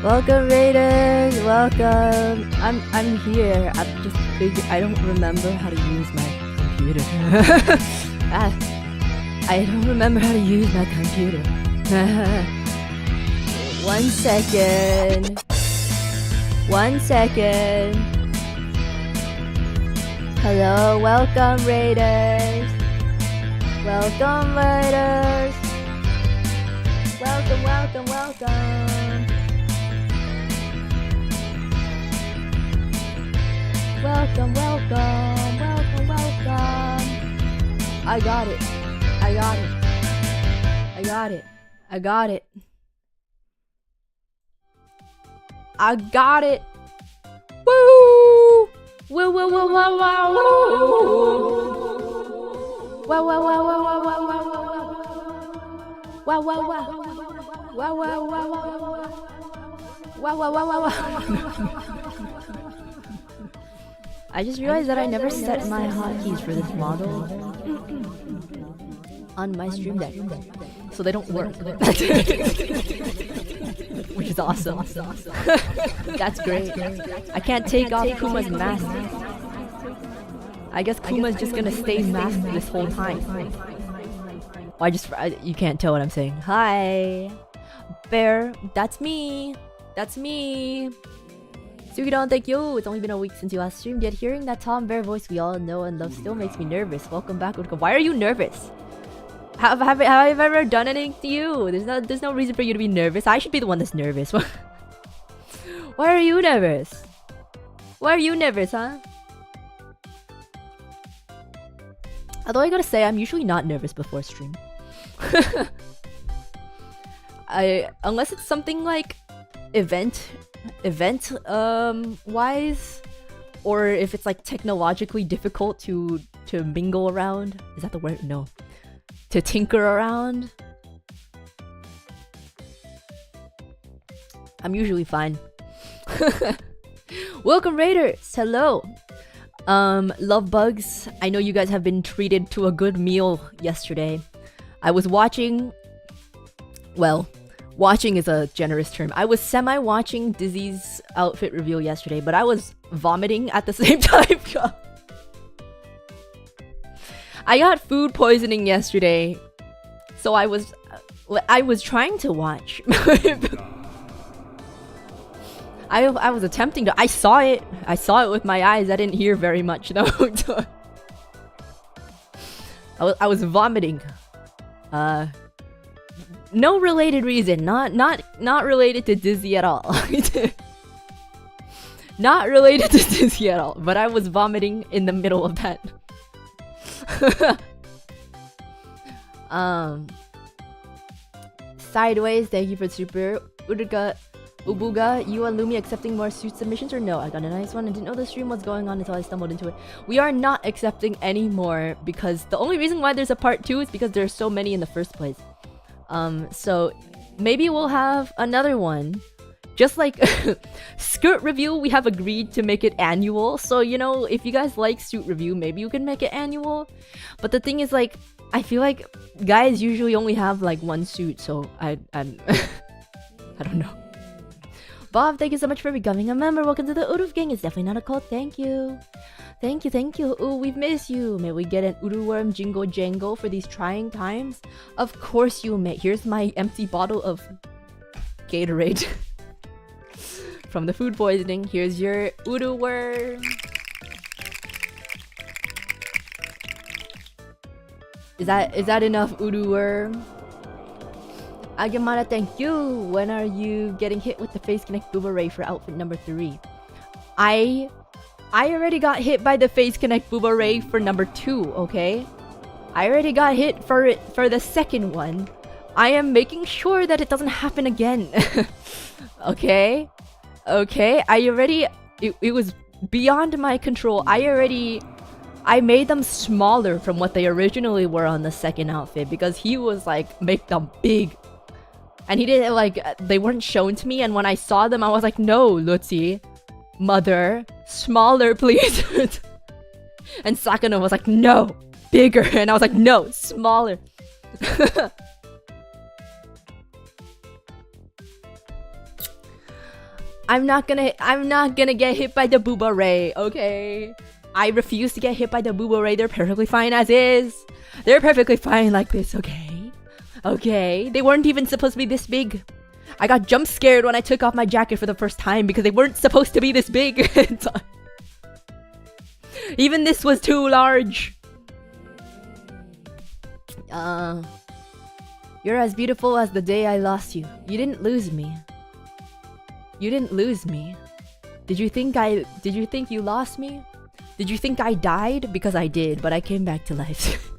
Welcome, Raiders. Welcome. I'm here. I'm just I don't remember how to use my computer. I don't remember how to use my computer. 1 second. 1 second. Hello, welcome, Raiders. Welcome, Raiders. Welcome, welcome, welcome. Welcome, welcome, welcome, welcome. I got it. I got it. I got it. I got it. I got it. Woo! Woo, woo, woo, woo, woo, woo. Wow, wow, wow, wow, wow, wow, wow, wow. Wow, wow, wow. Wow, wow, wow, wow. Wow, wow, wow, wow, wow. I just realized that I never set my hotkeys for this model on my stream deck, so they don't work. Which is awesome. That's great. I can't take off Kuma's mask. I guess Kuma's just gonna stay masked this whole time. You can't tell what I'm saying. Hi, Bear. That's me. That's me. Sugidon, thank you. It's only been a week since you last streamed, yet hearing that Tom Bear voice we all know and love still makes me nervous. Welcome back, Uruka. Why are you nervous? Have I ever done anything to you? There's no reason for you to be nervous. I should be the one that's nervous. Why are you nervous? Why are you nervous, huh? Although I gotta say, I'm usually not nervous before stream. Unless it's something like event wise, or if it's like technologically difficult to mingle around. Is that the word? No. To tinker around. I'm usually fine. Welcome, Raiders. Hello. Love bugs. I know you guys have been treated to a good meal yesterday. I was watching. Well, watching is a generous term. I was semi-watching Dizzy's outfit reveal yesterday, but I was vomiting at the same time. I got food poisoning yesterday, so I was trying to watch. I was attempting to. I saw it with my eyes. I didn't hear very much though. I was vomiting. No related reason. Not related to Dizzy at all. Not related to Dizzy at all. But I was vomiting in the middle of that. Sideways, thank you for super. Ubuga, you and Lumi accepting more suit submissions or no? I got a nice one. I didn't know the stream was going on until I stumbled into it. We are not accepting any more because the only reason why there's a part 2 is because there's so many in the first place. So maybe we'll have another one. Just like skirt review, we have agreed to make it annual. So, you know, if you guys like suit review, maybe you can make it annual. But the thing is, like, I feel like guys usually only have like one suit, so I'm I don't know. Bob, thank you so much for becoming a member. Welcome to the Uruf gang. It's definitely not a cult. Thank you. Thank you, thank you. Ooh, we've missed you. May we get an Uru Worm Jingo Jango for these trying times? Of course you may. Here's my empty bottle of Gatorade. From the food poisoning. Here's your Uru Worm. Is that enough Uru Worm? Agamara, thank you. When are you getting hit with the face connect boomerang for outfit number 3? I already got hit by the face connect boomerang for number 2, okay? I already got hit for it for the second one. I am making sure that it doesn't happen again. Okay? Okay? It was beyond my control. I made them smaller from what they originally were on the second outfit because he was like, make them big. And he didn't like, they weren't shown to me, and when I saw them I was like, no, Lutzi, mother, smaller please. And Sakuna was like, no, bigger. And I was like, no, smaller. I'm not gonna get hit by the booba ray, okay? I refuse to get hit by the booba ray. They're perfectly fine as is. They're perfectly fine like this, okay? Okay, they weren't even supposed to be this big. I got jump scared when I took off my jacket for the first time because they weren't supposed to be this big. Even this was too large. You're as beautiful as the day I lost you. You didn't lose me. You didn't lose me. Did you think you lost me? Did you think I died? Because I did, but I came back to life.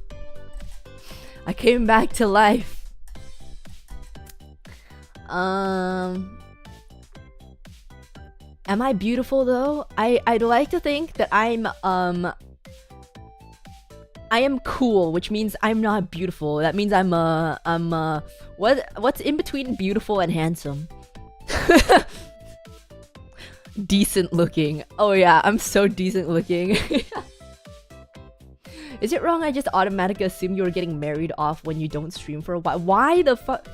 I came back to life. Am I beautiful though? I'd like to think that I am cool, which means I'm not beautiful. That means what's in between beautiful and handsome? Decent looking. Oh yeah, I'm so decent looking. Is it wrong I just automatically assume you were getting married off when you don't stream for a while? Why the fuck?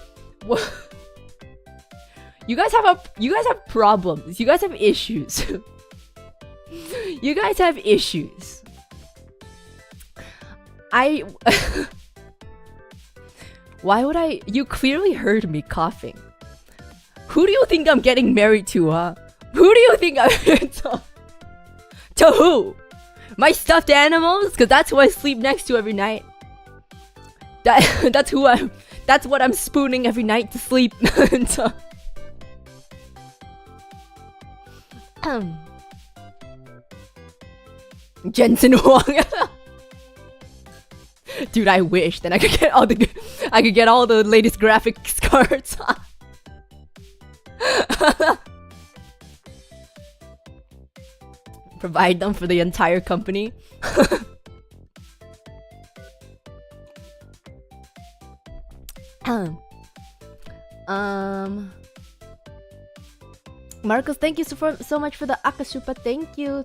You guys have problems. You guys have issues. You guys have issues. Why would I? You clearly heard me coughing. Who do you think I'm getting married to, huh? Who do you think I'm to who? My stuffed animals? Cause that's who I sleep next to every night. That's what I'm spooning every night to sleep. Jensen Huang. Dude, I wish. Then I could get all the latest graphics cards. Provide them for the entire company. Marcos, thank you so much for the Akasupa. Thank you.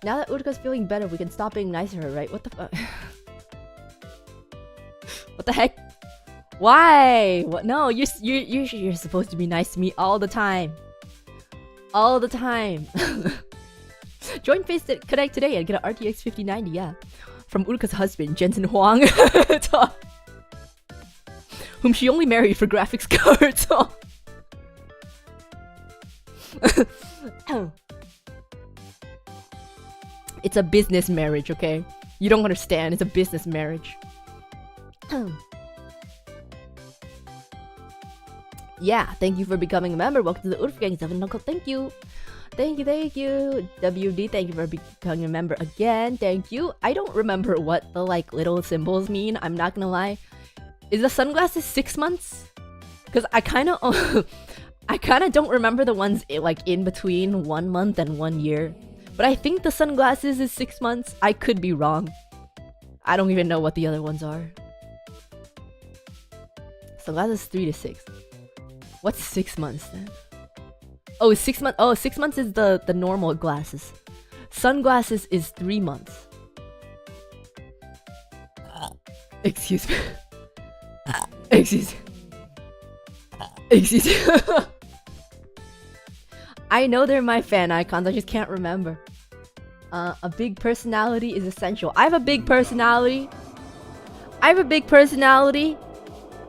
Now that Uruka's feeling better, we can stop being nice to her, right? What the fuck? What the heck? Why? What? No, you're supposed to be nice to me all the time. All the time. Join Face Connect today and get an RTX 5090, yeah. From Uruka's husband, Jensen Huang. Whom she only married for graphics cards. It's a business marriage, okay? You don't understand. It's a business marriage. Yeah, thank you for becoming a member. Welcome to the Urf Gang 7 Knuckle. Thank you. Thank you. WD, thank you for becoming a member again. Thank you. I don't remember what the little symbols mean. I'm not gonna lie. Is the sunglasses 6 months? Because I kind of don't remember the ones in between 1 month and 1 year. But I think the sunglasses is 6 months. I could be wrong. I don't even know what the other ones are. Sunglasses 3 to 6. What's 6 months then? Oh, 6 months. Oh, 6 months is the normal glasses. Sunglasses is 3 months. Excuse me. Excuse me. I know they're my fan icons, I just can't remember. A big personality is essential. I have a big personality.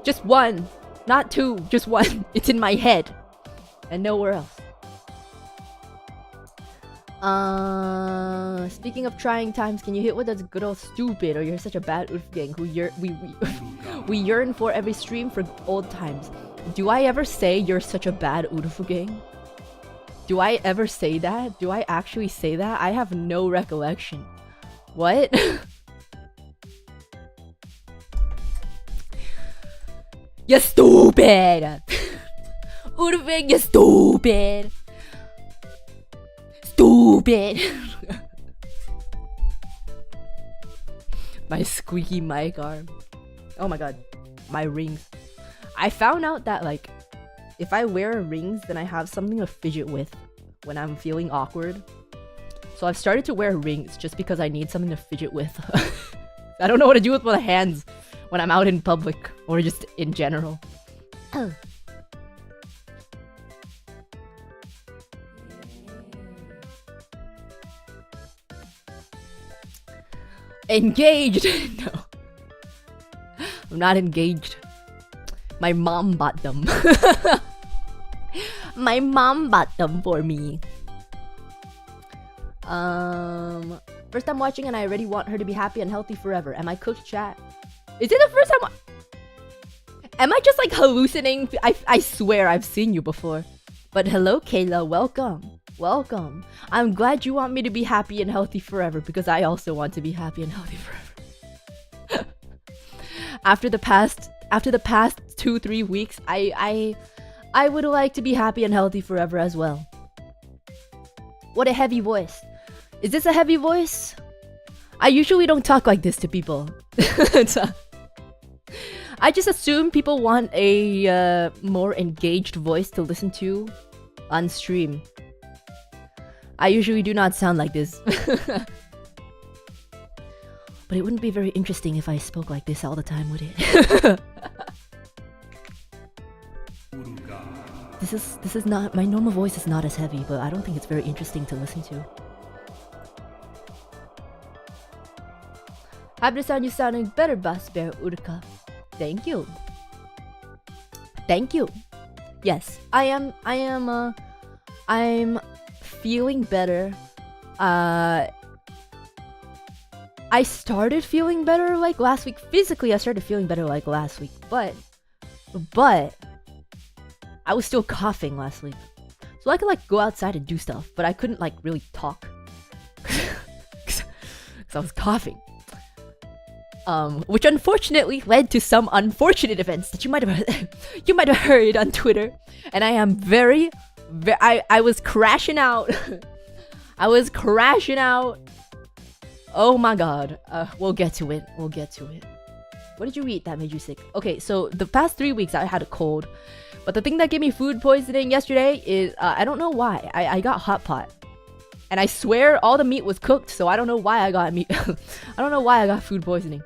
Just one. Not two, just one. It's in my head. And nowhere else. Speaking of trying times, can you hit with us good old stupid or you're such a bad Urf gang who we yearn for every stream for old times. Do I ever say you're such a bad Urf gang? Do I ever say that? Do I actually say that? I have no recollection. What? You stupid! Urf gang, you stupid! Stupid! My squeaky mic arm. Oh my god. My rings. I found out that if I wear rings, then I have something to fidget with when I'm feeling awkward. So I've started to wear rings just because I need something to fidget with. I don't know what to do with my hands when I'm out in public or just in general. Engaged. No. I'm not engaged. My mom bought them. My mom bought them for me. First time watching and I already want her to be happy and healthy forever. Am I cooked, chat? Is it the first time? Am I just like hallucinating? I swear I've seen you before. But hello, Kayla. Welcome. Welcome. I'm glad you want me to be happy and healthy forever because I also want to be happy and healthy forever. After the past 2-3 weeks, I would like to be happy and healthy forever as well. What a heavy voice. Is this a heavy voice? I usually don't talk like this to people. I just assume people want a more engaged voice to listen to on stream. I usually do not sound like this. But it wouldn't be very interesting if I spoke like this all the time, would it? This is not, my normal voice is not as heavy, but I don't think it's very interesting to listen to. Happy to sound you sounding better, Boss Bear Uruka. Thank you. Thank you. Yes, I'm feeling better. I started feeling better like last week. Physically, I started feeling better like last week, but I was still coughing last week. So I could like go outside and do stuff, but I couldn't like really talk. Cause I was coughing. Which unfortunately led to some unfortunate events that you might have heard on Twitter. And I am I was crashing out. I was crashing out. Oh my god. We'll get to it. We'll get to it. What did you eat that made you sick? Okay, so the past 3 weeks I had a cold. But the thing that gave me food poisoning yesterday is, I don't know why. I got hot pot. And I swear all the meat was cooked, so I don't know why I got meat. I don't know why I got food poisoning.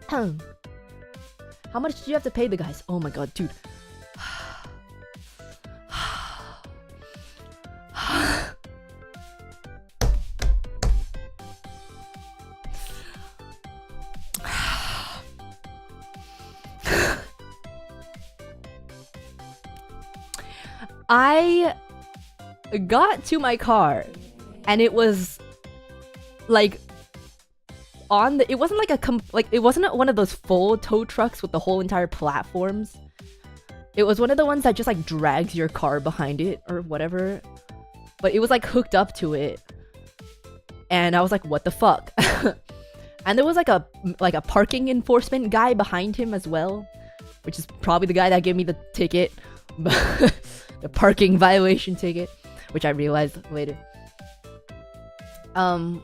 How much did you have to pay the guys? Oh my god, dude. I got to my car and it was like on the, it wasn't like it wasn't one of those full tow trucks with the whole entire platforms. It was one of the ones that just like drags your car behind it or whatever. But it was like hooked up to it. And I was like, what the fuck? And there was like a parking enforcement guy behind him as well, which is probably the guy that gave me the ticket. The parking violation ticket, which I realized later. And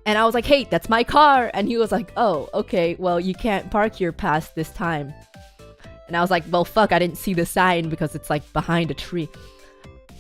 I was like, hey, that's my car. And he was like, oh, okay, well, you can't park here past this time. And I was like, well, fuck, I didn't see the sign because it's like behind a tree.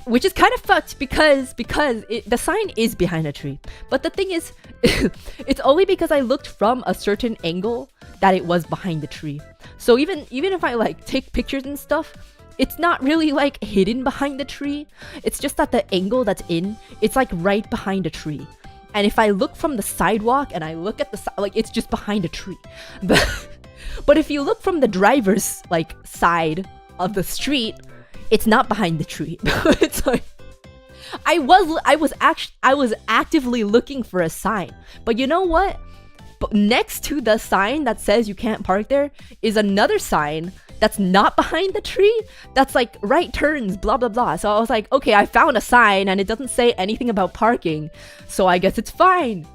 Which is kind of fucked because the sign is behind a tree. But the thing is, it's only because I looked from a certain angle that it was behind the tree. So even if I like take pictures and stuff, it's not really like hidden behind the tree. It's just that the angle that's in, it's like right behind a tree. And if I look from the sidewalk and I look at the like, it's just behind a tree. But if you look from the driver's like side of the street, it's not behind the tree. It's like I was actively looking for a sign. But you know what? But next to the sign that says you can't park there is another sign that's not behind the tree, that's like right turns, blah blah blah. So I was like, okay, I found a sign and it doesn't say anything about parking, so I guess it's fine.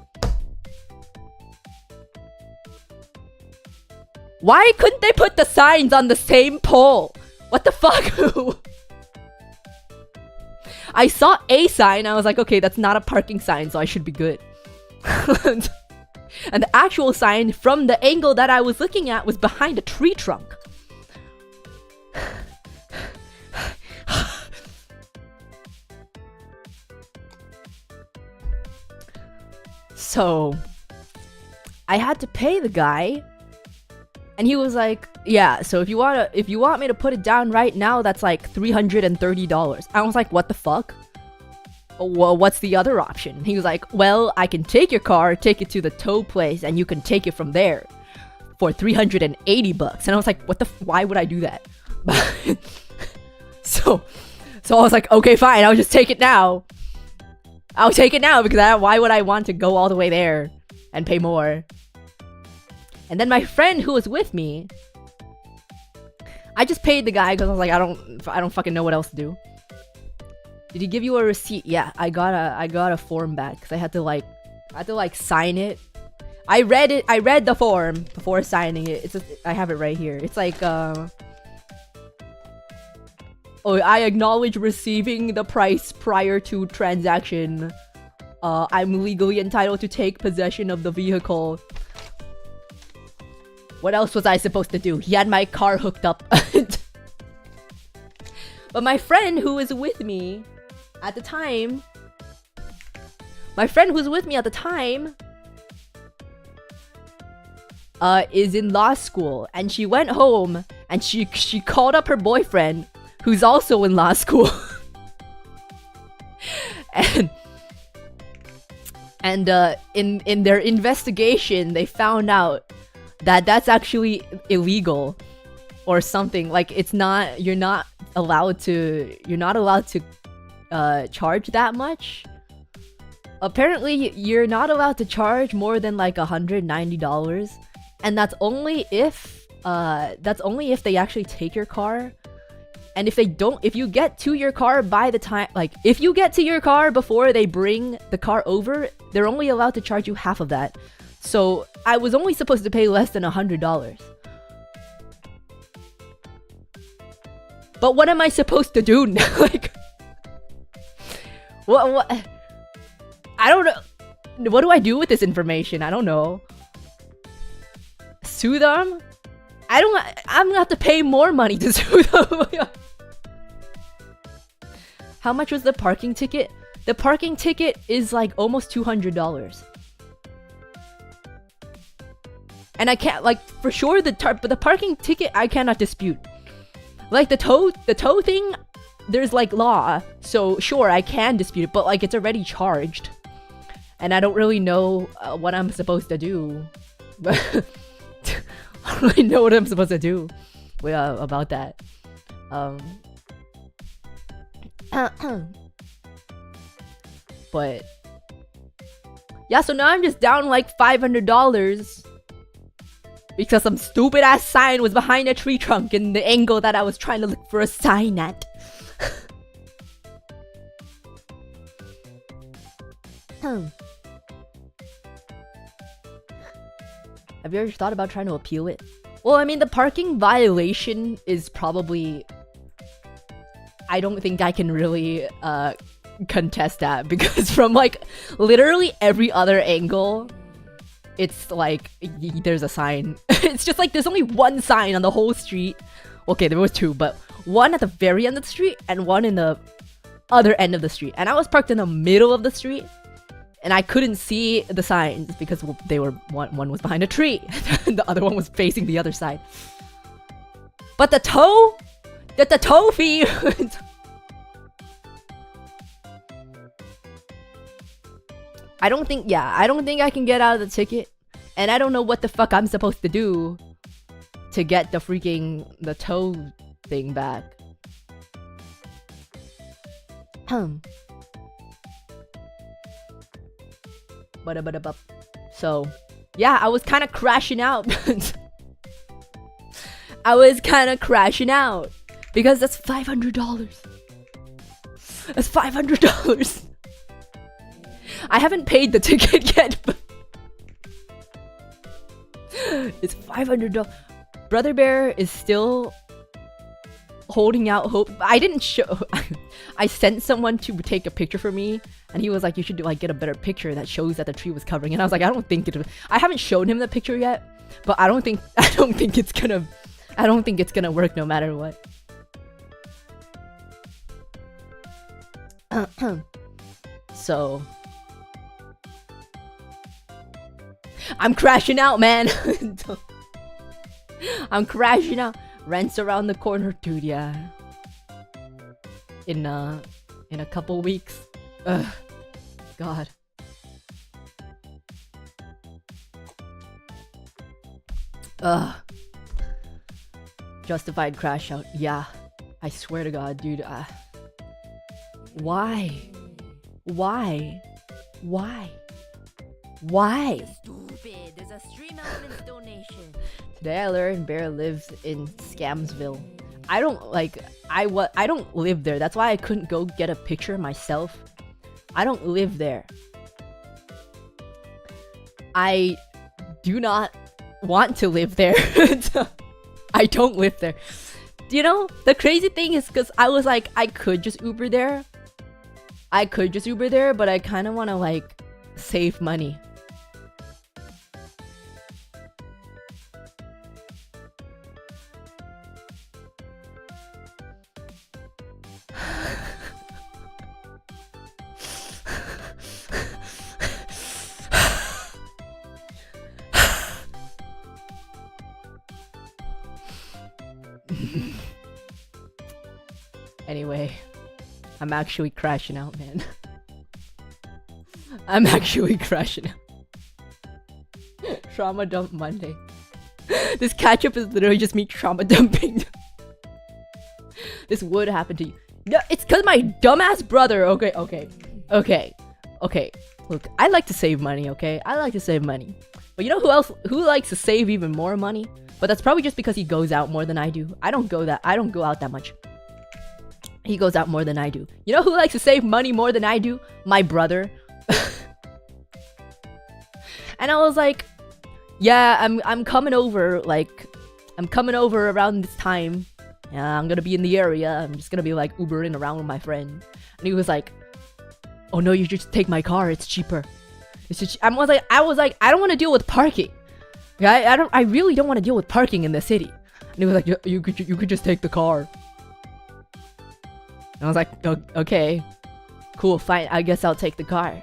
Why couldn't they put the signs on the same pole? What the fuck? I saw a sign, I was like, okay, that's not a parking sign, so I should be good. And the actual sign from the angle that I was looking at was behind a tree trunk. So I had to pay the guy, and he was like, yeah, so if you want me to put it down right now, that's like $330. I was like, what the fuck? well, what's the other option? He was like, well, I can take your car, take it to the tow place, and you can take it from there for $380. And I was like, what the why would I do that? so I was like, okay, fine, I'll just take it now. I'll take it now because why would I want to go all the way there and pay more? And then my friend who was with me, I just paid the guy because I was like, I don't fucking know what else to do. Did he give you a receipt? Yeah, I got a form back because I had to like sign it. I read the form before signing it. I have it right here. It's like oh, I acknowledge receiving the price prior to transaction. I'm legally entitled to take possession of the vehicle. What else was I supposed to do? He had my car hooked up. But my friend who was with me at the time, is in law school, and she went home and she called up her boyfriend, who's also in law school, and in their investigation, they found out that that's actually illegal or something. Like you're not allowed to charge that much. Apparently, you're not allowed to charge more than like $190, and that's only if they actually take your car. And if you get to your car by the time, like, if you get to your car before they bring the car over, they're only allowed to charge you half of that. So I was only supposed to pay less than $100. But what am I supposed to do? Like, what? I don't know. What do I do with this information? I don't know. Sue them? I'm gonna have to pay more money to sue them. How much was the parking ticket? The parking ticket is like almost $200. And I can't, like, for sure but the parking ticket I cannot dispute. Like the tow thing, there's like law, so sure I can dispute it, but like it's already charged. And I don't really know what I'm supposed to do. I don't really know what I'm supposed to do about that. But yeah, so now I'm just down like $500 because some stupid ass sign was behind a tree trunk in the angle that I was trying to look for a sign at. Have you ever thought about trying to appeal it? Well, I mean, the parking violation is probably... I don't think I can really contest that, because from like literally every other angle, it's like there's a sign. It's just like there's only one sign on the whole street. Okay, there was two, but one at the very end of the street and one in the other end of the street. And I was parked in the middle of the street, and I couldn't see the signs because they were one was behind a tree and the other one was facing the other side. But the tow fee. I don't think I can get out of the ticket, and I don't know what the fuck I'm supposed to do to get the tow thing back. So, yeah, I was kind of crashing out. Because that's $500. That's $500. I haven't paid the ticket yet, but it's $500. Brother Bear is still holding out hope. I didn't show. I sent someone to take a picture for me, and he was like, "You should like get a better picture that shows that the tree was covering." And I was like, I haven't shown him the picture yet, but I don't think it's gonna work no matter what. So I'm crashing out, man. I'm crashing out. Rent's around the corner, dude. Yeah. In a couple weeks. Ugh. God. Ugh. Justified crash out. Yeah. I swear to God, dude. Why? Why? Why? Why? Stupid. There's a stream elements donation. Today I learned Bear lives in Scamsville. I don't live there. That's why I couldn't go get a picture myself. I don't live there. I do not want to live there. I don't live there. You know, the crazy thing is because I was like, I could just Uber there. But I kind of want to like save money. Anyway, I'm actually crashing out, man. I'm actually crashing out. Trauma dump Monday. This catch-up is literally just me trauma dumping. This would happen to you. No, it's cause my dumbass brother. Okay. Look, I like to save money, okay? I like to save money. But you know who likes to save even more money? But that's probably just because he goes out more than I do. I don't go out that much. He goes out more than I do. You know who likes to save money more than I do? My brother. And I was like, yeah, I'm coming over, like, I'm coming over around this time. Yeah, I'm gonna be in the area. I'm just gonna be like Ubering around with my friend. And he was like, oh no, you just take my car, it's cheaper. I was like, I don't want to deal with parking. I really don't want to deal with parking in the city. And he was like, you could just take the car. And I was like, okay, cool, fine, I guess I'll take the car.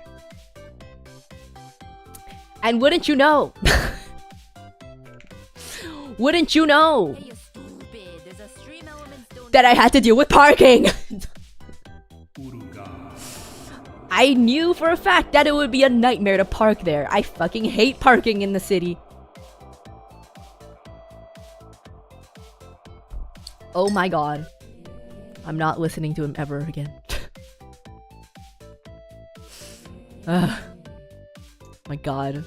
And wouldn't you know? Wouldn't you know? Hey, you stupid. There's a stream elements donation. That I had to deal with parking. I knew for a fact that it would be a nightmare to park there. I fucking hate parking in the city. Oh my god. I'm not listening to him ever again. My god.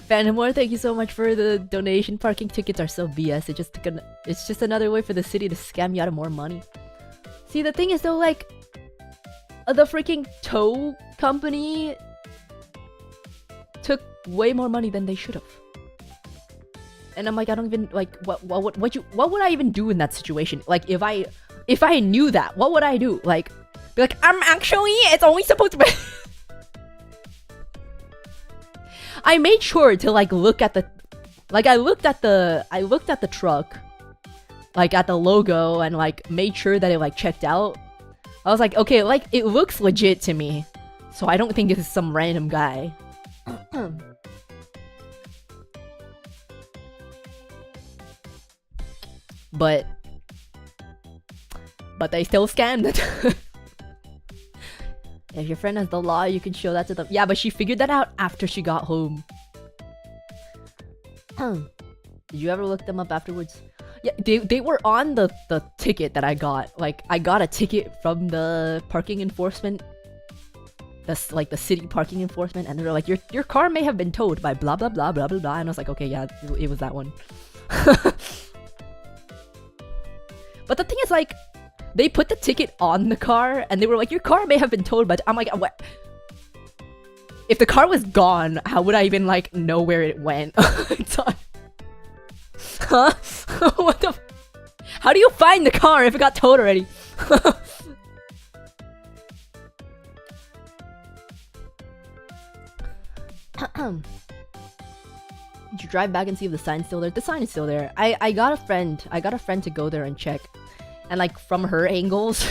Phantomore, thank you so much for the donation. Parking tickets are so BS. It's just another way for the city to scam you out of more money. See, the thing is though, like, the freaking tow company took way more money than they should have. And I'm like, I don't even like what would I even do in that situation? Like, if I knew that, what would I do? Like, be like, it's only supposed to be. I made sure to like look at the, like I looked at the truck, like at the logo, and like made sure that it like checked out. I was like, okay, like it looks legit to me, so I don't think this is some random guy. But they still scammed it. If your friend has the law, you can show that to them. Yeah, but she figured that out after she got home. Did you ever look them up afterwards? Yeah, they were on the ticket that I got. Like, I got a ticket from the parking enforcement. That's like the city parking enforcement, and they're like, your car may have been towed by blah blah blah blah blah blah. And I was like, okay, yeah, it was that one. But the thing is, like, they put the ticket on the car, and they were like, your car may have been towed, but I'm like, what? If the car was gone, how would I even, like, know where it went? Huh? What the? How do you find the car if it got towed already? Did you drive back and see if the sign's still there? The sign is still there. I got a friend to go there and check. And like from her angles,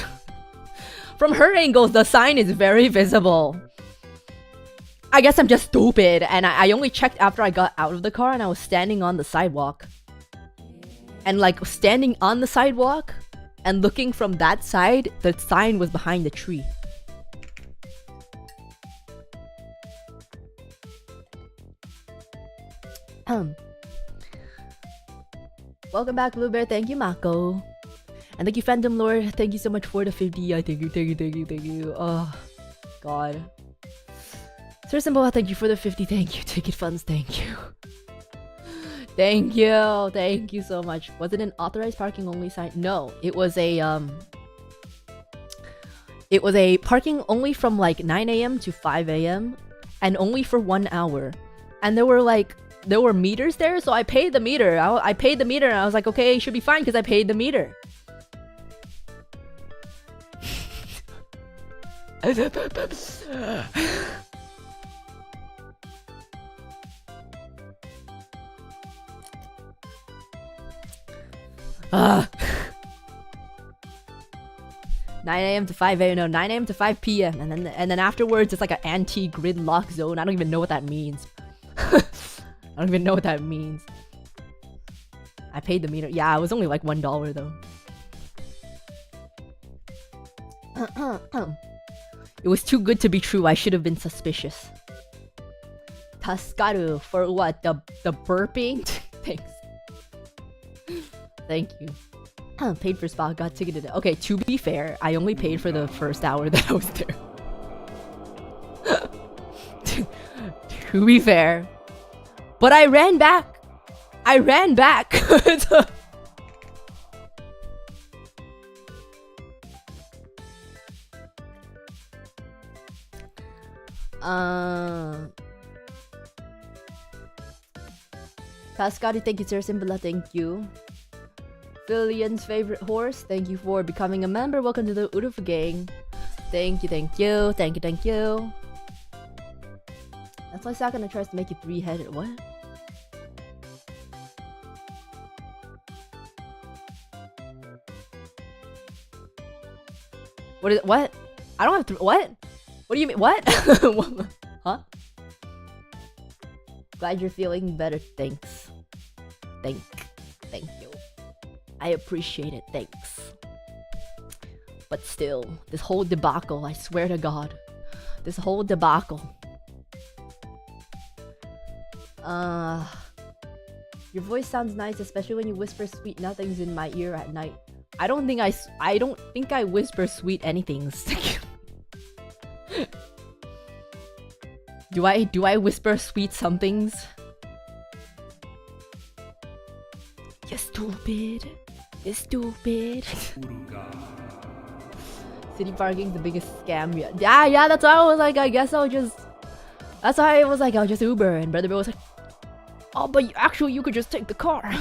the sign is very visible. I guess I'm just stupid, and I only checked after I got out of the car and I was standing on the sidewalk. And like standing on the sidewalk and looking from that side, the sign was behind the tree. Welcome back, Blue Bear. Thank you, Mako. And thank you, Fandom Lord. Thank you so much for the 50. I thank you. Oh, God. Sir Simba, thank you for the 50. Thank you. Ticket funds, thank you. Thank you so much. Was it an authorized parking only sign? No, it was a parking only from like 9 a.m. to 5 a.m. and only for 1 hour. And there were meters there, so I paid the meter. I paid the meter and I was like, okay, it should be fine because I paid the meter. Ah. 9 a.m. to 5 a.m. No, 9 a.m. to 5 p.m. and then afterwards it's like an anti-gridlock zone. I don't even know what that means. I don't even know what that means. I paid the meter. Yeah, it was only like $1 though. It was too good to be true. I should have been suspicious. Taskaru for what? The burping? Thanks. Thank you. Paid for spa, got ticketed. Okay, to be fair, I only paid for the first hour that I was there. To be fair. But I ran back. Pascari, thank you, Sir Simbala, thank you. Filian's favorite horse, thank you for becoming a member. Welcome to the Urufa gang. Thank you. That's why Sakuna tries to make you three-headed. What? What is it? What? I don't have to. What? What do you mean? What? Huh? Glad you're feeling better. Thanks. Thank you. I appreciate it. Thanks. But still, this whole debacle, I swear to God. This whole debacle. Your voice sounds nice, especially when you whisper sweet nothings in my ear at night. I don't think I whisper sweet anythings. Do I whisper sweet somethings? You're stupid. City parking's the biggest scam yet. Yeah, that's why I was like, I'll just Uber. And Brother Bill was like, oh, but you could just take the car.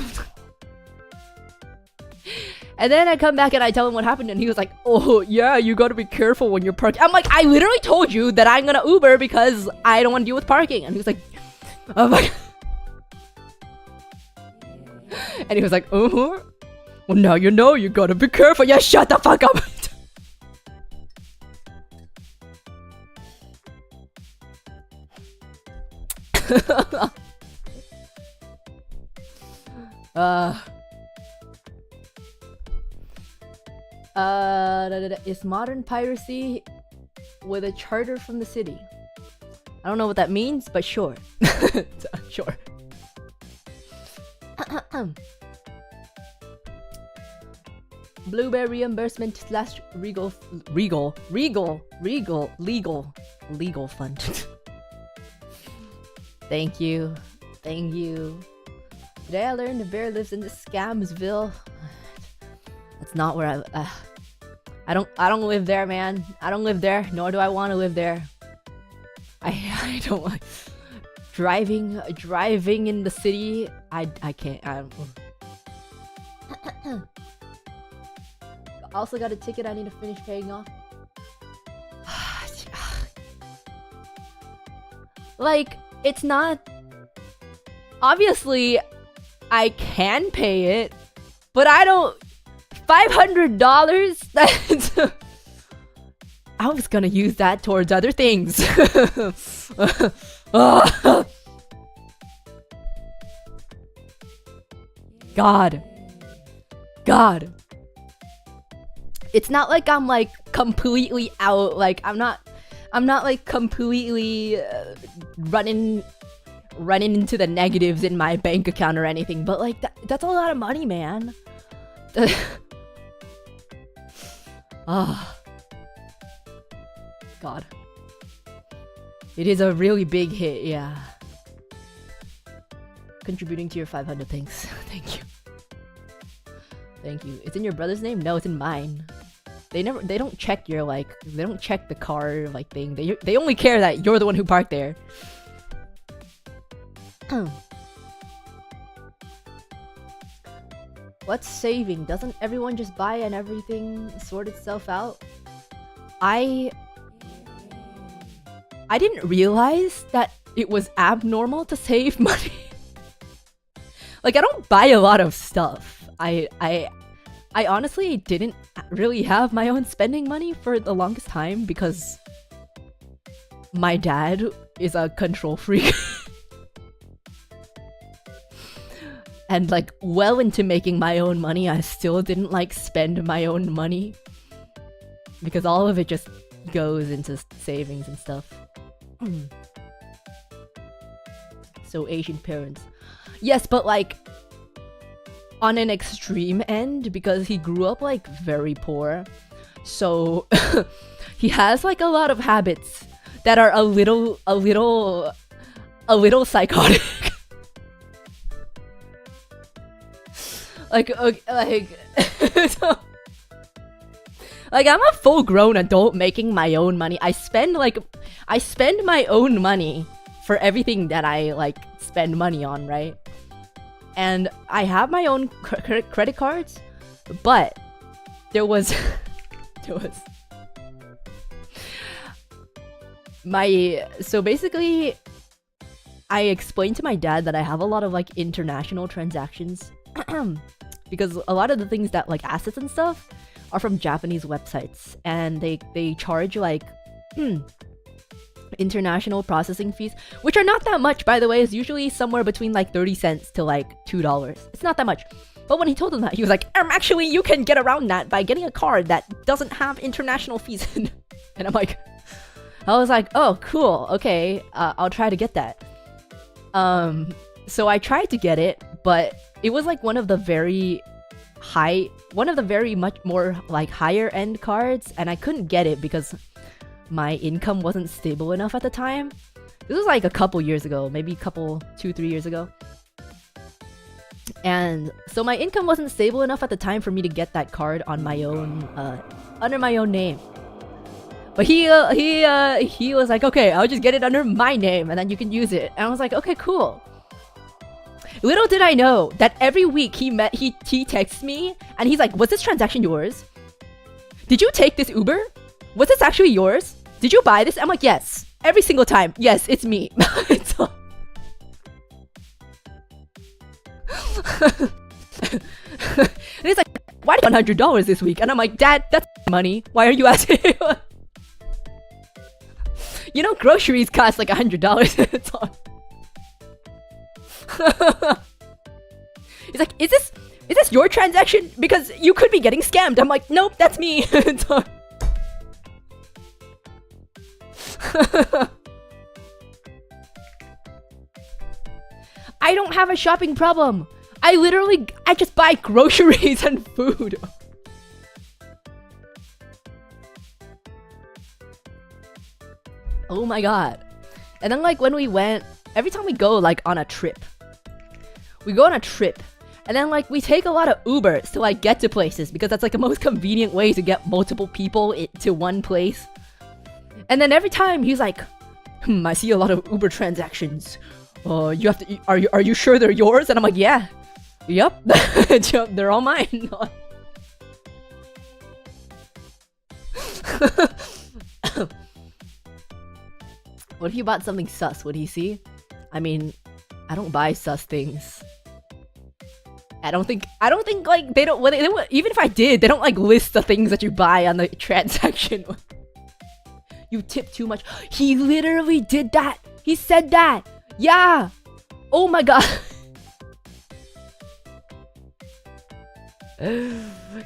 And then I come back and I tell him what happened, and he was like, oh yeah, you gotta be careful when you're parking. I'm like, I literally told you that I'm gonna Uber because I don't want to deal with parking. And he was like, oh my. And he was like, well, now you know, you gotta be careful. Yeah, shut the fuck up. Is modern piracy with a charter from the city? I don't know what that means, but sure. Sure. Blueberry reimbursement / legal fund. Thank you. Today I learned the bear lives in the Scamsville. That's not where I don't live there, man. I don't live there, nor do I want to live there. I don't like driving in the city. I can't. Also got a ticket I need to finish paying off. Like, it's not... Obviously, I can pay it, but I don't... $500? That's... I was gonna use that towards other things. God. It's not like I'm like completely out. Like I'm not like completely running running into the negatives in my bank account or anything, but like that's a lot of money, man. Ah, God. It is a really big hit, yeah. Contributing to your 500, thanks. Thank you. Thank you. It's in your brother's name? No, it's in mine. They don't check your like, they don't check the car like thing. They only care that you're the one who parked there. What's saving? Doesn't everyone just buy and everything sort itself out? I didn't realize that it was abnormal to save money. Like, I don't buy a lot of stuff. I honestly didn't really have my own spending money for the longest time because my dad is a control freak. And like well into making my own money, I still didn't like spend my own money because all of it just goes into savings and stuff. So Asian parents. Yes, but like on an extreme end because he grew up like very poor. So he has like a lot of habits that are a little psychotic. like so, like I'm a full-grown adult making my own money. I spend my own money for everything that I like spend money on, right? And I have my own credit cards, but there was so basically I explained to my dad that I have a lot of like international transactions because a lot of the things that like assets and stuff are from Japanese websites and they charge like international processing fees, which are not that much, by the way. It's usually somewhere between like 30 cents to like $2. It's not that much. But when he told him that, he was like, actually you can get around that by getting a card that doesn't have international fees. And I'm like, I was like, oh cool, okay, I'll try to get that. So I tried to get it, but it was like one of the very much more like higher end cards, and I couldn't get it because my income wasn't stable enough at the time. This was like a couple years ago, maybe 2-3 years ago. And so my income wasn't stable enough at the time for me to get that card on my own, under my own name. But he was like, okay, I'll just get it under my name and then you can use it. And I was like, okay, cool. Little did I know that every week he texts me and he's like, was this transaction yours? Did you take this Uber? Was this actually yours? Did you buy this? I'm like, yes. Every single time. Yes, it's me. It's all... And he's like, why did $100 this week? And I'm like, Dad, that's money. Why are you asking? You know, groceries cost like $100. It's all... He's like, is this your transaction? Because you could be getting scammed. I'm like, nope, that's me. It's all... I don't have a shopping problem. I just buy groceries and food. Oh my god. And then like when we went, every time we go like on a trip, and then like we take a lot of Ubers to like get to places because that's like the most convenient way to get multiple people to one place. And then every time he's like, I see a lot of Uber transactions. You have to. Are you sure they're yours? And I'm like, yeah, yep, they're all mine. What if you bought something sus? Would he see? I mean, I don't buy sus things. I don't think like they don't. Even if I did, they don't like list the things that you buy on the transaction. You tip too much. He literally did that. He said that. Yeah. Oh my god.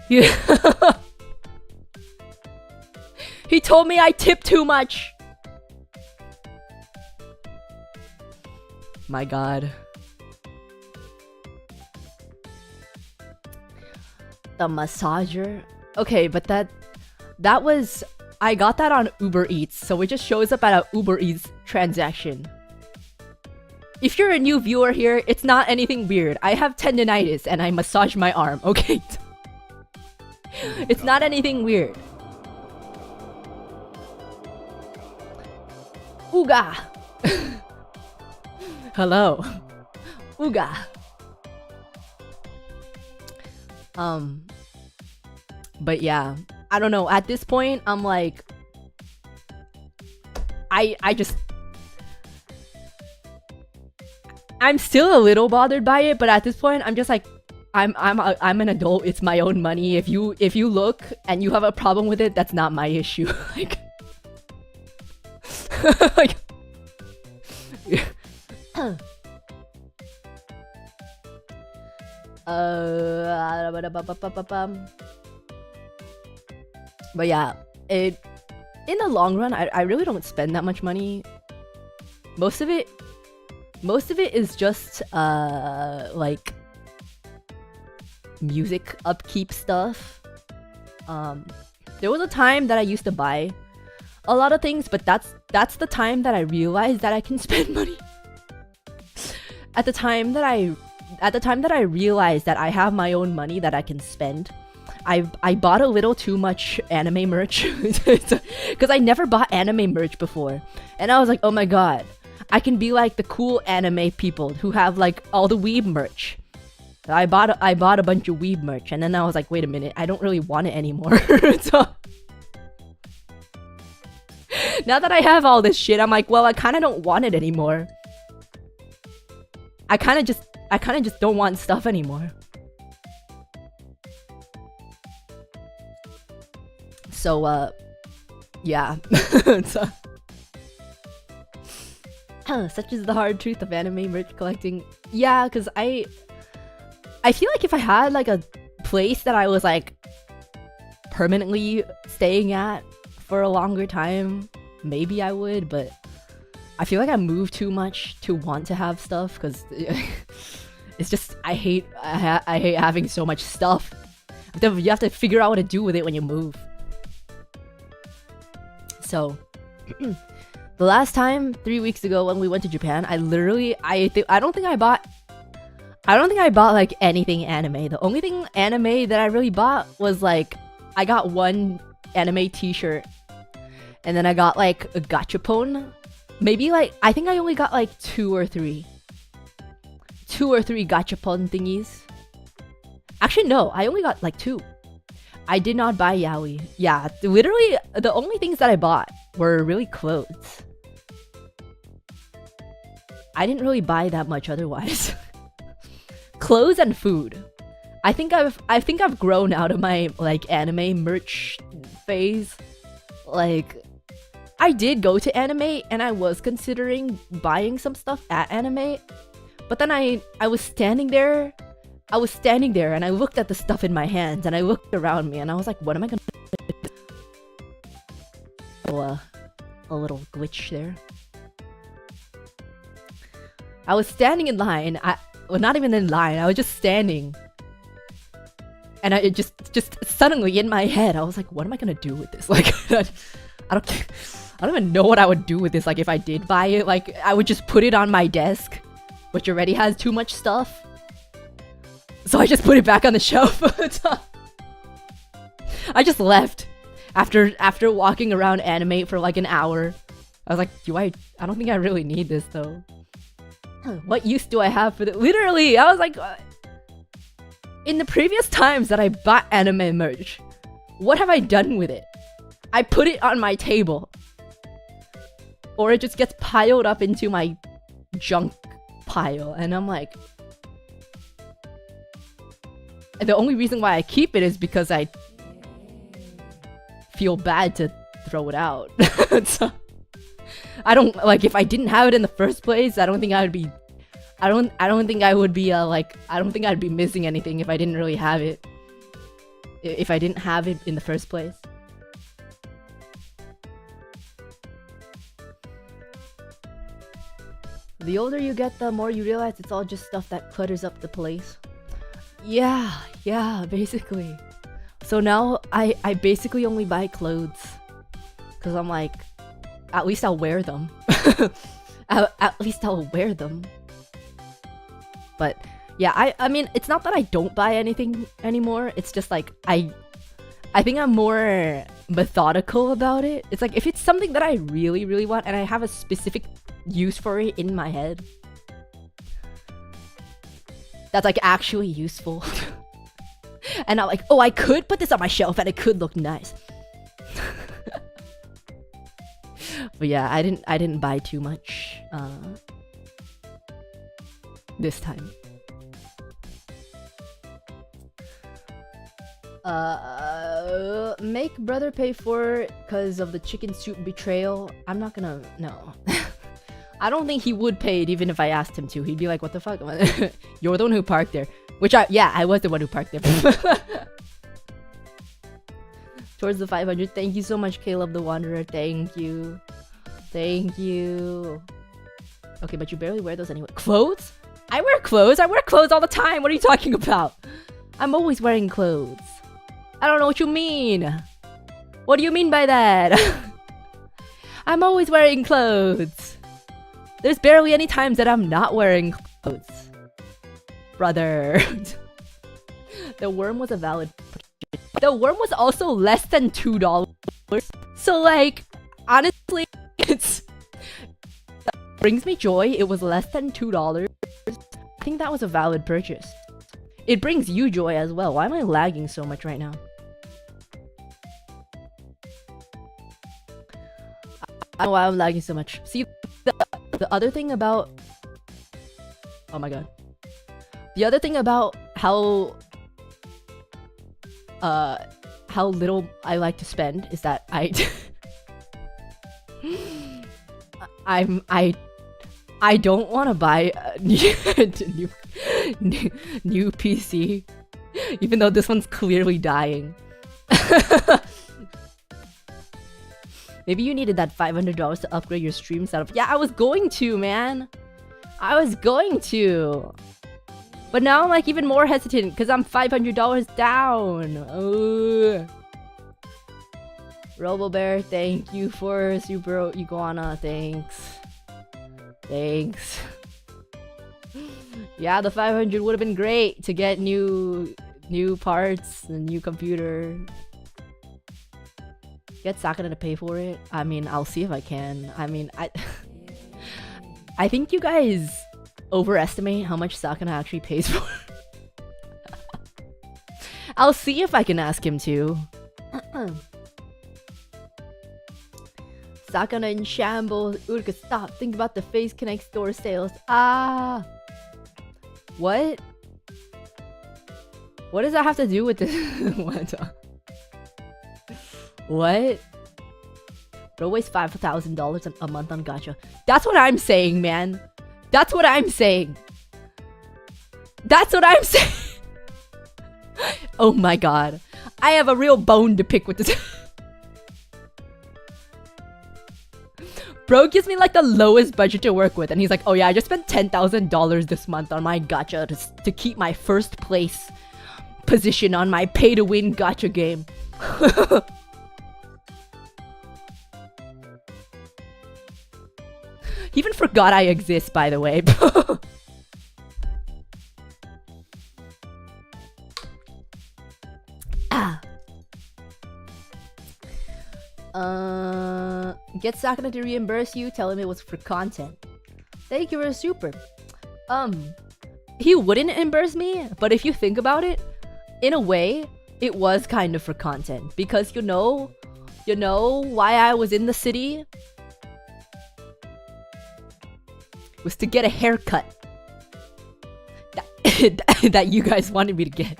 Yeah. He told me I tip too much. My god. The massager. Okay, but that was, I got that on Uber Eats, so it just shows up at a Uber Eats transaction. If you're a new viewer here, it's not anything weird. I have tendonitis and I massage my arm, okay? It's not anything weird. Ooga! Hello. Ooga. But yeah, I don't know. At this point, I'm like, I'm still a little bothered by it, but at this point, I'm just like, I'm an adult. It's my own money. If you look and you have a problem with it, that's not my issue. Like, like, but yeah, in the long run, I really don't spend that much money. Most of it is just like music upkeep stuff. There was a time that I used to buy a lot of things, but that's the time that I realized that I can spend money. At the time that I realized that I have my own money that I can spend, I bought a little too much anime merch because I never bought anime merch before, and I was like, oh my god, I can be like the cool anime people who have like all the weeb merch. I bought a bunch of weeb merch, and then I was like, wait a minute, I don't really want it anymore. So now that I have all this shit, I'm like, well, I kind of don't want it anymore. I kind of just don't want stuff anymore. So yeah. So, such is the hard truth of anime merch collecting. Yeah, because I feel like if I had like a place that I was like permanently staying at for a longer time, maybe I would, but I feel like I move too much to want to have stuff, because it's just, I hate having so much stuff. You have to figure out what to do with it when you move. So the last time, 3 weeks ago when we went to Japan, I don't think I bought like anything anime. The only thing anime that I really bought was like, I got one anime t-shirt, and then I got like a gachapon. Maybe like, I think I only got like two or three gachapon thingies. Actually no, I only got like 2. I did not buy yaoi. Yeah, literally the only things that I bought were really clothes. I didn't really buy that much otherwise. Clothes and food. I think I've grown out of my like anime merch phase. Like, I did go to anime and I was considering buying some stuff at anime, but then I was standing there and I looked at the stuff in my hands and I looked around me and I was like, what am I gonna do? A little glitch there. I was standing in line. Well, not even in line. I was just standing. And it just suddenly in my head, I was like, what am I gonna do with this? Like, I don't even know what I would do with this. Like, if I did buy it, like, I would just put it on my desk, which already has too much stuff. So I just put it back on the shelf. I just left after walking around anime for like an hour. I was like, I don't think I really need this though. What use do I have for this? Literally, I was like, in the previous times that I bought anime merch, what have I done with it? I put it on my table. Or it just gets piled up into my junk pile. And I'm like, and the only reason why I keep it is because I feel bad to throw it out. So, I don't, like, if I didn't have it in the first place, I don't think I would be, I don't think I would be, like, I don't think I'd be missing anything if I didn't really have it. If I didn't have it in the first place. The older you get, the more you realize it's all just stuff that clutters up the place. Yeah, basically. So now I basically only buy clothes. Cause I'm like, at least I'll wear them. at least I'll wear them. But yeah, I mean, it's not that I don't buy anything anymore. It's just like, I think I'm more methodical about it. It's like, if it's something that I really, really want and I have a specific use for it in my head, that's like actually useful. And not like, oh, I could put this on my shelf and it could look nice. But yeah, I didn't buy too much this time. Make brother pay for it because of the chicken soup betrayal. I'm not gonna, no. I don't think he would pay it even if I asked him to. He'd be like, what the fuck? You're the one who parked there. Which I was the one who parked there. Towards the 500. Thank you so much, Caleb the Wanderer. Thank you. Thank you. Okay, but you barely wear those anyway. Clothes? I wear clothes. I wear clothes all the time. What are you talking about? I'm always wearing clothes. I don't know what you mean. What do you mean by that? I'm always wearing clothes. There's barely any times that I'm not wearing clothes. Brother. The worm was a valid purchase. The worm was also less than $2. So like, honestly, it brings me joy. It was less than $2. I think that was a valid purchase. It brings you joy as well. Why am I lagging so much right now? I don't know why I'm lagging so much. See, the other thing about... Oh my god. The other thing about how little I like to spend is that I don't want to buy a new PC, even though this one's clearly dying. Maybe you needed that $500 to upgrade your stream setup. Yeah, I was going to, man. I was going to. But now I'm like even more hesitant because I'm $500 down. RoboBear, thank you for Super Iguana. Thanks. Thanks. Yeah, the 500 would have been great to get new parts, a new computer. Get Sakuna to pay for it. I mean, I'll see if I can. I mean, I think you guys overestimate how much Sakuna actually pays for. I'll see if I can ask him to. Sakuna in shambles. Uruka, stop. Think about the Face Connect store sales. Ah. What? What does that have to do with this? What? Bro wastes $5,000 a month on gacha. That's what I'm saying, man. That's what I'm saying. That's what I'm saying. Oh my god. I have a real bone to pick with this. Bro gives me like the lowest budget to work with, and he's like, oh yeah, I just spent $10,000 this month on my gacha to keep my first place position on my pay-to-win gacha game. He even forgot I exist, by the way. Get Sakuna to reimburse you. Tell him it was for content. Thank you for a super. He wouldn't reimburse me, but if you think about it, in a way, it was kind of for content because you know why I was in the city was to get a haircut that you guys wanted me to get.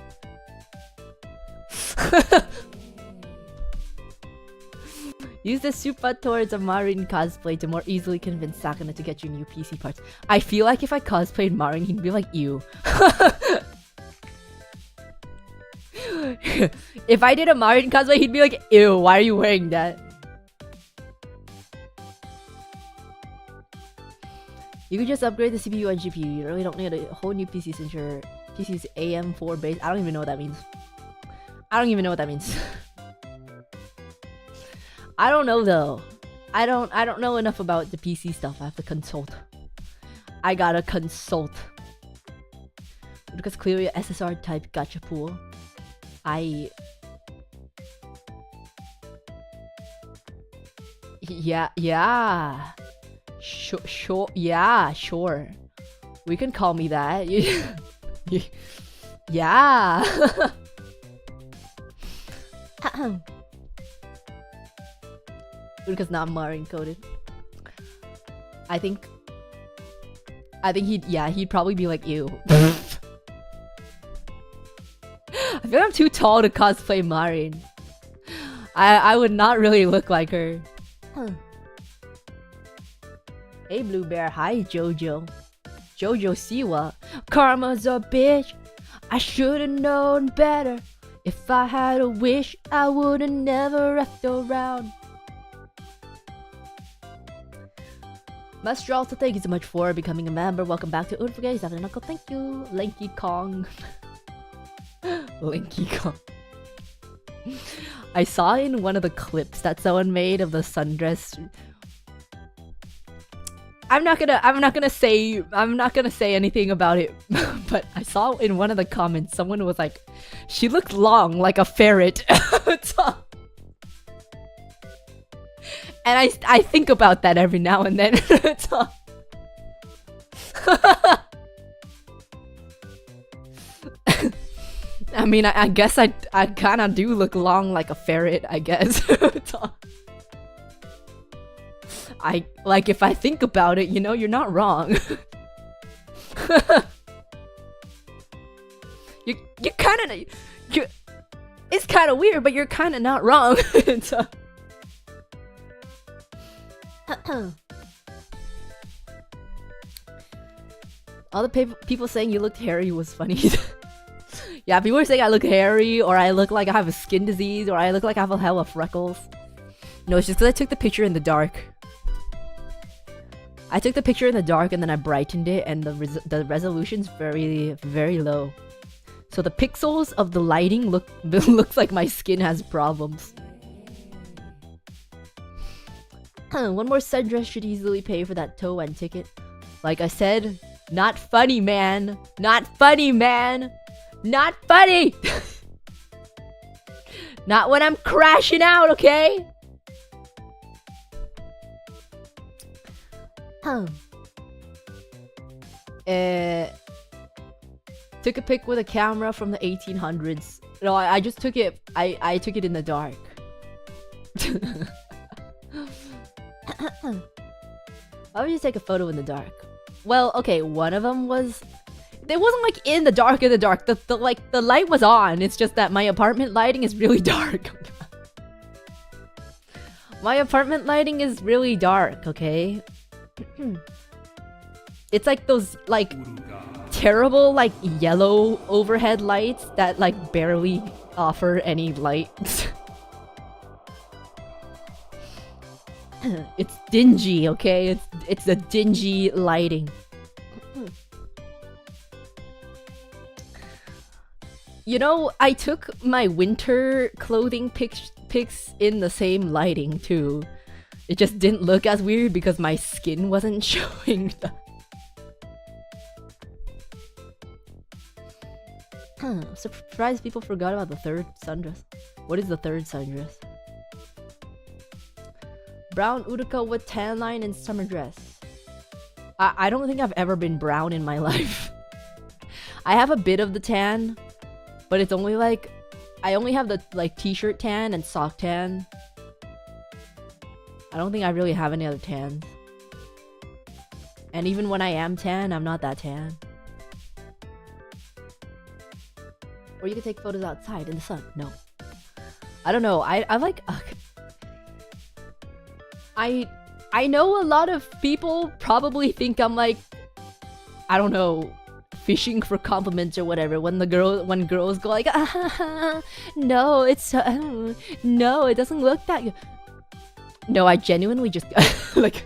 Use the super towards a Marin cosplay to more easily convince Sakuna to get you new PC parts. I feel like if I cosplayed Marin, he'd be like, ew. If I did a Marin cosplay, he'd be like, ew, why are you wearing that? You could just upgrade the CPU and GPU. You really don't need a whole new PC since your PC's AM4 base. I don't even know what that means. I don't even know what that means. I don't know though. I don't know enough about the PC stuff. I have to consult. I gotta consult. Because clearly a SSR type gacha pool. Yeah. Sure. Yeah, sure. We can call me that. Yeah. Because not Marin coded. I think he'd probably be like, ew. I feel like I'm too tall to cosplay Marin. I would not really look like her. Hey Blue Bear, hi Jojo. Jojo Siwa. Karma's a bitch. I should've known better. If I had a wish, I would've never left around. Master also, thank you so much for becoming a member. Welcome back to Unrelated. Have a knuckle. Thank you. Lanky Kong. Lanky Kong. I saw in one of the clips that someone made of the sundress. I'm not gonna say anything about it, but I saw in one of the comments someone was like, she looked long like a ferret. And I think about that every now and then. I mean, I guess I kind of do look long like a ferret, I guess. Like, if I think about it, you know, you're not wrong. you kind of, it's kind of weird, but you're kind of not wrong. All the people saying you looked hairy was funny. Yeah, people were saying I look hairy, or I look like I have a skin disease, or I look like I have a hell of freckles. No, it's just because I took the picture in the dark. I took the picture in the dark and then I brightened it, and the resolution's very, very low. So the pixels of the lighting looks like my skin has problems. One more sundress should easily pay for that Toan ticket. Like I said, not funny, man. Not funny, man. Not funny. Not when I'm crashing out, okay? Took a pic with a camera from the 1800s. No, I just took it. I took it in the dark. Why would you take a photo in the dark? Well, okay, one of them was. It wasn't like in the dark. The light was on. It's just that my apartment lighting is really dark. My apartment lighting is really dark. Okay. It's like those like terrible like yellow overhead lights that like barely offer any light. It's dingy, okay? It's a dingy lighting. You know, I took my winter clothing pics in the same lighting too. It just didn't look as weird because my skin wasn't showing the... Surprised people forgot about the third sundress. What is the third sundress? Brown Uruka with tan line and summer dress. I don't think I've ever been brown in my life. I have a bit of the tan, but it's only like... I only have the like t-shirt tan and sock tan. I don't think I really have any other tans. And even when I am tan, I'm not that tan. Or you can take photos outside in the sun. No. I don't know. I like... I know a lot of people probably think I'm like... I don't know... fishing for compliments or whatever when girls go like, no, it's no, it doesn't look that good. No, I genuinely just like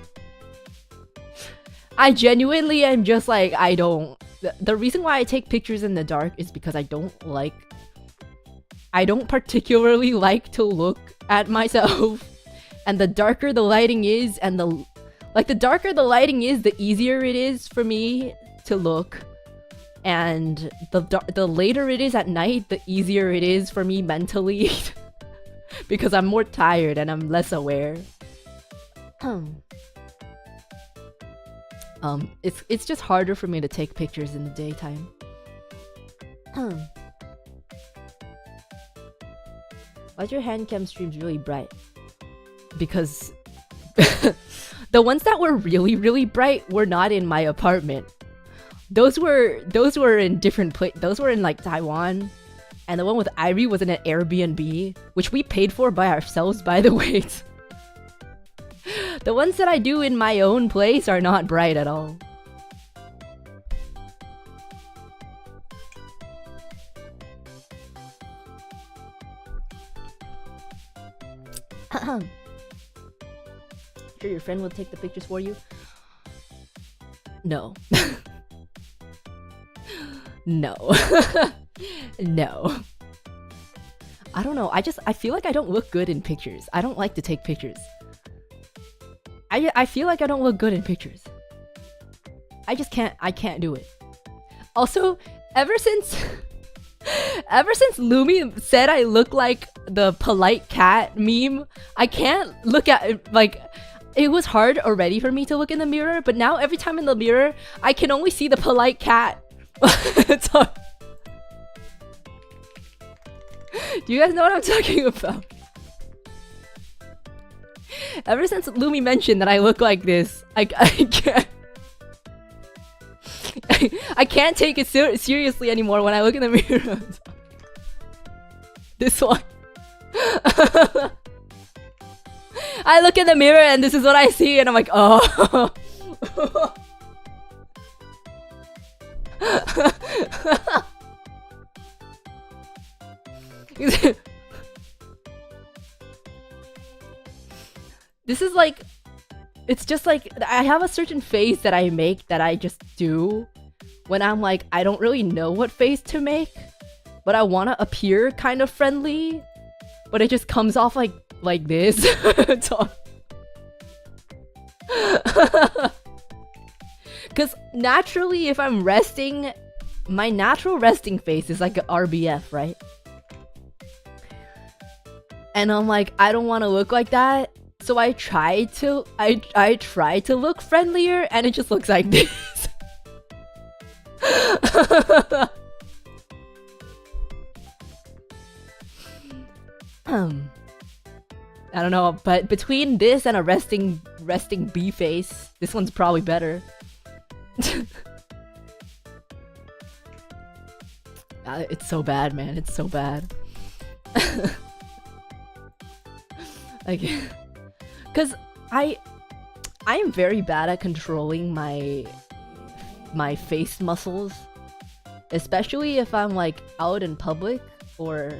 I genuinely am just like, I don't. The reason why I take pictures in the dark is because I don't particularly like to look at myself. And the darker the lighting is, and the darker the lighting is, the easier it is for me to look. And the later it is at night, the easier it is for me mentally. Because I'm more tired and I'm less aware. It's just harder for me to take pictures in the daytime. Why's your hand cam streams really bright? Because the ones that were really, really bright were not in my apartment. Those were in different places. Those were in like Taiwan. And the one with Irie was in an Airbnb, which we paid for by ourselves, by the way. The ones that I do in my own place are not bright at all. Sure your friend will take the pictures for you? No. No. No. I don't know. I feel like I don't look good in pictures. I don't like to take pictures. I feel like I don't look good in pictures. I can't do it. Also, ever since Lumi said I look like the polite cat meme, I can't look at it. Like, it was hard already for me to look in the mirror, but now every time in the mirror, I can only see the polite cat. It's hard. Do you guys know what I'm talking about? Ever since Lumi mentioned that I look like this, I can't. I can't take it seriously anymore when I look in the mirror. This one. I look in the mirror and this is what I see, and I'm like, oh. This is like, it's just like, I have a certain face that I make that I just do when I'm like, I don't really know what face to make, but I want to appear kind of friendly, but it just comes off like this. Because naturally, if I'm resting, my natural resting face is like an RBF, right? And I'm like, I don't want to look like that. So I try to look friendlier, and it just looks like this. I don't know, but between this and a resting bee face, this one's probably better. It's so bad, man. It's so bad. Like, cause I am very bad at controlling my face muscles, especially if I'm like out in public or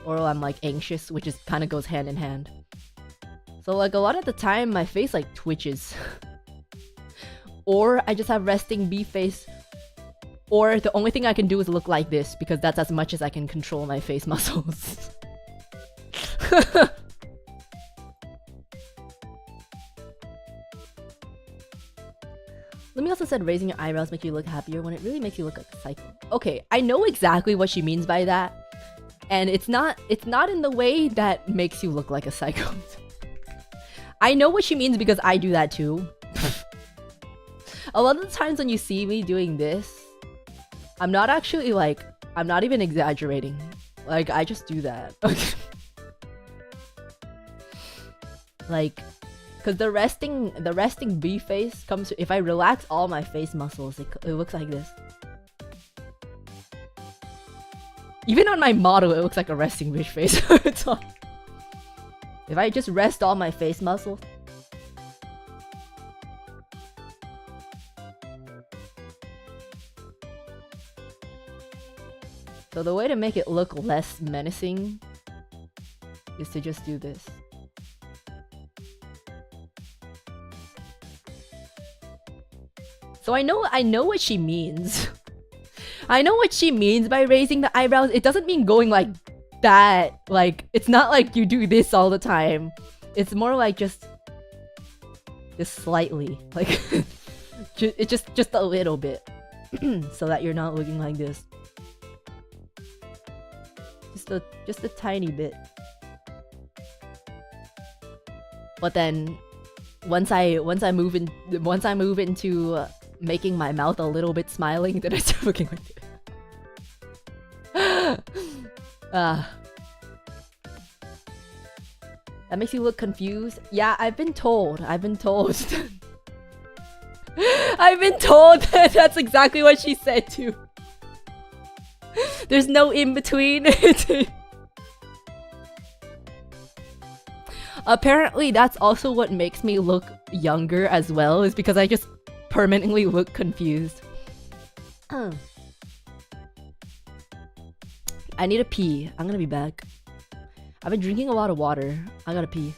I'm like anxious, which is kind of goes hand in hand. So like a lot of the time my face like twitches. Or I just have resting bee face, or the only thing I can do is look like this, because that's as much as I can control my face muscles. Lumi also said raising your eyebrows makes you look happier when it really makes you look like a psycho. Okay, I know exactly what she means by that. And it's not in the way that makes you look like a psycho. I know what she means because I do that too. A lot of the times when you see me doing this, I'm not even exaggerating. Like, I just do that. Like, because the resting bee face comes, if I relax all my face muscles, it looks like this. Even on my model, it looks like a resting bitch face. If I just rest all my face muscles. So the way to make it look less menacing is to just do this. So I know what she means. I know what she means by raising the eyebrows. It doesn't mean going like that. Like, it's not like you do this all the time. It's more like just slightly. Like, just a little bit. So that you're not looking like this. Just a tiny bit. But then once I move into making my mouth a little bit smiling, then I start looking like this. That makes you look confused. Yeah, I've been told. I've been told that that's exactly what she said too. There's no in between. Apparently, that's also what makes me look younger as well, is because I just permanently look confused. I need to pee. I'm gonna be back. I've been drinking a lot of water. I gotta pee.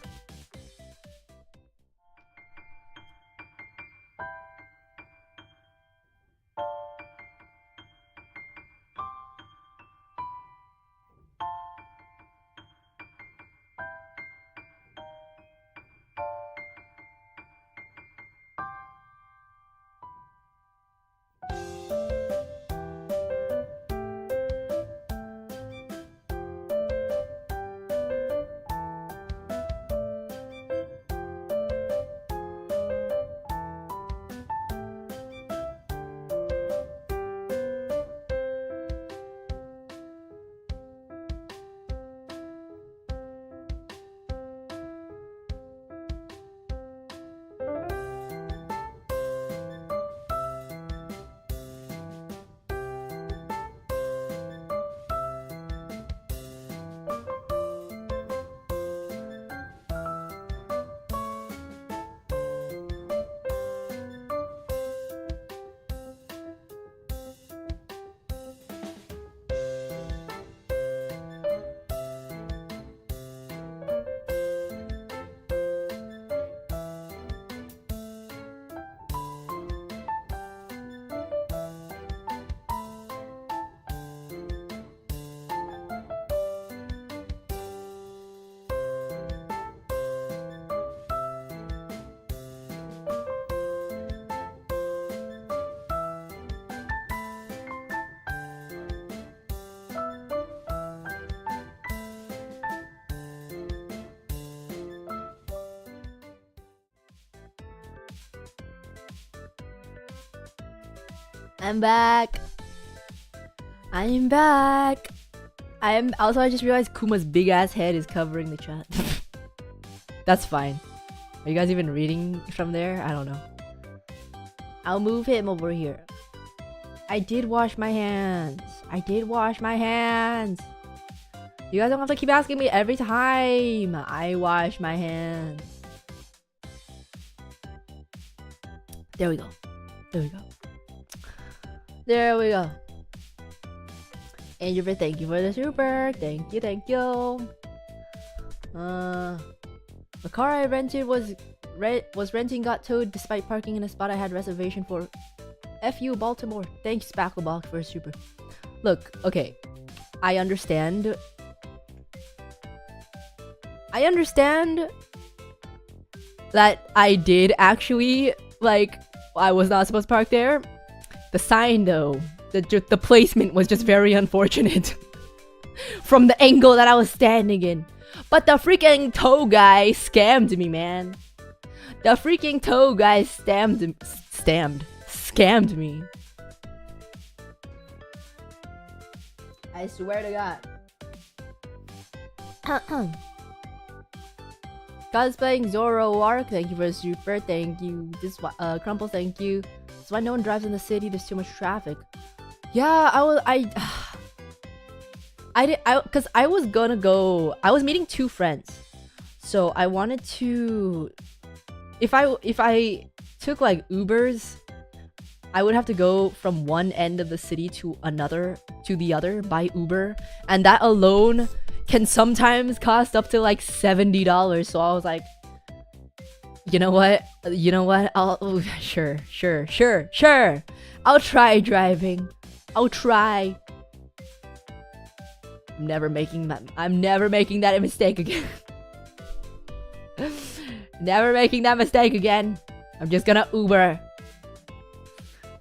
I'm back. I'm back. I just realized Kuma's big ass head is covering the chat. That's fine. Are you guys even reading from there? I don't know. I'll move him over here. I did wash my hands. I did wash my hands. You guys don't have to keep asking me every time. I wash my hands. There we go. There we go. There we go. Andrew, thank you for the super. Thank you, thank you. The car I rented was renting got towed despite parking in a spot I had reservation for. F you, Baltimore. Thanks, Spacklebox, for a super. Look, okay. I understand that I did actually, like, I was not supposed to park there. The sign, though, the placement was just very unfortunate from the angle that I was standing in. But the freaking tow guy scammed me, man. The freaking tow guy scammed me. I swear to God. Cosplaying Zoro Arc, thank you for the super, thank you. This Crumples, thank you. That's why no one drives in the city, there's too much traffic. Yeah, because I was gonna go, I was meeting two friends. So I wanted to, if I took like Ubers, I would have to go from one end of the city to the other by Uber. And that alone can sometimes cost up to like $70. So I was like, You know what? You know what? Sure. I'll try driving. I'll try. I'm never making that mistake again. Never making that mistake again. I'm just gonna Uber.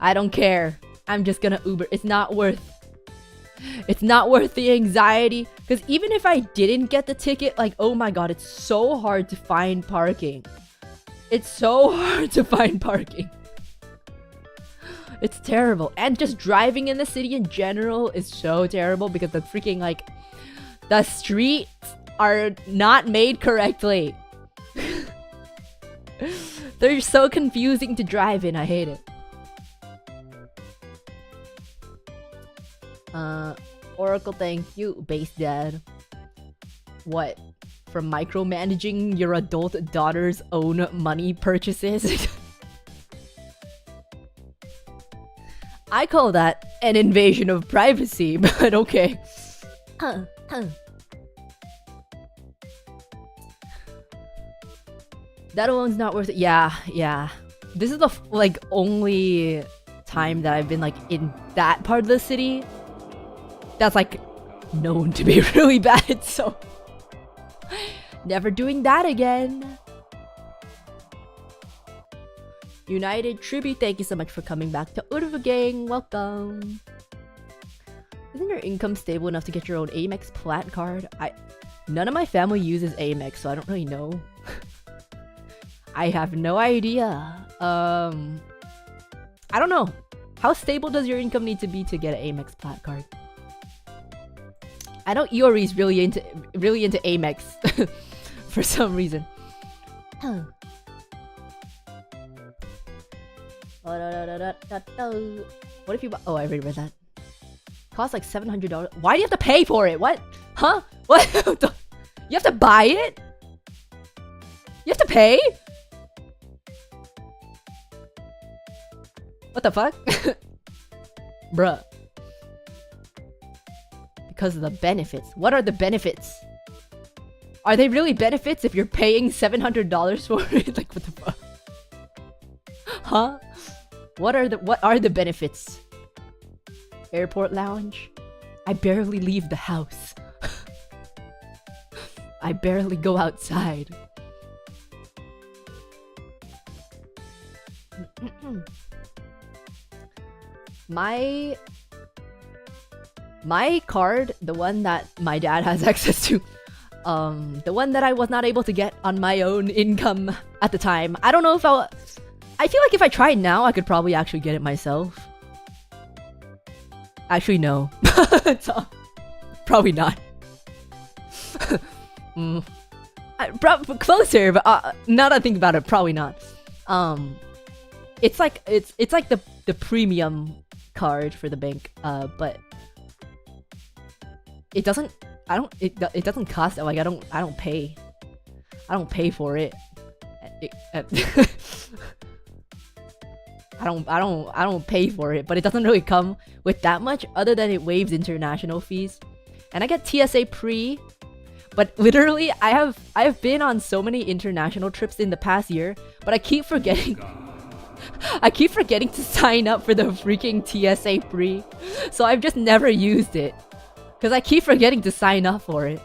I don't care. I'm just gonna Uber. It's not worth the anxiety. Because even if I didn't get the ticket, like, oh my god, it's so hard to find parking. It's so hard to find parking. It's terrible. And just driving in the city in general is so terrible because the freaking, like, the streets are not made correctly. They're so confusing to drive in. I hate it. Oracle, thank you. Base dad. What? From micromanaging your adult daughter's own money purchases? I call that an invasion of privacy, but okay. That alone's not worth it. Yeah. This is the only time that I've been like in that part of the city that's like known to be really bad, so never doing that again. United Tribute, thank you so much for coming back to Urva Gang. Welcome. Isn't your income stable enough to get your own Amex plat card? None of my family uses Amex, so I don't really know. I have no idea. I don't know. How stable does your income need to be to get an Amex plat card? I know Iori's really into Amex for some reason. What if you buy? Oh, I already read that. Costs like $700. Why do you have to pay for it? What? Huh? What? You have to buy it? You have to pay? What the fuck? Bruh. Because of the benefits. What are the benefits? Are they really benefits if you're paying $700 for it? Like, what the fuck? Huh? What are the benefits? Airport lounge? I barely leave the house. I barely go outside. My card, the one that my dad has access to, the one that I was not able to get on my own income at the time. I don't know if I feel like if I tried now, I could probably actually get it myself. Actually, no. Probably not. Closer, but now that I think about it, probably not. It's like the premium card for the bank, but it doesn't cost, like I don't pay for it. I don't pay for it, but it doesn't really come with that much other than it waives international fees. And I get TSA pre, but literally I have been on so many international trips in the past year, but I keep forgetting to sign up for the freaking TSA pre. So I've just never used it because I keep forgetting to sign up for it.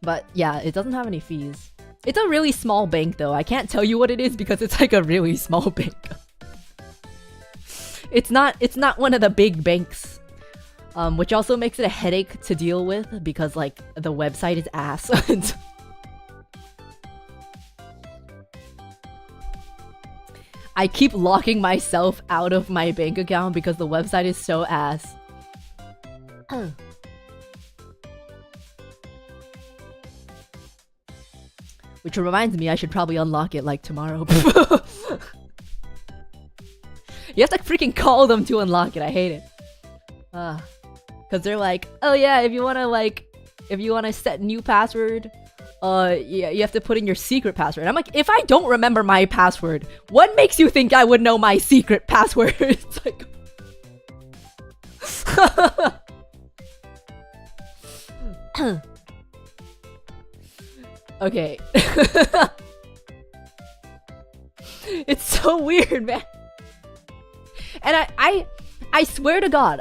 But yeah, it doesn't have any fees. It's a really small bank though. I can't tell you what it is because it's like a really small bank. It's not one of the big banks. Which also makes it a headache to deal with because like the website is ass. I keep locking myself out of my bank account because the website is so ass. Which reminds me, I should probably unlock it like tomorrow. You have to freaking call them to unlock it. I hate it. Cause they're like, oh yeah, if you wanna set new password, yeah, you have to put in your secret password. I'm like, if I don't remember my password, what makes you think I would know my secret password? It's like Okay. It's so weird, man. And I swear to God,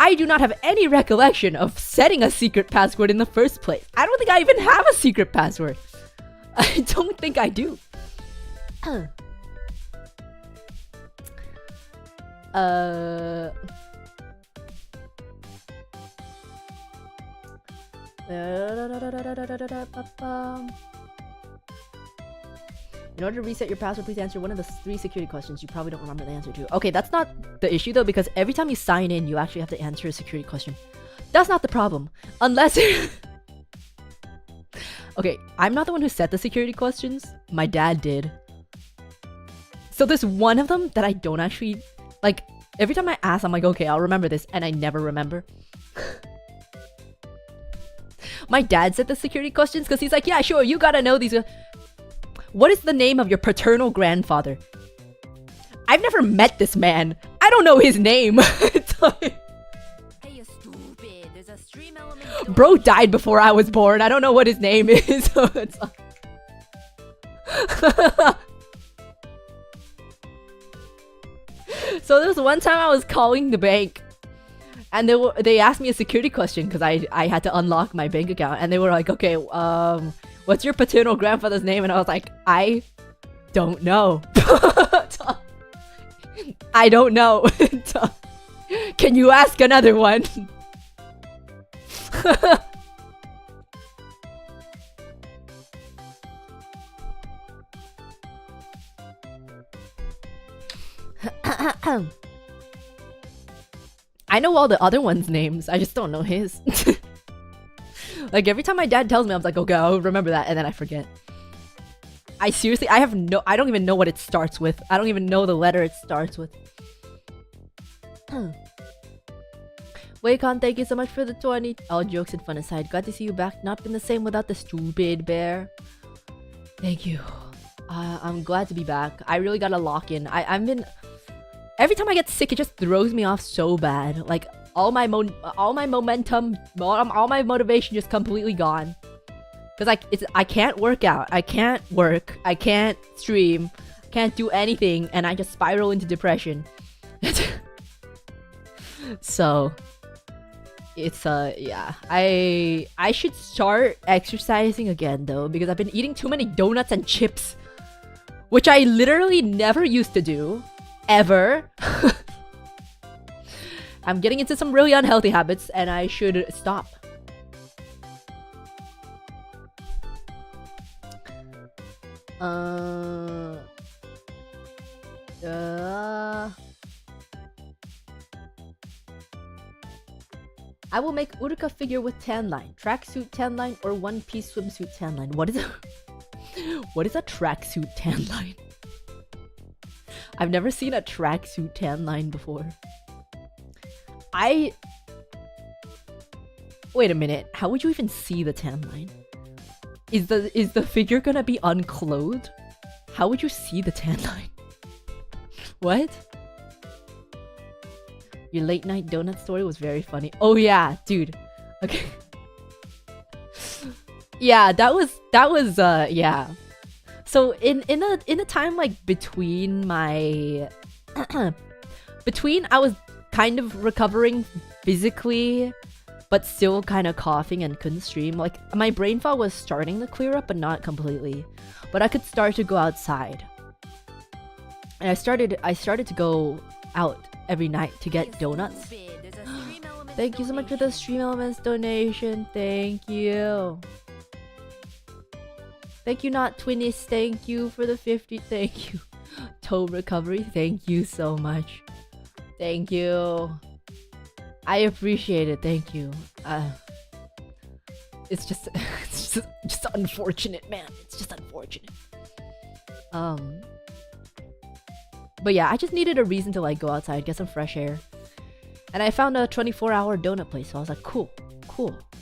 I do not have any recollection of setting a secret password in the first place. I don't think I even have a secret password. I don't think I do. In order to reset your password, please answer one of the 3 security questions you probably don't remember the answer to. Okay, that's not the issue though, because every time you sign in, you actually have to answer a security question. That's not the problem. Unless... Okay, I'm not the one who set the security questions. My dad did. So there's one of them that I don't actually... Like, every time I ask, I'm like, okay, I'll remember this, and I never remember. My dad set the security questions because he's like, yeah, sure, you gotta know these... What is the name of your paternal grandfather? I've never met this man. I don't know his name. It's like... Hey, you stupid. There's a stream element. Bro died before I was born. I don't know what his name is. So it's like... So there was one time I was calling the bank, and they asked me a security question because I had to unlock my bank account, and they were like, okay, what's your paternal grandfather's name? And I was like, I don't know. I don't know. Can you ask another one? I know all the other ones' names. I just don't know his. Like every time my dad tells me, I'm like, okay, I'll remember that, and then I forget. I don't even know what it starts with. I don't even know the letter it starts with. Waycon, thank you so much for the 20. All jokes and fun aside, glad to see you back. Not been the same without the stupid bear. Thank you. I'm glad to be back. I really gotta lock in. I've been... Every time I get sick, it just throws me off so bad. Like, all my momentum, all my motivation just completely gone. Cause I can't work out, I can't work, I can't stream, can't do anything, and I just spiral into depression. So, it's yeah. I should start exercising again though, because I've been eating too many donuts and chips, which I literally never used to do, ever. I'm getting into some really unhealthy habits, and I should stop. I will make Uruka figure with tan line, tracksuit tan line, or one-piece swimsuit tan line. What is a what is a tracksuit tan line? I've never seen a tracksuit tan line before. Wait a minute. How would you even see the tan line? Is the figure gonna be unclothed? How would you see the tan line? What? Your late night donut story was very funny. Oh yeah, dude. Okay. Yeah, that was yeah. So in the time like between my I was kind of recovering physically, but still kind of coughing and couldn't stream. Like my brain fog was starting to clear up, but not completely. But I could start to go outside, and I started to go out every night to get donuts. Thank you so much for the Stream Elements donation. Thank you. Thank you, not Twinnies. Thank you for the 50. Thank you. Toe recovery. Thank you so much. Thank you. I appreciate it. Thank you. It's just unfortunate, man. It's just unfortunate. But yeah, I just needed a reason to like go outside, get some fresh air. And I found a 24-hour donut place, so I was like, cool.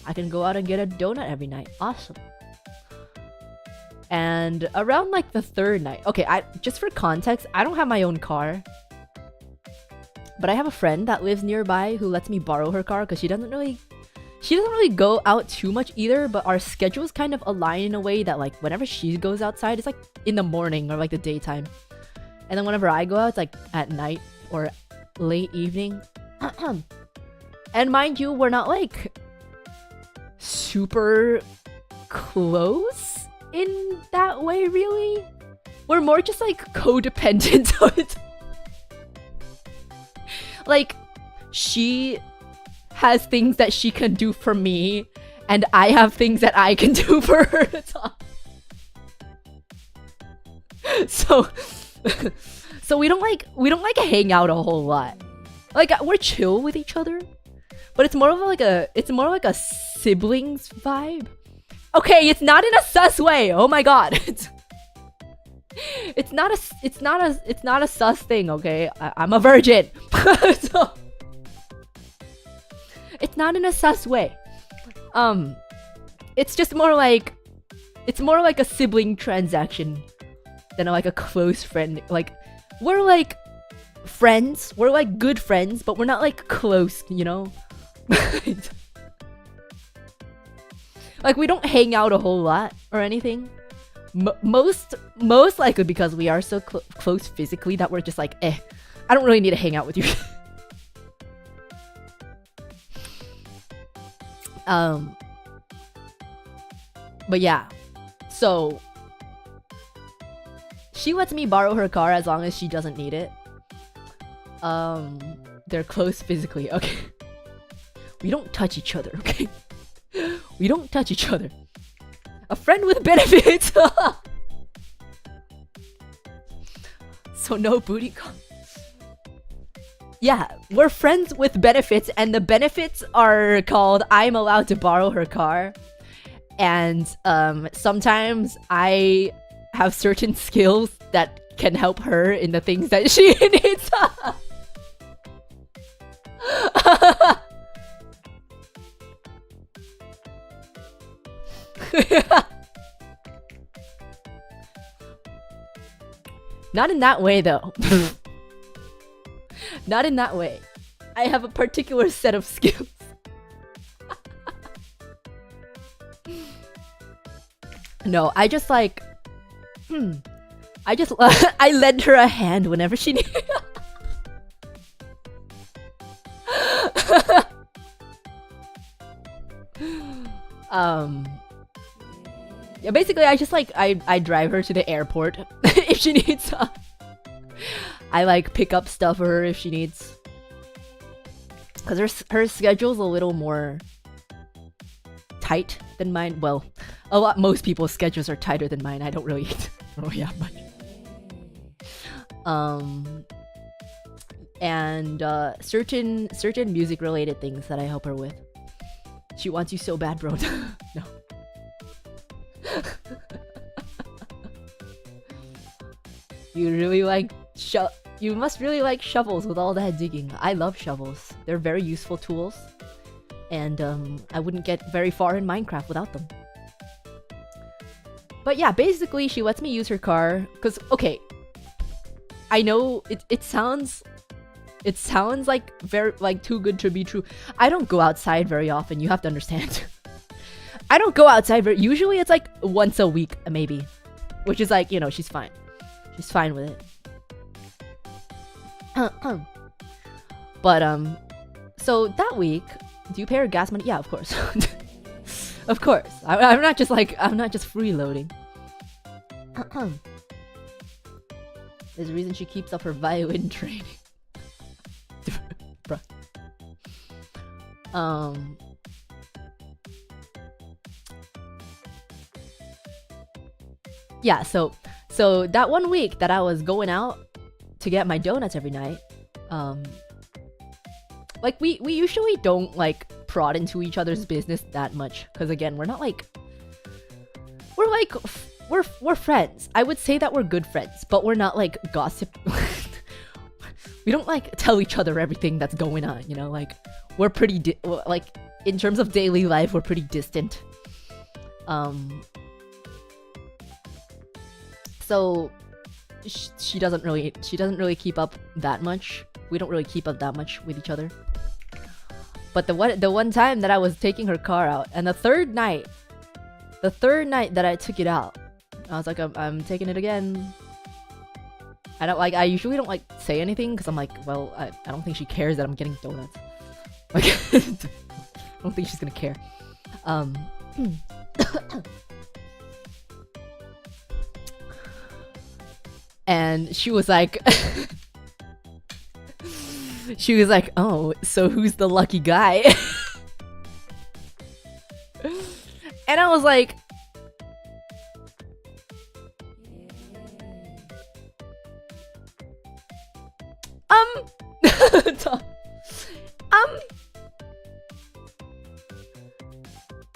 I can go out and get a donut every night. Awesome. And around like the third night, okay, just for context, I don't have my own car. But I have a friend that lives nearby who lets me borrow her car because she she doesn't really go out too much either, but our schedules kind of align in a way that like whenever she goes outside, it's like in the morning or like the daytime. And then whenever I go out, it's like at night or late evening. And mind you, we're not like super close in that way, really. We're more just like codependent. So it's like she has things that she can do for me, and I have things that I can do for her. So so we don't like hang out a whole lot. Like we're chill with each other, but it's more of like a siblings vibe. Okay, it's not in a sus way. Oh my god. It's not a sus thing, okay? I'm a virgin. So it's not in a sus way. It's just more like a sibling transaction than like a close friend. Like we're like friends. We're like good friends, but we're not like close, you know? Like we don't hang out a whole lot or anything. Most likely because we are so close physically that we're just like, I don't really need to hang out with you. But yeah, so she lets me borrow her car as long as she doesn't need it. They're close physically, okay? We don't touch each other, okay? We don't touch each other. A friend with benefits! So no booty call. Yeah, we're friends with benefits, and the benefits are called I'm allowed to borrow her car. And sometimes I have certain skills that can help her in the things that she needs. Not in that way, though. Not in that way. I have a particular set of skills. No, I just like... I lend her a hand whenever she needs... Yeah, basically I just like I drive her to the airport if she needs. I like pick up stuff for her if she needs, because her schedule's a little more tight than mine. Well, most people's schedules are tighter than mine. I don't really have much. And certain music related things that I help her with. She wants you so bad, bro. No. You must really like shovels with all that digging. I love shovels. They're very useful tools. And I wouldn't get very far in Minecraft without them. But yeah, basically she lets me use her car. Cause okay, I know it sounds like very like too good to be true. I don't go outside very often, you have to understand. I don't go outside usually it's like once a week maybe. Which is like, you know, she's fine. She's fine with it. But so that week, do you pay her gas money? Yeah, of course. Of course. I'm not just freeloading. There's a reason she keeps up her violin training. Bruh. Yeah, so that one week that I was going out to get my donuts every night, like we usually don't like prod into each other's business that much, because again, we're friends. I would say that we're good friends, but we're not like gossip. We don't like tell each other everything that's going on, you know, like we're pretty like in terms of daily life, we're pretty distant. So she doesn't really keep up that much. We don't really keep up that much with each other. But the one time that I was taking her car out, and the third night that I took it out, I was like, I'm taking it again. I usually don't like say anything because I'm like, well, I don't think she cares that I'm getting donuts. Like, I don't think she's gonna care. And she was like, oh, so who's the lucky guy? And I was like,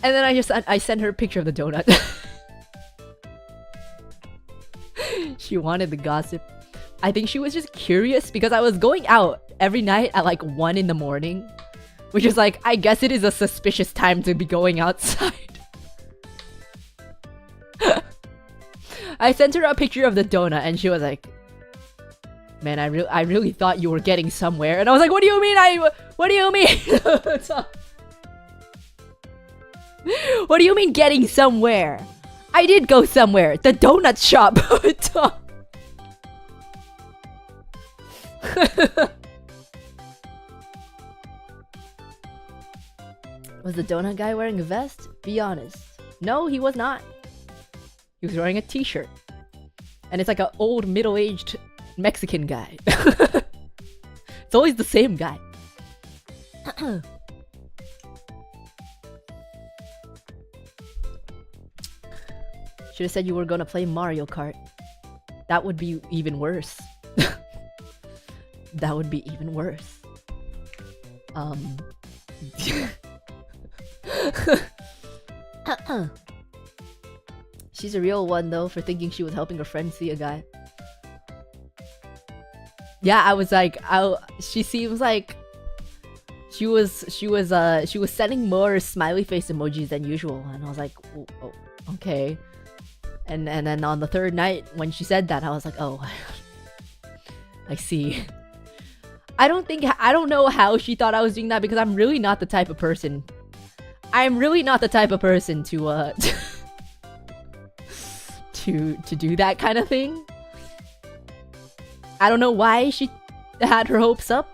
and then I sent her a picture of the donut. She wanted the gossip. I think she was just curious because I was going out every night at like 1 in the morning, which is like, I guess it is a suspicious time to be going outside. I sent her a picture of the donut and she was like, man, I really thought you were getting somewhere. And I was like, what do you mean? What do you mean? What do you mean getting somewhere? I did go somewhere. The donut shop. Was the donut guy wearing a vest? Be honest. No, he was not. He was wearing a t-shirt. And it's like an old middle-aged Mexican guy. It's always the same guy. Should have said you were gonna play Mario Kart. That would be even worse. That would be even worse. She's a real one though for thinking she was helping her friend see a guy. Yeah, I was like, she seems like she was sending more smiley face emojis than usual, and I was like, oh, okay. And then on the third night when she said that, I was like, oh, I see. I don't know how she thought I was doing that because I'm really not the type of person. I'm really not the type of person to to do that kind of thing. I don't know why she had her hopes up.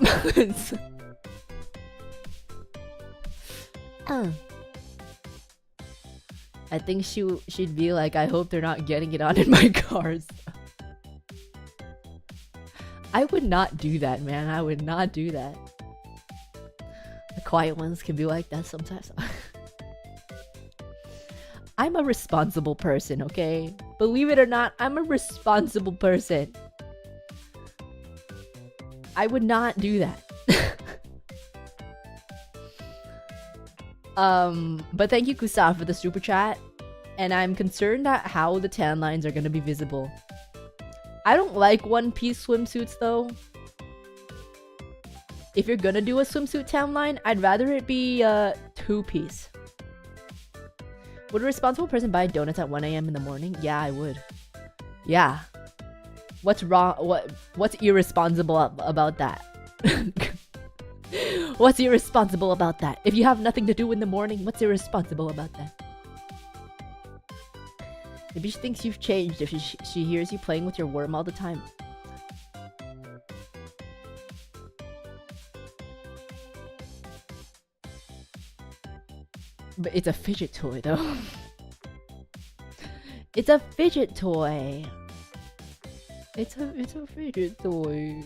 I think she'd be like, I hope they're not getting it on in my cars. I would not do that, man. I would not do that. The quiet ones can be like that sometimes. I'm a responsible person, okay? Believe it or not, I'm a responsible person. I would not do that. But thank you, Kusa, for the super chat. And I'm concerned at how the tan lines are gonna be visible. I don't like one-piece swimsuits, though. If you're gonna do a swimsuit tan line, I'd rather it be two-piece. Would a responsible person buy donuts at 1 AM in the morning? Yeah, I would. Yeah. What's wrong? What's irresponsible about that? What's irresponsible about that? If you have nothing to do in the morning, what's irresponsible about that? Maybe she thinks you've changed if she hears you playing with your worm all the time. But it's a fidget toy, though. It's a fidget toy. It's a fidget toy.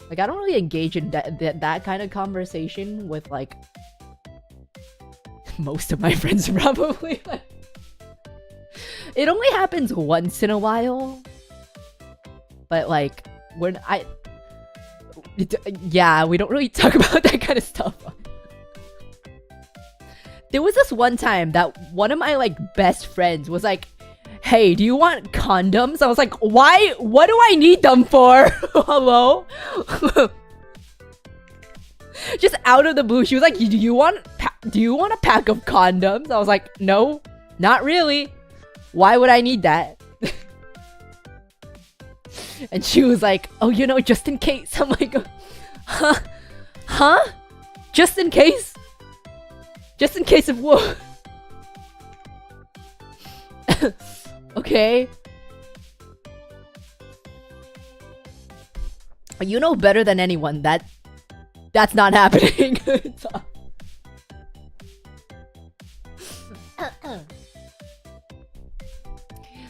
Like, I don't really engage in that kind of conversation with, like, most of my friends, probably. It only happens once in a while. But, like, when yeah, we don't really talk about that kind of stuff. There was this one time that one of my, like, best friends was like, hey, do you want condoms? I was like, why? What do I need them for? Hello? Just out of the blue, she was like, do you want a pack of condoms? I was like, no, not really. Why would I need that? And she was like, oh, you know, just in case. I'm like, huh? Huh? Just in case? Just in case of what? Okay. You know better than anyone that that's not happening.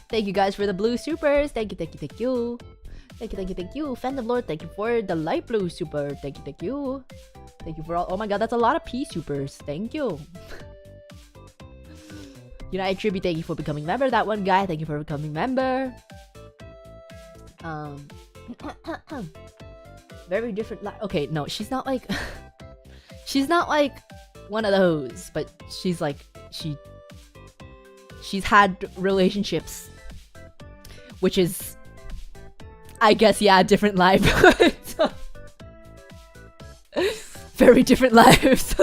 Thank you guys for the blue supers. Thank you, thank you, thank you. Thank you, thank you, thank you. Fan of Lord, thank you for the light blue super. Thank you, thank you. Thank you for all. Oh my god, that's a lot of P supers. Thank you. United Tribute, thank you for becoming member. That one guy, thank you for becoming member. Very different. Okay, no, she's not like. She's not like one of those, but she's like she's had relationships, which is, I guess, yeah, different life. Very different lives.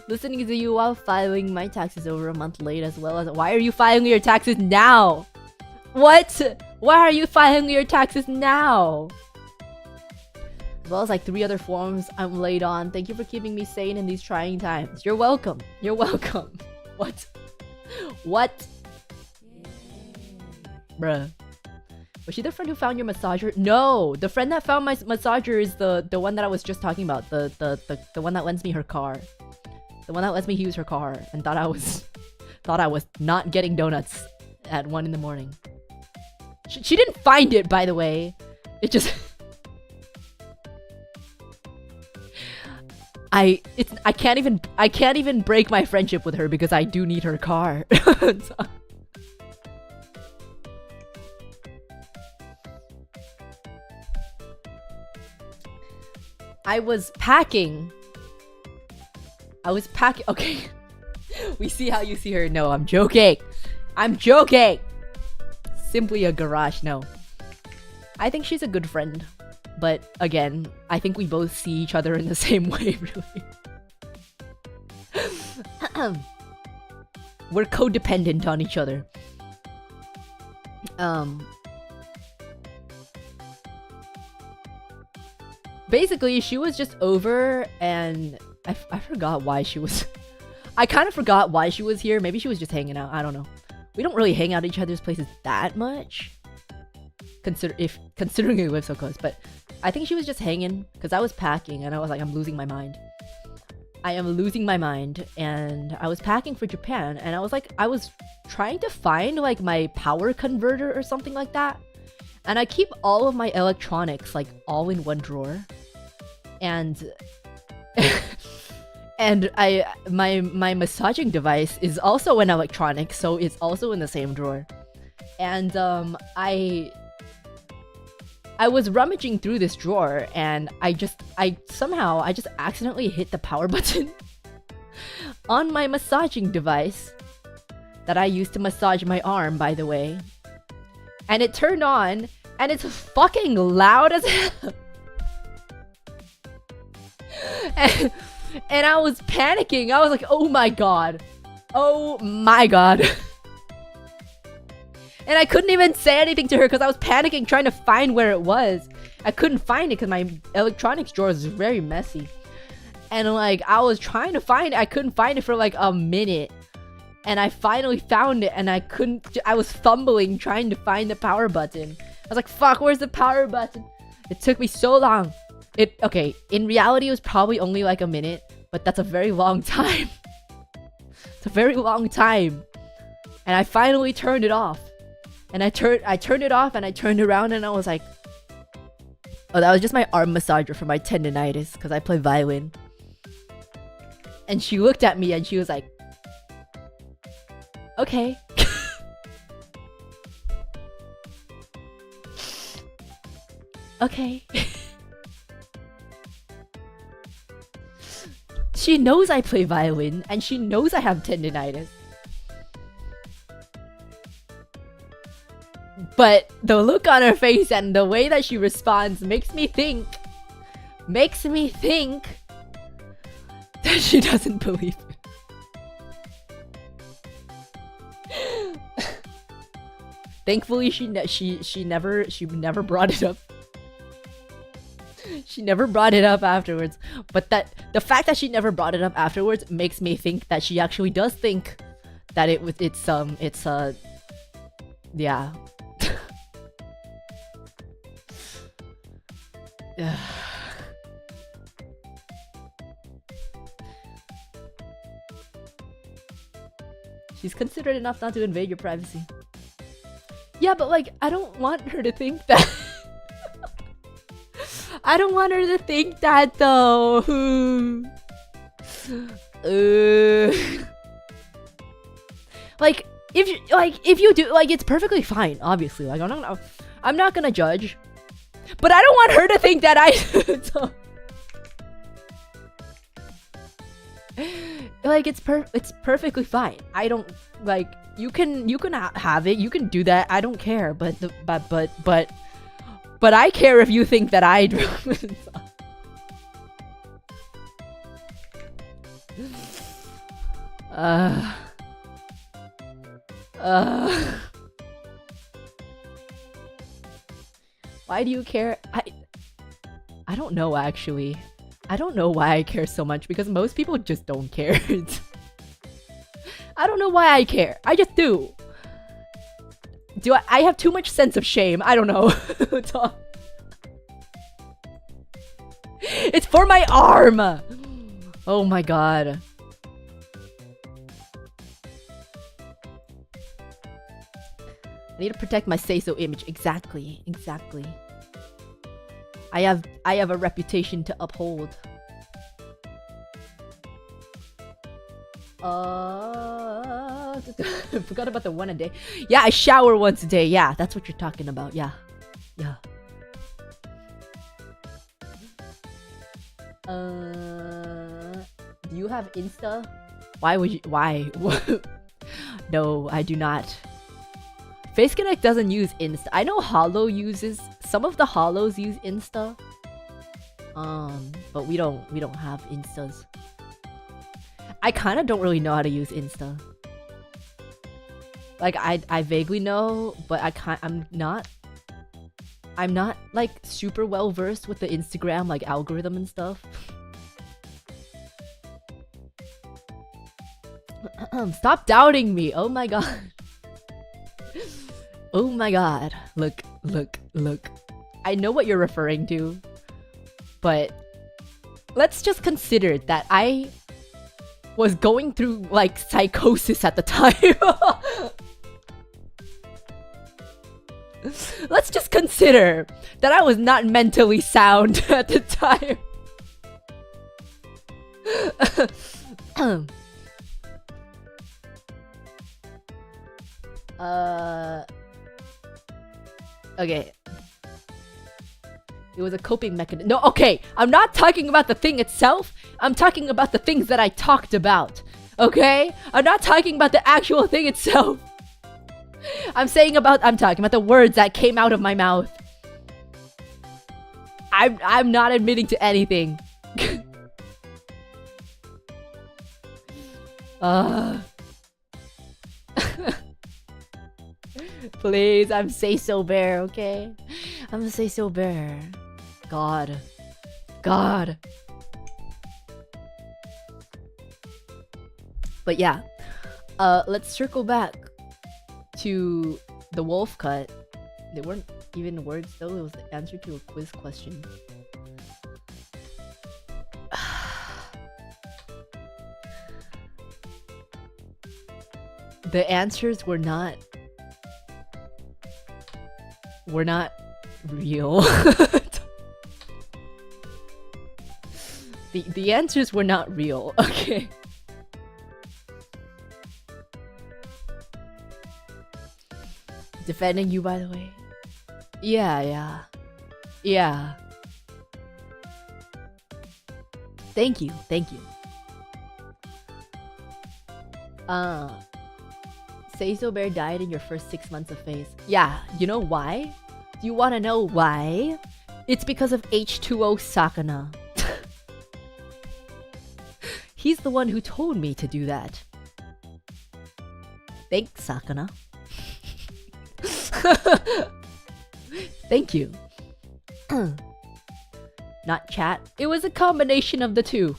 Listening to you while filing my taxes over a month late as well as. Why are you filing your taxes now? What? Why are you filing your taxes now? As well as like 3 other forms I'm late on. Thank you for keeping me sane in these trying times. You're welcome. You're welcome. What? What? Bruh. Was she the friend who found your massager? No! The friend that found my massager is the one that I was just talking about. The one that lends me her car. The one that lets me use her car and thought I was not getting donuts at 1 in the morning. She didn't find it, by the way. It just I can't even break my friendship with her because I do need her car. So. I was packing. Okay. We see how you see her. No, I'm joking. I'm joking. Simply a garage. No. I think she's a good friend. But again, I think we both see each other in the same way, really. We're codependent on each other. Basically, she was just over and I forgot why she was... I kind of forgot why she was here. Maybe she was just hanging out. I don't know. We don't really hang out at each other's places that much. Considering we live so close. But I think she was just hanging because I was packing and I was like, I'm losing my mind. I am losing my mind. And I was packing for Japan and I was trying to find like my power converter or something like that. And I keep all of my electronics like all in one drawer. And and my massaging device is also an electronic, so it's also in the same drawer. And I was rummaging through this drawer and I somehow just accidentally hit the power button on my massaging device that I use to massage my arm, by the way. And it turned on and it's fucking loud as hell. And I was panicking. I was like, oh my god. Oh my god. And I couldn't even say anything to her because I was panicking trying to find where it was. I couldn't find it because my electronics drawer is very messy. And like, I was trying to find it. I couldn't find it for like a minute. And I finally found it and I was fumbling trying to find the power button. I was like, fuck, where's the power button? It took me so long. Okay, in reality, it was probably only like a minute, but that's a very long time. It's a very long time. And I finally turned it off. And I turned it off and I turned around and I was like, oh, that was just my arm massager for my tendonitis because I play violin. And she looked at me and she was like, okay. Okay. She knows I play violin and she knows I have tendonitis. But the look on her face and the way that she responds makes me think that she doesn't believe it. Thankfully, she never brought it up. She never brought it up afterwards. But the fact that she never brought it up afterwards makes me think that she actually does think that yeah. She's considerate enough not to invade your privacy. Yeah, but like, I don't want her to think that. I don't want her to think that though. Like, if you do, like, it's perfectly fine. Obviously, like, I'm not gonna judge, but I don't want her to think that I. Like, it's perfectly fine. I don't like. You can have it. You can do that. I don't care. But I care if you think that I do. Why do you care? I don't know, actually. I don't know why I care so much, because most people just don't care. I don't know why I care. I just do. I have too much sense of shame. I don't know. It's for my arm. Oh my god. I need to protect my say-so image. Exactly. I have a reputation to uphold. I forgot about the one a day. Yeah, I shower once a day. Yeah, that's what you're talking about. Yeah. Do you have Insta? Why would you? Why? No, I do not. Face Connect doesn't use Insta. I know Hollow uses. Some of the Hollows use Insta. But we don't have Instas. I kind of don't really know how to use Insta. Like, I vaguely know, but I'm not like super well versed with the Instagram like algorithm and stuff. Stop doubting me. Oh my god. Oh my god. Look. I know what you're referring to, but let's just consider that I was going through like psychosis at the time. Let's just consider that I was not mentally sound at the time. Okay. It was a coping mechanism. No, okay. I'm not talking about the thing itself. I'm talking about the things that I talked about. Okay? I'm not talking about the actual thing itself. I'm talking about the words that came out of my mouth. I'm not admitting to anything. Please, I'm say-so bear, okay? I'm a say-so bear. God. But yeah, let's circle back to the wolf cut. They weren't even words though, it was the answer to a quiz question. The answers were not real. The answers were not real, okay? Defending you, by the way. Yeah. Thank you. Say-so bear died in your first 6 months of phase. Yeah, you know why? Do you want to know why? It's because of H2O Sakuna. He's the one who told me to do that. Thanks, Sakuna. Thank you. not chat. It was a combination of the two.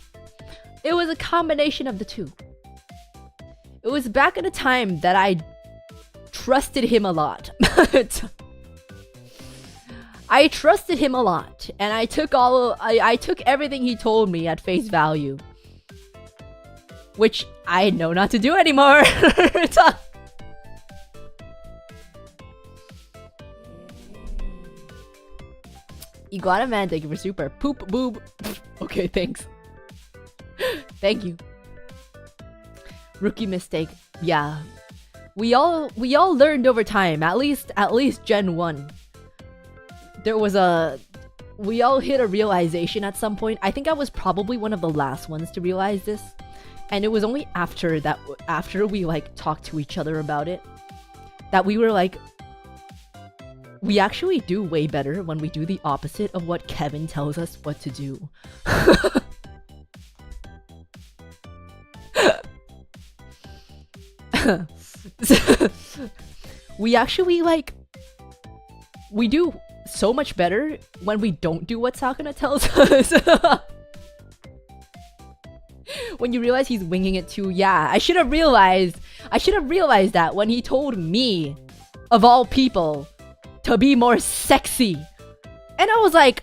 It was a combination of the two. It was back at a time that I trusted him a lot. I trusted him a lot, and I took I took everything he told me at face value, which I know not to do anymore. Iguana man, thank you for super. Poop boob. Okay, thanks. Thank you. Rookie mistake. Yeah. We all learned over time. At least Gen 1. There was we all hit a realization at some point. I think I was probably one of the last ones to realize this. And it was only after we like talked to each other about it that we were like, we actually do way better when we do the opposite of what Kevin tells us what to do. We actually like, we do so much better when we don't do what Sakuna tells us. When you realize he's winging it too. Yeah, I should have realized that when he told me, of all people, to be more sexy. And I was like,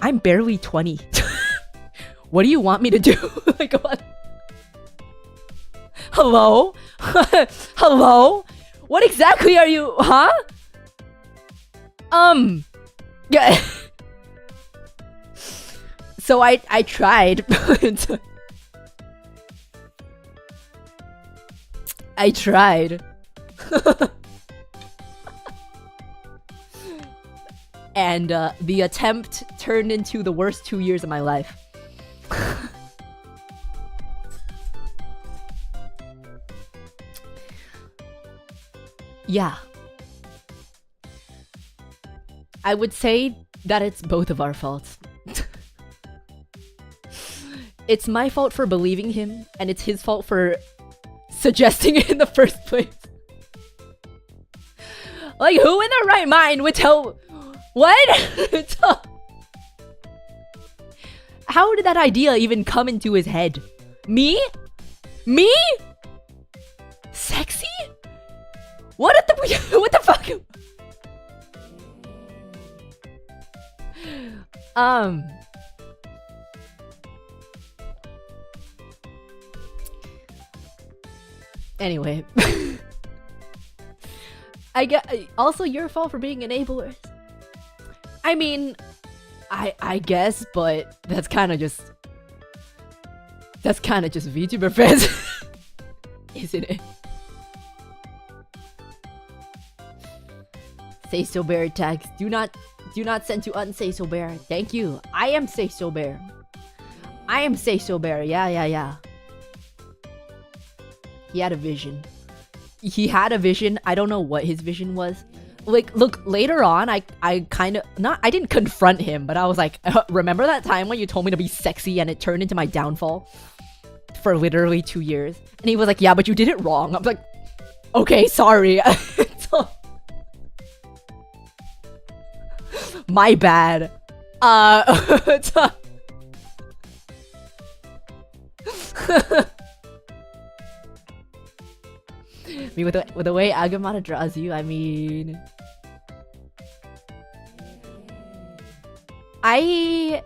I'm barely 20. What do you want me to do? Like, what? Hello? Hello? What exactly are you, huh? Yeah. So I tried. I tried. And the attempt turned into the worst 2 years of my life. Yeah. I would say that it's both of our faults. It's my fault for believing him, and it's his fault for suggesting it in the first place. Like, who in their right mind would tell... What? How did that idea even come into his head? Me? Me? Sexy? What the fuck? Anyway. I get also your fault for being enablers. I mean, I guess, but that's kind of just VTuber fans, isn't it? Say so bear tags. Do not send to unsay so bear. Thank you. I am say so bear. I am say so bear. Yeah. He had a vision. I don't know what his vision was. Like, look, later on, I kind of... I didn't confront him, but I was like, remember that time when you told me to be sexy and it turned into my downfall? For literally 2 years. And he was like, yeah, but you did it wrong. I was like, okay, sorry. My bad. I mean, with the way Agamotto draws you, I mean... I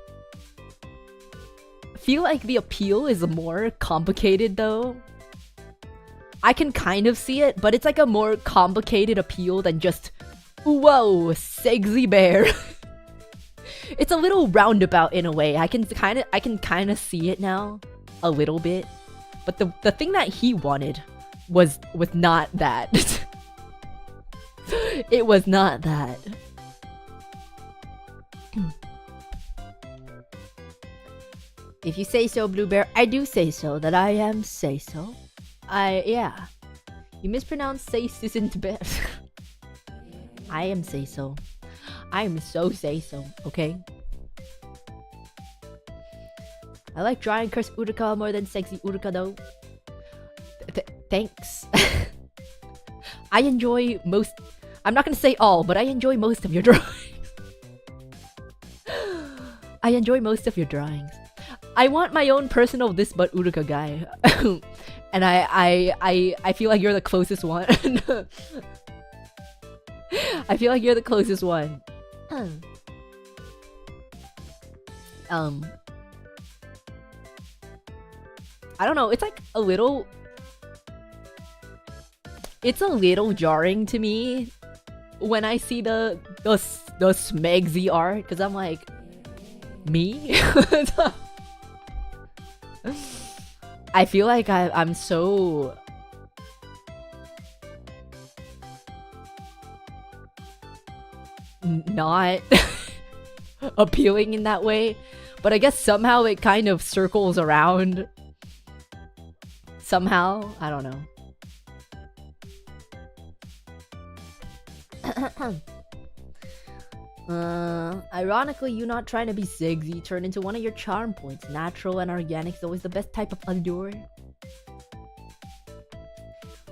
feel like the appeal is more complicated, though. I can kind of see it, but it's like a more complicated appeal than just, whoa, sexy bear. It's a little roundabout in a way. I can kind of see it now, a little bit. But the thing that he wanted was not that. It was not that. If you say so, Blue Bear, I do say so. That I am say so. Yeah. You mispronounced say isn't best. I am say so. I am so say so, okay? I like drawing cursed Uruka more than sexy Uruka though. Thanks. I enjoy most... I'm not gonna say all, but I enjoy most of your drawings. I enjoy most of your drawings. I want my own personal this but Uruka guy. And I feel like you're the closest one. I feel like you're the closest one. I don't know, it's like a little... It's a little jarring to me when I see the Smegsy art, because I'm like, me? I feel like I'm so... not appealing in that way, but I guess somehow it kind of circles around. Somehow, I don't know. Ironically, you not trying to be Sigsy turned into one of your charm points. Natural and organic is always the best type of allure.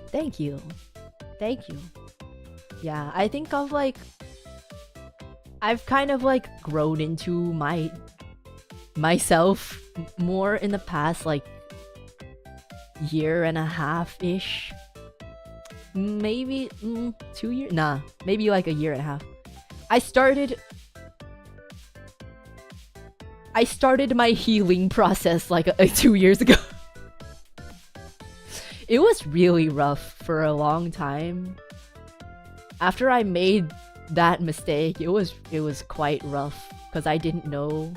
Thank you. Thank you. Yeah, I think of like... I've kind of like grown into myself more in the past like year and a half-ish. Maybe 2 years? Nah, maybe like a year and a half. I started my healing process like 2 years ago. It was really rough for a long time. After I made that mistake, it was quite rough because I didn't know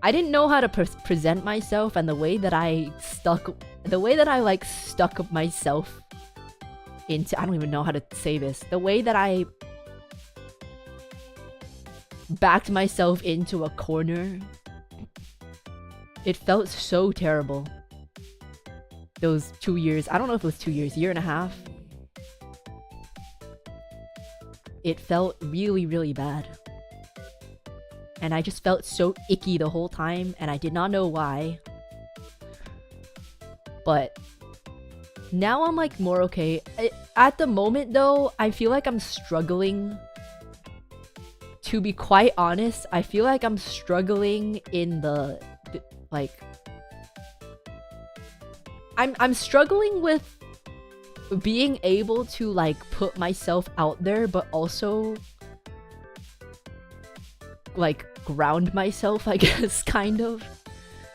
how to present myself, and the way that I like stuck myself into, I don't even know how to say this, the way that I backed myself into a corner, it felt so terrible. Those 2 years, I don't know if it was 2 years, year and a half. It felt really, really bad. And I just felt so icky the whole time, and I did not know why. But now I'm like more okay. At the moment though, I feel like I'm struggling. To be quite honest, I feel like I'm struggling in the like... I'm struggling with being able to like put myself out there, but also like ground myself, I guess, kind of.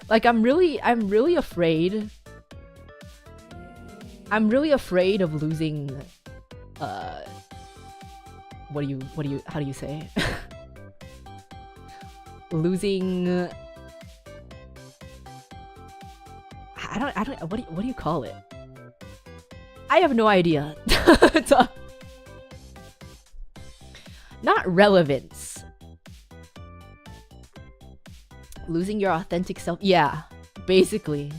Like I'm really afraid. I'm really afraid of losing how do you say? Losing I don't what do you call it? I have no idea. Not relevance. Losing your authentic self. Yeah, basically.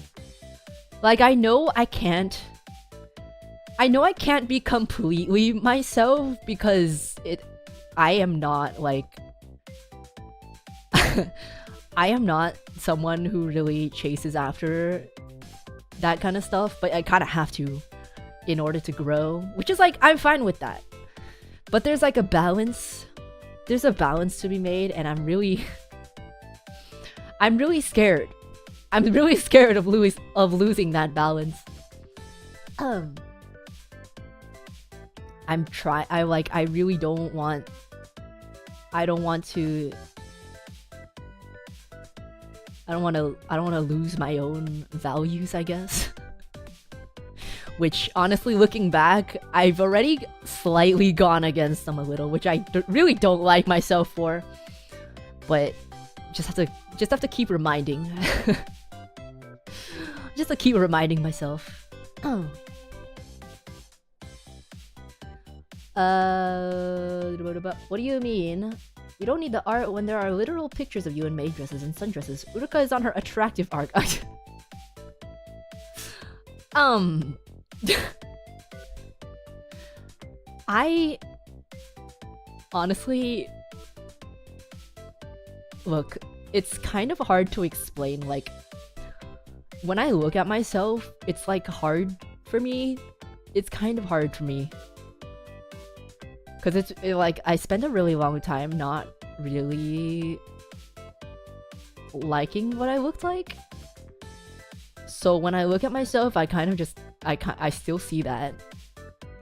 Like I know I can't be completely myself because I am not like I am not someone who really chases after that kind of stuff, but I kind of have to in order to grow, which is like, I'm fine with that. But there's like a balance. There's a balance to be made, and I'm really scared. I'm really scared of losing that balance. I really don't want... I don't want to lose my own values, I guess. Which, honestly, looking back, I've already slightly gone against them a little, which I really don't like myself for. But just have to keep reminding. Just to keep reminding myself. Oh. What do you mean? You don't need the art when there are literal pictures of you in maid dresses and sundresses. Uruka is on her attractive arc. I honestly, look, it's kind of hard to explain. Like, when I look at myself, it's like hard for me. It's kind of hard for me. Because like, I spend a really long time not really liking what I looked like. So when I look at myself, I kind of just I still see that.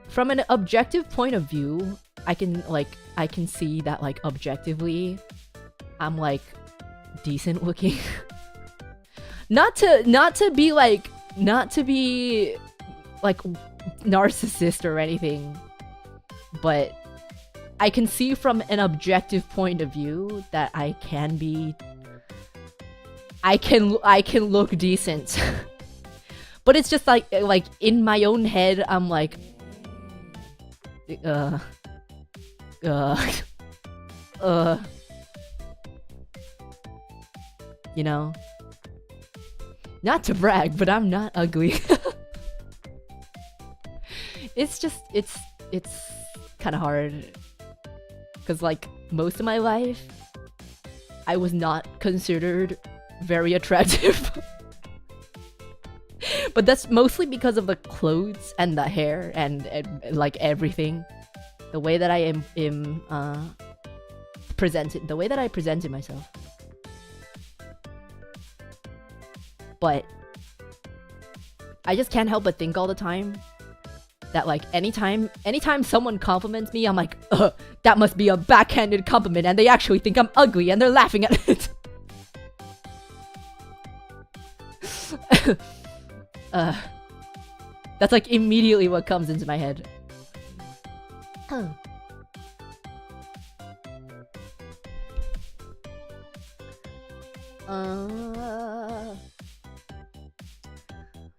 From an objective point of view, I can see that like objectively I'm like decent looking. not to be like narcissist or anything, but I can see from an objective point of view that I can look decent. But it's just like in my own head I'm like you know, not to brag, but I'm not ugly. It's kind of hard because like most of my life I was not considered very attractive. But that's mostly because of the clothes and the hair and like everything, the way that I am presented, the way that I presented myself. But I just can't help but think all the time that like anytime someone compliments me, I'm like, that must be a backhanded compliment and they actually think I'm ugly and they're laughing at it. That's like immediately what comes into my head.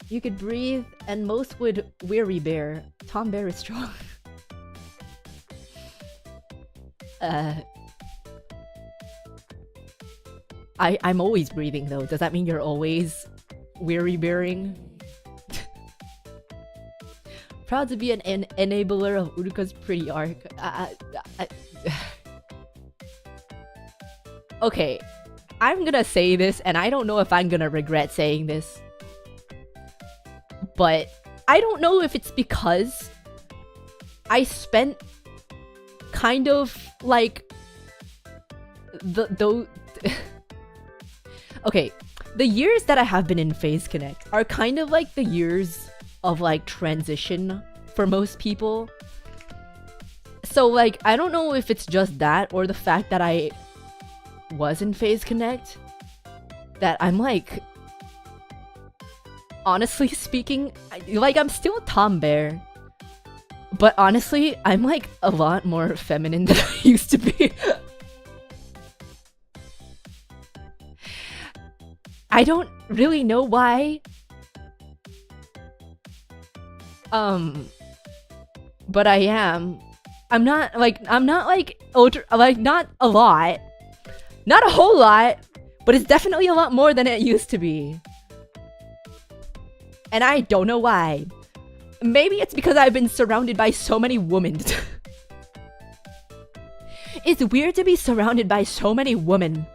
You could breathe and most would weary bear. Tom Bear is strong. I'm always breathing though. Does that mean you're always weary bearing? Proud to be an enabler of Uruka's pretty arc. Okay, I'm gonna say this, and I don't know if I'm gonna regret saying this. But I don't know if it's because I spent kind of like okay, the years that I have been in Phase Connect are kind of like the years of like transition for most people. So like I don't know if it's just that or the fact that I was in Phase Connect that I'm like, honestly speaking, I'm still Tom Bear, but honestly I'm like a lot more feminine than I used to be. I don't really know why. But I am. I'm not ultra, like not a lot. Not a whole lot, but it's definitely a lot more than it used to be. And I don't know why. Maybe it's because I've been surrounded by so many women. It's weird to be surrounded by so many women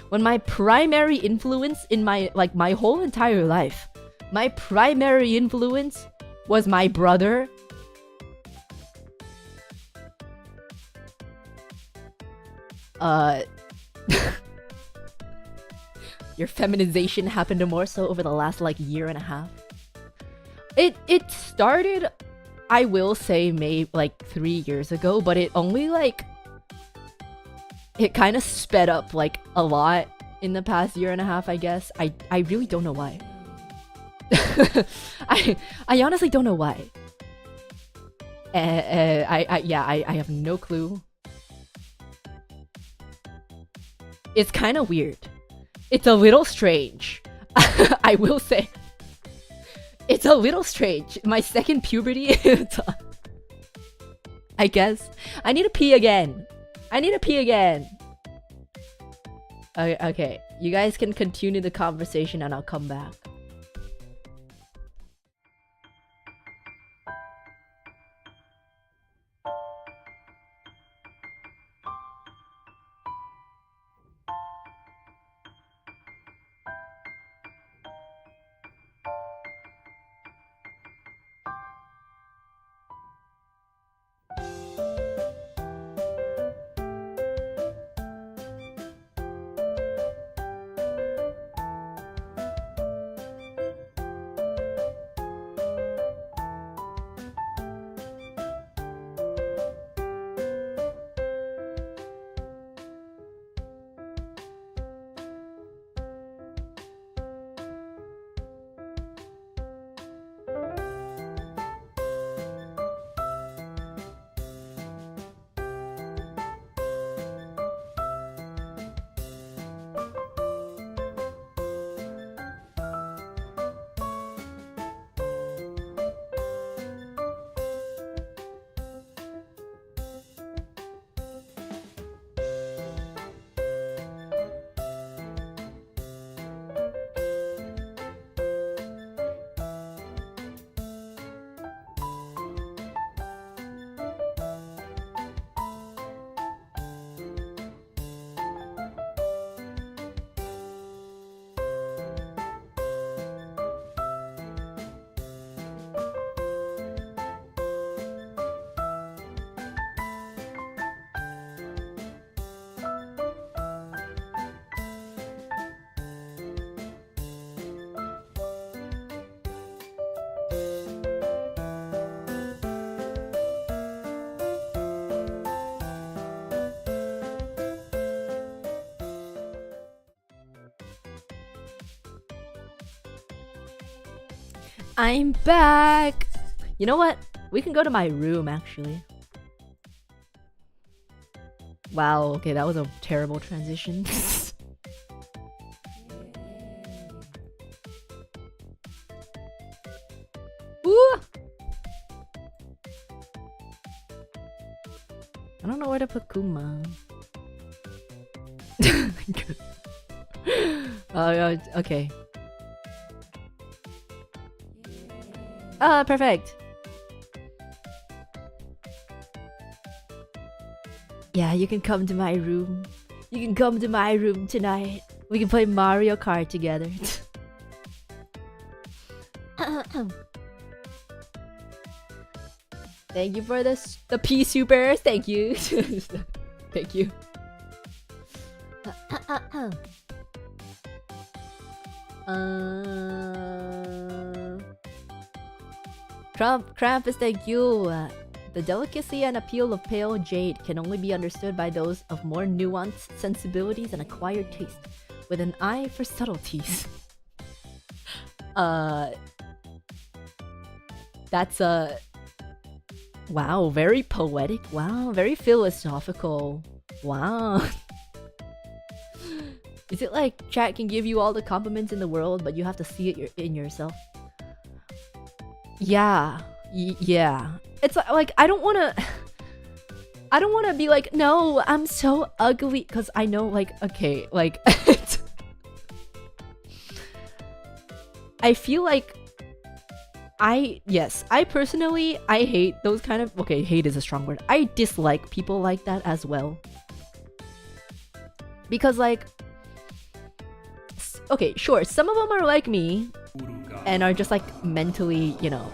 when my primary influence in my whole entire life, my primary influence was my brother. Your feminization happened more so over the last like year and a half. It started, I will say, maybe like 3 years ago, but it only like it kind of sped up like a lot in the past year and a half, I guess. I really don't know why. I honestly don't know why. I have no clue. It's kind of weird. It's a little strange. I will say. It's a little strange. My second puberty. I guess. I need to pee again. Okay. You guys can continue the conversation and I'll come back. I'm back! You know what? We can go to my room, actually. Wow, okay, that was a terrible transition. Ooh! I don't know where to put Kuma. Oh, okay. Perfect. Yeah, you can come to my room. You can come to my room tonight. We can play Mario Kart together. Thank you for this. The P supers. Thank you. Thank you. Krampus, thank you. The delicacy and appeal of pale jade can only be understood by those of more nuanced sensibilities and acquired taste, with an eye for subtleties. That's a... Wow, very poetic. Wow, very philosophical. Wow. Is it like chat can give you all the compliments in the world, but you have to see it in yourself? Yeah. Yeah. It's like, I don't want to be like, no, I'm so ugly. Because I know, like, okay, like... I feel like... I personally, I hate those kind of... Okay, hate is a strong word. I dislike people like that as well. Because, like... Okay, sure, some of them are like me. And are just, like, mentally, you know...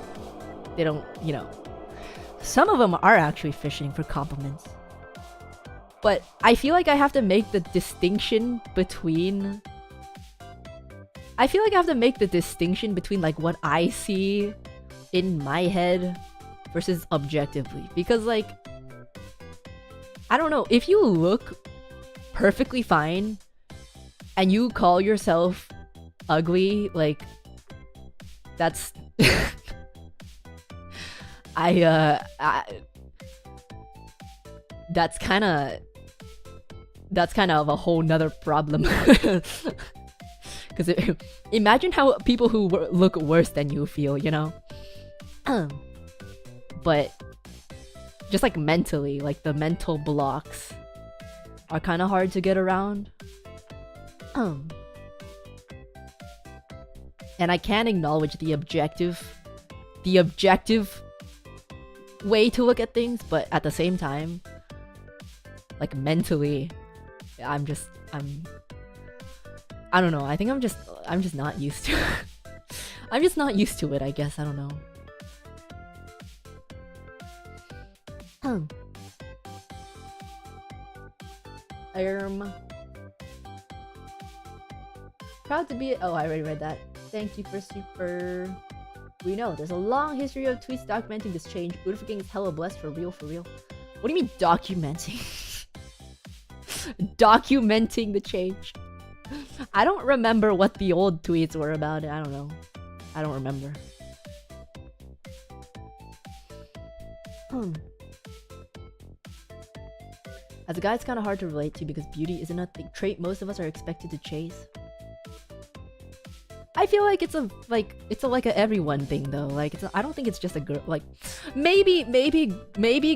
They don't, you know... Some of them are actually fishing for compliments. But I feel like I have to make the distinction between... I feel like I have to make the distinction between like what I see in my head versus objectively. Because like... I don't know, if you look perfectly fine and you call yourself ugly, like... That's... That's kind of a whole nother problem. Because imagine how people who look worse than you feel, you know? But just like mentally, like the mental blocks are kind of hard to get around. And I can acknowledge the objective way to look at things, but at the same time, like mentally, I don't know. I think I'm just not used to it. I'm just not used to it, I guess. I don't know. Proud to be... Oh, I already read that. Thank you for super... We know, there's a long history of tweets documenting this change. Buddha King is hella blessed, for real, for real. What do you mean documenting? Documenting the change. I don't remember what the old tweets were about. I don't know. I don't remember. As a guy, it's kind of hard to relate to because beauty isn't a trait most of us are expected to chase. I feel like it's a everyone thing though. Like I don't think it's just a girl. Like maybe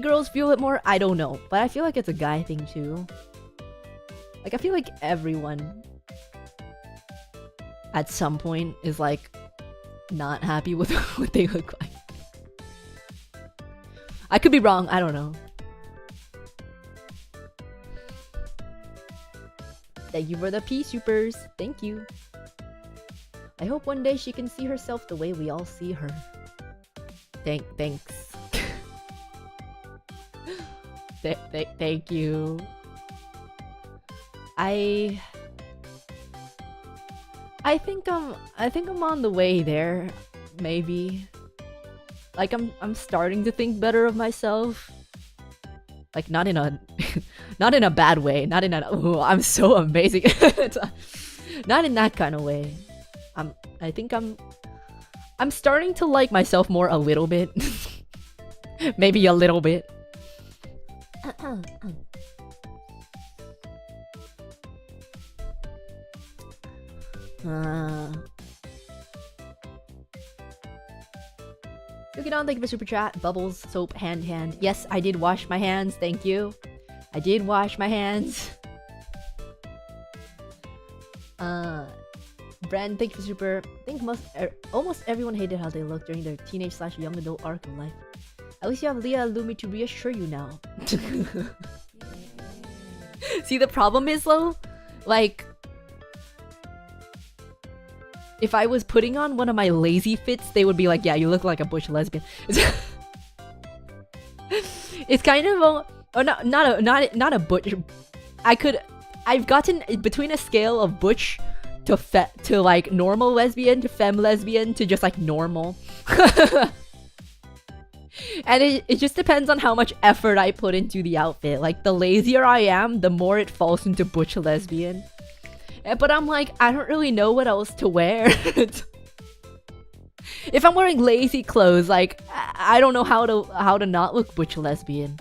girls feel it more. I don't know, but I feel like it's a guy thing too. Like I feel like everyone at some point is like not happy with what they look like. I could be wrong. I don't know. Thank you for the P supers. Thank you. I hope one day she can see herself the way we all see her. Thanks. Thank you. I think I'm on the way there, maybe. Like I'm starting to think better of myself. Like not in a bad way, not in a oh, I'm so I'm not in that kind of way. I think I'm I'm starting to like myself more a little bit. Maybe a little bit. Yukidon, thank you for super chat. Bubbles, soap, hand. Yes, I did wash my hands. Thank you. I did wash my hands. Brand, thank you for super. I think almost everyone hated how they looked during their teenage/young adult arc of life. At least you have Leah Lumi to reassure you now. See, the problem is though, like, if I was putting on one of my lazy fits, they would be like, yeah, you look like a butch lesbian. It's kind of not a butch. I've gotten between a scale of butch to like normal lesbian to femme lesbian to just like normal. And it just depends on how much effort I put into the outfit. Like, the lazier I am, the more it falls into butch lesbian. But I'm like, I don't really know what else to wear. If I'm wearing lazy clothes, like, I don't know how to not look butch lesbian.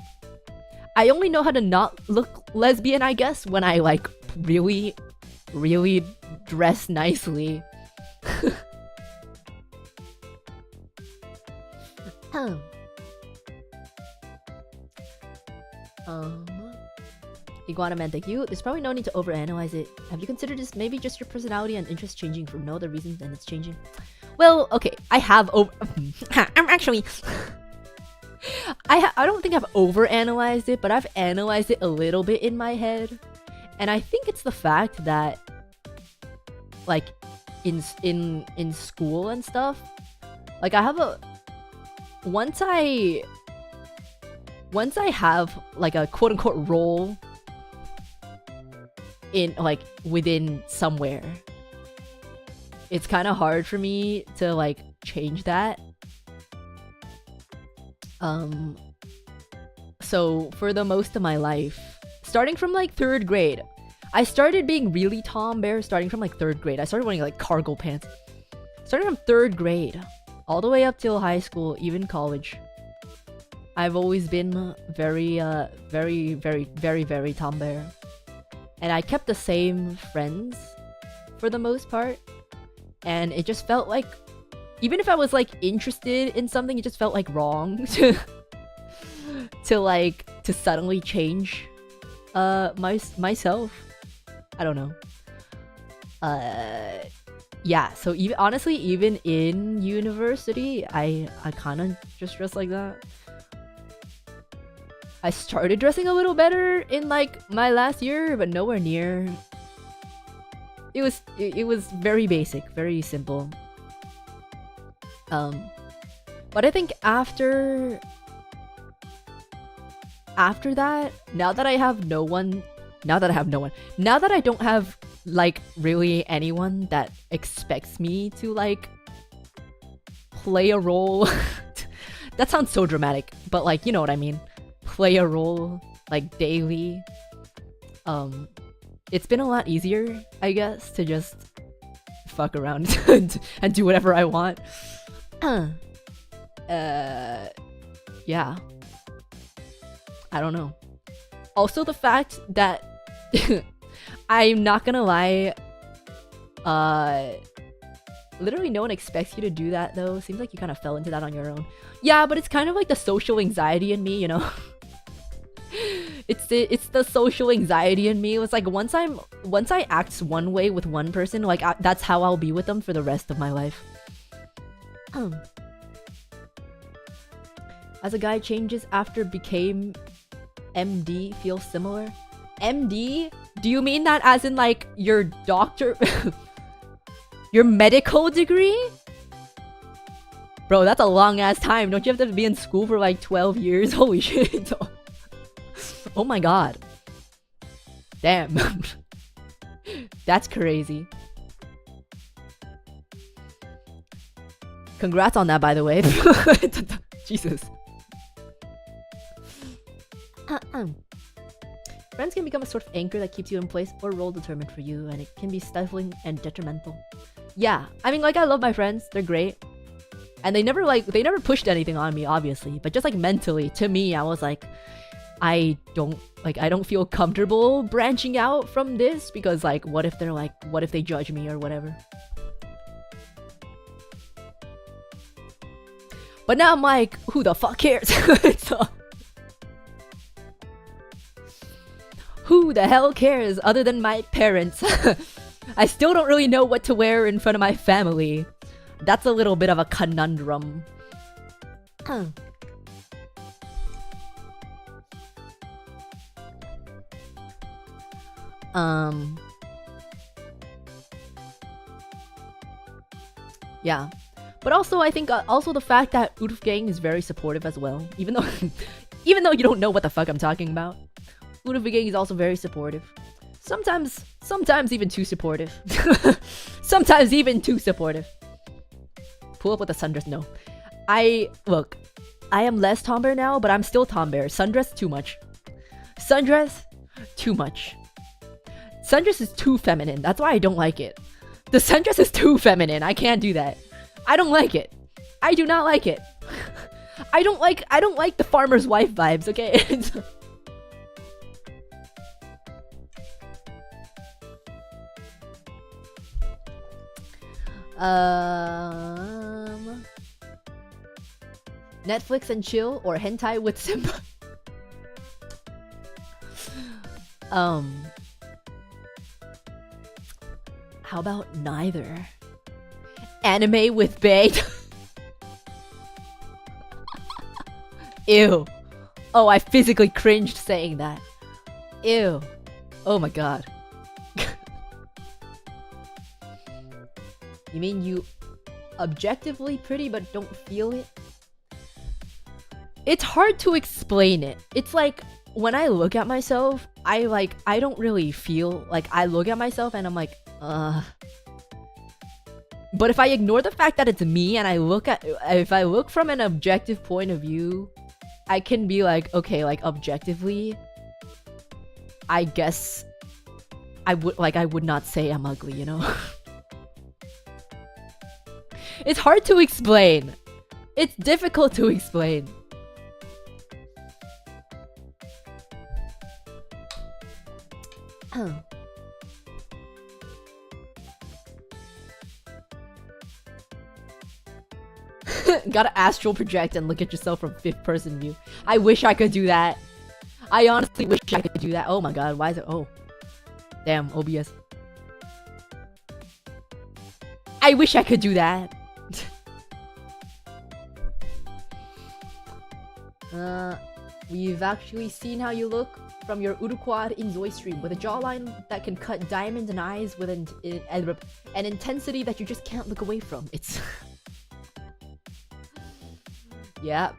I only know how to not look lesbian, I guess, when I like really dress nicely. Iguana Man, thank you. There's probably no need to overanalyze it. Have you considered this maybe just your personality and interest changing for no other reason than it's changing? Well, okay, I have I'm actually I don't think I've overanalyzed it, but I've analyzed it a little bit in my head. And I think it's the fact that, like, in school and stuff, like, I have once I have like a quote unquote role in like within somewhere, it's kind of hard for me to like change that. So for the most of my life, starting from like 3rd grade, I started being really tombear starting from like 3rd grade. I started wearing like cargo pants. Starting from 3rd grade, all the way up till high school, even college. I've always been very tombear. And I kept the same friends for the most part. And it just felt like, even if I was like interested in something, it just felt like wrong to suddenly change myself. I don't know. Yeah, so honestly, even in university, I kind of just dress like that. I started dressing a little better in like my last year, but nowhere near. It was very basic, very simple. But I think after that, now that I don't have like really anyone that expects me to like play a role. That sounds so dramatic, but like, you know what I mean. Play a role like daily. It's been a lot easier, I guess, to just fuck around and do whatever I want. Yeah. I don't know. Also, the fact that I'm not gonna lie, literally no one expects you to do that though. Seems like you kind of fell into that on your own. Yeah, but it's kind of like the social anxiety in me, you know. It's the social anxiety in me. It was like once I act one way with one person, like that's how I'll be with them for the rest of my life. As a guy changes after became MD, feels similar. MD? Do you mean that as in like your doctor, your medical degree? Bro, that's a long ass time. Don't you have to be in school for like 12 years? Holy shit. Oh my god. Damn. That's crazy. Congrats on that, by the way. Jesus. Friends can become a sort of anchor that keeps you in place or role determined for you, and it can be stifling and detrimental. Yeah, I mean, like, I love my friends. They're great. And they never pushed anything on me, obviously, but just like mentally, to me, I was like, I don't feel comfortable branching out from this because like, what if they judge me or whatever. But now I'm like, who the fuck cares? So, who the hell cares other than my parents? I still don't really know what to wear in front of my family. That's a little bit of a conundrum. Yeah. But also, I think also the fact that Urufgang is very supportive as well. Even though you don't know what the fuck I'm talking about. Urufgang is also very supportive. Sometimes even too supportive. Sometimes even too supportive. Pull up with a sundress. No. I am less tombear now, but I'm still tombear. Sundress, too much. Sundress, too much. Sundress is too feminine. That's why I don't like it. The sundress is too feminine. I can't do that. I don't like it. I do not like it. I don't like the farmer's wife vibes, okay? Netflix and chill or hentai with Simba? How about neither? Anime with bae? Ew. Oh, I physically cringed saying that. Ew. Oh my god. You mean you objectively pretty but don't feel it? It's hard to explain it. It's like when I look at myself, I don't really feel like I look at myself and I'm like, But if I ignore the fact that it's me and if I look from an objective point of view, I can be like, okay, like objectively, I guess I would not say I'm ugly, you know? It's hard to explain. It's difficult to explain. Gotta astral project and look at yourself from 5th person view. I wish I could do that. I honestly wish I could do that. Oh my god, why is it? Oh. Damn, OBS. I wish I could do that. We've actually seen how you look from your Uruquad in Zoe stream with a jawline that can cut diamonds and eyes with an intensity that you just can't look away from. It's... Yeah.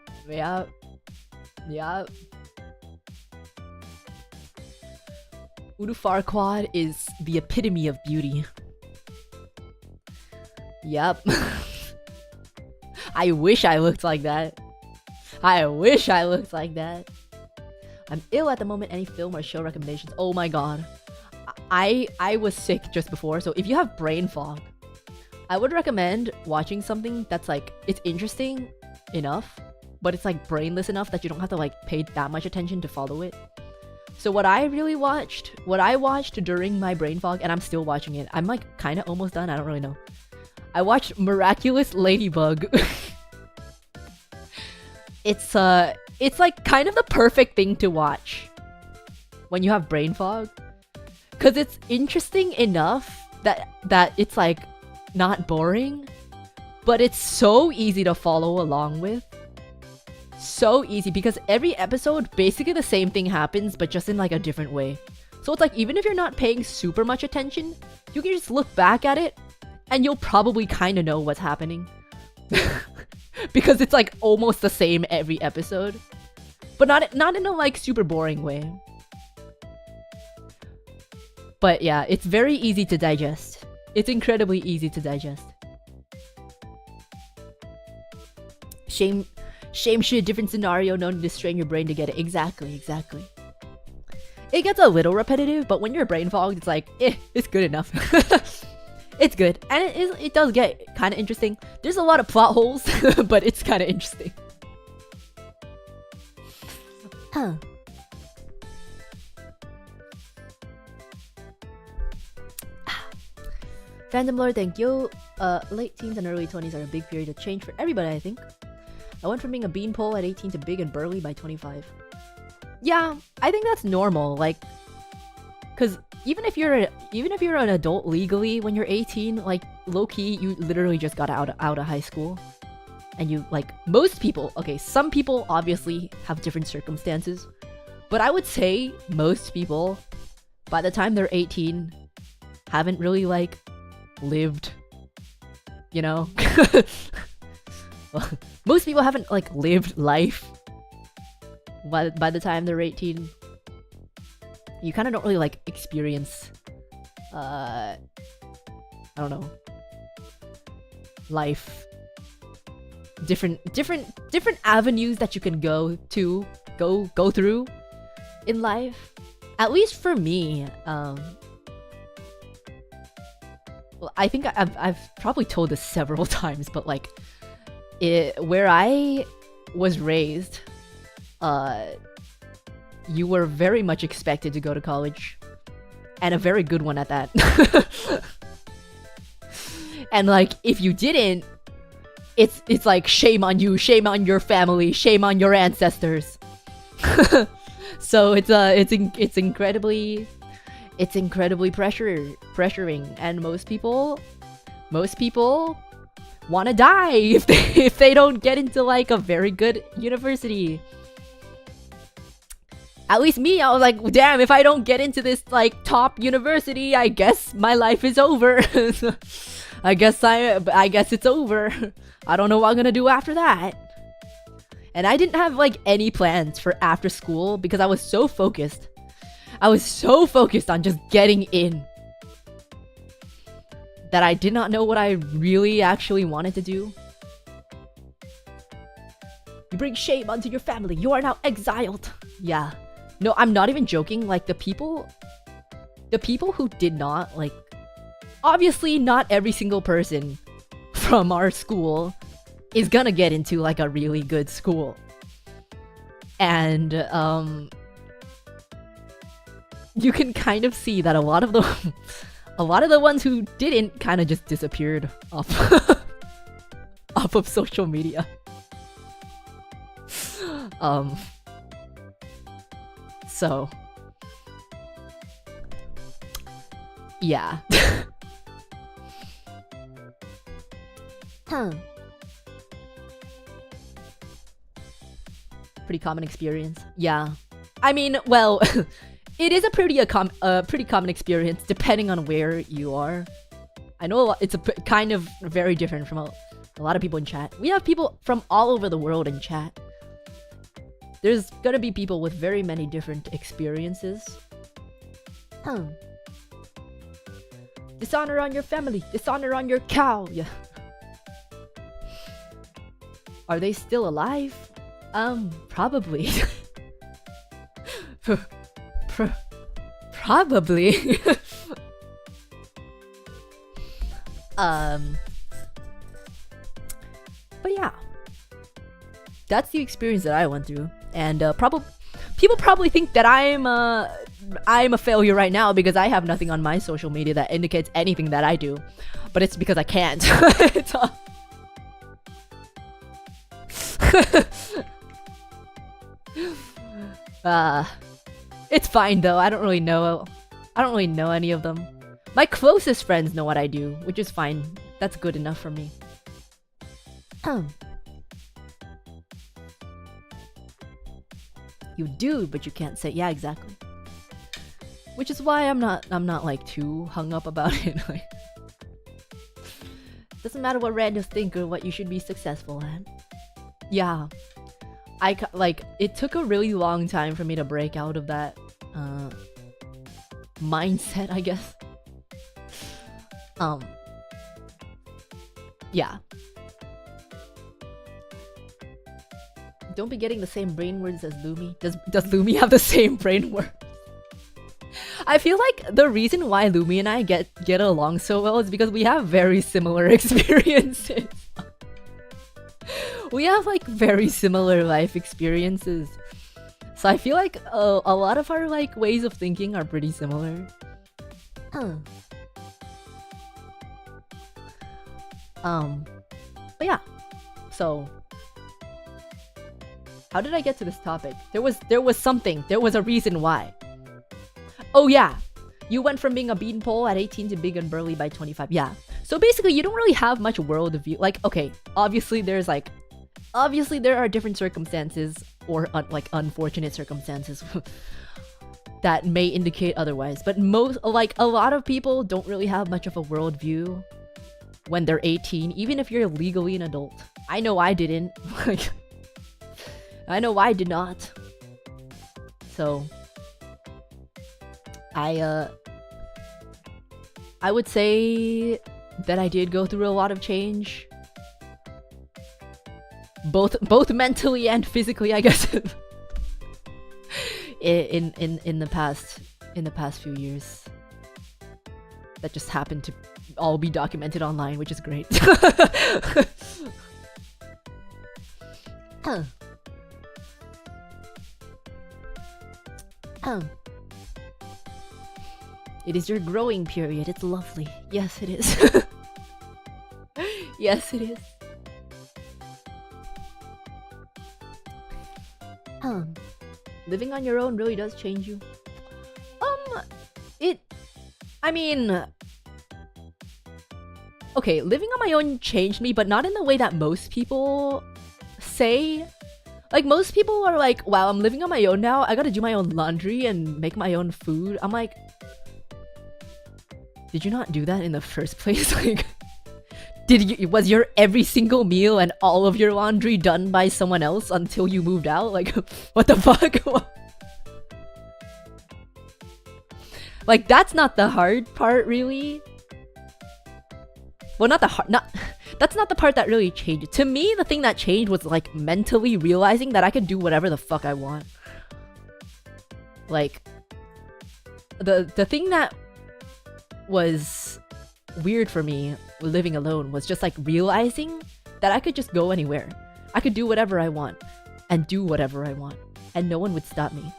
Urufarquad is the epitome of beauty. Yep. I wish I looked like that. I wish I looked like that. I'm ill at the moment. Any film or show recommendations? Oh my god. I was sick just before, so if you have brain fog, I would recommend watching something that's like, it's interesting enough, but it's like brainless enough that you don't have to like pay that much attention to follow it. So what I watched during my brain fog, and I'm still watching it, I'm like kind of almost done, I don't really know. I watched Miraculous Ladybug. It's like kind of the perfect thing to watch when you have brain fog, cause it's interesting enough that it's like not boring, but it's so easy to follow along with. So easy, because every episode basically the same thing happens, but just in like a different way. So it's like, even if you're not paying super much attention, you can just look back at it and you'll probably kind of know what's happening. Because it's like almost the same every episode, but not in a like super boring way. But yeah, it's very easy to digest. It's incredibly easy to digest. Shame shit, different scenario, no need to strain your brain to get it. Exactly. It gets a little repetitive, but when you're brain fogged, it's like, it's good enough. It's good, and it does get kind of interesting. There's a lot of plot holes, but it's kind of interesting. Huh. Phantom Lord, thank you. Late teens and early 20s are a big period of change for everybody, I think. I went from being a beanpole at 18 to big and burly by 25. Yeah, I think that's normal. Like, cause even if you're an adult legally when you're 18, like low key, you literally just got out of high school, and you like most people. Okay, some people obviously have different circumstances, but I would say most people, by the time they're 18, haven't really like lived. You know, well, most people haven't like lived life. By the time they're 18, you kind of don't really like experience I don't know, life, different avenues that you can go through in life. At least for me, well, I think I've probably told this several times, but like where I was raised, you were very much expected to go to college, and a very good one at that. And like if you didn't, it's like shame on you, shame on your family, shame on your ancestors. So it's incredibly pressuring, and most people want to die if they don't get into like a very good university. At least me, I was like, damn, if I don't get into this like top university, I guess my life is over. I guess it's over. I don't know what I'm gonna do after that. And I didn't have like any plans for after school because I was so focused. I was so focused on just getting in that I did not know what I really actually wanted to do. You bring shame onto your family. You are now exiled. Yeah. No, I'm not even joking. Like the people who did not like, obviously not every single person from our school is gonna get into like a really good school. And you can kind of see that a lot of the ones who didn't kind of just disappeared off off of social media. So yeah. Pretty common experience. Yeah. I mean, well, it is a pretty common experience depending on where you are. I know it's kind of very different from a lot of people in chat. We have people from all over the world in chat. There's gonna be people with very many different experiences. Dishonor on your family, dishonor on your cow. Yeah. Are they still alive? Probably. Probably. But yeah, that's the experience that I went through, and people probably think that I'm a failure right now because I have nothing on my social media that indicates anything that I do, but it's because I can't. It's fine though. I don't really know any of them. My closest friends know what I do, which is fine. That's good enough for me. You do, but you can't say. Yeah, exactly. Which is why I'm not like too hung up about it. Like, doesn't matter what randos think or what you should be successful at. Yeah, it took a really long time for me to break out of that mindset, I guess. Yeah. Don't be getting the same brain words as Lumi. Does Lumi have the same brain words? I feel like the reason why Lumi and I get along so well is because we have very similar experiences. We have like very similar life experiences. So I feel like a lot of our like ways of thinking are pretty similar. But yeah. So how did I get to this topic? There was something. There was a reason why. Oh yeah. You went from being a beanpole at 18 to big and burly by 25. Yeah. So basically you don't really have much worldview. Like, okay, obviously there are different circumstances or like unfortunate circumstances that may indicate otherwise. But a lot of people don't really have much of a worldview when they're 18, even if you're legally an adult. I know I didn't. I know I did not. So I would say that I did go through a lot of change. Both mentally and physically, I guess. in the past few years. That just happened to all be documented online, which is great. It is your growing period. It's lovely. Yes, it is. Yes, it is. Living on your own really does change you. Okay, living on my own changed me, but not in the way that most people say. Like, most people are like, wow, I'm living on my own now. I gotta do my own laundry and make my own food. I'm like, did you not do that in the first place? Like, was your every single meal and all of your laundry done by someone else until you moved out? Like, what the fuck? Like, that's not the hard part, really. Well, that's not the part that really changed. To me, the thing that changed was like mentally realizing that I could do whatever the fuck I want. Like, the thing that was weird for me living alone was just like realizing that I could just go anywhere. I could do whatever I want and do whatever I want, and no one would stop me.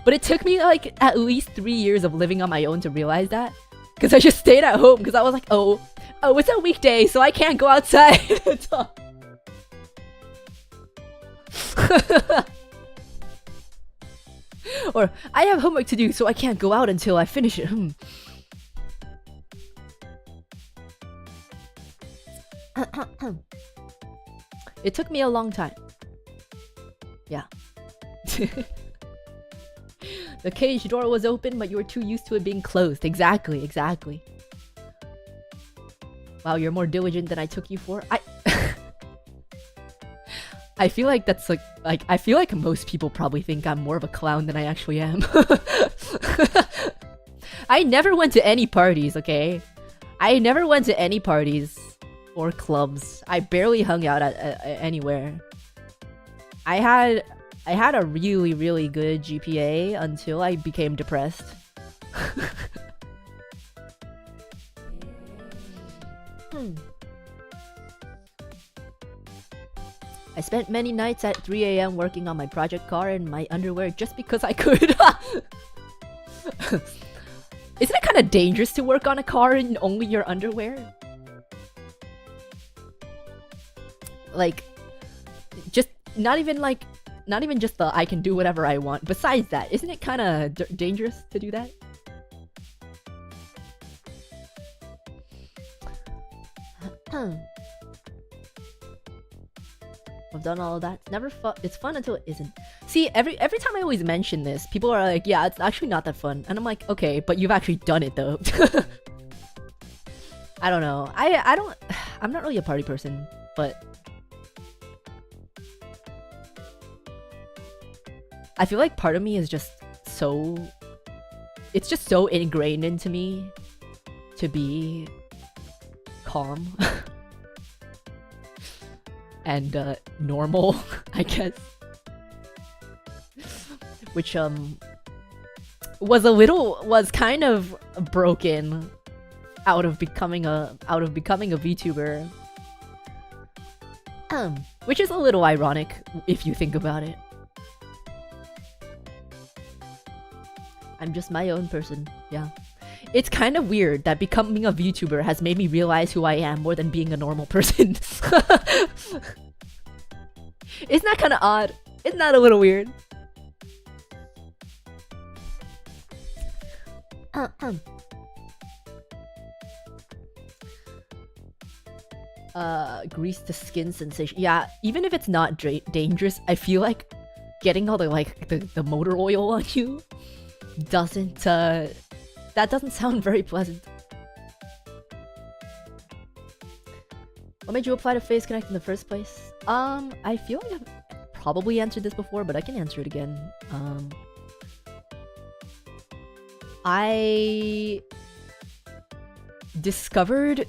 But it took me like at least 3 years of living on my own to realize that, because I just stayed at home because I was like, oh, it's a weekday, so I can't go outside. Or I have homework to do, so I can't go out until I finish it. It took me a long time. Yeah. The cage door was open, but you were too used to it being closed. Exactly. Wow, you're more diligent than I took you for. I feel like that's like I feel like most people probably think I'm more of a clown than I actually am. I never went to any parties, okay? I never went to any parties or clubs. I barely hung out at anywhere. I had a really, really good GPA until I became depressed. I spent many nights at 3 AM working on my project car in my underwear just because I could. Isn't it kind of dangerous to work on a car in only your underwear? Like, just not even just the I can do whatever I want. Besides that, isn't it kind of dangerous to do that? I've done all of that. It's never fun. It's fun until it isn't. See, every time I always mention this, people are like, "Yeah, it's actually not that fun," and I'm like, "Okay, but you've actually done it though." I don't know. I'm not really a party person, but I feel like part of me is just so... It's just so ingrained into me to be calm and normal, I guess. Which was kind of broken out of becoming a VTuber. Which is a little ironic if you think about it. I'm just my own person, yeah. It's kind of weird that becoming a VTuber has made me realize who I am more than being a normal person. Isn't that kind of odd? Isn't that a little weird? Grease the skin sensation. Yeah, even if it's not dangerous, I feel like getting all the motor oil on you doesn't that doesn't sound very pleasant. What made you apply to Face Connect in the first place? I feel like I've probably answered this before, but I can answer it again. I discovered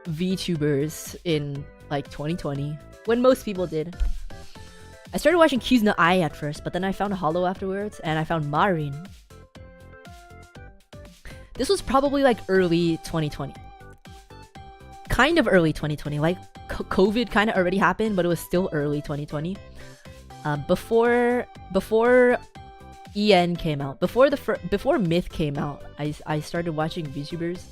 VTubers in like 2020 when most people did. I started watching Q's no Ai at first, but then I found Hollow afterwards, and I found Marin. This was probably like early 2020. Kind of early 2020, like COVID kind of already happened, but it was still early 2020. Before EN came out, before Myth came out, I started watching VTubers,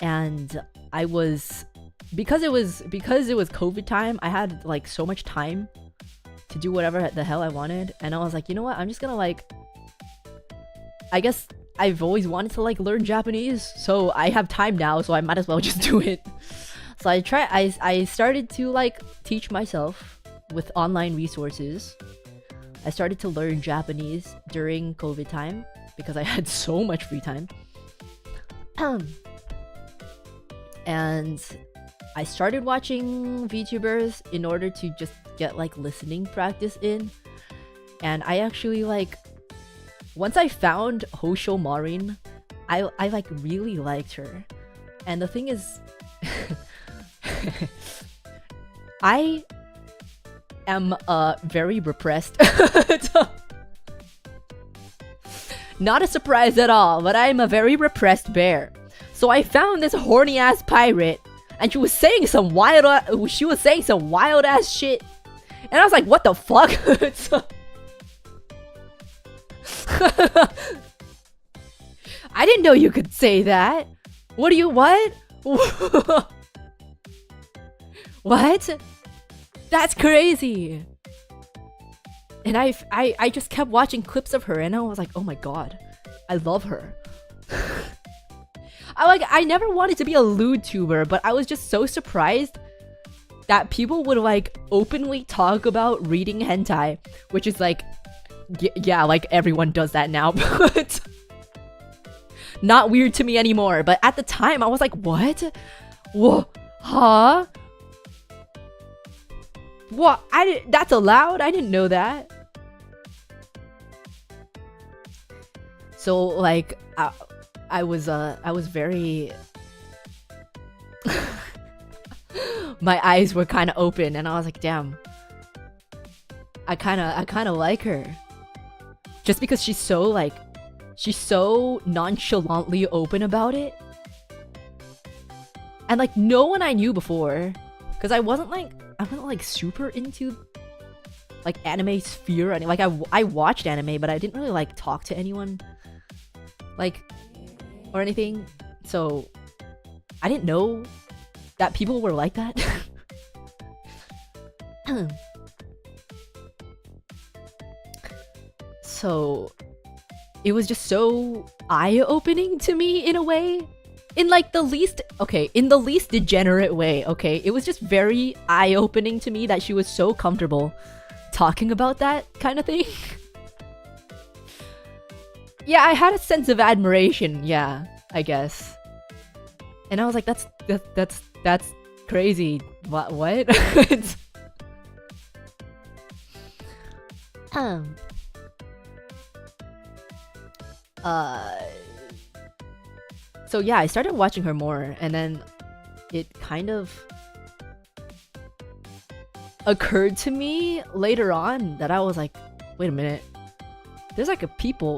and I was because it was COVID time. I had like so much time to do whatever the hell I wanted, and I was like, you know what? I'm just gonna like. I guess I've always wanted to like learn Japanese, so I have time now, so I might as well just do it. So I started to like teach myself with online resources. I started to learn Japanese during COVID time because I had so much free time. And I started watching VTubers in order to just get like listening practice in. And I actually like, once I found Hosho Marin, I like really liked her. And the thing is, I am very repressed. Not a surprise at all, but I'm a very repressed bear. So I found this horny ass pirate, and she was saying some wild ass shit, and I was like, what the fuck? I didn't know you could say that. What? What? That's crazy. And I just kept watching clips of her, and I was like, oh my god, I love her. I never wanted to be a lewd tuber, but I was just so surprised that people would like openly talk about reading hentai, which is like, yeah, like everyone does that now, but not weird to me anymore. But at the time, I was like, what? Whoa, huh? What? That's allowed? I didn't know that. So like, I was very. My eyes were kind of open, and I was like, damn. I kind of like her. Just because she's so nonchalantly open about it. And like no one I knew before, because I wasn't like super into like anime sphere. And like I watched anime, but I didn't really like talk to anyone like or anything. So I didn't know that people were like that. So it was just so eye-opening to me in a way. In like the least degenerate way, okay? It was just very eye-opening to me that she was so comfortable talking about that kind of thing. Yeah, I had a sense of admiration, yeah, I guess. And I was like, that's crazy. What? So yeah, I started watching her more, and then it kind of occurred to me later on that I was like, wait a minute, there's like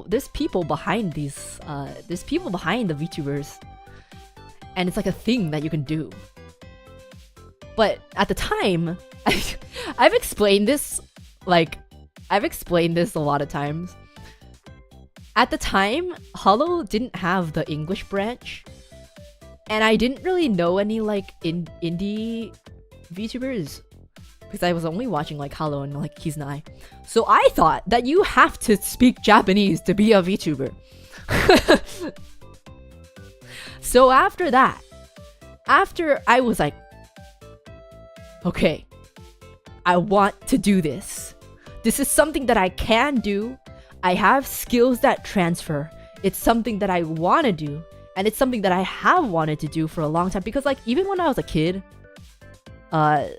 there's people behind these, there's people behind the VTubers. And it's like a thing that you can do. But at the time, I've explained this, like, I've explained this a lot of times. At the time, Hollow didn't have the English branch. And I didn't really know any, like, indie VTubers. Because I was only watching, like, Hollow and, like, Kizunai. So I thought that you have to speak Japanese to be a VTuber. So after that, after I was like, okay, I want to do this. This is something that I can do. I have skills that transfer. It's something that I want to do. And it's something that I have wanted to do for a long time. Because, like, even when I was a kid, I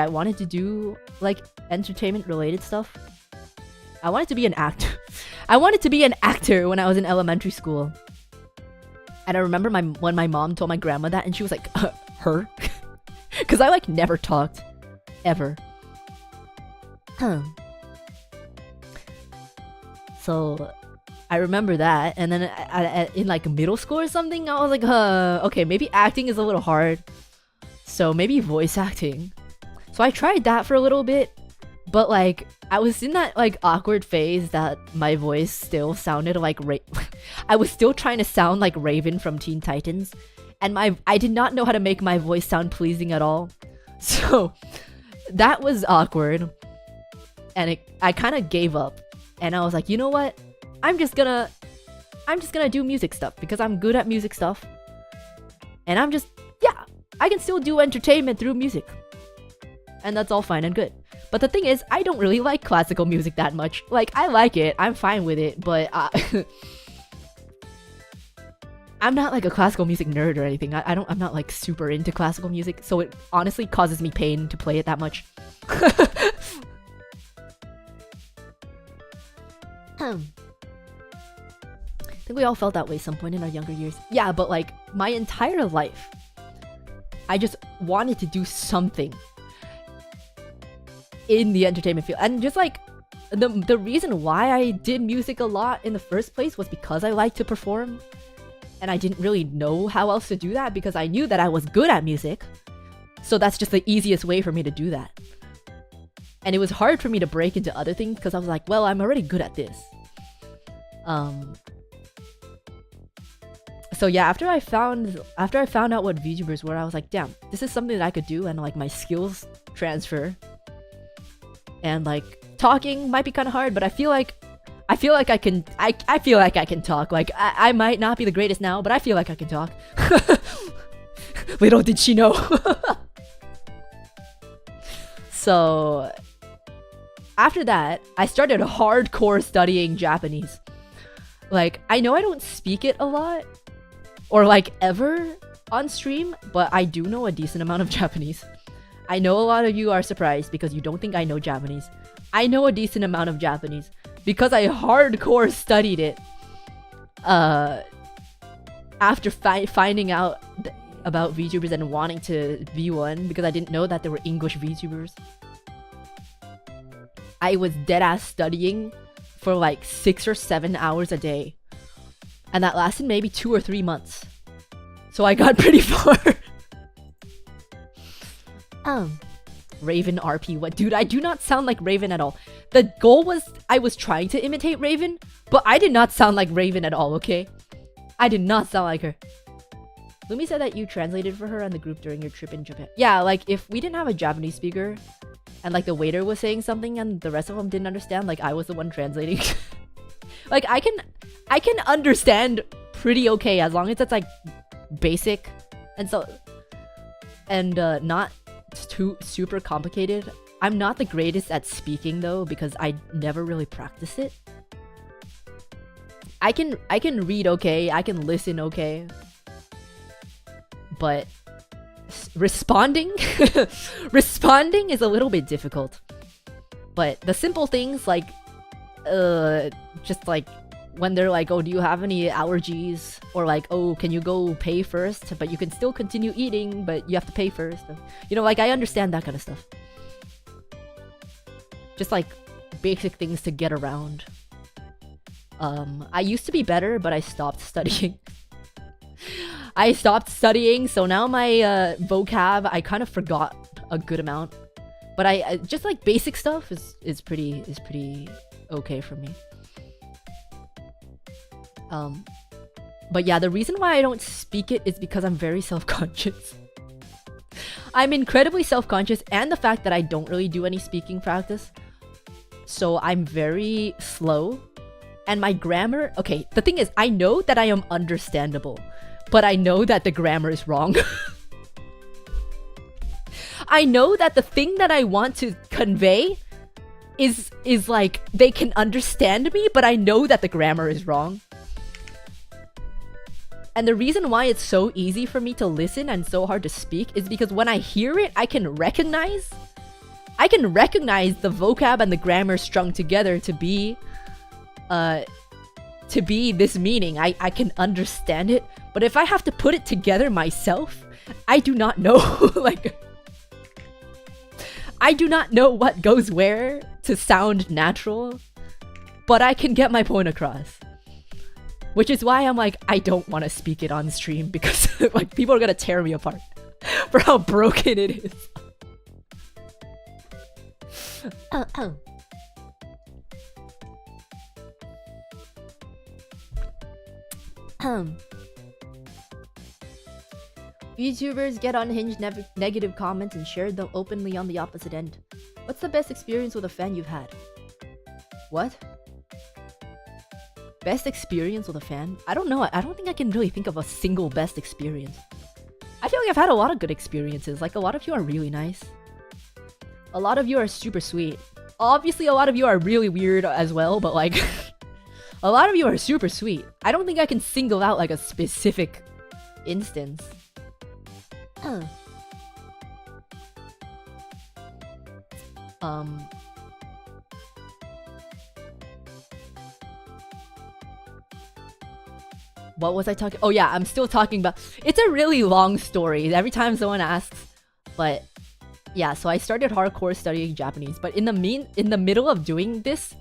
wanted to do, like, entertainment-related stuff. I wanted to be an actor. I wanted to be an actor when I was in elementary school. And I remember when my mom told my grandma that, and she was like, her? Because I, like, never talked. Ever. So, I remember that, and then in, like, middle school or something, I was like, okay, maybe acting is a little hard. So, maybe voice acting. So, I tried that for a little bit, but, like, I was in that, like, awkward phase that my voice still sounded like I was still trying to sound like Raven from Teen Titans, and I did not know how to make my voice sound pleasing at all. So that was awkward, and I kind of gave up, and I was like, you know what? I'm just gonna do music stuff because I'm good at music stuff, and I can still do entertainment through music, and that's all fine and good. But the thing is, I don't really like classical music that much. Like, I like it, I'm fine with it, but I'm not like a classical music nerd or anything. I'm not like super into classical music, so it honestly causes me pain to play it that much. I think we all felt that way some point in our younger years. Yeah, but like my entire life, I just wanted to do something in the entertainment field. And just like the reason why I did music a lot in the first place was because I like to perform. And I didn't really know how else to do that because I knew that I was good at music. So that's just the easiest way for me to do that. And it was hard for me to break into other things because I was like, well, I'm already good at this. So yeah, after I found out what VTubers were, I was like, damn, this is something that I could do, and like my skills transfer. And like talking might be kind of hard, but I feel like I can talk. Like I might not be the greatest now, but I feel like I can talk. Little did she know. So after that, I started hardcore studying Japanese. Like, I know I don't speak it a lot, or like ever on stream, but I do know a decent amount of Japanese. I know a lot of you are surprised because you don't think I know Japanese. I know a decent amount of Japanese because I hardcore studied it. After finding out about VTubers and wanting to be one, because I didn't know that there were English VTubers, I was deadass studying for like 6 or 7 hours a day. And that lasted maybe 2 or 3 months. So I got pretty far. Raven RP, what? Dude, I do not sound like Raven at all. The goal was I was trying to imitate Raven, but I did not sound like Raven at all, okay? I did not sound like her. Lumi said that you translated for her on the group during your trip in Japan. Yeah, like if we didn't have a Japanese speaker and like the waiter was saying something and the rest of them didn't understand, like I was the one translating. Like I can understand pretty okay as long as it's like basic and so not too super complicated. I'm not the greatest at speaking though because I never really practice it. I can read okay, I can listen okay, but responding is a little bit difficult. But the simple things like just like when they're like, oh, do you have any allergies? Or like, oh, can you go pay first? But you can still continue eating, but you have to pay first. You know, like I understand that kind of stuff. Just like basic things to get around. I used to be better, but I stopped studying. I stopped studying, so now my vocab, I kind of forgot a good amount. But I just like basic stuff is pretty okay for me. But yeah, the reason why I don't speak it is because I'm very self-conscious. I'm incredibly self-conscious, and the fact that I don't really do any speaking practice. So I'm very slow. And my grammar... Okay, the thing is, I know that I am understandable, but I know that the grammar is wrong. I know that the thing that I want to convey is like, they can understand me, but I know that the grammar is wrong. And the reason why it's so easy for me to listen and so hard to speak is because when I hear it, I can recognize the vocab and the grammar strung together to be this meaning. I can understand it, but if I have to put it together myself, I do not know. Like, I do not know what goes where to sound natural, but I can get my point across. Which is why I'm like, I don't want to speak it on stream, because like people are gonna tear me apart for how broken it is. VTubers get unhinged negative comments and share them openly on the opposite end. What's the best experience with a fan you've had? What? Best experience with a fan? I don't know. I don't think I can really think of a single best experience. I feel like I've had a lot of good experiences. Like, a lot of you are really nice. A lot of you are super sweet. Obviously, a lot of you are really weird as well, but like... a lot of you are super sweet. I don't think I can single out like a specific instance. What was I talking? Oh yeah, I'm still talking about... It's a really long story every time someone asks. But yeah, so I started hardcore studying Japanese. But in the middle of doing this,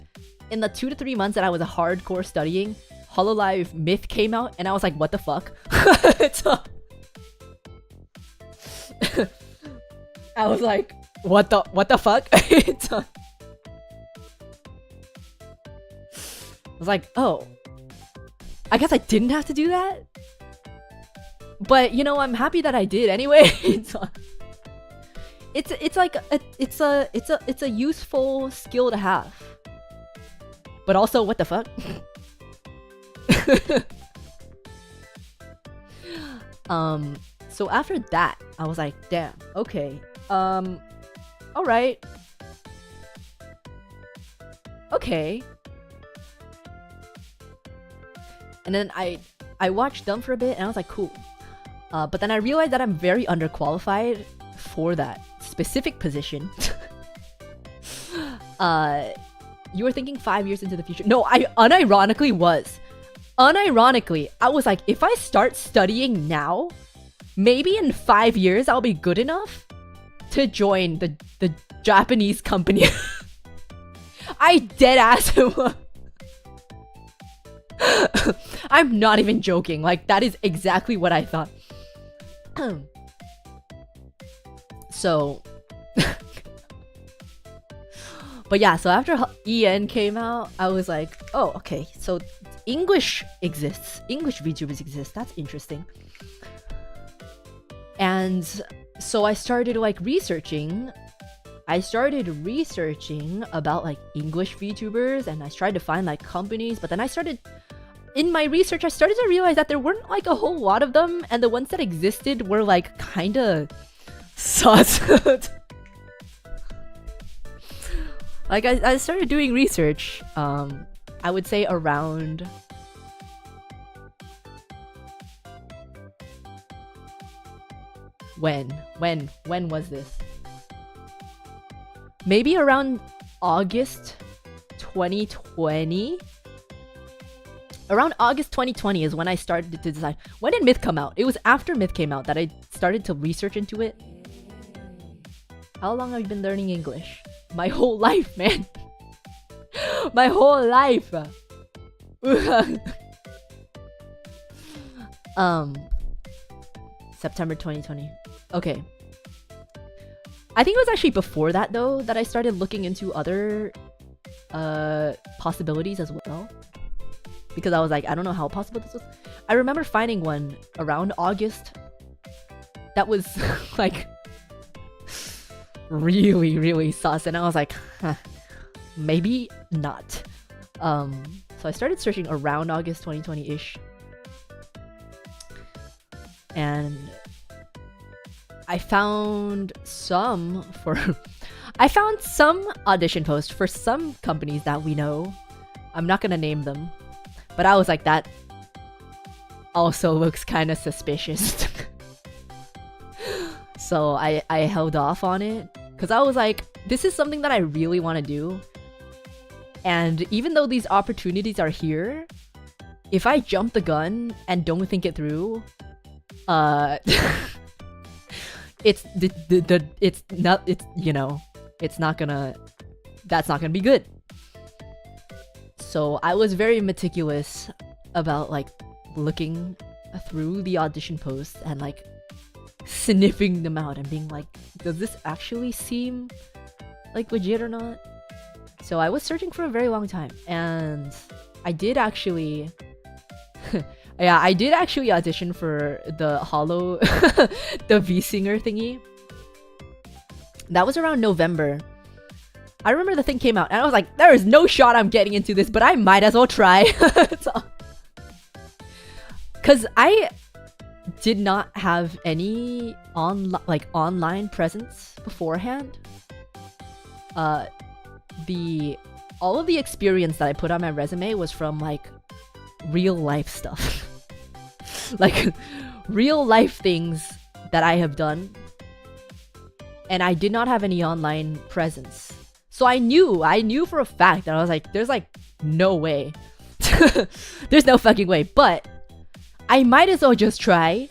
in the 2 to 3 months that I was hardcore studying, Hololive Myth came out, and I was like, what the fuck? I was like, what the fuck? I was like, oh, I guess I didn't have to do that, but you know, I'm happy that I did anyway. It's like it's a useful skill to have, but also what the fuck. So after that, I was like, damn, okay, all right, okay. And then I watched them for a bit, and I was like, cool. But then I realized that I'm very underqualified for that specific position. You were thinking 5 years into the future. No, I unironically was. Unironically, I was like, if I start studying now, maybe in 5 years I'll be good enough to join the Japanese company. I deadass was. I'm not even joking. Like, that is exactly what I thought. So, but yeah, so after EN came out, I was like, oh, okay, so English exists. English VTubers exist. That's interesting. And so I started like researching. I started researching about like English VTubers, and I tried to find like companies, but then in my research, I started to realize that there weren't like a whole lot of them, and the ones that existed were like kinda sus. Like, I started doing research, I would say around... When was this? Maybe around August 2020? Around August 2020 is when I started to decide. When did Myth come out? It was after Myth came out that I started to research into it. How long have you been learning English? My whole life, man. My whole life. September 2020. Okay. I think it was actually before that though that I started looking into other possibilities as well. Because I was like, I don't know how possible this was. I remember finding one around August that was like really, really sus, and I was like, huh, maybe not. So I started searching around August 2020-ish, and I found some audition posts for some companies that we know. I'm not gonna name them, but I was like, that also looks kind of suspicious. So I held off on it because I was like, this is something that I really want to do. And even though these opportunities are here, if I jump the gun and don't think it through, it's not gonna be good. So I was very meticulous about like looking through the audition posts and like sniffing them out and being like, does this actually seem like legit or not? So I was searching for a very long time, and I did actually audition for the Hollow the V-Singer thingy. That was around November. I remember the thing came out and I was like, there is no shot I'm getting into this, but I might as well try. Cause I did not have any online presence beforehand. All of the experience that I put on my resume was from like real life stuff. Like real life things that I have done. And I did not have any online presence. So I knew for a fact that I was like, there's like no way. There's no fucking way. But I might as well just try,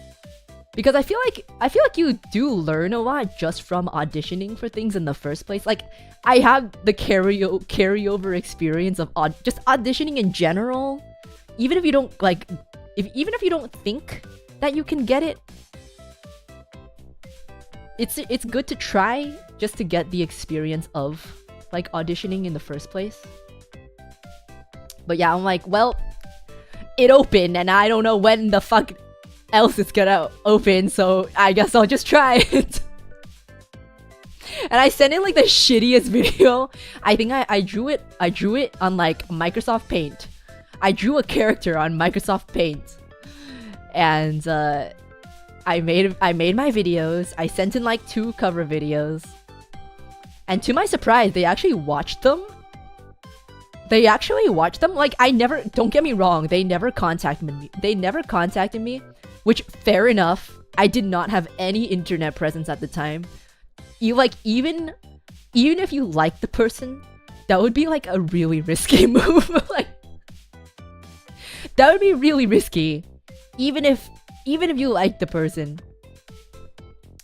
because I feel like you do learn a lot just from auditioning for things in the first place. Like I have the carryover experience of just auditioning in general. Even if you don't like, even if you don't think that you can get it, it's good to try just to get the experience of like auditioning in the first place. But yeah, I'm like, well, it opened and I don't know when the fuck else it's gonna open, so I guess I'll just try it. And I sent in like the shittiest video. I think I drew it on like Microsoft Paint. I drew a character on Microsoft Paint, and I made my videos. I sent in like 2 cover videos, and to my surprise, they actually watched them. Like don't get me wrong, they never contacted me, which fair enough. I did not have any internet presence at the time. Even if you like the person, that would be like a really risky move. Like that would be really risky. Even if you like the person.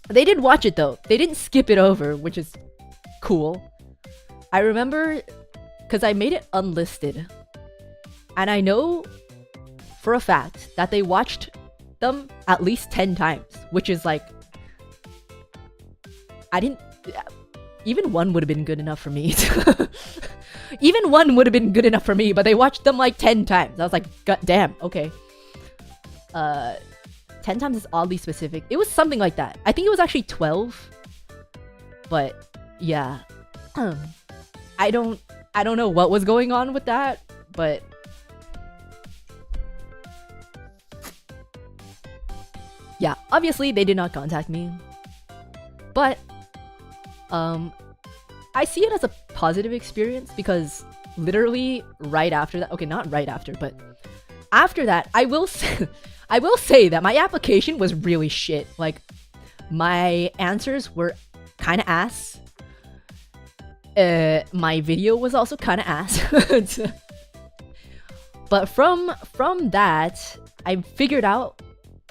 They did watch it though. They didn't skip it over, which is cool. I remember because I made it unlisted, and I know for a fact that they watched them at least 10 times, which is like, even one would have been good enough for me. Even one would have been good enough for me, but they watched them like 10 times. I was like, god damn, okay. 10 times is oddly specific. It was something like that. I think it was actually 12. But yeah. I don't know what was going on with that, but yeah, obviously they did not contact me. But I see it as a positive experience, because literally right after that, okay, not right after, but after that, I will say that my application was really shit. Like my answers were kind of ass. My video was also kind of ass. But from that, I figured out,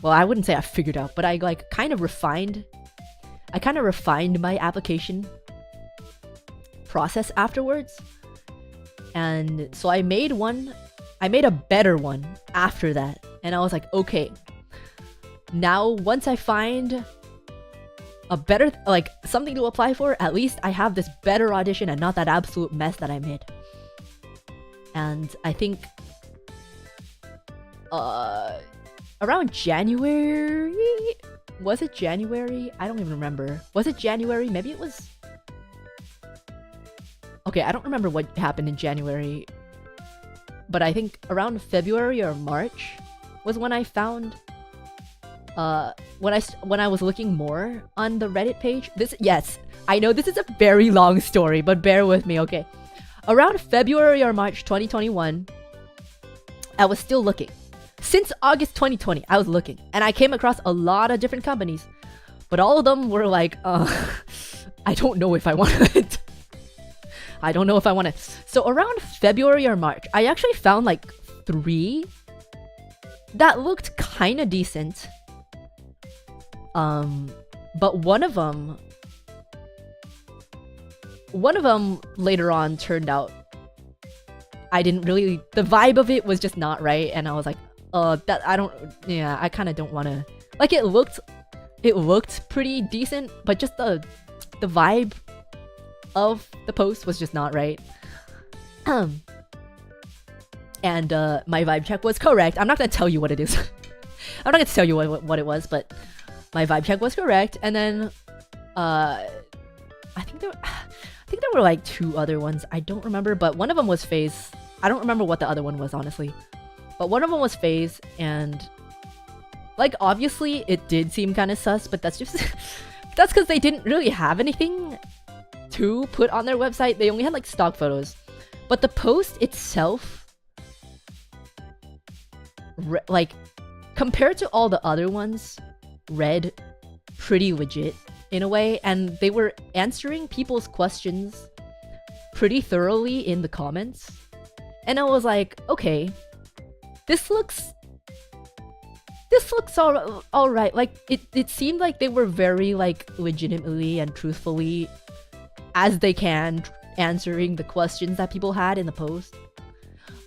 well, I wouldn't say I figured out, but I like kind of refined my application process afterwards. And so I made a better one after that. And I was like, okay, now once I find a better, like something to apply for, at least I have this better audition and not that absolute mess that I made. And I think around January, was it January? I don't even remember. Was it January? Maybe it was. Okay, I don't remember what happened in January, but I think around February or March was when I found when I was looking more on the Reddit page. Yes, I know this is a very long story, but bear with me, okay? Around February or March 2021, I was still looking. Since August 2020, I was looking, and I came across a lot of different companies, but all of them were like, I don't know if I want it. I don't know if I want it. So around February or March, I actually found like 3 that looked kind of decent. But one of them later on turned out I didn't really, the vibe of it was just not right, and I was like, I kind of don't want to, like, it looked pretty decent, but just the vibe of the post was just not right. And my vibe check was correct. I'm not gonna tell you what it is. I'm not gonna tell you what it was, but my vibe check was correct. And then I think there were like 2 other ones. I don't remember, but one of them was phase. I don't remember what the other one was, honestly. But one of them was phase, and like obviously it did seem kind of sus, but that's just that's because they didn't really have anything to put on their website. They only had like stock photos, but the post itself, like compared to all the other ones, read pretty legit in a way, and they were answering people's questions pretty thoroughly in the comments, and I was like, okay, this looks all right. Like it seemed like they were very like legitimately and truthfully as they can answering the questions that people had in the post.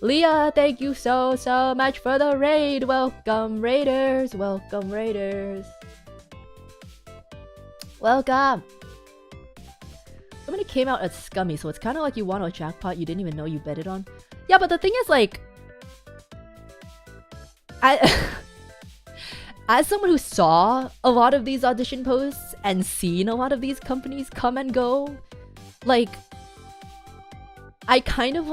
Leah, thank you so much for the raid. Welcome raiders, welcome raiders. Welcome. Somebody came out as scummy, so it's kind of like you won a jackpot you didn't even know you betted on. Yeah, but the thing is, like, as someone who saw a lot of these audition posts and seen a lot of these companies come and go, like, I kind of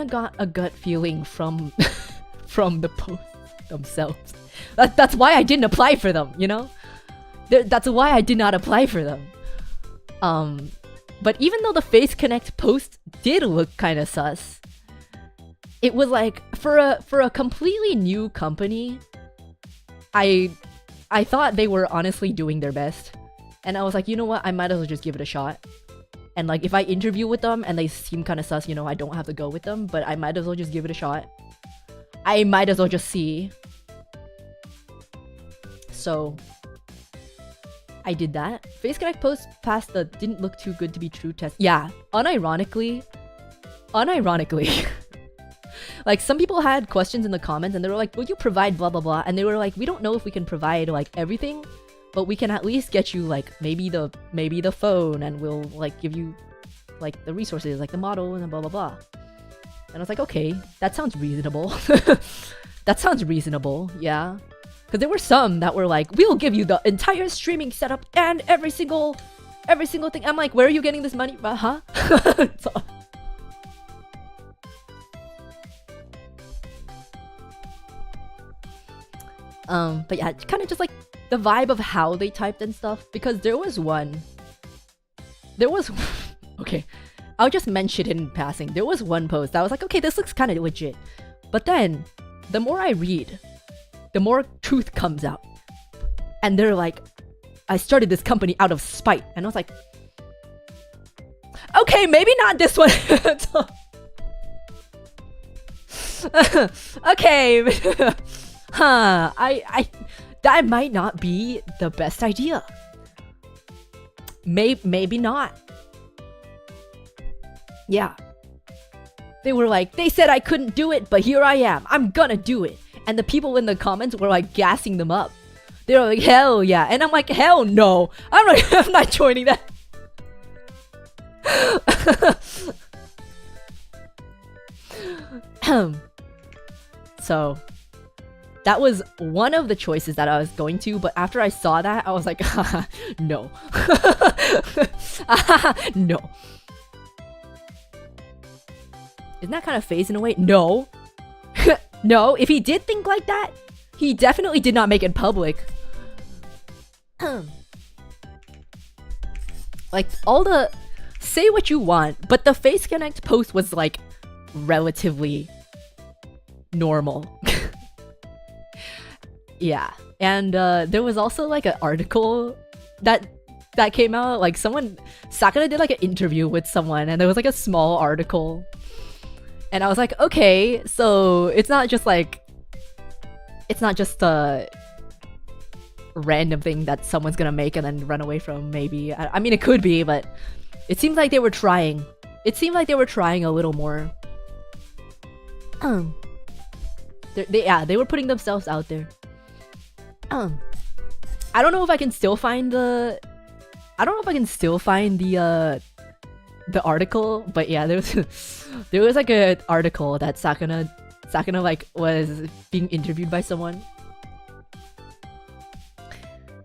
got a gut feeling from from the posts themselves. That's why I didn't apply for them, you know? That's why I did not apply for them. But even though the Face Connect post did look kind of sus, it was like, for a completely new company, I thought they were honestly doing their best. And I was like, you know what, I might as well just give it a shot. And like, if I interview with them and they seem kind of sus, you know, I don't have to go with them, but I might as well just give it a shot. I might as well just see. So I did that. Face Connect post passed the didn't look too good to be true test. Yeah, unironically, like, some people had questions in the comments and they were like, will you provide blah blah blah? And they were like, we don't know if we can provide like everything, but we can at least get you like maybe the phone, and we'll like give you like the resources, like the model and blah blah blah. And I was like, okay, that sounds reasonable. That sounds reasonable, yeah. Because there were some that were like, we'll give you the entire streaming setup and every single thing. I'm like, where are you getting this money? Huh? So, but yeah, kind of just like the vibe of how they typed and stuff. Because there was okay, I'll just mention it in passing. There was one post that was like, okay, this looks kind of legit. But then, the more I read, the more truth comes out. And they're like, I started this company out of spite. And I was like, okay, maybe not this one. Okay. Huh, that might not be the best idea. Maybe not. Yeah. They were like, they said I couldn't do it, but here I am. I'm gonna do it. And the people in the comments were like gassing them up. They were like, hell yeah. And I'm like, hell no. I'm not joining that. So that was one of the choices that I was going to, but after I saw that, I was like, no. No. Isn't that kind of phase in a way? No. No, if he did think like that, he definitely did not make it public. Like, all the... Say what you want, but the Face Connect post was, like, relatively normal. Yeah. And there was also, like, an article that came out. Like, Sakuna did, like, an interview with someone, and there was, like, a small article. And I was like, okay, so it's not just a random thing that someone's gonna make and then run away from, maybe. I mean, it could be, but it seemed like they were trying. It seemed like they were trying a little more. They were putting themselves out there. I don't know if I can still find the... the article, but yeah, there was like an article that Sakuna like was being interviewed by someone,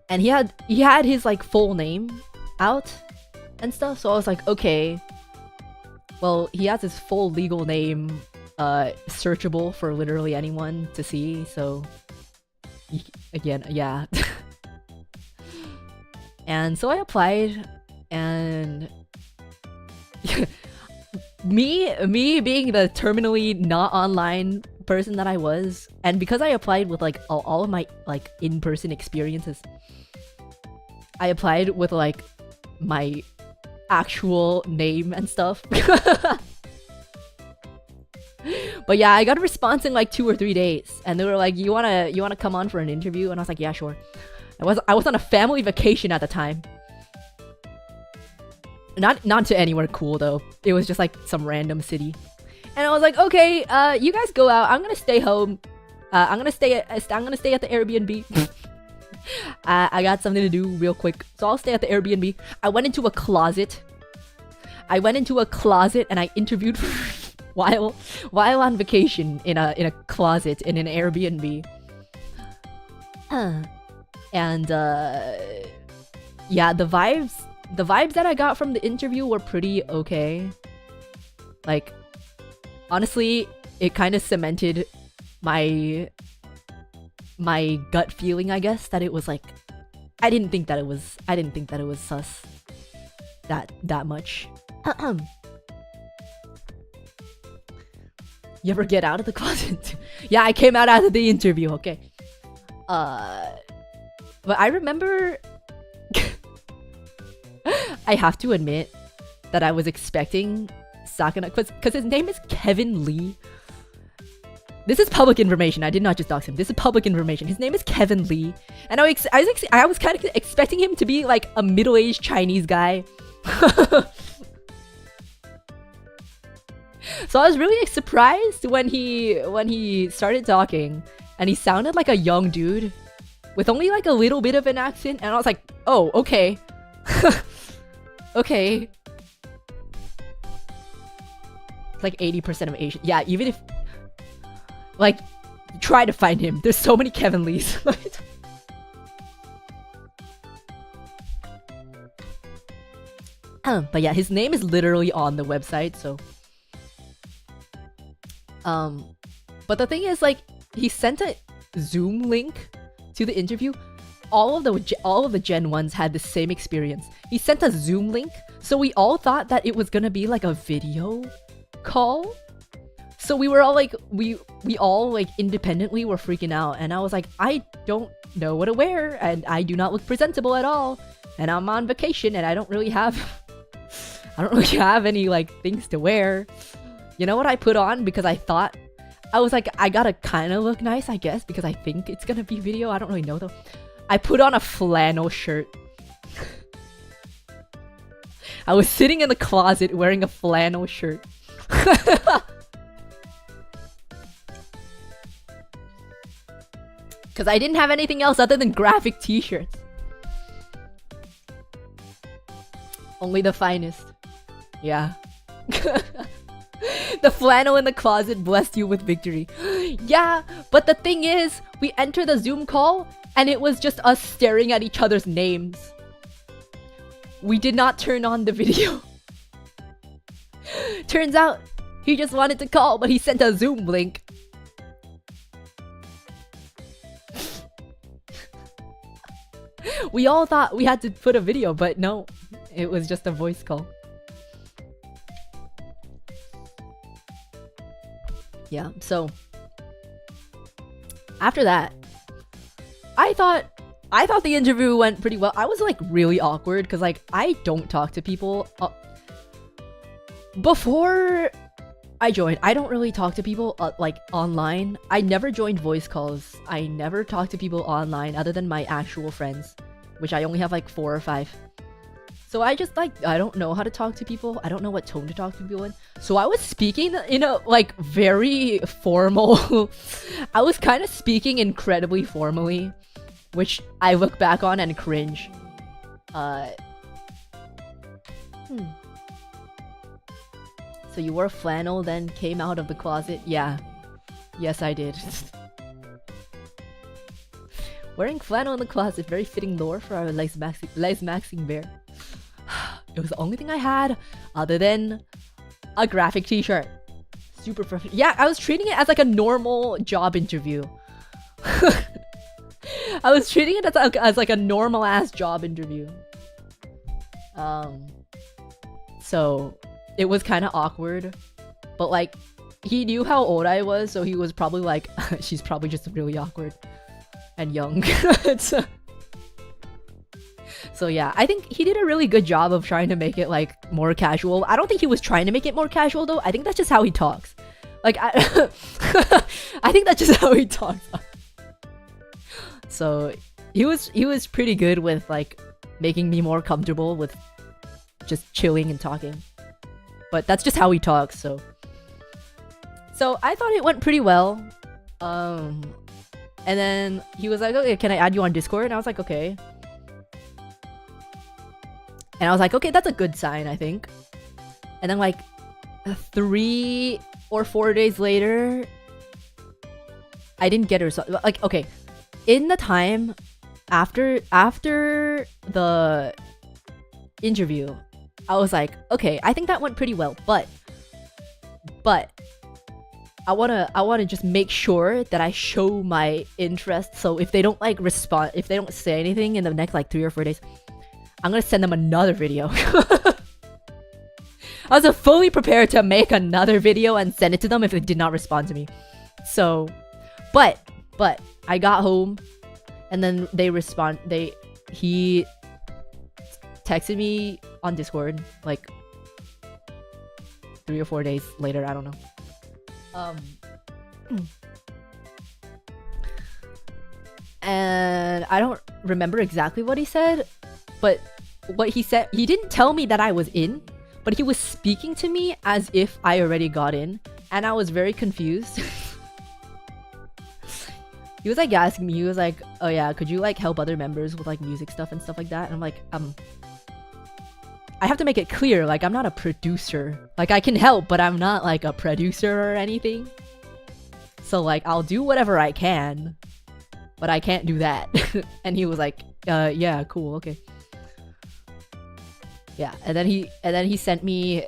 and he had his like full name out and stuff. So I was like, okay, well, he has his full legal name searchable for literally anyone to see. So again, yeah. And so I applied, and me being the terminally not online person that I was, and because I applied with like all of my like in-person experiences, I applied with like my actual name and stuff. But yeah, I got a response in like 2 or 3 days, and they were like, you wanna come on for an interview? And I was like, yeah, sure. I was on a family vacation at the time. Not to anywhere cool though. It was just like some random city. And I was like, okay, you guys go out. I'm gonna stay home. I'm gonna stay at the Airbnb. I got something to do real quick, so I'll stay at the Airbnb. I went into a closet and I interviewed while on vacation in a closet in an Airbnb. And yeah, the vibes that I got from the interview were pretty okay. Like, honestly, it kind of cemented my gut feeling, I guess, that it was like, I didn't think that it was sus that much. You ever get out of the closet? Yeah, I came out after the interview, okay. But I remember I have to admit that I was expecting Sakuna, because his name is Kevin Lee. This is public information. I did not just dox him. This is public information. His name is Kevin Lee, and I was kind of expecting him to be like a middle-aged Chinese guy. So I was really surprised when he started talking, and he sounded like a young dude with only like a little bit of an accent, and I was like, oh, okay. Okay. It's like 80% of Asian. Yeah, even if... Like, try to find him. There's so many Kevin Lees. But yeah, his name is literally on the website, so... But the thing is, like, he sent a Zoom link to the interview. All of the Gen 1s had the same experience. He sent a Zoom link, so we all thought that it was gonna be like a video call. So we were all like, we all like independently were freaking out, and I was like, I don't know what to wear, and I do not look presentable at all, and I'm on vacation, and I don't really have any like things to wear. You know what I put on? Because I was like, I gotta kind of look nice, I guess, because I think it's gonna be video. I don't really know though. I put on a flannel shirt. I was sitting in the closet wearing a flannel shirt. Because I didn't have anything else other than graphic t-shirts. Only the finest. Yeah. The flannel in the closet blessed you with victory. Yeah, but the thing is, we enter the Zoom call and it was just us staring at each other's names. We did not turn on the video. Turns out, he just wanted to call, but he sent a Zoom link. We all thought we had to put a video, but no, it was just a voice call. Yeah, so after that, I thought the interview went pretty well. I was like really awkward because like I don't talk to people before I joined. I don't really talk to people like online. I never joined voice calls. I never talked to people online other than my actual friends, which I only have like 4 or 5. So I just like, I don't know how to talk to people. I don't know what tone to talk to people in. So I was speaking in a like very formal. I was kind of speaking incredibly formally, which I look back on and cringe. So you wore flannel, then came out of the closet? Yeah. Yes, I did. Wearing flannel in the closet, very fitting lore for our legs maxing bear. It was the only thing I had other than a graphic t-shirt. Super professional. Yeah, I was treating it as like a normal job interview. I was treating it as like a normal ass job interview. So it was kind of awkward, but like he knew how old I was, so he was probably like, she's probably just really awkward and young. So yeah, I think he did a really good job of trying to make it like more casual. I don't think he was trying to make it more casual though. I think that's just how he talks. Like I think that's just how he talks. So he was pretty good with like making me more comfortable with just chilling and talking. But that's just how he talks, so I thought it went pretty well. And then he was like, okay, can I add you on Discord? And I was like, okay. And I was like, okay, that's a good sign, I think. And then like 3 or 4 days later, I didn't get her. So like, okay, in the time after the interview, I was like, okay, I think that went pretty well, but I wanna just make sure that I show my interest. So if they don't like respond, if they don't say anything in the next like 3 or 4 days, I'm gonna send them another video. I was fully prepared to make another video and send it to them if they did not respond to me. So, but I got home, and then he texted me on Discord like 3 or 4 days later. I don't know. And I don't remember exactly what he said, but what he said, he didn't tell me that I was in, but he was speaking to me as if I already got in, and I was very confused. He was like asking me, he was like, oh yeah, could you like help other members with like music stuff and stuff like that? And I'm like, I have to make it clear, like I'm not a producer. Like I can help, but I'm not like a producer or anything. So like I'll do whatever I can, but I can't do that. And he was like, yeah, cool, okay. Yeah, and then he sent me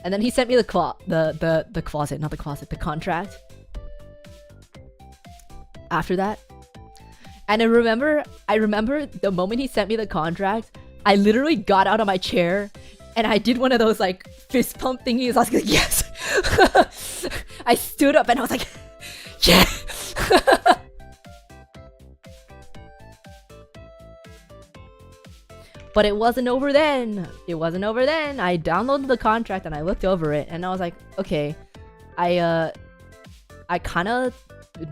the closet, not the closet, the contract. After that, and I remember the moment he sent me the contract, I literally got out of my chair and I did one of those like fist pump thingies. I was like, yes. I stood up and I was like, yeah. But it wasn't over then. It wasn't over then. I downloaded the contract and I looked over it and I was like, okay, I kind of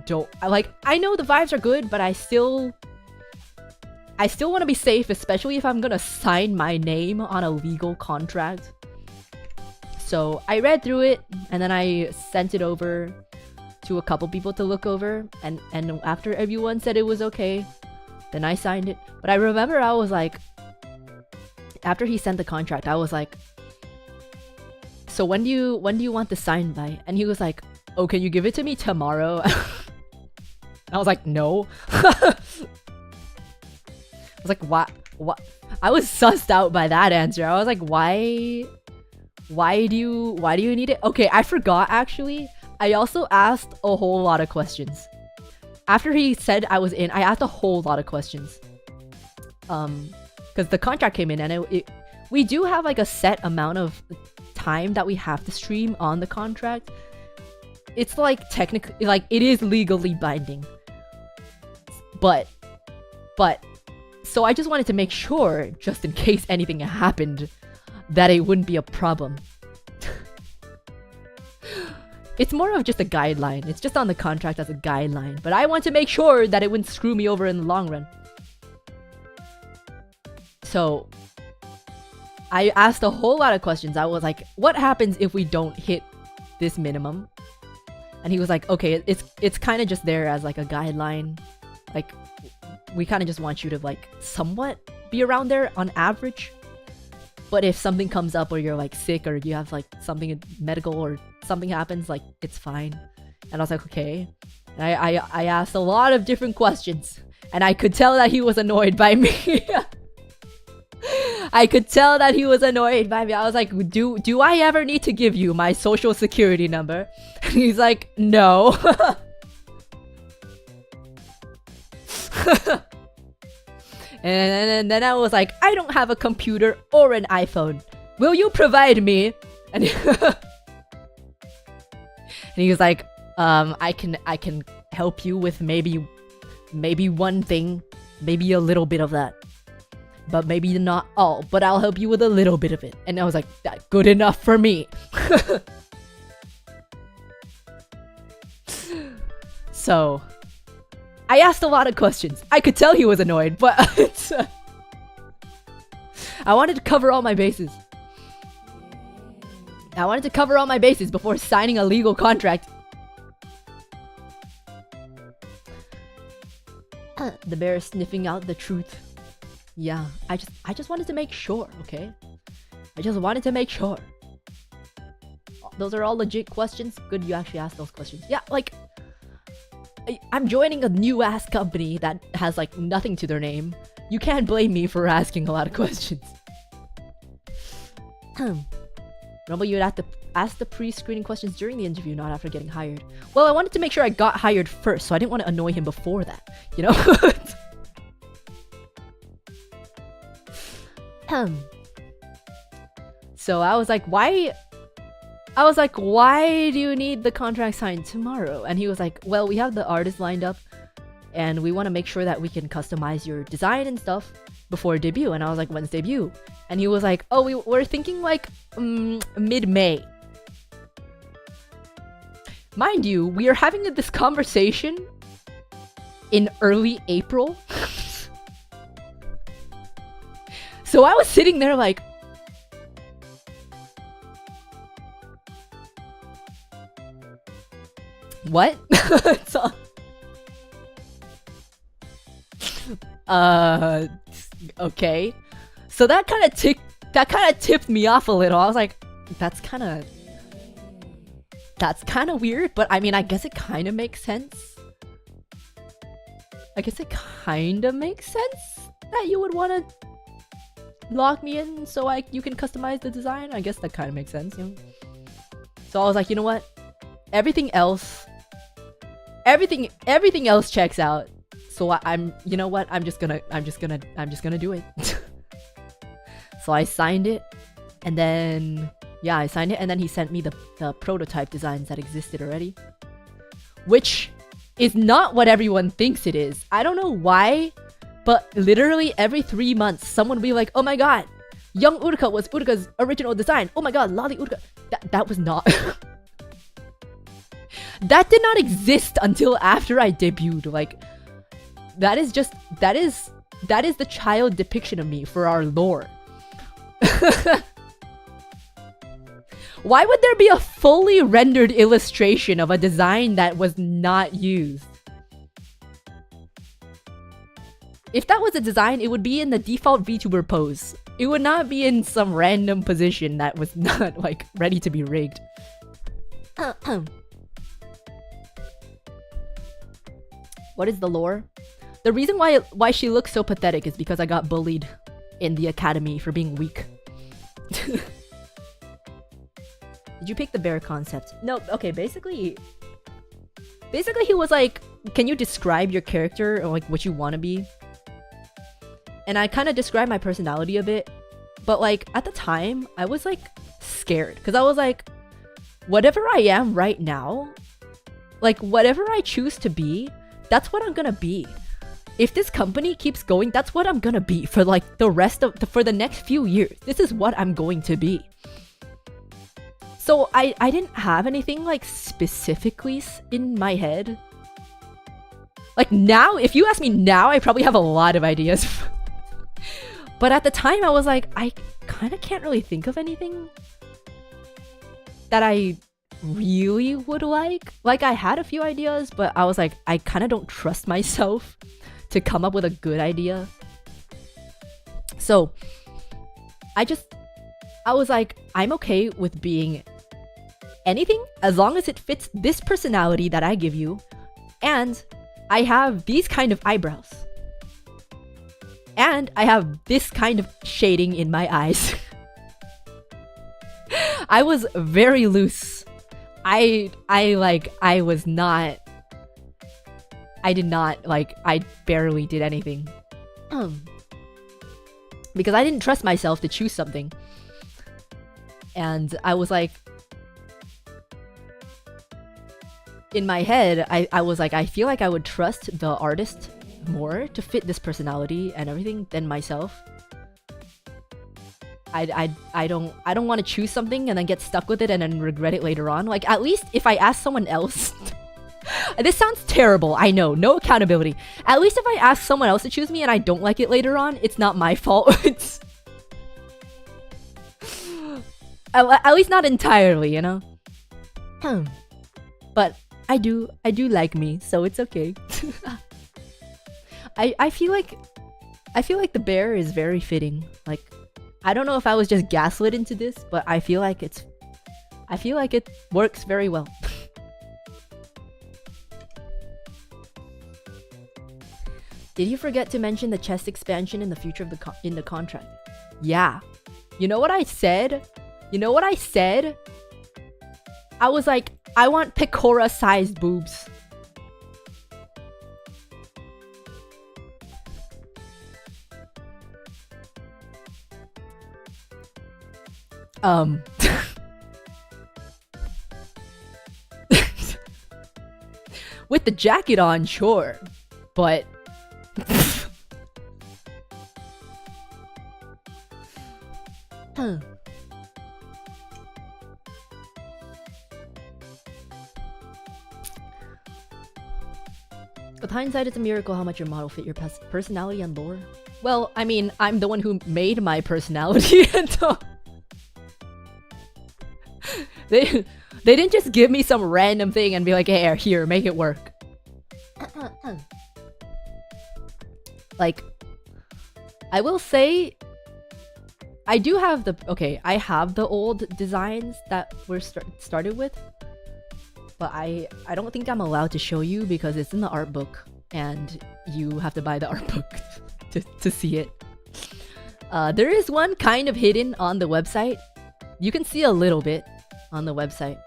don't I know the vibes are good, but I still want to be safe, especially if I'm gonna sign my name on a legal contract. So I read through it and then I sent it over to a couple people to look over, and after everyone said it was okay, then I signed it. But I remember I was like, after he sent the contract, I was like, so when do you want this signed by? And he was like, oh, can you give it to me tomorrow? I was like, no. I was like, what? I was sussed out by that answer. I was like, why do you need it? Okay, I forgot actually. I also asked a whole lot of questions. After he said I was in, I asked a whole lot of questions. Because the contract came in, and we do have like a set amount of time that we have to stream on the contract. It's like technically, like it is legally binding. But so I just wanted to make sure, just in case anything happened, that it wouldn't be a problem. It's more of just a guideline. It's just on the contract as a guideline. But I want to make sure that it wouldn't screw me over in the long run. So I asked a whole lot of questions. I was like, what happens if we don't hit this minimum? And he was like, okay, it's kind of just there as like a guideline. Like, we kind of just want you to like somewhat be around there on average. But if something comes up, or you're like sick, or you have like something medical, or something happens, like it's fine. And I was like, okay. And I asked a lot of different questions, and I could tell that he was annoyed by me. I could tell that he was annoyed by me. I was like, do I ever need to give you my social security number? And he's like, no. And then I was like, I don't have a computer or an iPhone. Will you provide me? And he was like, I can help you with maybe one thing, maybe a little bit of that, but maybe not all. But I'll help you with a little bit of it. And I was like, that's good enough for me. So I asked a lot of questions. I could tell he was annoyed, but I wanted to cover all my bases. I wanted to cover all my bases before signing a legal contract. The bear is sniffing out the truth. Yeah, I just wanted to make sure, okay? I just wanted to make sure. Those are all legit questions. Good, you actually asked those questions. Yeah, like, I'm joining a new ass company that has like nothing to their name. You can't blame me for asking a lot of questions. Remember, you would have to ask the pre-screening questions during the interview, not after getting hired. Well, I wanted to make sure I got hired first, so I didn't want to annoy him before that, you know? So I was like, why do you need the contract signed tomorrow? And he was like, well, we have the artist lined up, and we want to make sure that we can customize your design and stuff before debut. And I was like, when's debut? And he was like, oh, we're thinking like mid-May. Mind you, we are having this conversation in early April. So I was sitting there like, what? So, okay. So that kind of tipped me off a little. I was like, that's kind of weird, but I mean, I guess it kind of makes sense. I guess it kind of makes sense that you would want to lock me in so you can customize the design. I guess that kind of makes sense, you know? So I was like, you know what? Everything else checks out. So I'm you know what? I'm just gonna do it. So I signed it, and then I signed it, and then he sent me the prototype designs that existed already, which is not what everyone thinks it is. I don't know why, but literally every 3 months someone will be like, oh my god, young Uruka was Uruka's original design. Oh my god, Lolly Uruka. That was not that did not exist until after I debuted. Like, that is the child depiction of me for our lore. Why would there be a fully rendered illustration of a design that was not used? If that was a design, it would be in the default VTuber pose. It would not be in some random position that was not, like, ready to be rigged. What is the lore? The reason why she looks so pathetic is because I got bullied in the academy for being weak. Did you pick the bear concept? No, okay, basically he was like, can you describe your character or like what you want to be? And I kind of described my personality a bit, but like at the time I was like scared because I was like, whatever I am right now, like whatever I choose to be, that's what I'm gonna be. If this company keeps going, that's what I'm gonna be for like the rest of for the next few years. This is what I'm going to be. So I didn't have anything like specifically in my head. Like now, if you ask me now, I probably have a lot of ideas. But at the time I was like, I kind of can't really think of anything that I really would like. Like I had a few ideas, but I was like, I kind of don't trust myself to come up with a good idea. So I was like, I'm okay with being anything as long as it fits this personality that I give you, and I have these kind of eyebrows, and I have this kind of shading in my eyes. I was very loose. I barely did anything. Because I didn't trust myself to choose something. And I was like, in my head, I was like, I feel like I would trust the artist more to fit this personality and everything than myself. I don't want to choose something and then get stuck with it and then regret it later on. Like, at least if I ask someone else... This sounds terrible, I know, no accountability. At least if I ask someone else to choose me and I don't like it later on, it's not my fault. It's... at least not entirely, you know? But I do like me, so it's okay. I feel like the bear is very fitting. Like, I don't know if I was just gaslit into this, but I feel like it works very well. Did you forget to mention the chest expansion in the future of in the contract? Yeah. You know what I said? I was like, I want Pecora-sized boobs. With the jacket on, sure. But... With hindsight, it's a miracle how much your model fit your personality and lore. Well, I mean, I'm the one who made my personality, and so... They didn't just give me some random thing and be like, hey, here, make it work. Like, I will say, I do have the... Okay, I have the old designs that were started with. But I don't think I'm allowed to show you because it's in the art book. And you have to buy the art book to see it. There is one kind of hidden on the website. You can see a little bit on the website.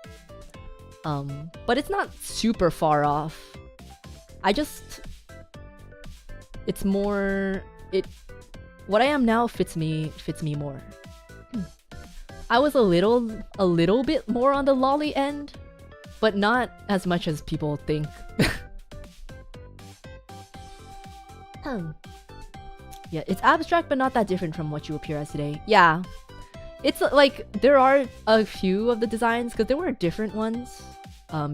But it's not super far off. It's more... What I am now fits me more. I was a little bit more on the lolly end, but not as much as people think. Yeah, it's abstract but not that different from what you appear as today. Yeah. It's like, there are a few of the designs, because there were different ones.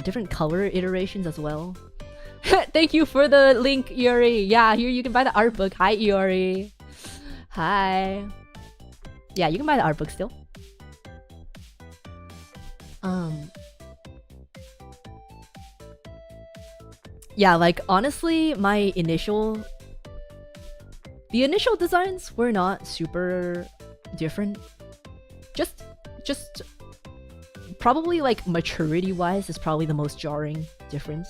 Different color iterations as well. Thank you for the link, Iori. Yeah, here you can buy the art book. Hi, Iori. Hi. Yeah, you can buy the art book still. Yeah, like honestly, the initial designs were not super different. Just probably like maturity wise is probably the most jarring difference.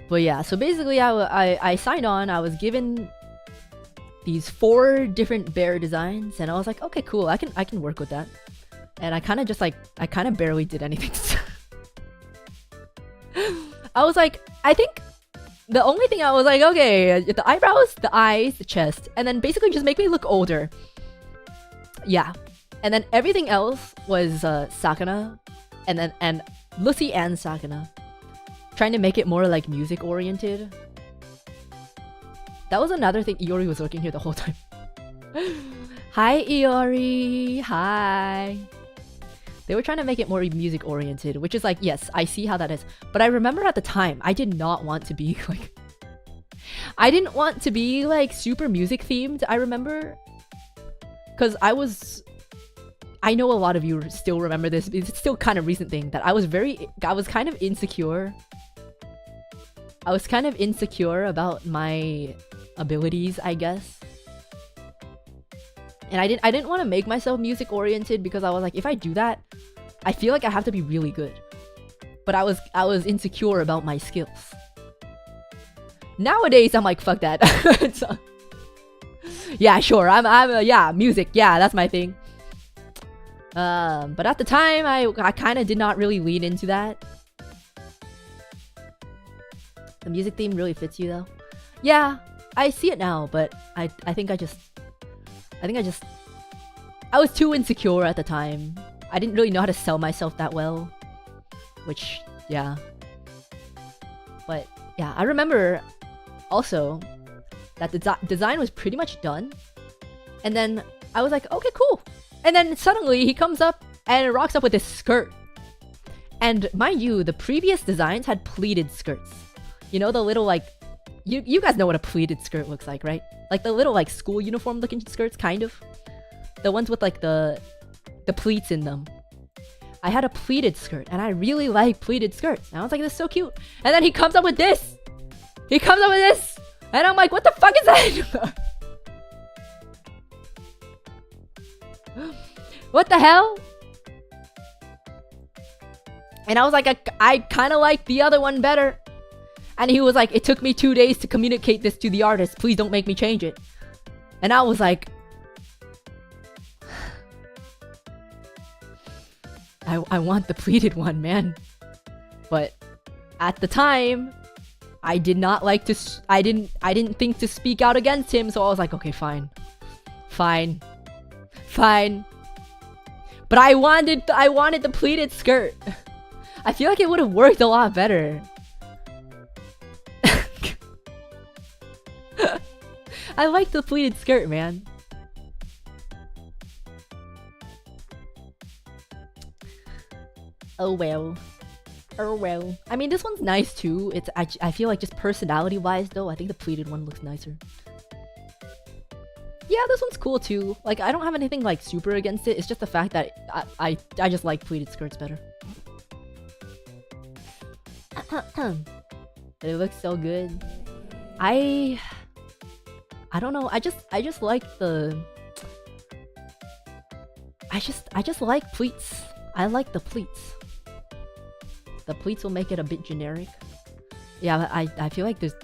But yeah, so basically I signed on. I was given these 4 different bear designs, and I was like, okay, cool, I can work with that. And I kind of barely did anything. I was like, I think the only thing I was like, okay, the eyebrows, the eyes, the chest, and then basically just make me look older. Yeah. And then everything else was Sakuna, and Lucy and Sakuna. Trying to make it more like music oriented. That was another thing. Iori was working here the whole time. Hi Iori, hi. They were trying to make it more music oriented, which is like, yes, I see how that is. But I remember at the time, I did not want to be like... I didn't want to be like super music themed, I remember. Because I know a lot of you still remember this. It's still kind of recent thing that I was kind of insecure. I was kind of insecure about my abilities, I guess. And I didn't want to make myself music oriented because I was like, if I do that, I feel like I have to be really good. But I was insecure about my skills. Nowadays, I'm like, fuck that. So, yeah, sure. Yeah, music. Yeah, that's my thing. But at the time, I kind of did not really lean into that. The music theme really fits you though. Yeah, I see it now, but I think I was too insecure at the time. I didn't really know how to sell myself that well. Which, yeah. But, yeah, I remember also that the design was pretty much done. And then I was like, okay, cool. And then suddenly he comes up and rocks up with this skirt. And mind you, the previous designs had pleated skirts. You know, the little like... You guys know what a pleated skirt looks like, right? Like the little like school uniform looking skirts, kind of. The ones with like the pleats in them. I had a pleated skirt and I really like pleated skirts. And I was like, this is so cute. And then he comes up with this. He comes up with this. And I'm like, what the fuck is that? What the hell? And I was like, I kind of like the other one better. And he was like, it took me 2 days to communicate this to the artist. Please don't make me change it. And I was like... I want the pleated one, man. But at the time, I did not like to... I didn't think to speak out against him, so I was like, okay, fine. Fine. Fine. But I wanted the pleated skirt. I feel like it would have worked a lot better. I like the pleated skirt, man. Oh well. Oh well. I mean, this one's nice too. I feel like just personality-wise though, I think the pleated one looks nicer. Yeah, this one's cool too. Like, I don't have anything like super against it. It's just the fact that I just like pleated skirts better. It looks so good. I don't know. I just like the... I just like pleats. I like the pleats. The pleats will make it a bit generic. Yeah, but I feel like there's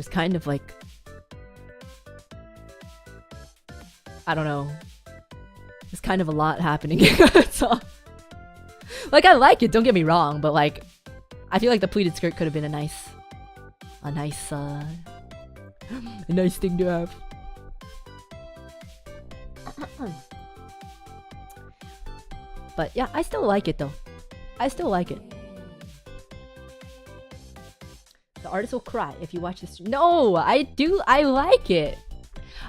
kind of like... I don't know. There's kind of a lot happening. So, like, I like it, don't get me wrong, but like, I feel like the pleated skirt could have been a nice thing to have. But yeah, I still like it though. I still like it. The artist will cry if you watch this. No, I like it.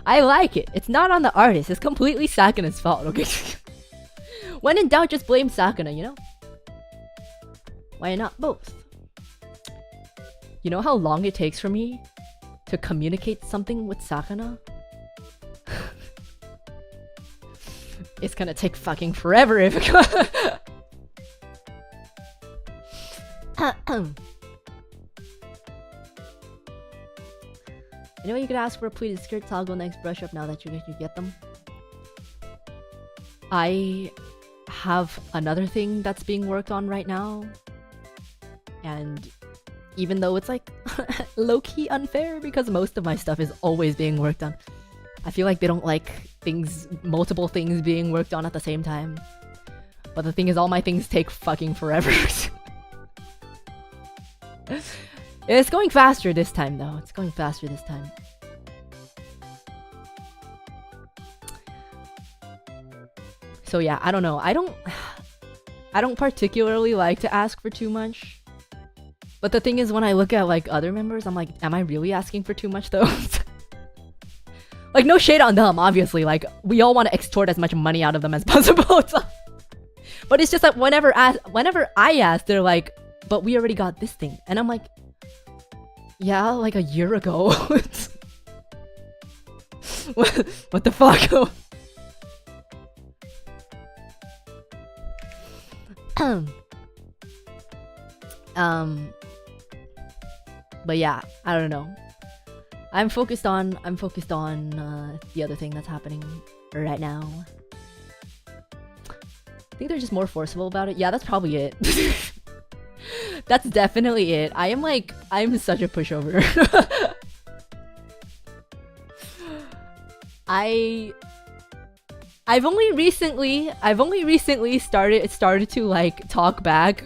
I like it. It's not on the artist. It's completely Sakuna's fault, okay? When in doubt, just blame Sakuna, you know? Why not both? You know how long it takes for me to communicate something with Sakuna? It's gonna take fucking forever if it You know, you could ask for a pleated skirt toggle next brush up now that you get them. I have another thing that's being worked on right now. And even though it's like low-key unfair because most of my stuff is always being worked on, I feel like they don't like multiple things being worked on at the same time. But the thing is, all my things take fucking forever. It's going faster this time though. It's going faster this time. So yeah, I don't know. I don't particularly like to ask for too much. But the thing is, when I look at like other members, I'm like, am I really asking for too much though? Like, no shade on them, obviously. Like, we all want to extort as much money out of them as possible. But it's just that whenever I ask, they're like, but we already got this thing. And I'm like, yeah, like a year ago. What the fuck? But yeah, I don't know. I'm focused on the other thing that's happening right now. I think they're just more forceful about it. Yeah, that's probably it. That's definitely it. I'm such a pushover. I've only recently started to like talk back,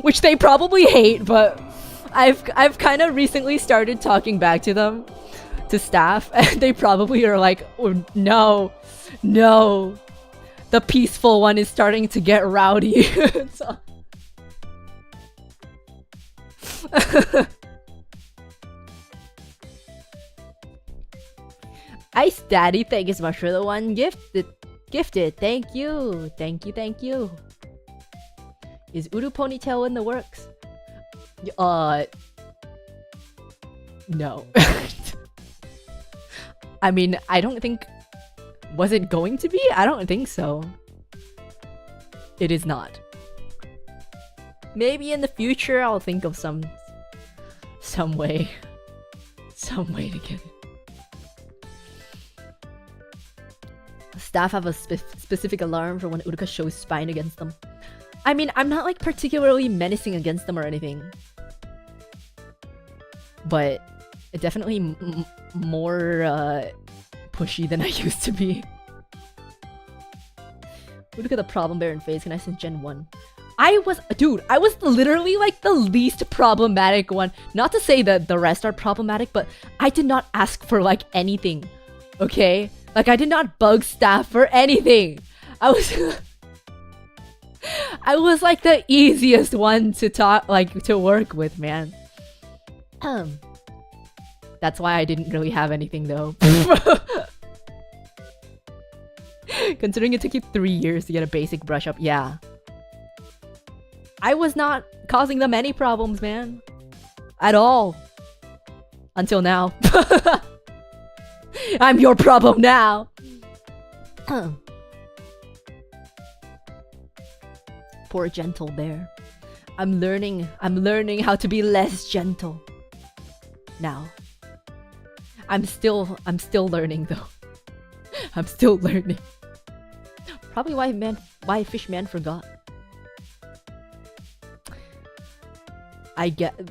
which they probably hate, but I've kind of recently started talking back to them, to staff, and they probably are like, oh, no, the peaceful one is starting to get rowdy. Ice Daddy, thank you so much for the one gifted. Thank you. Is Uru Ponytail in the works? No. I mean, I don't think... Was it going to be? I don't think so. It is not. Maybe in the future I'll think of some way to get it. Staff have a specific alarm for when Uruka shows spine against them. I mean, I'm not like particularly menacing against them or anything. But it definitely more pushy than I used to be. Look at the problem bearer in phase. Can I send Gen 1? I was literally like the least problematic one. Not to say that the rest are problematic, but I did not ask for like anything. Okay? Like, I did not bug staff for anything. I was like the easiest one to work with, man. That's why I didn't really have anything though. Considering it took you 3 years to get a basic brush up, yeah. I was not causing them any problems, man. At all. Until now. I'm your problem now. Poor gentle bear. I'm learning how to be less gentle. Now. I'm still learning though. I'm still learning. Probably why Fishman forgot.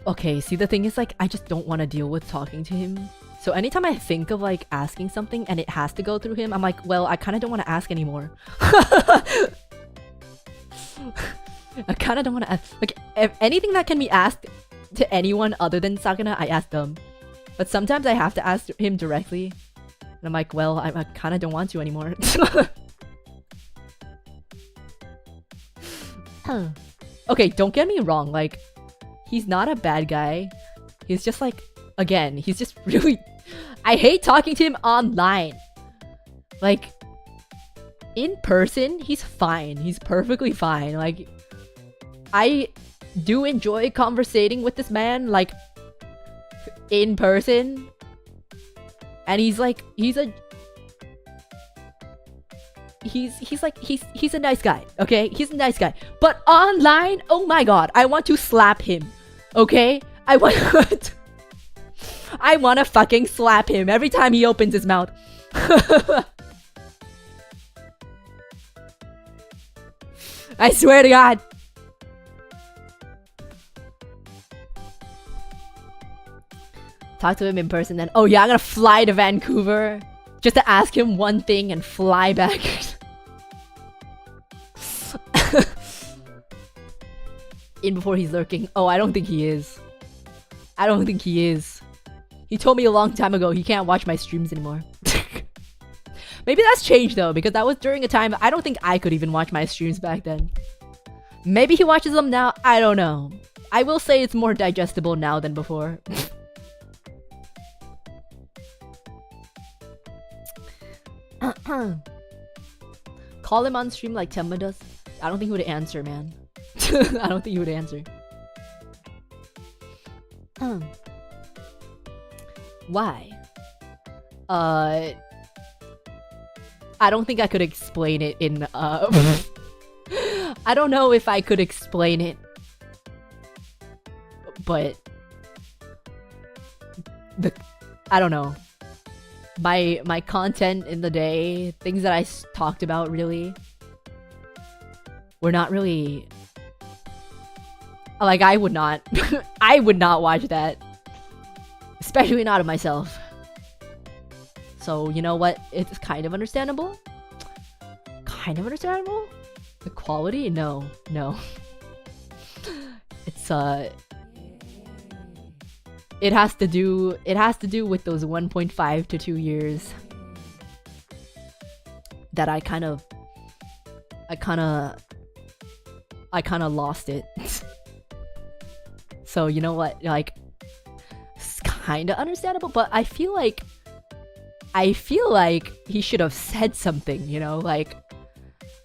Okay, see, the thing is, like, I just don't want to deal with talking to him. So anytime I think of like asking something and it has to go through him, I'm like, well, I kind of don't want to ask anymore. I kind of don't want to ask. Like, if anything that can be asked to anyone other than Sakuna, I ask them. But sometimes I have to ask him directly. And I'm like, well, I kind of don't want to anymore. Okay, don't get me wrong. Like, he's not a bad guy. He's just like, again, he's just really... I hate talking to him online. Like, in person, he's fine. He's perfectly fine. Like, I do enjoy conversating with this man, like, in person. And he's like, he's a nice guy, okay? He's a nice guy. But online, oh my god, I want to slap him. Okay? I want to fucking slap him every time he opens his mouth. I swear to God. Talk to him in person then. Oh yeah, I'm gonna fly to Vancouver just to ask him one thing and fly back. In before he's lurking. Oh, I don't think he is. I don't think he is. He told me a long time ago he can't watch my streams anymore. Maybe that's changed though, because that was during a time I don't think I could even watch my streams back then. Maybe he watches them now, I don't know. I will say it's more digestible now than before. Call him on stream like Temma does. I don't think he would answer, man. I don't think he would answer. Why? I don't think I could explain it in I don't know if I could explain it, but I don't know. My content in the day, things that I talked about really were not really like I would not I would not watch that, especially not of myself. So you know what? It's kind of understandable. Kind of understandable. The quality? No. It's it has to do with those 1.5 to 2 years that I kind of lost it. So you know what? Like, it's kind of understandable, but I feel like he should have said something, you know, like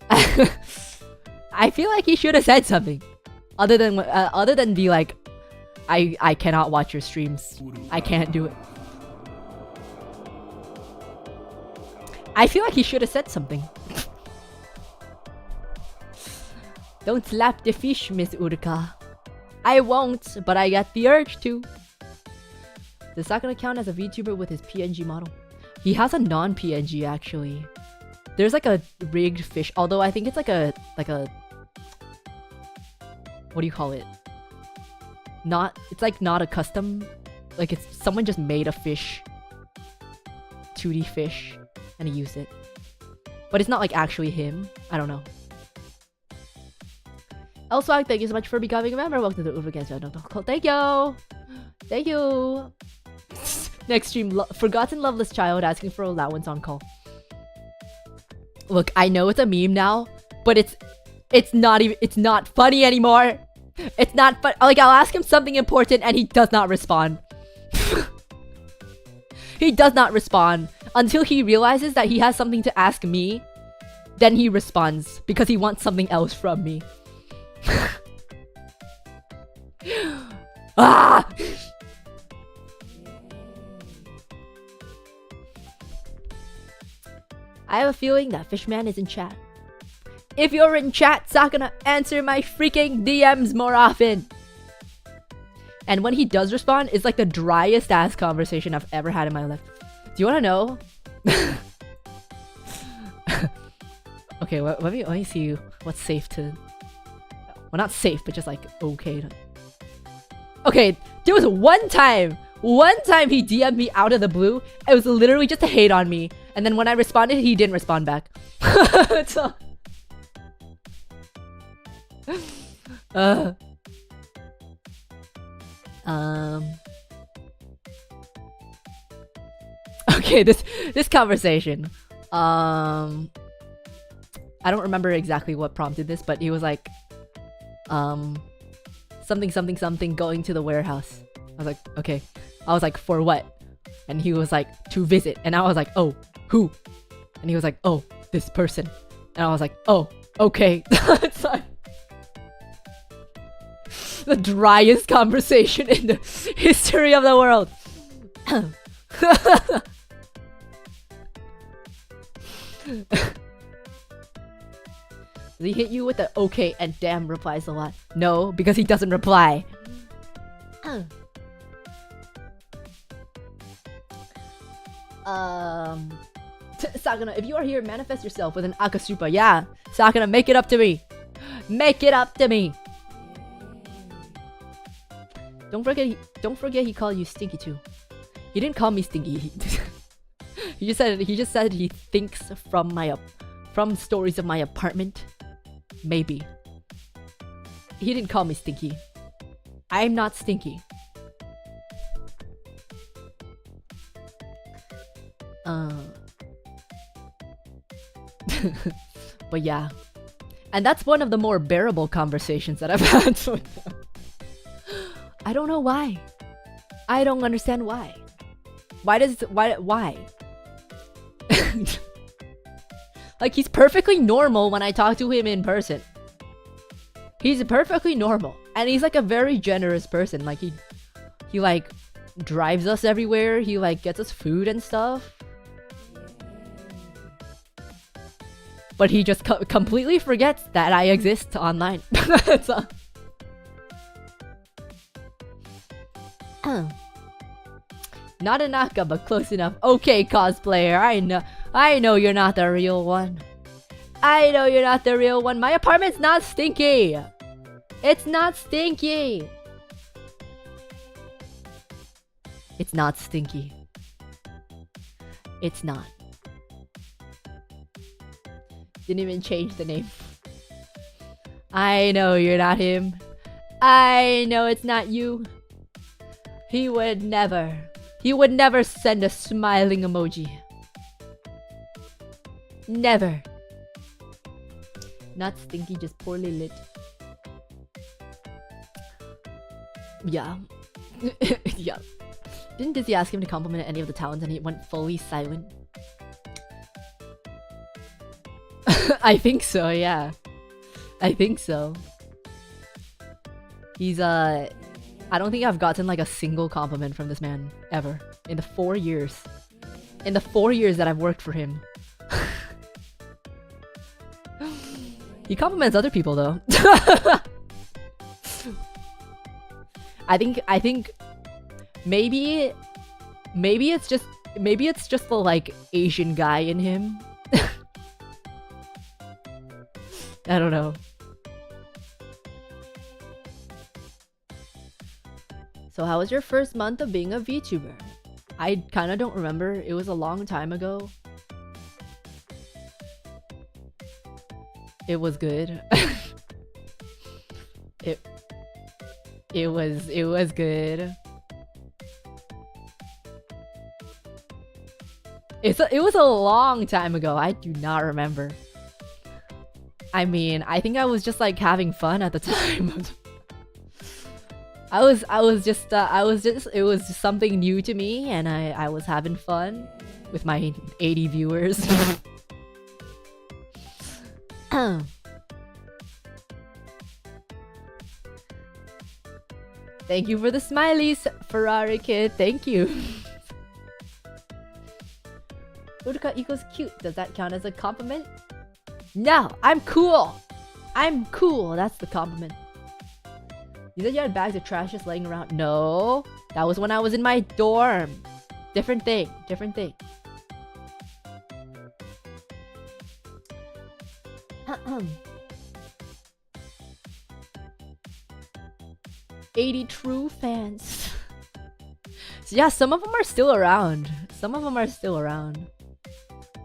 I feel like he should have said something other than be like, I cannot watch your streams. I can't do it. I feel like he should have said something. Don't slap the fish, Miss Uruka. I won't, but I got the urge to. Does Sakuna count as a VTuber with his PNG model? He has a non-PNG actually. There's like a rigged fish, although I think it's like a what do you call it? It's like not a custom, like it's someone just made a fish, 2D fish, and he used it. But it's not like actually him. I don't know. Elswag, thank you so much for becoming a member. Welcome to the Uber channel. Thank you. Thank you. Next stream, Forgotten Loveless Child asking for allowance on call. Look, I know it's a meme now, but it's not funny anymore. It's not fun. Like, I'll ask him something important and he does not respond. He does not respond until he realizes that he has something to ask me. Then he responds because he wants something else from me. Ah! I have a feeling that Fishman is in chat. If you're in chat, Sakuna, answer my freaking DMs more often. And when he does respond, it's like the driest ass conversation I've ever had in my life. Do you want to know? Okay, let me see what's safe to... Well, not safe, but just like okay to... Okay, there was one time he DM'd me out of the blue. It was literally just to hate on me. And then when I responded, he didn't respond back. So... Okay, this conversation. I don't remember exactly what prompted this, but he was like, something going to the warehouse. I was like, okay. I was like, for what? And he was like, to visit. And I was like, oh, who? And he was like, oh, this person. And I was like, oh, okay. It's like the driest conversation in the history of the world. Does he hit you with the okay and damn replies a lot? No, because he doesn't reply. Sakuna, if you are here, manifest yourself with an akasupa. Yeah, Sakuna, make it up to me. Make it up to me. Don't forget he called you stinky too. He didn't call me stinky. He just said he thinks from stories of my apartment. Maybe. He didn't call me stinky. I'm not stinky. But yeah. And that's one of the more bearable conversations that I've had with them. I don't know why. I don't understand why. Why? Like, he's perfectly normal when I talk to him in person. He's perfectly normal. And he's like a very generous person. Like, he like drives us everywhere. He like gets us food and stuff. But he just completely forgets that I exist online. That's all. Not a Naka, but close enough. Okay, cosplayer, I know you're not the real one. I know you're not the real one. My apartment's not stinky. It's not stinky. It's not stinky. It's not. Didn't even change the name. I know you're not him. I know it's not you. He would never send a smiling emoji. Never. Not stinky, just poorly lit. Yeah. Yeah. Didn't Dizzy ask him to compliment any of the talents and he went fully silent? I think so, yeah. I think so. He's I don't think I've gotten like a single compliment from this man ever in the 4 years. In the 4 years that I've worked for him. He compliments other people though. I think maybe it's just the like Asian guy in him. I don't know. So how was your first month of being a VTuber? I kind of don't remember. It was a long time ago. It was good. It was good. It was a long time ago. I do not remember. I mean, I think I was just like having fun at the time. It was just something new to me and I was having fun with my 80 viewers. Thank you for the smileys, Ferrari kid. Thank you. Uruka equals cute. Does that count as a compliment? No, I'm cool. I'm cool. That's the compliment. You said you had bags of trash just laying around. No, that was when I was in my dorm. Different thing. Different thing. 80 true fans. So yeah, some of them are still around. Some of them are still around.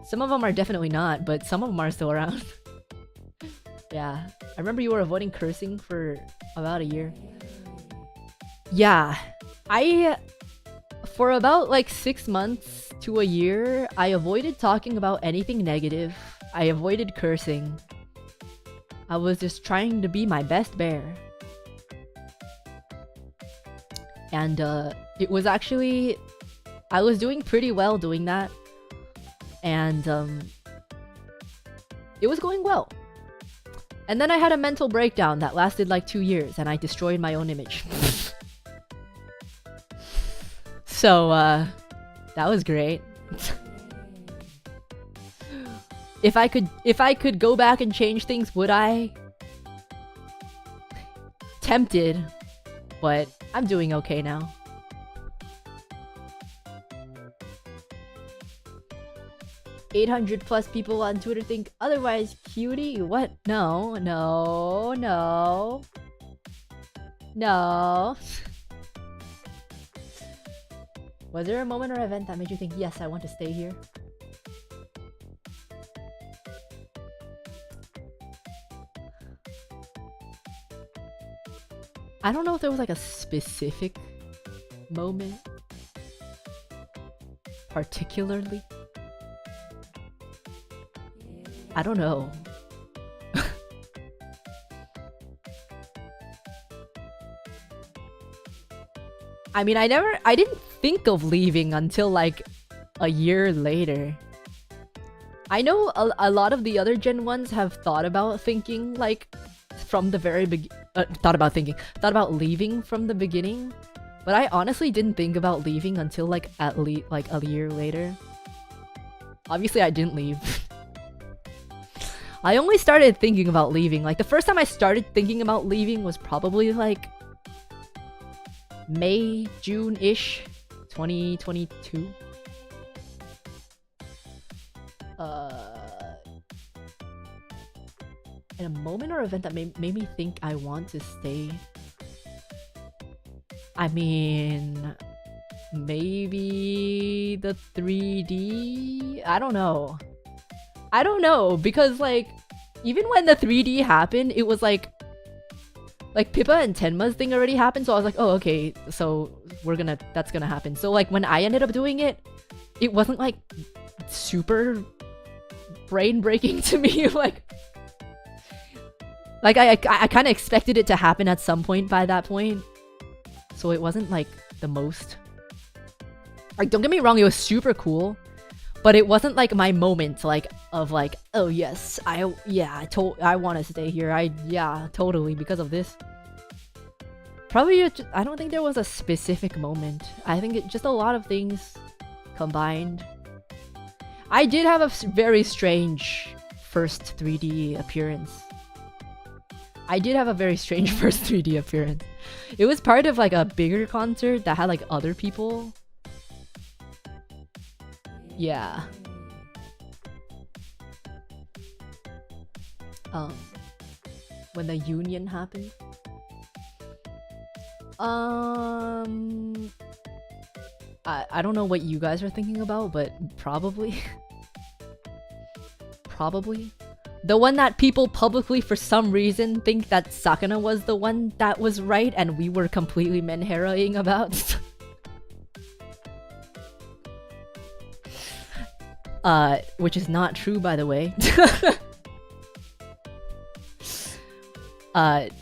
Some of them are definitely not, but some of them are still around. Yeah, I remember you were avoiding cursing for about a year. Yeah, for about like 6 months to a year, I avoided talking about anything negative. I avoided cursing. I was just trying to be my best bear. And it was actually, I was doing pretty well doing that. And it was going well. And then I had a mental breakdown that lasted like 2 years and I destroyed my own image. So that was great. If I could go back and change things, would I? Tempted, but I'm doing okay now. +800 people on Twitter think otherwise. Cutie? What? No. Was there a moment or event that made you think, yes, I want to stay here? I don't know if there was like a specific moment particularly. I don't know. I mean, I didn't think of leaving until like a year later. I know a lot of the other Gen 1s have thought about thinking like from the very thought about leaving from the beginning, but I honestly didn't think about leaving until like at least like a year later. Obviously, I didn't leave. I only started thinking about leaving. Like the first time I started thinking about leaving was probably like May, June-ish, 2022. And a moment or event that made me think I want to stay. I mean, maybe the 3D? I don't know. Because like, even when the 3D happened, it was like Pippa and Tenma's thing already happened, so I was like, oh, okay, so that's gonna happen. So like, when I ended up doing it, it wasn't like super brain-breaking to me. like I kind of expected it to happen at some point by that point, so it wasn't like the most. Like, don't get me wrong, it was super cool, but it wasn't like my moment, like, of like, oh yes, I want to stay here. Yeah, totally, because of this. Probably, I don't think there was a specific moment. I think it just a lot of things combined. I did have a very strange first 3D appearance. It was part of like a bigger concert that had like other people. Yeah. When the union happened. I don't know what you guys are thinking about, but probably. Probably. The one that people publicly, for some reason, think that Sakuna was the one that was right and we were completely men-harrowing about. Which is not true, by the way.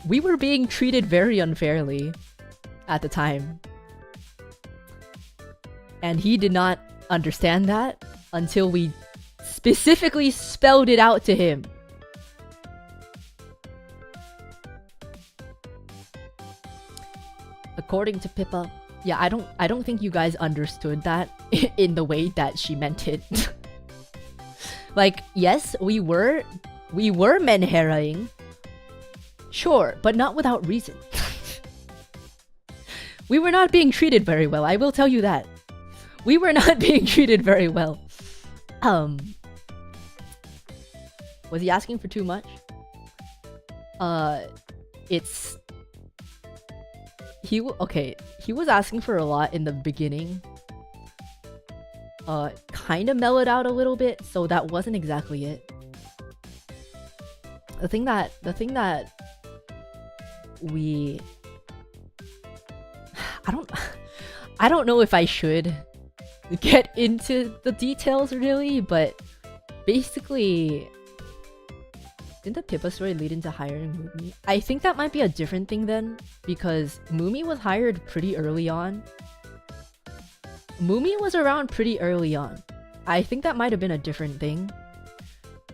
We were being treated very unfairly at the time. And he did not understand that until we specifically spelled it out to him. According to Pippa, yeah, I don't think you guys understood that in the way that she meant it. Like, yes, we were men-harrowing. Sure, but not without reason. We were not being treated very well, I will tell you that. We were not being treated very well. Was he asking for too much? He was asking for a lot in the beginning. Kind of mellowed out a little bit, so that wasn't exactly it. The thing that we... I don't know if I should get into the details really, but basically, didn't the Pippa story lead into hiring Mumi? I think that might be a different thing then, because Mumi was hired pretty early on. Mumi was around pretty early on. I think that might have been a different thing.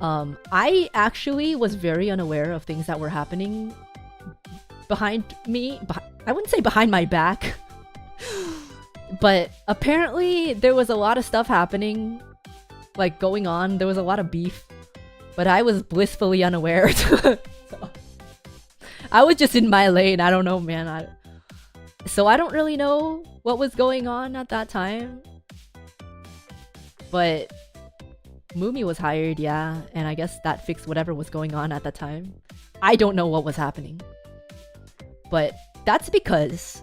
I actually was very unaware of things that were happening behind me. I wouldn't say behind my back. But apparently there was a lot of stuff happening, like going on. There was a lot of beef but I was blissfully unaware. So, I was just in my lane. I don't know, man. So I don't really know what was going on at that time. But Mumi was hired, yeah, and I guess that fixed whatever was going on at that time. I don't know what was happening. But that's because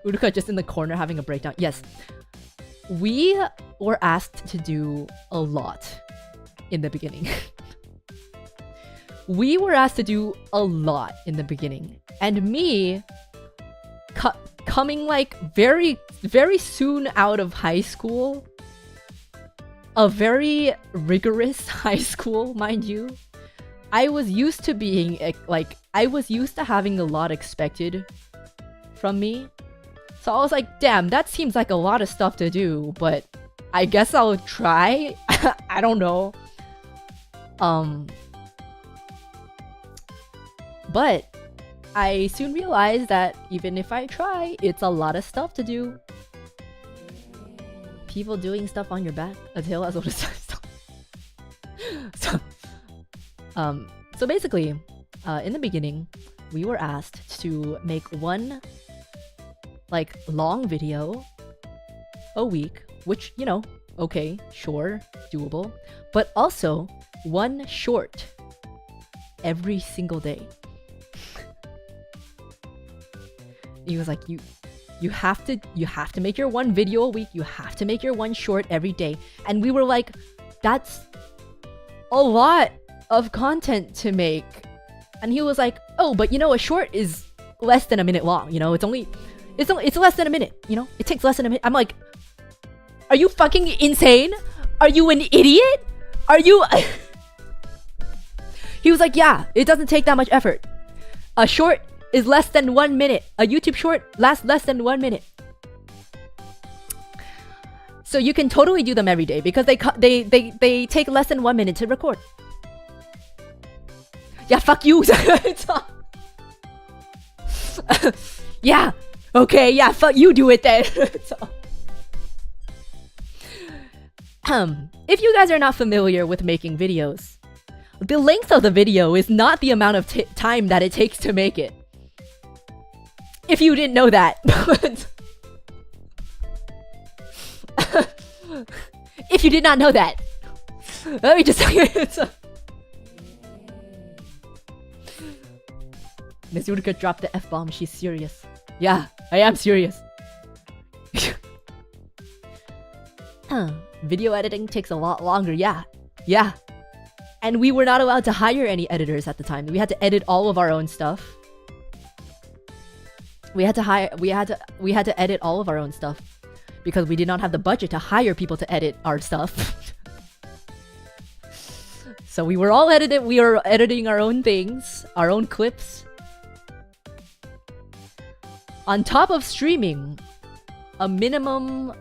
Uruka just in the corner having a breakdown. Yes. We were asked to do a lot in the beginning. We were asked to do a lot in the beginning. And me, coming like very, very soon out of high school, a very rigorous high school, mind you, I was used to being like, I was used to having a lot expected from me. So I was like, damn, that seems like a lot of stuff to do, but I guess I'll try. I don't know. But I soon realized that even if I try, it's a lot of stuff to do. People doing stuff on your back. A tale as old as time. So basically, in the beginning, we were asked to make one like long video a week, which, you know, okay, sure, doable, but also one short every single day. He was like, you have to make your one video a week, you have to make your one short every day. And we were like, that's a lot of content to make. And he was like, oh, but you know, a short is less than a minute long, you know, it's less than a minute, you know, it takes less than a minute. I'm like, are you fucking insane? Are you an idiot? Are you He was like, yeah, it doesn't take that much effort. A short is less than 1 minute. A YouTube short lasts less than 1 minute. So you can totally do them every day because they take less than 1 minute to record. Yeah, fuck you. Yeah. Okay, yeah, fuck you, do it then. If you guys are not familiar with making videos, the length of the video is not the amount of time that it takes to make it. If you didn't know that. If you did not know that. Let me just tell you. Miss Uruka dropped the F-bomb. She's serious. Yeah, I am serious. Video editing takes a lot longer. Yeah. And we were not allowed to hire any editors at the time. We had to edit all of our own stuff. We had to edit all of our own stuff because we did not have the budget to hire people to edit our stuff. So we were editing our own things, our own clips. On top of streaming a minimum,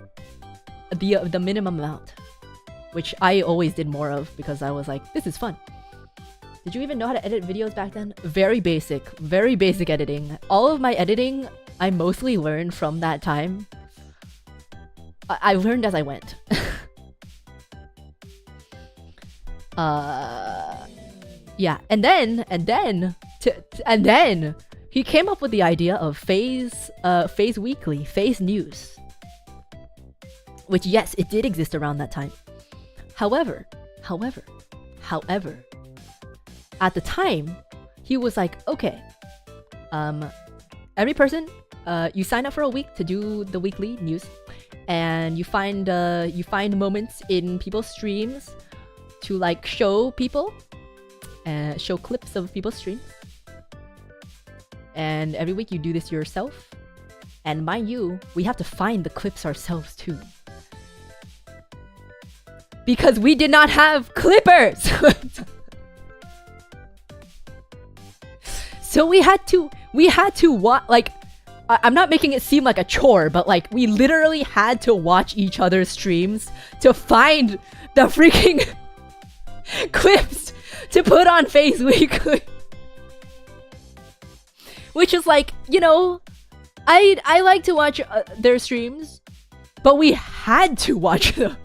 the minimum amount, which I always did more of because I was like, this is fun. Did you even know how to edit videos back then? Very basic editing. All of my editing, I mostly learned from that time. I learned as I went. Yeah, and then he came up with the idea of Phase Weekly, Phase News. Which, yes, it did exist around that time. However, at the time, he was like, okay, every person, you sign up for a week to do the weekly news, and you find moments in people's streams to like show people, show clips of people's streams. And every week you do this yourself. And mind you, we have to find the clips ourselves too. Because we did not have clippers! So we had to watch, like, I'm not making it seem like a chore, but like, we literally had to watch each other's streams to find the freaking clips to put on Phase Weekly. Which is like, you know, I like to watch their streams, but we had to watch them.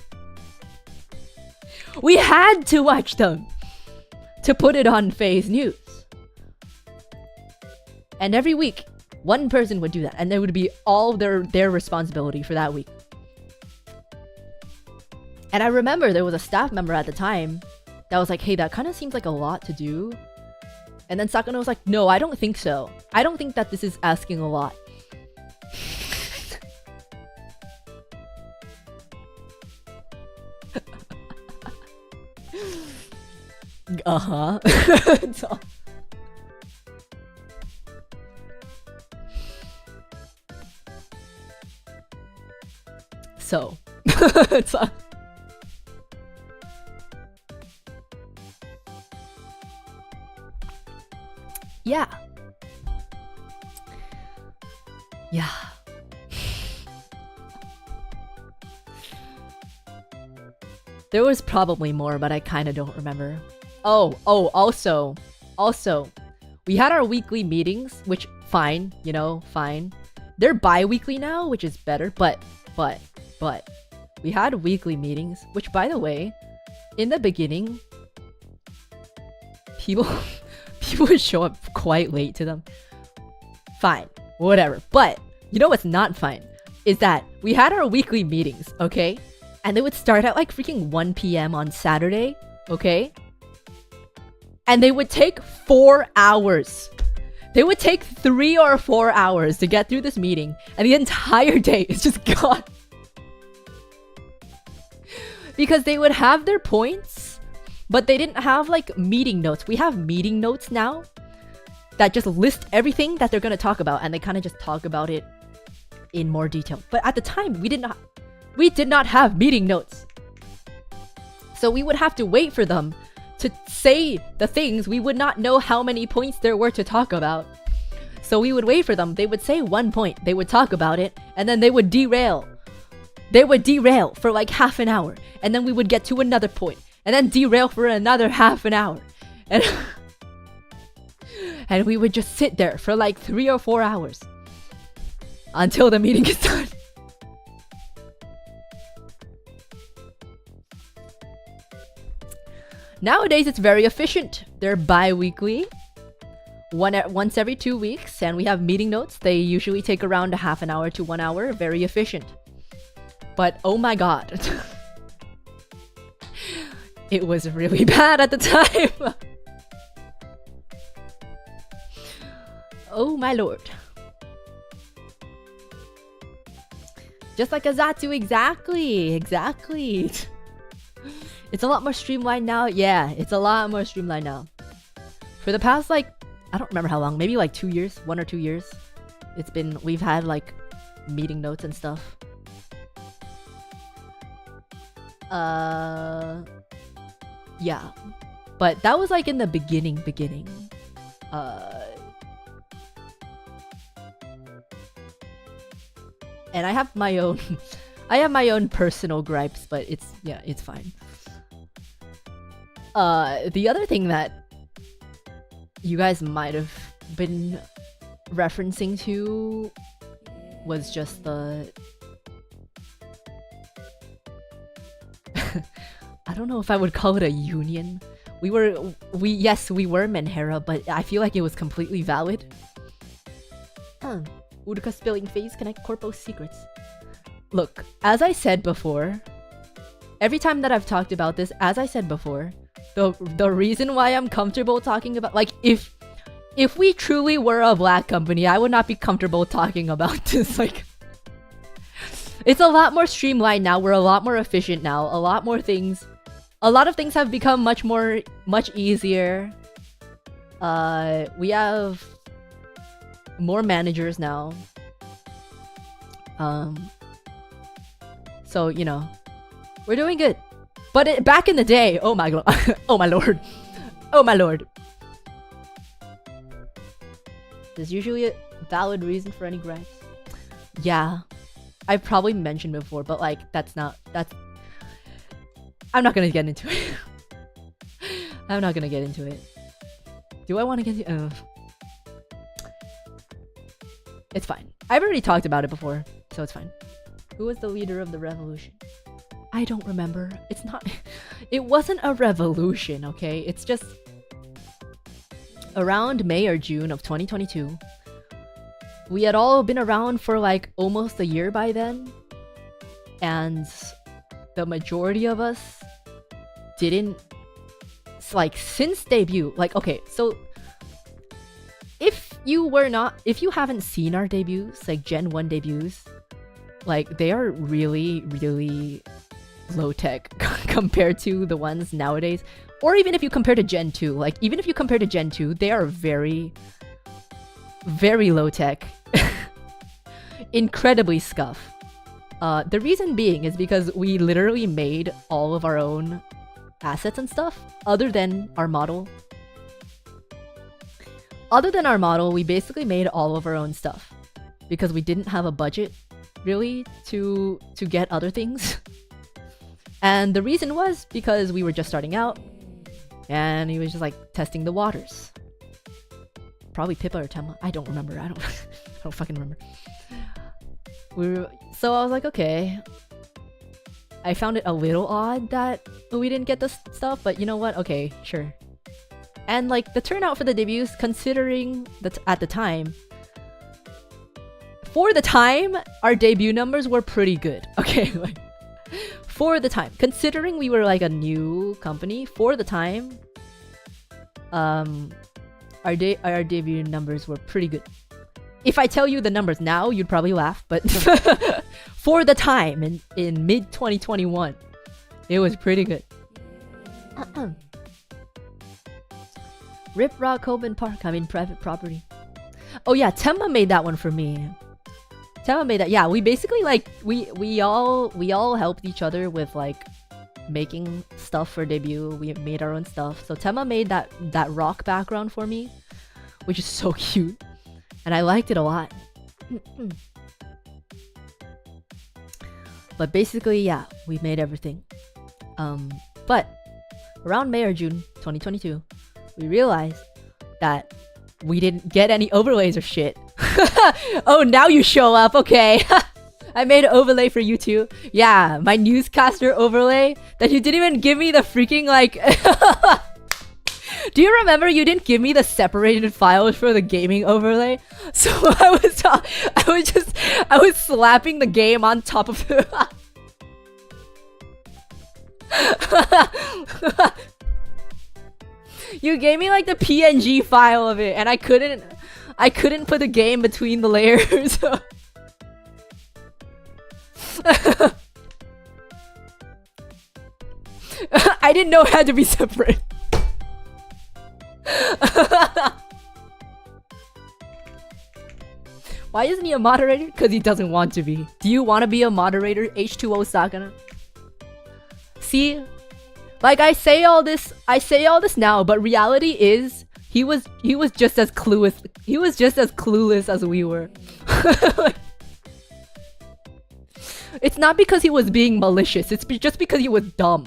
We had to watch them to put it on Faye's News. And every week, one person would do that, and it would be all their responsibility for that week. And I remember there was a staff member at the time that was like, hey, that kind of seems like a lot to do. And then Sakuna was like, no, I don't think so. I don't think that this is asking a lot. Uh-huh. So. Yeah. Yeah. There was probably more, but I kind of don't remember. Also, we had our weekly meetings, which fine, you know, fine. They're bi-weekly now, which is better, but we had weekly meetings, which, by the way, in the beginning, people would show up quite late to them. Fine, whatever. But you know what's not fine is that we had our weekly meetings, okay? And they would start at like freaking 1 p.m. on Saturday, okay? And they would take 4 hours. They would take 3 or 4 hours to get through this meeting, and the entire day is just gone. Because they would have their points, but they didn't have like meeting notes. We have meeting notes now that just list everything that they're gonna talk about, and they kind of just talk about it in more detail. But at the time, we did not have meeting notes. So we would have to wait for them to say the things. We would not know how many points there were to talk about. So we would wait for them. They would say one point, they would talk about it, and then they would derail. They would derail for like half an hour, and then we would get to another point, and then derail for another half an hour. And and we would just sit there for like 3 or 4 hours until the meeting is done. Nowadays, it's very efficient. They're bi-weekly, once every 2 weeks, and we have meeting notes. They usually take around a half an hour to 1 hour. Very efficient. But oh my god. It was really bad at the time. Oh my lord. Just like a Zatsu, exactly. It's a lot more streamlined now. Yeah, it's a lot more streamlined now. For the past, like, I don't remember how long, maybe like 2 years, 1 or 2 years. We've had like meeting notes and stuff. Yeah. But that was like in the beginning. And I have my own personal gripes, but it's fine. The other thing that you guys might have been referencing to was just the I don't know if I would call it a union. We were Menhera, but I feel like it was completely valid. Uruka spilling phase connect corpo secrets. Look, as I said before, every time that I've talked about this, as I said before, the reason why I'm comfortable talking about, like, if we truly were a black company, I would not be comfortable talking about this. Like, it's a lot more streamlined now. We're a lot more efficient now. A lot of things have become much easier. We have more managers now. So, you know, we're doing good. But back in the day, oh my god, oh my lord. There's usually a valid reason for any gripes. Yeah, I've probably mentioned before, but like, I'm not gonna get into it. I'm not gonna get into it. Do I want to get into it? It's fine. I've already talked about it before, so it's fine. Who was the leader of the revolution? I don't remember. It wasn't a revolution, okay? It's just around May or June of 2022. We had all been around for like almost a year by then. And the majority of us didn't, like, since debut, like, okay, so if you haven't seen our debuts, like Gen 1 debuts, like, they are really, really low tech compared to the ones nowadays. Or even if you compare to Gen 2, like, even if you compare to Gen 2, they are very, very low tech. Incredibly scuff. The reason being is because we literally made all of our own assets and stuff, other than our model. Other than our model, we basically made all of our own stuff because we didn't have a budget really to get other things. And the reason was because we were just starting out and he was just like testing the waters. Probably Pippa or Temma. I don't remember. I don't fucking remember. So I was like, okay. I found it a little odd that we didn't get this stuff, but you know what? Okay, sure. And like the turnout for the debuts, considering that at the time, for the time, our debut numbers were pretty good. Okay, like for the time, considering we were like a new company, for the time, our debut numbers were pretty good. If I tell you the numbers now, you'd probably laugh, but for the time in mid 2021, it was pretty good. Rip Rock Coben Park, I mean private property. Oh yeah, Temma made that one for me. Temma made that. Yeah, we basically like we all helped each other with like making stuff for debut. We made our own stuff. So Temma made that rock background for me, which is so cute. And I liked it a lot. But basically, yeah, we made everything. But around May or June 2022, we realized that we didn't get any overlays or shit. Oh, now you show up, okay. I made an overlay for you too. Yeah, my newscaster overlay that you didn't even give me the freaking like... Do you remember you didn't give me the separated files for the gaming overlay? So I was slapping the game on top of it. You gave me like the PNG file of it and I couldn't put the game between the layers. I didn't know it had to be separate. Why isn't he a moderator? Because he doesn't want to be. Do you want to be a moderator, H2O Sakuna? See? Like I say all this now, but reality is he was just as clueless. He was just as clueless as we were. It's not because he was being malicious, it's just because he was dumb.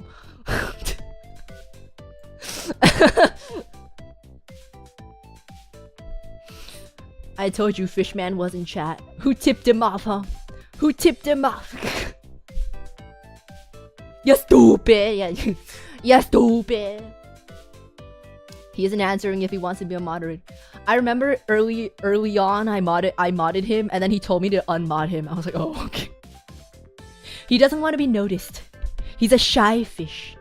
I told you Fishman was in chat. Who tipped him off, huh? Who tipped him off? You're stupid! Yeah, you're stupid! He isn't answering if he wants to be a moderator. I remember early on I modded him and then he told me to unmod him. I was like, oh, okay. He doesn't want to be noticed. He's a shy fish.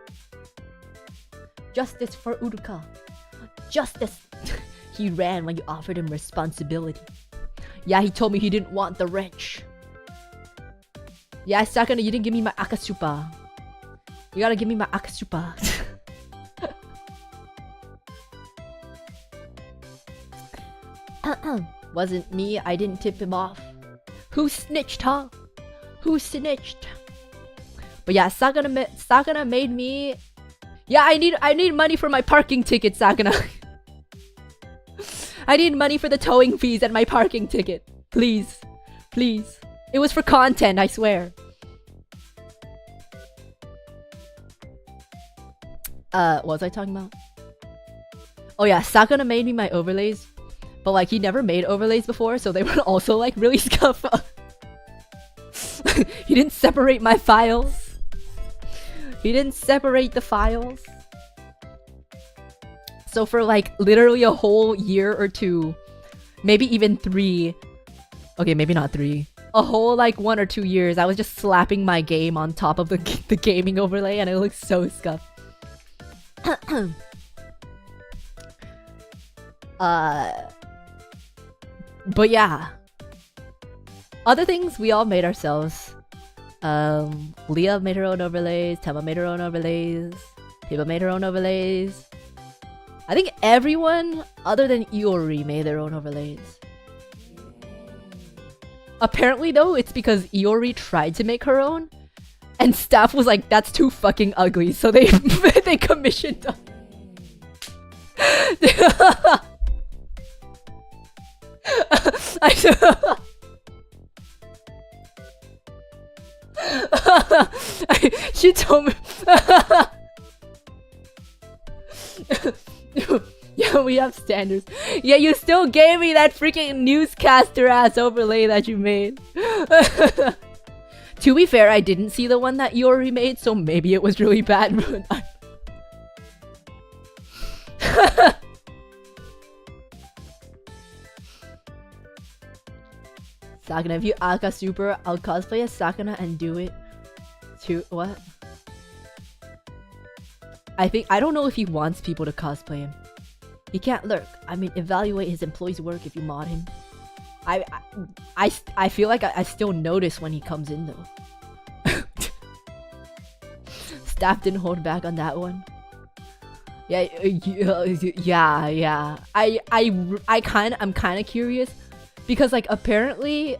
Justice for Uruka. Justice! He ran when you offered him responsibility. Yeah, he told me he didn't want the wrench. Yeah, Sakuna, you didn't give me my Akasupa. You gotta give me my Akasupa. Wasn't me, I didn't tip him off. Who snitched, huh? Who snitched? But yeah, Sakuna made me... Yeah, I need money for my parking ticket, Sakuna. I need money for the towing fees and my parking ticket. Please. Please. It was for content, I swear. What was I talking about? Oh yeah, Sakuna made me my overlays. But like, he never made overlays before, so they were also like really scuffed. He didn't separate my files. He didn't separate the files. So for like literally a whole year or two, maybe even 3. Okay, maybe not 3. A whole like 1 or 2 years, I was just slapping my game on top of the gaming overlay, and it looks so scuffed. But yeah. Other things we all made ourselves. Leah made her own overlays, Tema made her own overlays, Hiba made her own overlays. I think everyone other than Iori made their own overlays. Apparently though, it's because Iori tried to make her own, and staff was like, that's too fucking ugly, so they they commissioned them. She told me. Yeah, we have standards. Yeah, you still gave me that freaking newscaster ass overlay that you made. To be fair, I didn't see the one that Iori made, so maybe it was really bad. Sakuna, if you Aka Super, I'll cosplay as Sakuna and do it to what? I don't know if he wants people to cosplay him. He can't lurk. I mean, evaluate his employees' work if you mod him. I feel like I still notice when he comes in though. Staff didn't hold back on that one. Yeah. I'm kind of curious because like apparently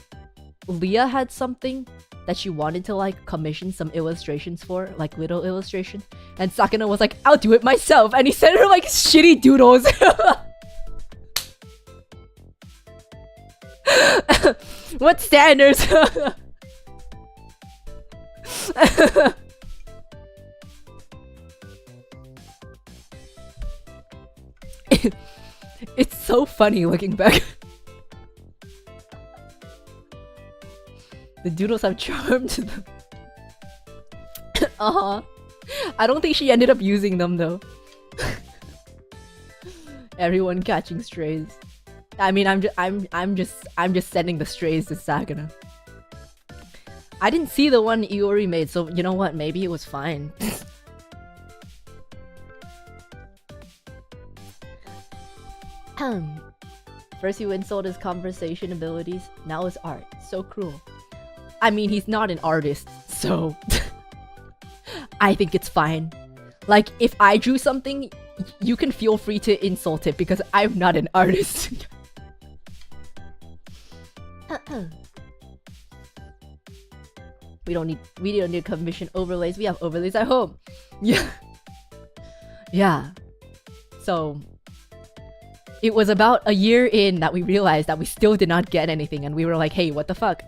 Leah had something that she wanted to like commission some illustrations for, like little illustrations, and Sakuna was like, I'll do it myself, and he sent her like shitty doodles. What standards? It's so funny looking back. The doodles have charmed them. I don't think she ended up using them though. Everyone catching strays. I mean, I'm just sending the strays to Sakuna. I didn't see the one Iori made, so you know what? Maybe it was fine. First you insult his conversation abilities, now his art. So cruel. I mean, he's not an artist, so I think it's fine. Like, if I drew something, you can feel free to insult it because I'm not an artist. We don't need commission overlays. We have overlays at home. Yeah. Yeah. So it was about a year in that we realized that we still did not get anything, and we were like, hey, what the fuck?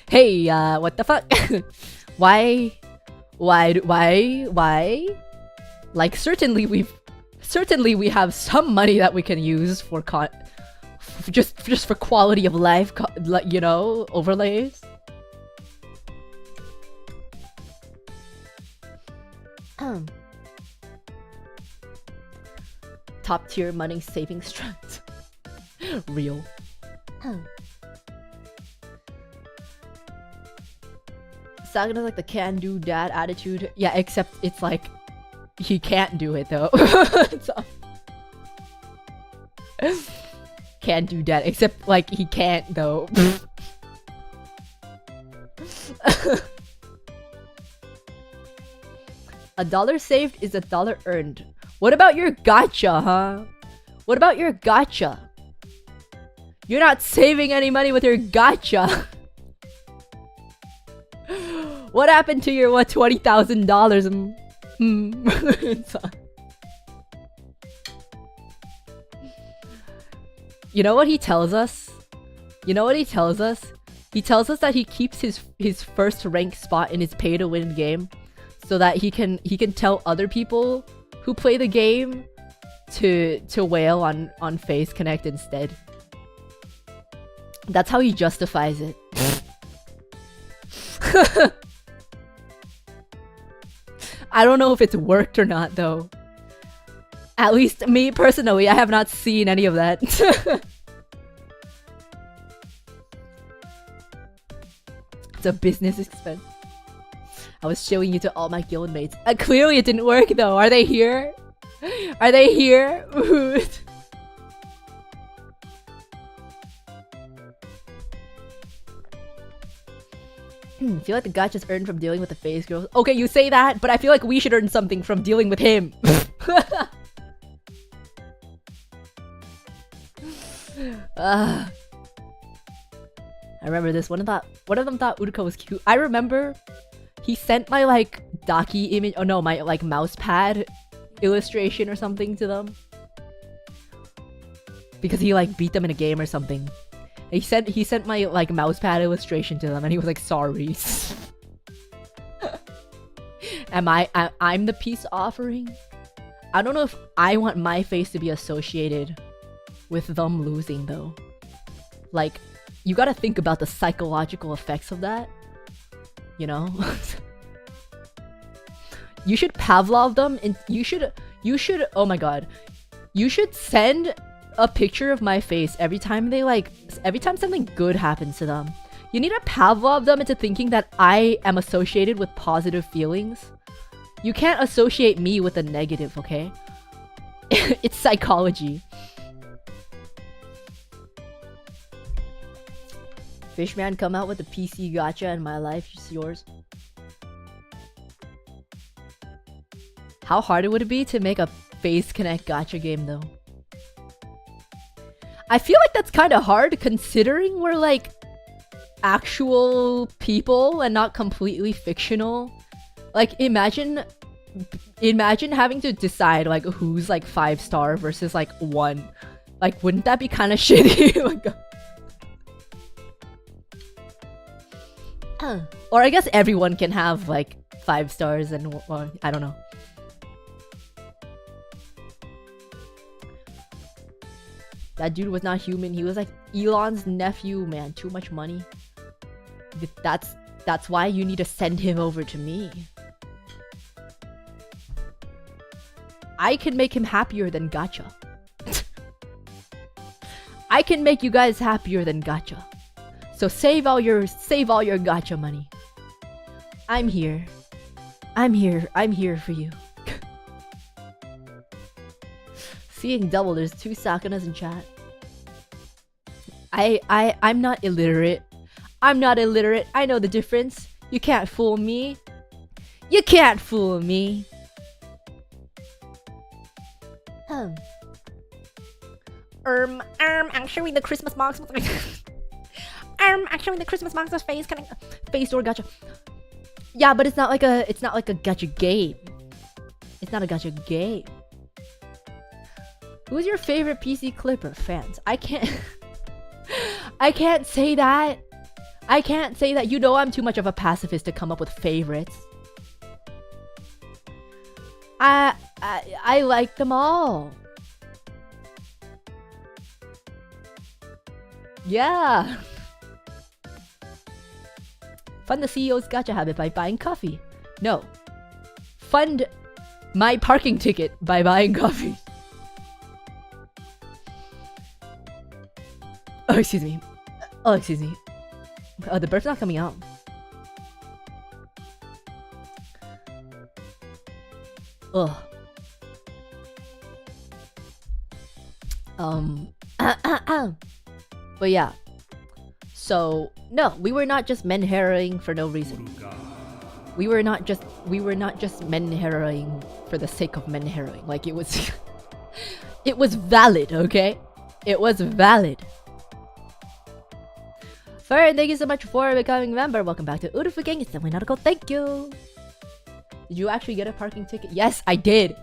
Hey, what the fuck? Why? Like, certainly we have some money that we can use for just for quality of life, you know, overlays. Top tier money saving strat. Real. Sakuna's like the can-do dad attitude. Yeah, except it's like he can't do it though. Can't do dad, except like he can't though. $1 saved is $1 earned. What about your gacha, huh? What about your gacha? You're not saving any money with your gacha. What happened to your, what, $20,000? You know what he tells us? You know what he tells us? He tells us that he keeps his first rank spot in his pay-to-win game so that he can tell other people who play the game to whale on Face Connect instead. That's how he justifies it. I don't know if it's worked or not though. At least me personally, I have not seen any of that. It's a business expense. I was showing you to all my guildmates. Clearly it didn't work though. Are they here? Are they here? Feel like the gotcha's earned from dealing with the phase girls. Okay, you say that, but I feel like we should earn something from dealing with him. I remember this. One of them thought Uruka was cute. I remember he sent my like Daki image. Oh no, my like mouse pad illustration or something to them because he like beat them in a game or something. He sent my like mouse pad illustration to them, and he was like, "Sorry." I'm the peace offering? I don't know if I want my face to be associated with them losing though. Like, you gotta think about the psychological effects of that. You know? You should Pavlov them, and you should oh my god. You should send a picture of my face every time something good happens to them. You need to Pavlov them into thinking that I am associated with positive feelings. You can't associate me with a negative, okay? It's psychology. Fishman, come out with the PC gacha and my life is yours. How hard would it be to make a Face Connect gacha game though? I feel like that's kind of hard considering we're like actual people and not completely fictional. Like imagine having to decide like who's like 5-star versus like 1. Like wouldn't that be kind of shitty? Like, or I guess everyone can have like 5 stars and I don't know. That dude was not human. He was like Elon's nephew, man. Too much money. That's why you need to send him over to me. I can make him happier than gacha. I can make you guys happier than gacha. So save all your gacha money. I'm here. I'm here for you. Seeing double, there's 2 Sakunas in chat. I'm not illiterate. I'm not illiterate. I know the difference. You can't fool me. You can't fool me. Actually the Christmas box was actually the Christmas box was face door gacha. Yeah, but it's not like a gacha game. It's not a gacha game. Who's your favorite PC Clipper fans? I can't say that. I can't say that. You know I'm too much of a pacifist to come up with favorites. I like them all. Yeah. Fund the CEO's gacha habit by buying coffee. No. Fund my parking ticket by buying coffee. Oh, excuse me. Oh, excuse me. Oh, the bird's not coming out. Ugh. But yeah. So, no, we were not just men harrowing for no reason. We were not just men harrowing for the sake of men harrowing. Like it was it was valid, okay? It was valid. Fern, thank you so much for becoming a member. Welcome back to Urufu Gang. It's definitely not a goal. Thank you. Did you actually get a parking ticket? Yes, I did.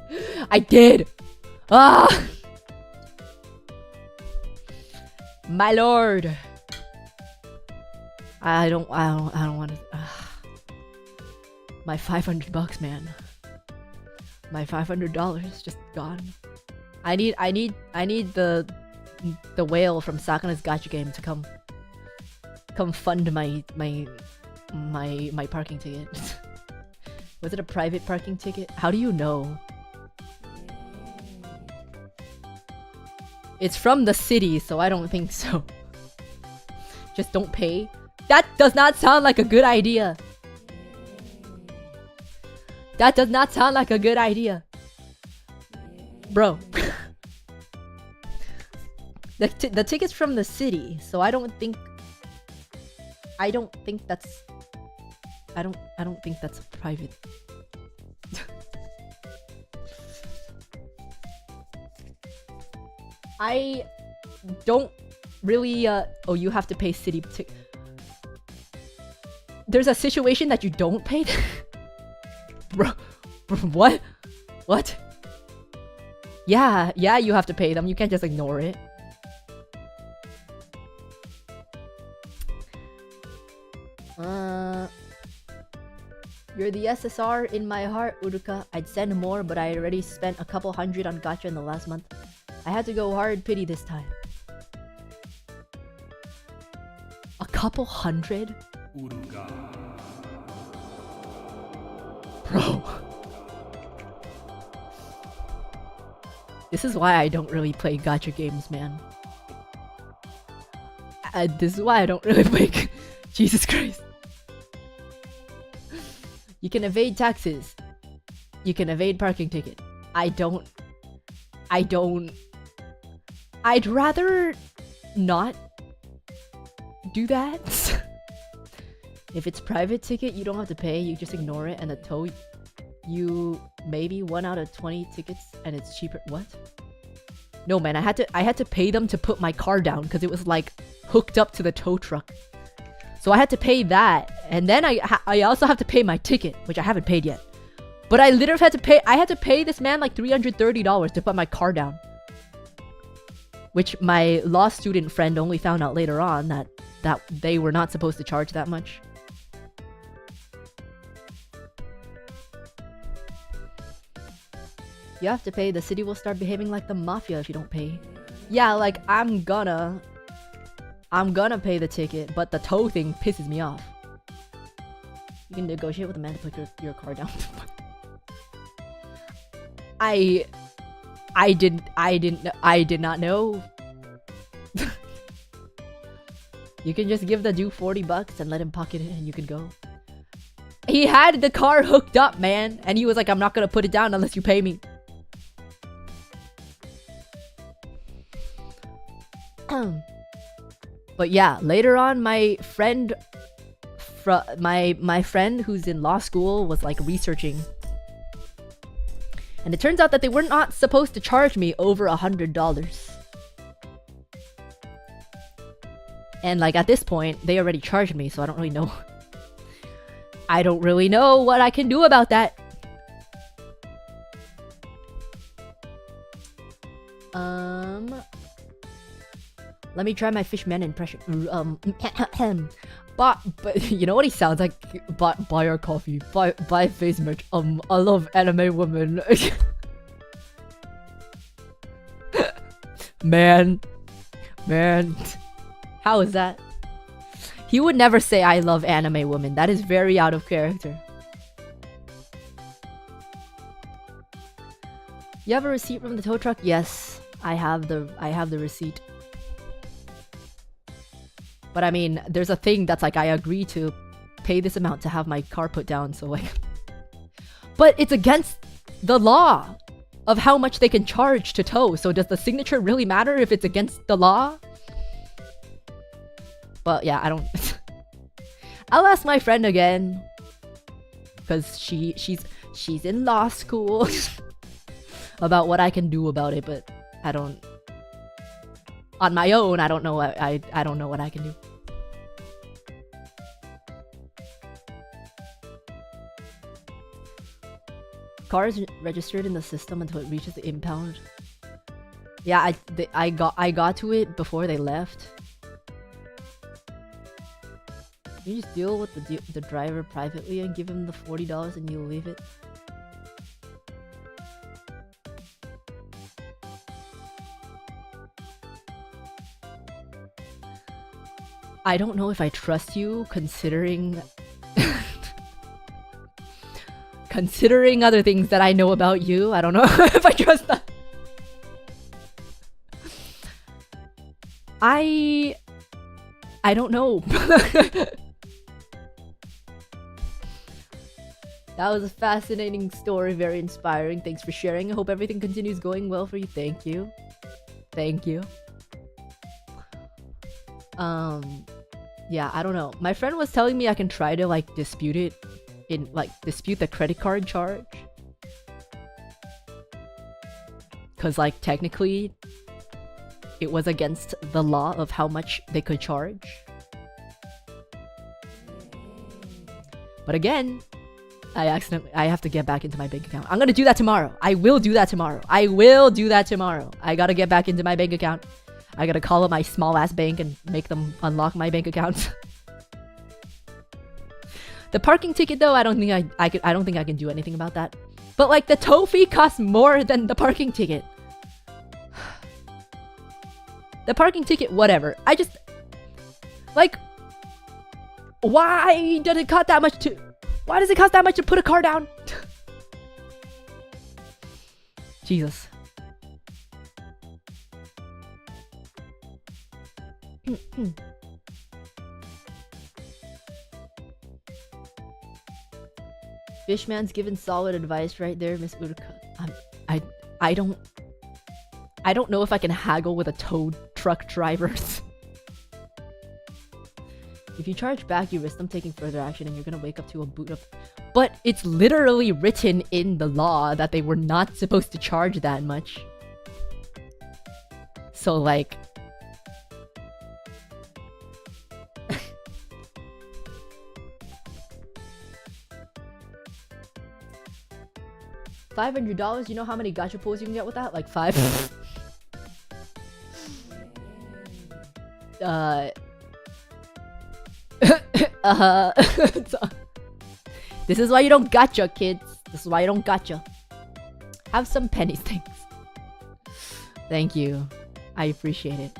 I did. Ah, my lord. I don't want to. My $500, man. My $500 just gone. I need the whale from Sakuna's gacha game to come fund my parking ticket. Was it a private parking ticket? How do you know? It's from the city, so I don't think so. Just don't pay. That does not sound like a good idea. That does not sound like a good idea. Bro. The ticket's from the city, so I don't think that's I don't think that's private. I don't really oh, you have to pay city There's a situation that you don't pay. Bro, what? What? Yeah, you have to pay them. You can't just ignore it. You're the SSR in my heart, Uruka. I'd send more, but I already spent a couple hundred on gacha in the last month. I had to go hard pity this time. A couple hundred? Uruka. Bro. This is why I don't really play gacha games, man. This is why I don't really play... Jesus Christ. You can evade taxes. You can evade parking ticket. I'd rather not do that. If it's private ticket, you don't have to pay. You just ignore it, and the tow, you maybe 1 out of 20 tickets, and it's cheaper. What? No, man, I had to pay them to put my car down because it was like hooked up to the tow truck. So I had to pay that, and then I also have to pay my ticket, which I haven't paid yet. But I literally had to pay. I had to pay this man like $330 to put my car down, which my law student friend only found out later on that they were not supposed to charge that much. You have to pay. The city will start behaving like the mafia if you don't pay. Yeah, like I'm gonna pay the ticket, but the tow thing pisses me off. You can negotiate with the man to put your car down. I did not know. You can just give the dude $40 and let him pocket it and you can go. He had the car hooked up, man, and he was like, I'm not gonna put it down unless you pay me. But yeah, later on, my friend, my friend who's in law school was like researching, and it turns out that they were not supposed to charge me over $100. And like at this point, they already charged me, so I don't really know. I don't really know what I can do about that. Let me try my fishman impression. But you know what he sounds like? Buy our coffee. Buy face merch. I love anime women. Man. How is that? He would never say I love anime women. That is very out of character. You have a receipt from the tow truck? Yes, I have the receipt. But I mean, there's a thing that's like I agree to pay this amount to have my car put down, so like... But it's against the law of how much they can charge to tow, so does the signature really matter if it's against the law? But yeah, I don't... I'll ask my friend again. Because she's in law school. About what I can do about it, but I don't... On my own, I don't know what I don't know what I can do. Car is registered in the system until it reaches the impound. Yeah, I got to it before they left. You just deal with the driver privately and give him the $40 and you'll leave it. I don't know if I trust you, considering considering other things that I know about you, I don't know if I trust that. I don't know. That was a fascinating story, very inspiring. Thanks for sharing. I hope everything continues going well for you. Thank you. Thank you. Yeah, I don't know. My friend was telling me I can try to like dispute it in like dispute the credit card charge. Cause like technically it was against the law of how much they could charge. But again, I have to get back into my bank account. I'm gonna do that tomorrow. I will do that tomorrow. I gotta get back into my bank account. I gotta call up my small ass bank and make them unlock my bank account. The parking ticket though, I don't think I can do anything about that. But like the tow fee costs more than the parking ticket. The parking ticket, whatever. I just like, why does it cost that much to? Why does it cost that much to put a car down? Jesus. Fishman's given solid advice right there, Miss Uruka. I don't know if I can haggle with a tow truck drivers. If you charge back, you risk them taking further action and you're gonna wake up to a boot up. But it's literally written in the law that they were not supposed to charge that much. So like... $500, you know how many gacha pulls you can get with that? Like 5? This is why you don't gacha, kids. This is why you don't gacha. Have some pennies, thanks. Thank you. I appreciate it.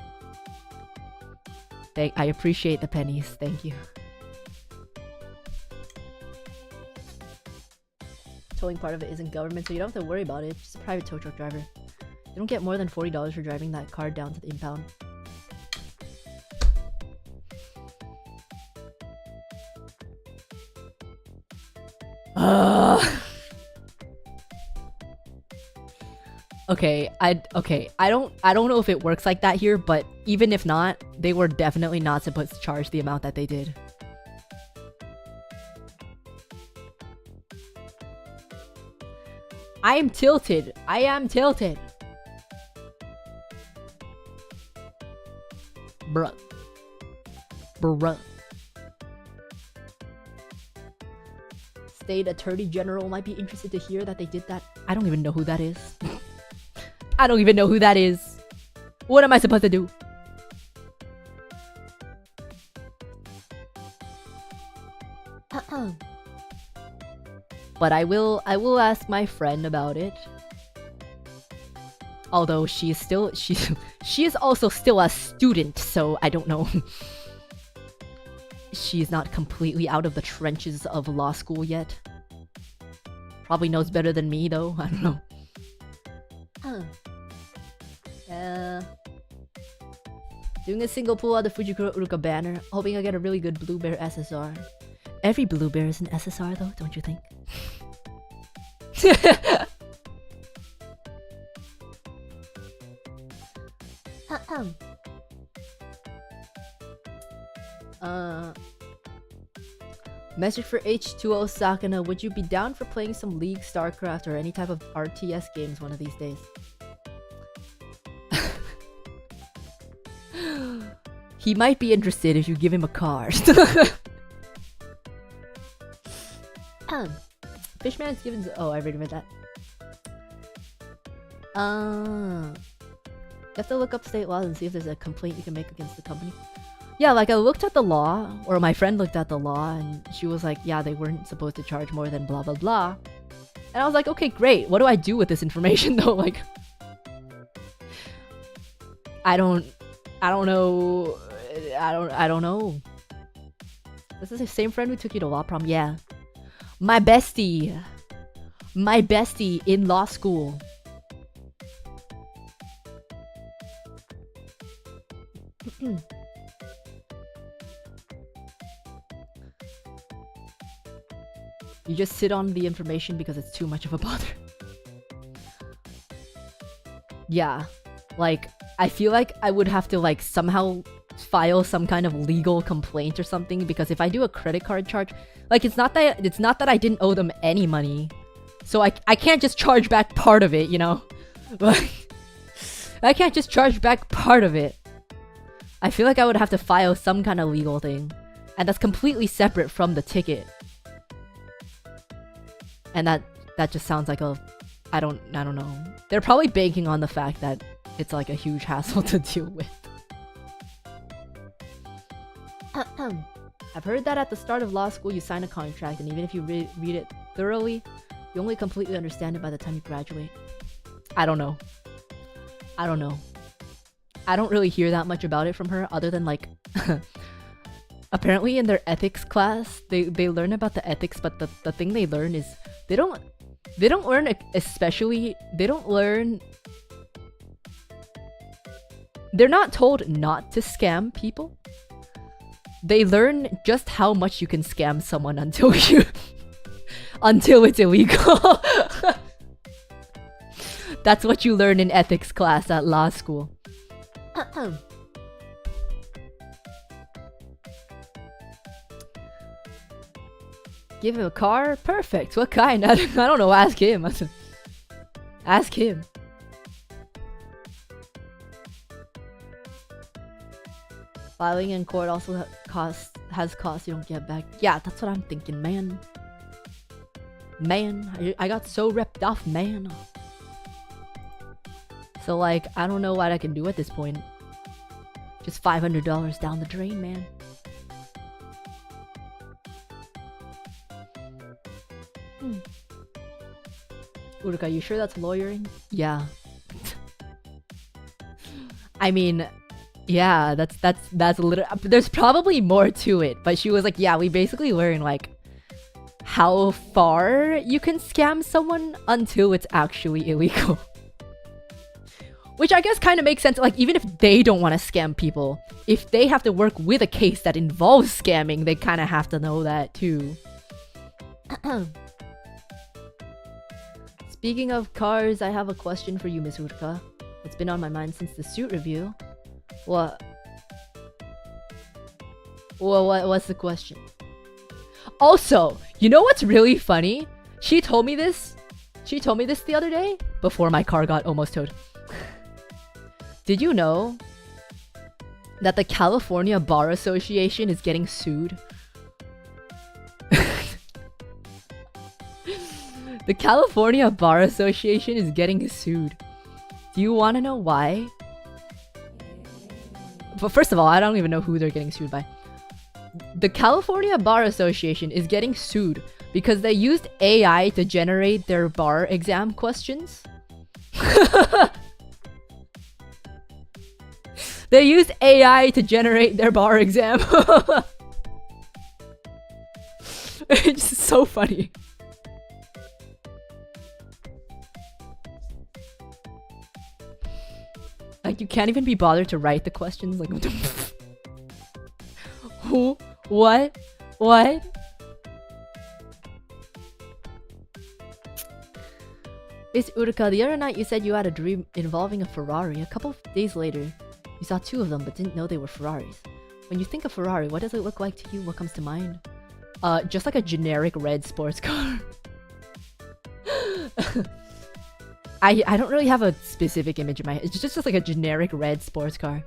I appreciate the pennies. Thank you. Towing part of it isn't government, so you don't have to worry about it. Just a private tow truck driver. You don't get more than $40 for driving that car down to the impound. Okay, I don't know if it works like that here, but even if not, they were definitely not supposed to charge the amount that they did. I am tilted. Bruh. State Attorney General might be interested to hear that they did that. I don't even know who that is. I don't even know who that is. What am I supposed to do? But I will ask my friend about it. Although she is also still a student, so I don't know. She is not completely out of the trenches of law school yet. Probably knows better than me though. I don't know. Doing a single pull out the Fujikura Uruka banner, hoping I get a really good Blue Bear SSR. Every Blue Bear is an SSR though, don't you think? Message for H2O Sakuna, would you be down for playing some League, StarCraft, or any type of RTS games one of these days? He might be interested if you give him a car. Fishman's given... Oh, I already read that. You have to look up state laws and see if there's a complaint you can make against the company. Yeah, like I looked at the law, or my friend looked at the law, and she was like, yeah, they weren't supposed to charge more than blah blah blah. And I was like, okay, great. What do I do with this information though? Like, I don't know. I don't know. This is the same friend who took you to law prom. Yeah, my bestie. My bestie in law school. You just sit on the information because it's too much of a bother. Yeah, like, I feel like I would have to, like, somehow file some kind of legal complaint or something, because if I do a credit card charge, like, it's not that I didn't owe them any money, so I can't just charge back part of it, you know? Like, I can't just charge back part of it. I feel like I would have to file some kind of legal thing, and that's completely separate from the ticket. And that just sounds like a, I don't know. They're probably banking on the fact that it's like a huge hassle to deal with. I've heard that at the start of law school you sign a contract, and even if you read it thoroughly, you only completely understand it by the time you graduate. I don't know. I don't really hear that much about it from her, other than like apparently in their ethics class they learn about the ethics, but the thing they learn is they don't learn, especially they're not told not to scam people. They learn just how much you can scam someone until it's illegal. That's what you learn in ethics class at law school. Give him a car? Perfect. What kind? I don't know. Ask him. Ask him. Filing in court also has costs you don't get back. Yeah, that's what I'm thinking, man. I got so ripped off, man. So, like, I don't know what I can do at this point. Just $500 down the drain, man. Uruka, you sure that's lawyering? Yeah. I mean, yeah, that's a little. There's probably more to it, but she was like, yeah, we basically learn like how far you can scam someone until it's actually illegal. Which I guess kind of makes sense. Like, even if they don't want to scam people, if they have to work with a case that involves scamming, they kind of have to know that too. Speaking of cars, I have a question for you, Miss Uruka. It's been on my mind since the suit review. What? What's the question? Also, you know what's really funny? She told me this the other day before my car got almost towed. Did you know that the California Bar Association is getting sued? The California Bar Association is getting sued. Do you want to know why? But first of all, I don't even know who they're getting sued by. The California Bar Association is getting sued because they used AI to generate their bar exam questions. They used AI to generate their bar exam. It's so funny. Like, you can't even be bothered to write the questions. Like, what the who? What? What? It's Uruka. The other night you said you had a dream involving a Ferrari. A couple of days later, you saw two of them but didn't know they were Ferraris. When you think of Ferrari, what does it look like to you? What comes to mind? Just like a generic red sports car. I don't really have a specific image in my head. It's just like a generic red sports car.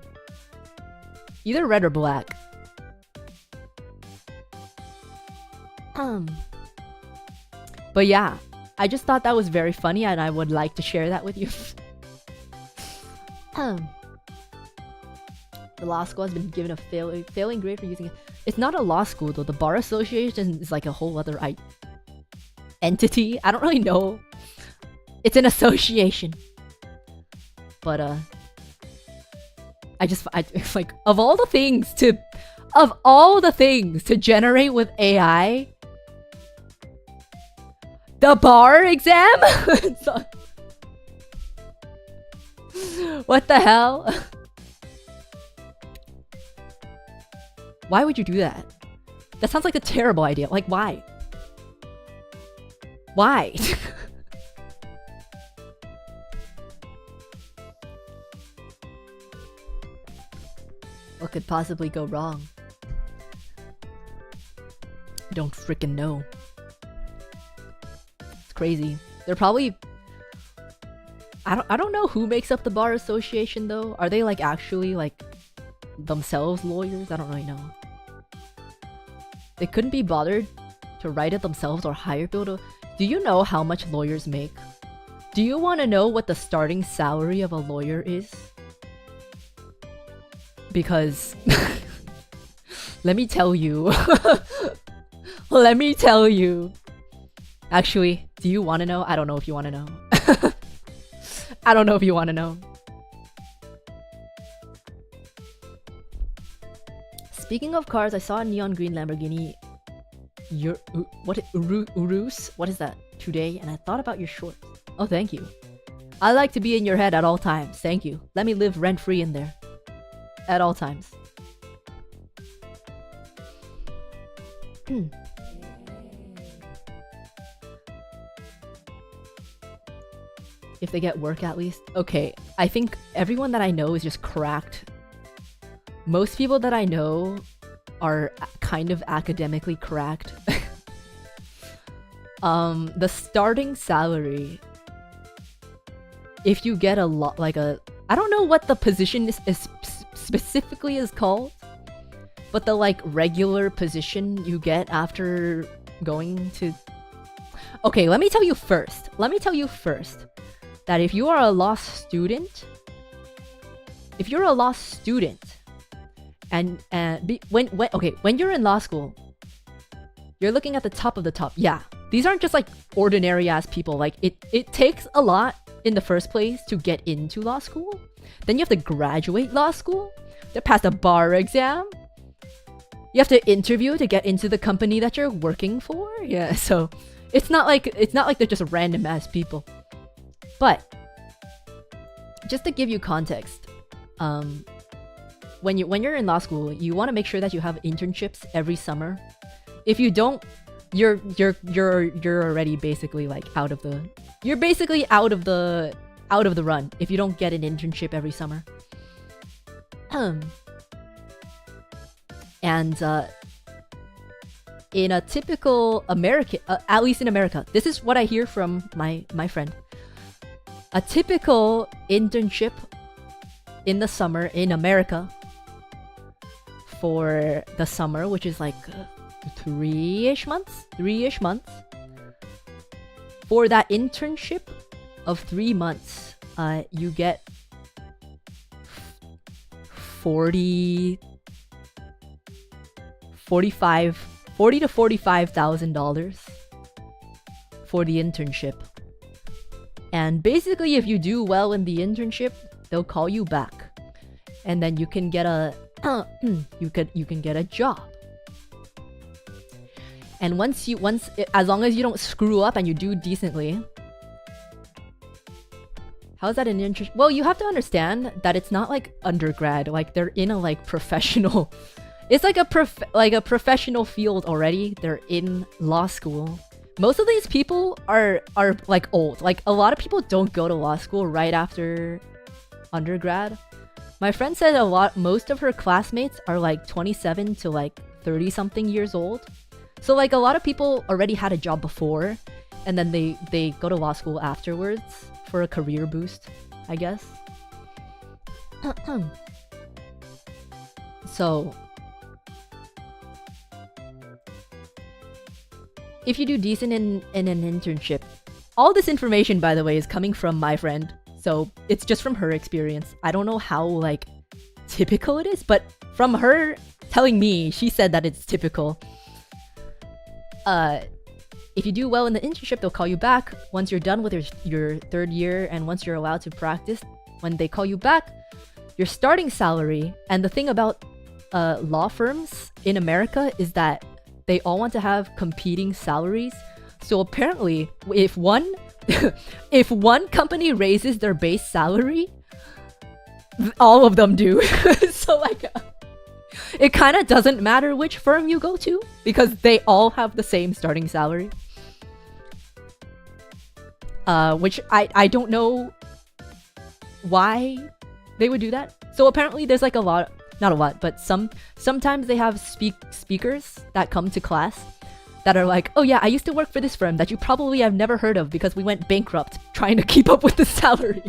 Either red or black. But yeah, I just thought that was very funny and I would like to share that with you. The law school has been given a failing grade for using it. It's not a law school though. The bar association is like a whole other entity. I don't really know. It's an association. But it's like of all the things to generate with AI, The bar exam? What the hell? Why would you do that? That sounds like a terrible idea. Like, why? Why? What could possibly go wrong? I don't freaking know. It's crazy. They're probably... I don't know who makes up the bar association though. Are they like actually like themselves lawyers? I don't really know. They couldn't be bothered to write it themselves or hire people to... Do you know how much lawyers make? Do you want to know what the starting salary of a lawyer is? Because... let me tell you. Let me tell you. Actually, do you want to know? I don't know if you want to know. I don't know if you want to know. Speaking of cars, I saw a neon green Lamborghini. Urus? What is that? Today, and I thought about your shorts. Oh, thank you. I like to be in your head at all times. Thank you. Let me live rent-free in there. At all times. If they get work at least. Okay, I think everyone that I know is just cracked. Most people that I know are kind of academically cracked. The starting salary, if you get a lot, like a... I don't know what the position is specifically is called, but the like regular position you get after going to... Okay, let me tell you first that if you are a law student, when you're in law school, you're looking at the top of the top. Yeah, these aren't just like ordinary ass people. Like it takes a lot in the first place to get into law school. Then you have to graduate law school, to pass the bar exam. You have to interview to get into the company that you're working for. Yeah, so it's not like they're just random ass people. But just to give you context, when you're in law school, you want to make sure that you have internships every summer. If you don't, you're already basically like out of the run if you don't get an internship every summer. And in a typical American, at least in America, this is what I hear from my friend. A typical internship in the summer in America for the summer, which is like 3-ish months. For that internship of 3 months, you get $40,000 to $45,000 for the internship. And basically, if you do well in the internship, they'll call you back, and then you can get a you can get a job. And as long as you don't screw up and you do decently. How's that an internship? Well, you have to understand that it's not like undergrad. Like they're in a like professional. It's like a professional field already. They're in law school. Most of these people are like old. Like a lot of people don't go to law school right after undergrad. My friend said most of her classmates are like 27 to like 30 something years old. So like a lot of people already had a job before, and then they go to law school afterwards for a career boost, I guess. So if you do decent in an internship, all this information, by the way, is coming from my friend. So it's just from her experience. I don't know how like typical it is, but from her telling me, she said that it's typical. If you do well in the internship, they'll call you back once you're done with your third year, and once you're allowed to practice. When they call you back, your starting salary, and the thing about law firms in America is that they all want to have competing salaries. So apparently, if one if one company raises their base salary, all of them do. So like, it kind of doesn't matter which firm you go to because they all have the same starting salary. Which I don't know why they would do that. So apparently there's like a lot, not a lot, but sometimes they have speakers that come to class that are like, oh yeah, I used to work for this firm that you probably have never heard of because we went bankrupt trying to keep up with the salaries.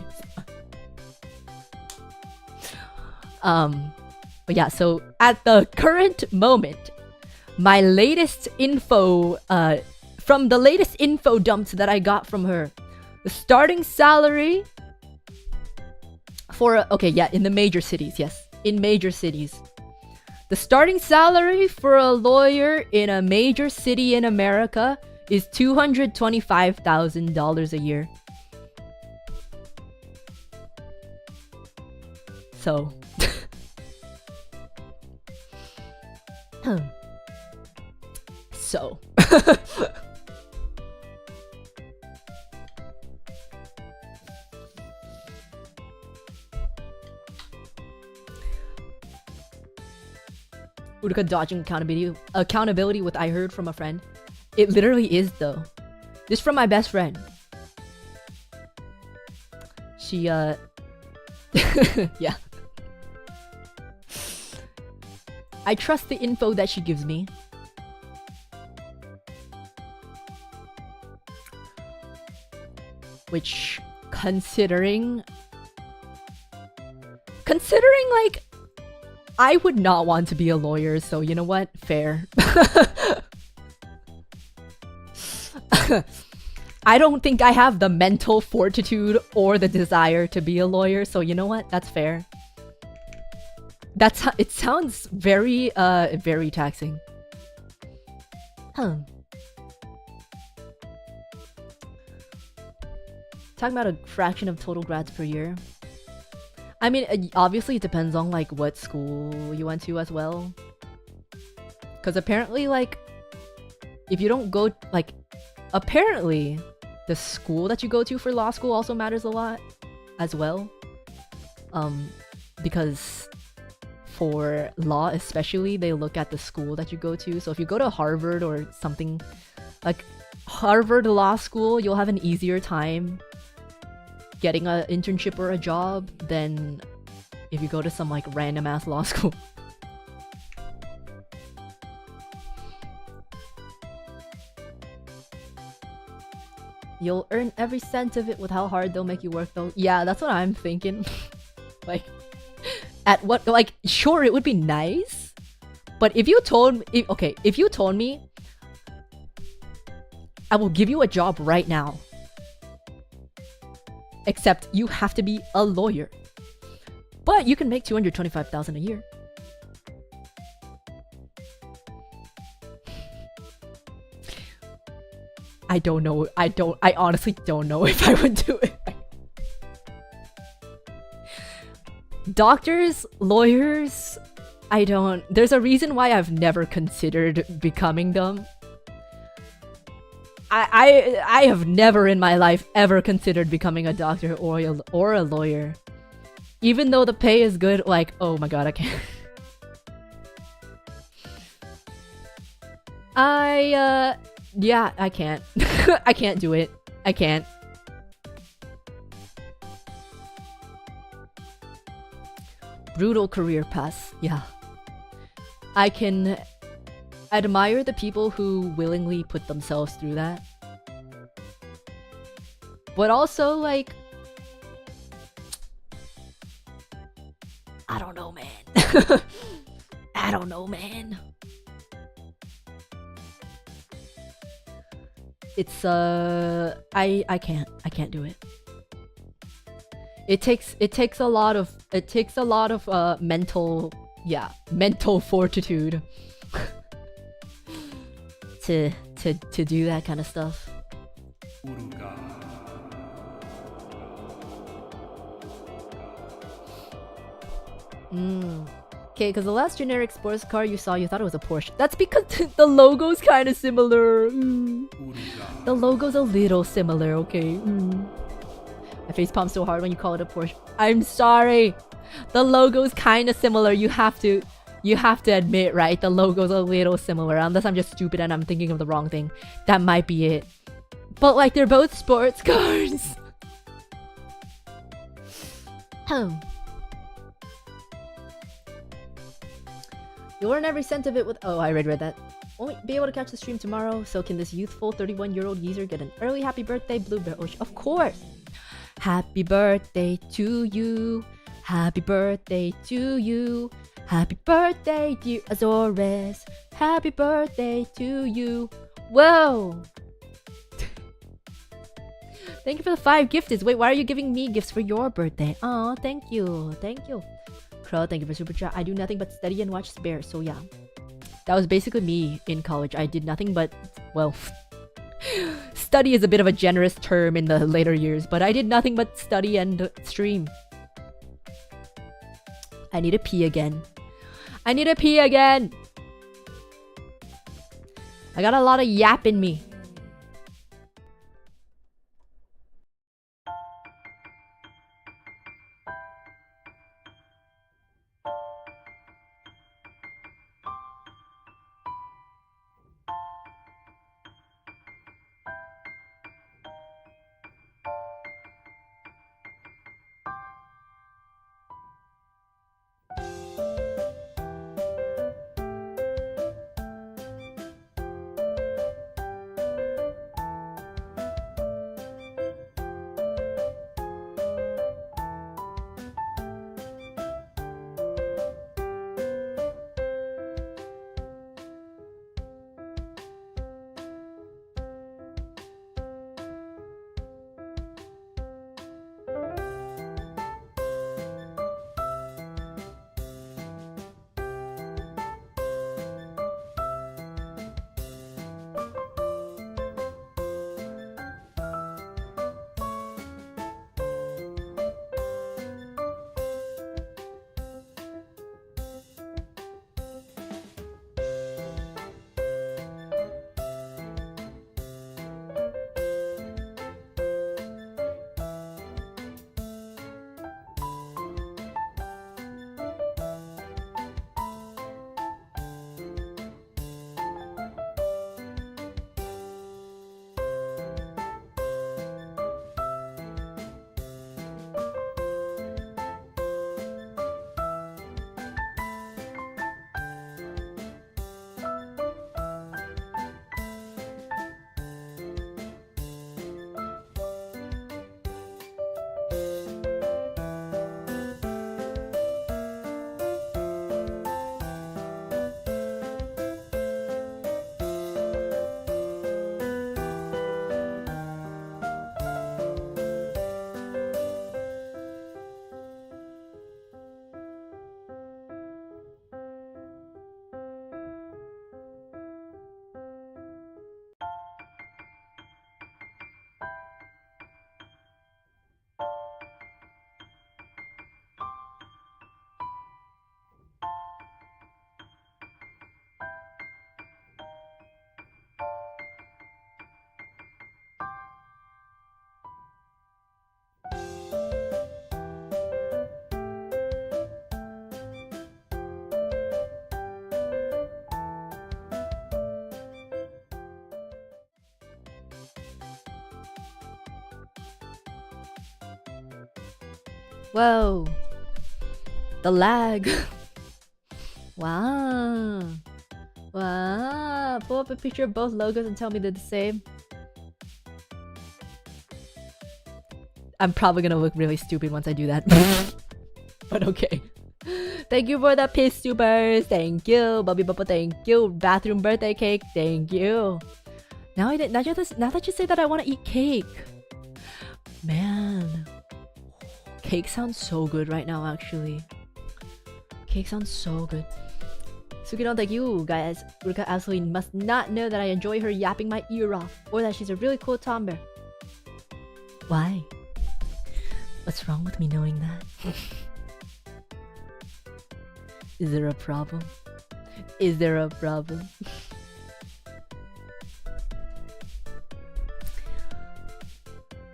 But yeah, so at the current moment, my latest info, from the latest info dumps that I got from her, the starting salary for, okay, yeah, in the major cities, yes, in major cities. The starting salary for a lawyer in a major city in America is $225,000 a year. So... so... Uruka dodging accountability with I heard from a friend. It literally is though. Just from my best friend. She yeah. I trust the info that she gives me. Which considering like I would not want to be a lawyer, so you know what? Fair. I don't think I have the mental fortitude or the desire to be a lawyer, so you know what? That's fair. It sounds very, very taxing. Talking about a fraction of total grads per year. I mean, obviously it depends on like what school you went to as well. Because apparently, like, if you don't go, like, apparently the school that you go to for law school also matters a lot as well. Because for law especially, they look at the school that you go to. So if you go to Harvard or something like Harvard Law School, you'll have an easier time getting an internship or a job than if you go to some like random ass law school. You'll earn every cent of it with how hard they'll make you work though. Yeah, that's what I'm thinking. Like, at what, like, sure, it would be nice, but if you told me, if you told me I will give you a job right now, except you have to be a lawyer, but you can make $225,000 a year. I don't know. I honestly don't know if I would do it. Doctors, lawyers, there's a reason why I've never considered becoming them. I have never in my life ever considered becoming a doctor or a lawyer. Even though the pay is good, like, oh my god, I can't. Yeah, I can't. I can't do it. I can't. Brutal career path, yeah. I can admire the people who willingly put themselves through that. But also, like, I don't know, man. I don't know, man. It's I can't do it. It takes a lot of mental fortitude to do that kind of stuff. Okay, because the last generic sports car you saw, you thought it was a Porsche. That's because the logo's kind of similar. The logo's a little similar, okay? I facepalm so hard when you call it a Porsche. I'm sorry. The logo's kind of similar. You have to admit, right? The logo's a little similar. Unless I'm just stupid and I'm thinking of the wrong thing. That might be it. But like, they're both sports cars. You'll learn every cent of it with— oh, I read that. Won't be able to catch the stream tomorrow, so can this youthful 31-year-old geezer get an early happy birthday, Blueberry? Oh, of course! Happy birthday to you. Happy birthday to you. Happy birthday, dear Azores. Happy birthday to you. Whoa! Thank you for the 5 gifteds. Wait, why are you giving me gifts for your birthday? Oh, thank you. Thank you. Crow, thank you for super chat. I do nothing but study and watch Spare, so yeah. That was basically me in college. I did nothing but, well, study is a bit of a generous term in the later years, but I did nothing but study and stream. I need to pee again. I need to pee again! I got a lot of yap in me. Whoa. The lag. Wow. Wow. Pull up a picture of both logos and tell me they're the same. I'm probably gonna look really stupid once I do that. But okay. Thank you for the piss supers. Thank you. Bobby Bubba, thank you. Bathroom birthday cake. Thank you. Now that you say that, I want to eat cake. Man. Cake sounds so good right now, actually. Cake sounds so good. Sukino, thank you, guys. Uruka absolutely must not know that I enjoy her yapping my ear off, or that she's a really cool tomber. Why? What's wrong with me knowing that? Is there a problem? Is there a problem?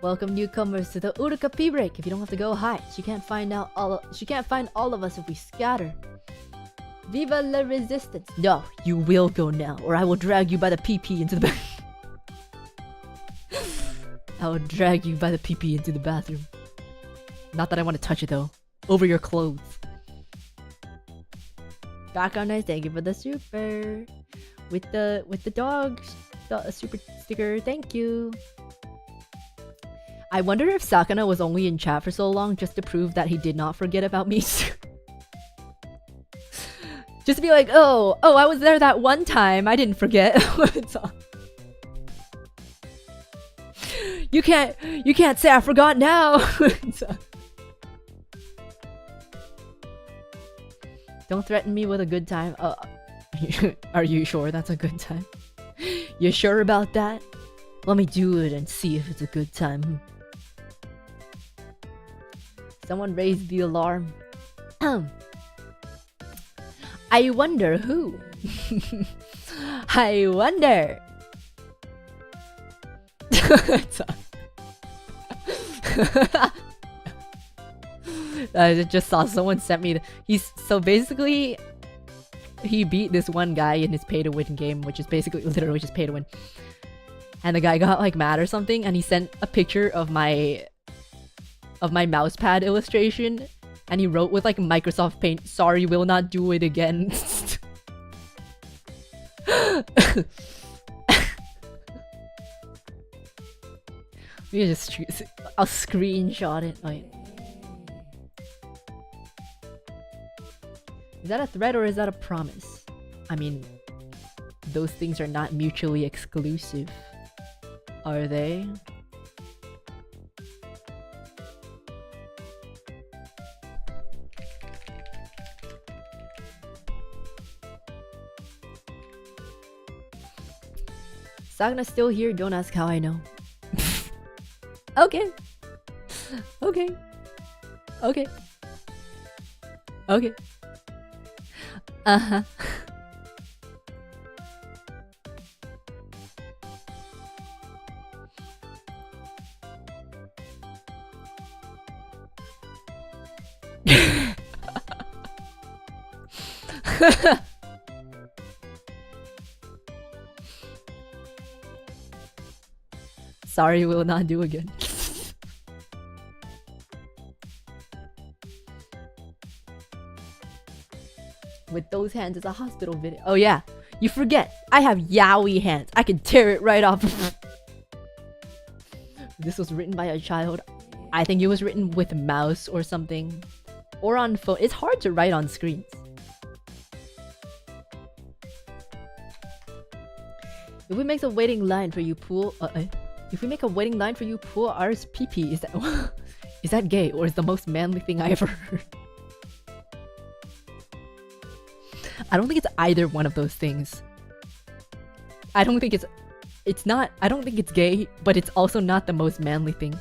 Welcome newcomers to the Uruka pee break. If you don't have to go, hi. She can't find all of us if we scatter. Viva la resistance. No, you will go now, or I will drag you by the pee into the back. I will drag you by the pee into the bathroom. Not that I want to touch it though. Over your clothes. Background nice, thank you for the super. With the dog super sticker, thank you. I wonder if Sakuna was only in chat for so long just to prove that he did not forget about me. Just to be like, oh, I was there that one time. I didn't forget. You can't say I forgot now. Don't threaten me with a good time. Are you sure that's a good time? You sure about that? Let me do it and see if it's a good time. Someone raised the alarm. I wonder who. I wonder. I just saw someone sent me. So basically, he beat this one guy in his pay to win game, which is basically literally just pay to win. And the guy got like mad or something, and he sent a picture of my mousepad illustration, and he wrote with like Microsoft Paint, "Sorry, will not do it again." I'll screenshot it. Wait. Is that a threat or is that a promise? I mean, those things are not mutually exclusive, are they? Saguna's still here, don't ask how I know. Okay. Okay. Okay. Okay. Uh-huh. Sorry, will not do again. With those hands, it's a hospital video. Oh yeah, you forget. I have yaoi hands. I can tear it right off. This was written by a child. I think it was written with mouse or something. Or on phone. It's hard to write on screens. If we make a waiting line for you, pool. If we make a waiting line for you, pool ours pee. Is that is that gay or is the most manly thing I ever heard? I don't think it's either one of those things. I don't think it's not. I don't think it's gay, but it's also not the most manly thing.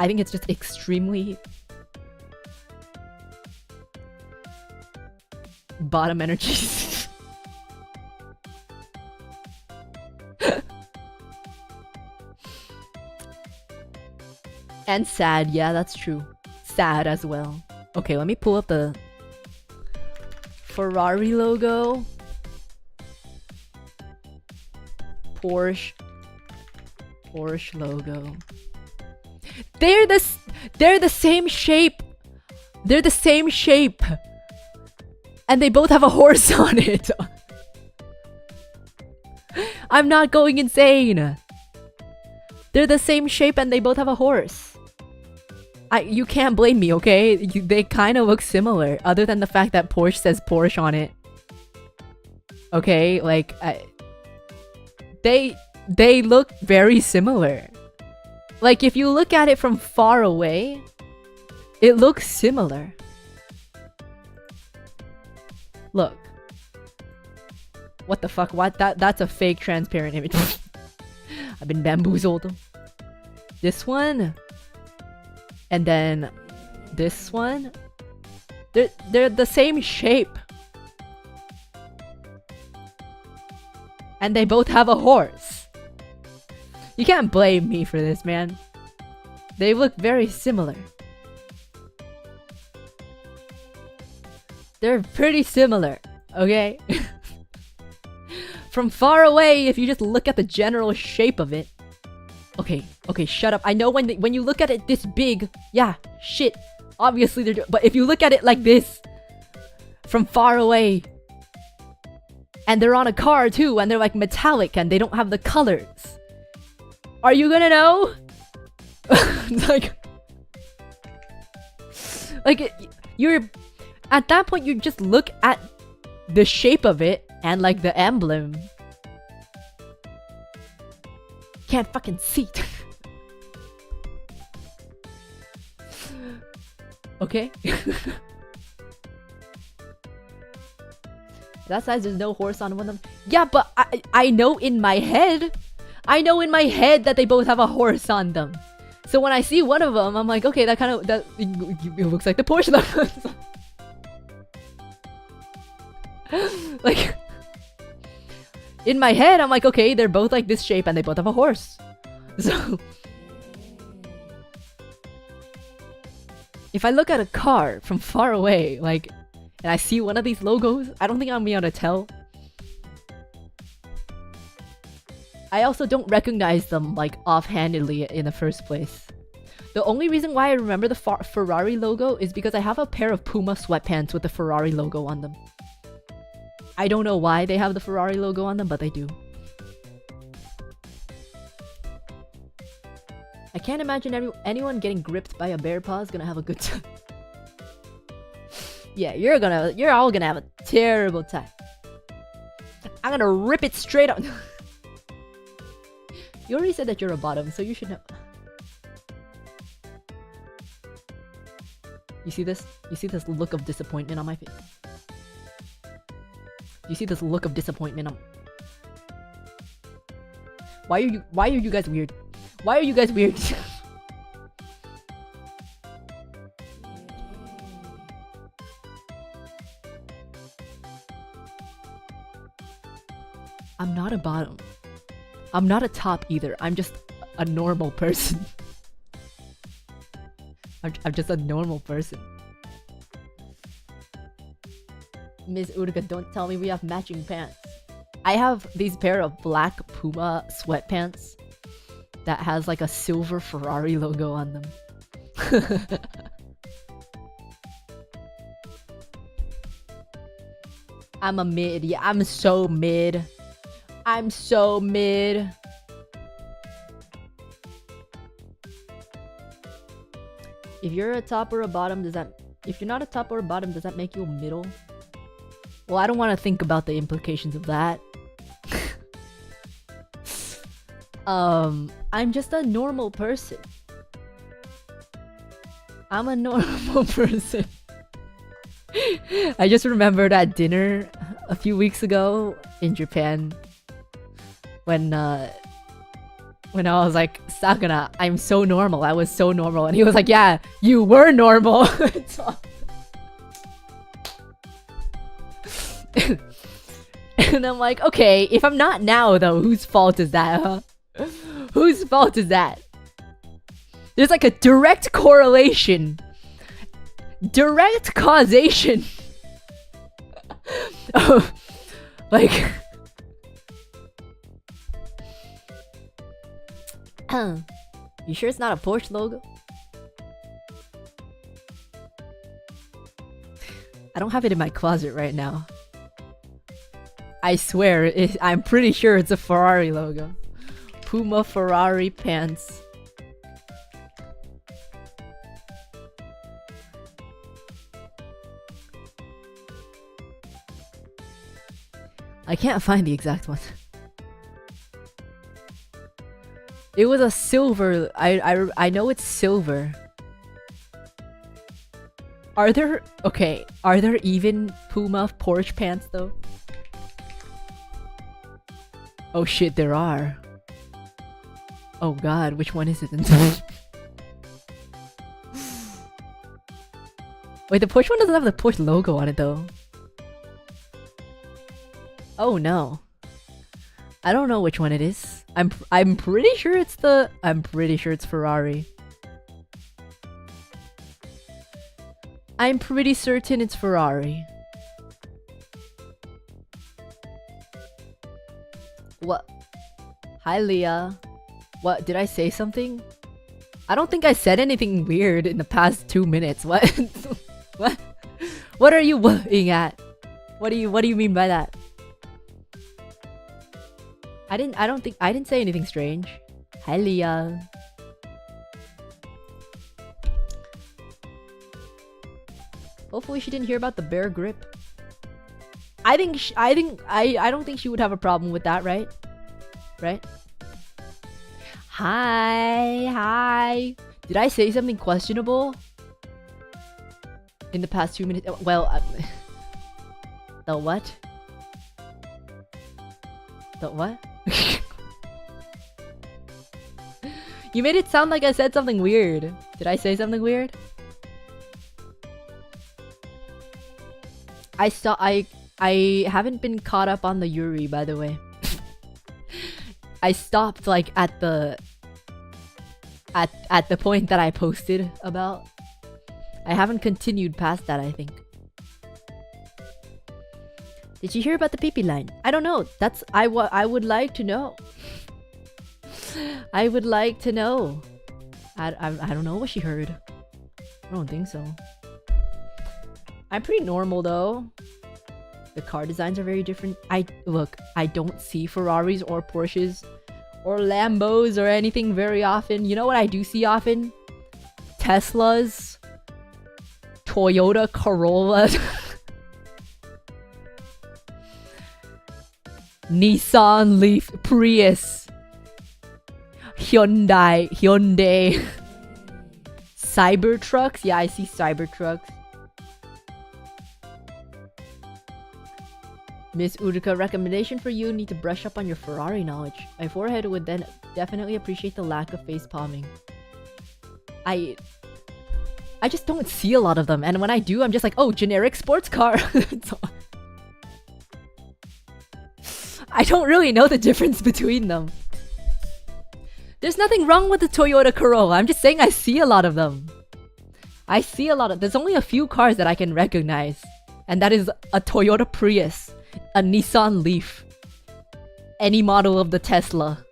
I think it's just extremely bottom energies. And sad, yeah, that's true. Sad as well. Okay, let me pull up the Ferrari logo. Porsche logo. They're the same shape. They're the same shape. And they both have a horse on it. I'm not going insane. They're the same shape and they both have a horse. You can't blame me, okay? They kind of look similar, other than the fact that Porsche says Porsche on it. Okay, like they look very similar. Like if you look at it from far away, it looks similar. Look. What the fuck? What? That's a fake transparent image. I've been bamboozled. This one. And then this one. They're the same shape. And they both have a horse. You can't blame me for this, man. They look very similar. They're pretty similar, okay? From far away, if you just look at the general shape of it. Okay, shut up. I know when you look at it this big, yeah, shit. Obviously they're but if you look at it like this, from far away, and they're on a car too, and they're like metallic, and they don't have the colors. Are you gonna know? You're at that point, you just look at the shape of it and like the emblem. Can't fucking see. Okay. That size, there's no horse on one of them. Yeah, but I know in my head that they both have a horse on them. So when I see one of them, I'm like, okay, it looks like the Porsche. Like, in my head, I'm like, okay, they're both like this shape and they both have a horse. So if I look at a car from far away, like, and I see one of these logos, I don't think I'm gonna be able to tell. I also don't recognize them, like, offhandedly in the first place. The only reason why I remember the Ferrari logo is because I have a pair of Puma sweatpants with the Ferrari logo on them. I don't know why they have the Ferrari logo on them, but they do. I can't imagine anyone getting gripped by a bear paw is gonna have a good time. Yeah, you're all gonna have a terrible time. I'm gonna rip it straight up. You already said that you're a bottom, so you should know. You see this? You see this look of disappointment on my face? You see this look of disappointment on... Why are you guys weird? Why are you guys weird? I'm not a bottom. I'm not a top either. I'm just a normal person. I'm just a normal person. Miss Uruka, don't tell me we have matching pants. I have these pair of black Puma sweatpants that has like a silver Ferrari logo on them. I'm a mid. Yeah, I'm so mid. I'm so mid. If you're a top or a bottom, if you're not a top or a bottom, does that make you a middle? Well, I don't want to think about the implications of that. I'm just a normal person. I'm a normal person. I just remembered at dinner a few weeks ago in Japan when I was like, Sakuna, I'm so normal. I was so normal. And he was like, yeah, you were normal. And I'm like, okay, if I'm not now though, whose fault is that, huh? Whose fault is that? There's like a direct correlation. Direct causation. Oh, like... You sure it's not a Porsche logo? I don't have it in my closet right now. I swear, I'm pretty sure it's a Ferrari logo. Puma Ferrari pants. I can't find the exact one. It was a silver. I know it's silver. Are there even Puma Porsche pants though? Oh shit, there are. Oh god, which one is it? Wait, the Porsche one doesn't have the Porsche logo on it though. Oh no. I don't know which one it is. I'm pretty sure it's Ferrari. I'm pretty certain it's Ferrari. What? Hi Leah. What, did I say something? I don't think I said anything weird in the past 2 minutes. What? What? What are you looking at? What do you mean by that? I didn't say anything strange. Hi Leah. Hopefully she didn't hear about the bear grip. I don't think she would have a problem with that, right? Right? Hi. Did I say something questionable in the past 2 minutes? Well, the what? The what? You made it sound like I said something weird. Did I say something weird? I haven't been caught up on the Yuri, by the way. I stopped like at the point that I posted about. I haven't continued past that, I think. Did you hear about the pee-pee line? I don't know. I would like to know. I would like to know. I don't know what she heard. I don't think so. I'm pretty normal though. The car designs are very different. I don't see Ferraris or Porsches or Lambos or anything very often. You know what I do see often? Teslas, Toyota Corollas, Nissan Leaf, Prius, Hyundai, Cybertrucks. Yeah, I see Cybertrucks. Miss Uruka, recommendation for you: need to brush up on your Ferrari knowledge. My forehead would then definitely appreciate the lack of face palming. I just don't see a lot of them, and when I do, I'm just like, oh, generic sports car. So, I don't really know the difference between them. There's nothing wrong with the Toyota Corolla. I'm just saying I see a lot of them. There's only a few cars that I can recognize, and that is a Toyota Prius, a Nissan Leaf, any model of the Tesla,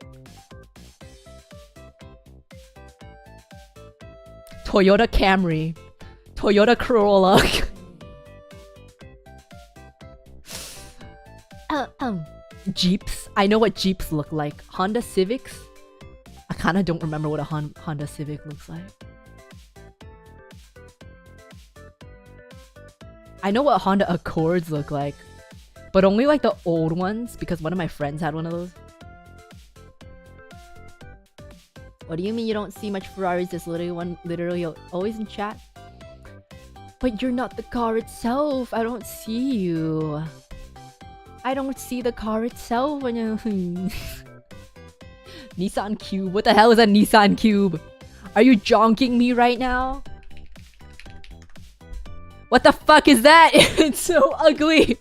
Toyota Camry, Toyota Corolla. Jeeps. I know what Jeeps look like. Honda Civics. I kind of don't remember what a Honda Civic looks like. I know what Honda Accords look like, but only like the old ones because one of my friends had one of those. What do you mean you don't see much Ferraris? There's literally always in chat. But you're not the car itself. I don't see you. I don't see the car itself when you... Nissan Cube. What the hell is a Nissan Cube? Are you jonking me right now? What the fuck is that? It's so ugly.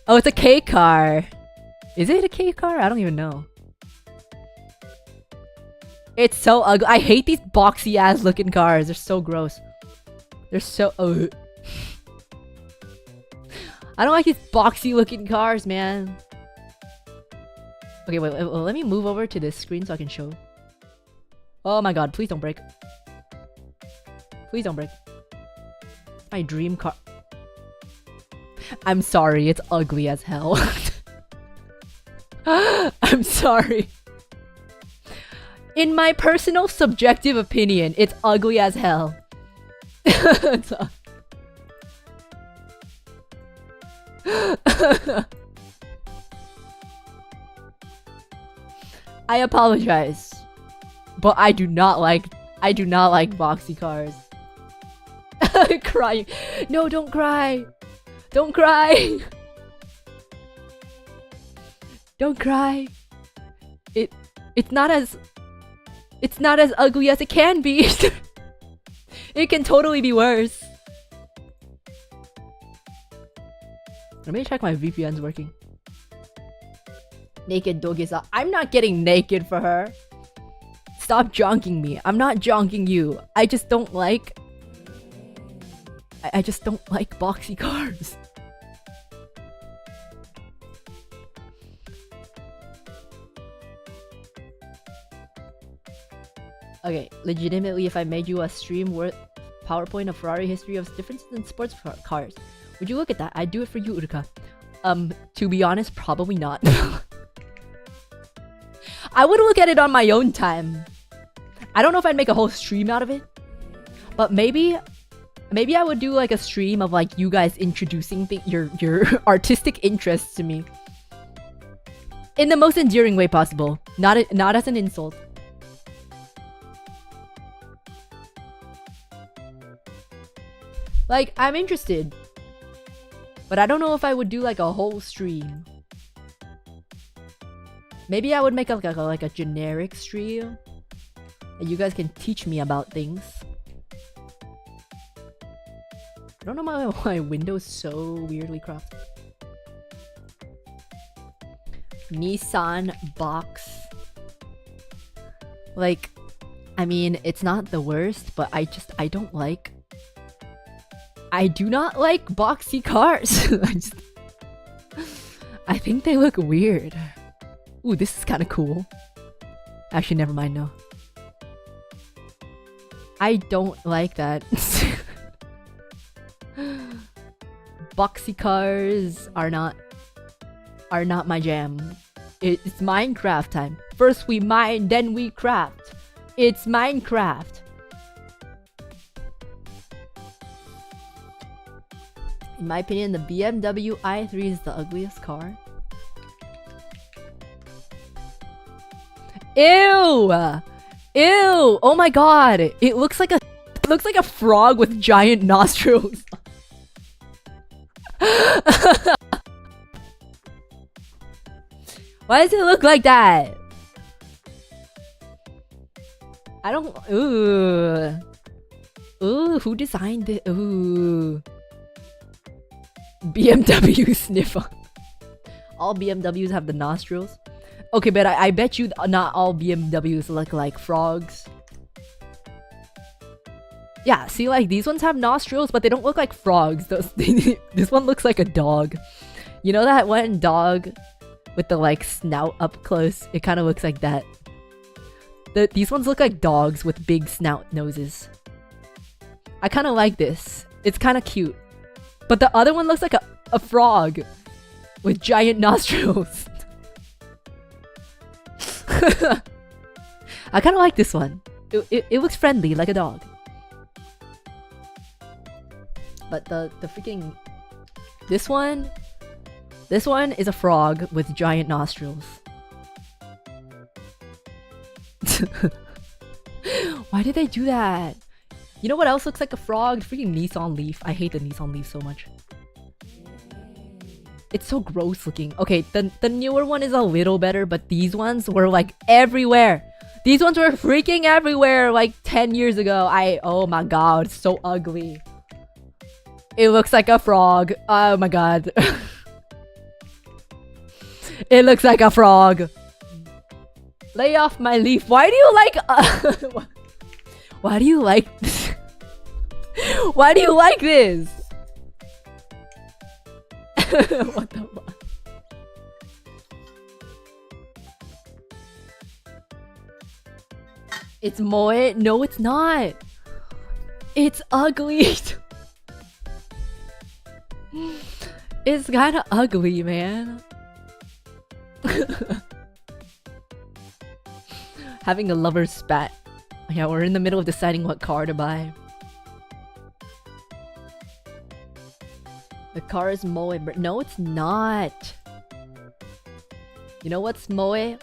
Oh, it's a K car. Is it a K car? I don't even know. It's so ugly. I hate these boxy ass looking cars. They're so gross. They're so... I don't like these boxy looking cars, man. Okay, wait, let me move over to this screen so I can show. Oh my god, please don't break. Please don't break. My dream car. I'm sorry, it's ugly as hell. I'm sorry. In my personal subjective opinion, it's ugly as hell. I apologize, but I do not like boxy cars. Crying. No, don't cry. Don't cry. Don't cry. It's not as ugly as it can be. It can totally be worse. Let me check my VPN's working. Naked Dogisa. I'm not getting naked for her. Stop jonking me. I'm not jonking you. I just don't like... I just don't like boxy cars. Okay, legitimately, if I made you a stream worth PowerPoint of Ferrari history of differences in sports cars, would you look at that? I'd do it for you, Uruka. To be honest, probably not. I would look at it on my own time. I don't know if I'd make a whole stream out of it, but maybe I would do like a stream of like you guys introducing your artistic interests to me in the most endearing way possible, not as an insult. Like, I'm interested, but I don't know if I would do like a whole stream. Maybe I would make like a generic stream and you guys can teach me about things. I don't know why my window's so weirdly cropped. Nissan box. Like, I mean, it's not the worst, but I do not like boxy cars. I think they look weird. Ooh, this is kind of cool. Actually, never mind, no. I don't like that. Boxy cars are not my jam. It's Minecraft time. First we mine, then we craft. It's Minecraft. In my opinion, the BMW i3 is the ugliest car. Ew! Ew! Oh my god! It looks like a frog with giant nostrils. Why does it look like that? I don't... Ooh. Ooh, who designed it? Ooh. BMW sniffer. All BMWs have the nostrils. Okay, but I bet you not all BMWs look like frogs. Yeah, see, like these ones have nostrils, but they don't look like frogs. This one looks like a dog. You know that one dog with the like snout up close? It kind of looks like that. These ones look like dogs with big snout noses. I kind of like this. It's kind of cute. But the other one looks like a frog with giant nostrils. I kind of like this one. It looks friendly, like a dog. But the freaking... This one is a frog with giant nostrils. Why did they do that? You know what else looks like a frog? Freaking Nissan Leaf. I hate the Nissan Leaf so much. It's so gross looking. Okay, the newer one is a little better, but these ones were like everywhere. These ones were freaking everywhere like 10 years ago. Oh my god, it's so ugly. It looks like a frog. Oh my god. It looks like a frog. Lay off my leaf. Why do you like... Why do you like this? Why do you like this? What the fuck? It's moe? No, it's not. It's ugly. It's kind of ugly, man. Having a lover's spat. Yeah, we're in the middle of deciding what car to buy. The car is moe, but no, it's not. You know what's moe?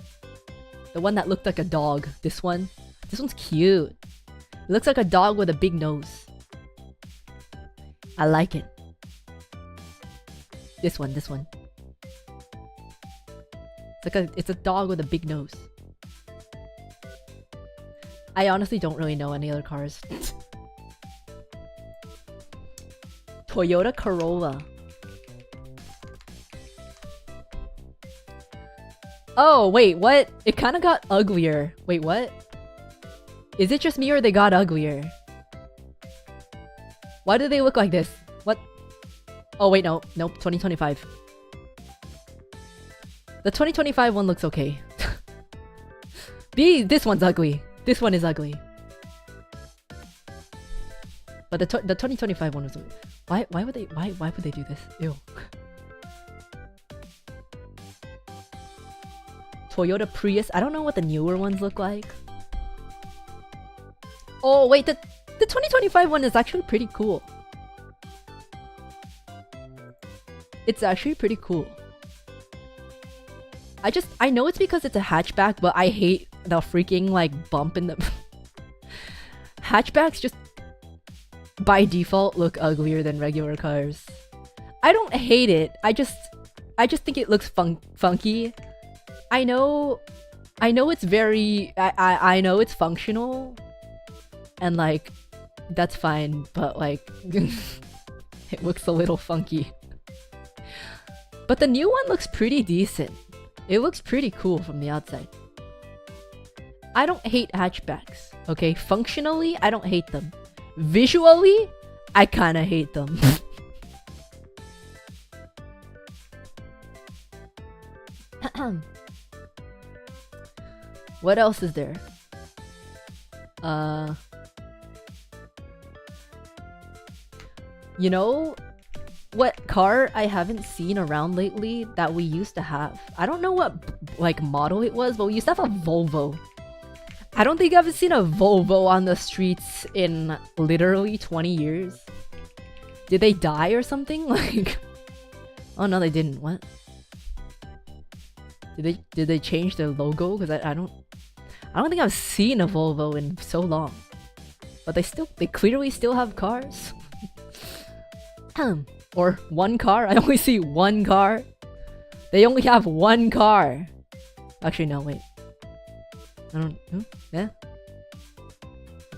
The one that looked like a dog. This one. This one's cute. It looks like a dog with a big nose. I like it. This one. It's a dog with a big nose. I honestly don't really know any other cars. Toyota Corolla. Oh, wait, what? It kind of got uglier. Wait, what? Is it just me or they got uglier? Why do they look like this? What? Oh, wait, no. Nope, 2025. The 2025 one looks okay. This one's ugly. This one is ugly. But the 2025 one was... Why would they do this? Ew. Toyota Prius. I don't know what the newer ones look like. Oh, wait, the 2025 one is actually pretty cool. It's actually pretty cool. I know it's because it's a hatchback, but I hate the freaking, like, bump in the... Hatchbacks just, by default, look uglier than regular cars. I don't hate it. I just think it looks funky. I know it's very... I know it's functional. And, like, that's fine, but, like... it looks a little funky. But the new one looks pretty decent. It looks pretty cool from the outside. I don't hate hatchbacks, okay? Functionally, I don't hate them. Visually, I kinda hate them. What else is there? You know what car I haven't seen around lately that we used to have? I don't know what like model it was, but we used to have a Volvo. I don't think I've seen a Volvo on the streets in literally 20 years. Did they die or something? Like, oh no, they didn't. What? Did they change their logo? Because I don't think I've seen a Volvo in so long. But they clearly still have cars. Or one car. I only see one car. They only have one car. Actually, no, wait. I don't... Yeah?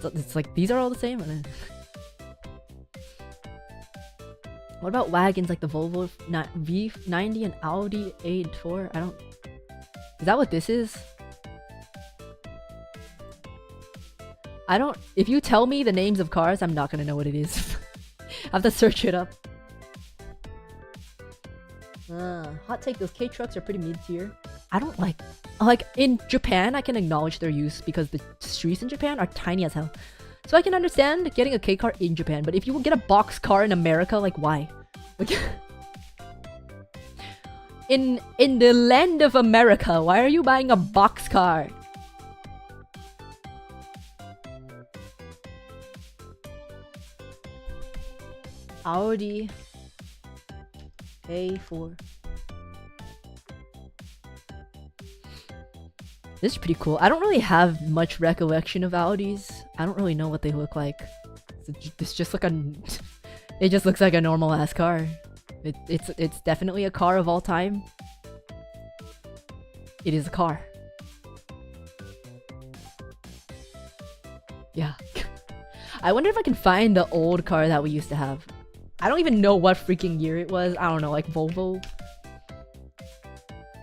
It's like, these are all the same? What about wagons like the Volvo V90 and Audi A4? I don't... Is that what this is? I don't... If you tell me the names of cars, I'm not gonna know what it is. I have to search it up. Hot take, those K-trucks are pretty mid-tier. I don't like... in Japan, I can acknowledge their use because the streets in Japan are tiny as hell. So I can understand getting a K-car in Japan, but if you get a box car in America, like, why? Like... in the land of America, why are you buying a box car? Audi A4. This is pretty cool. I don't really have much recollection of Audis. I don't really know what they look like. This just like a... It just looks like a normal ass car. It's definitely a car of all time. It is a car. Yeah. I wonder if I can find the old car that we used to have. I don't even know what freaking year it was. I don't know, like Volvo.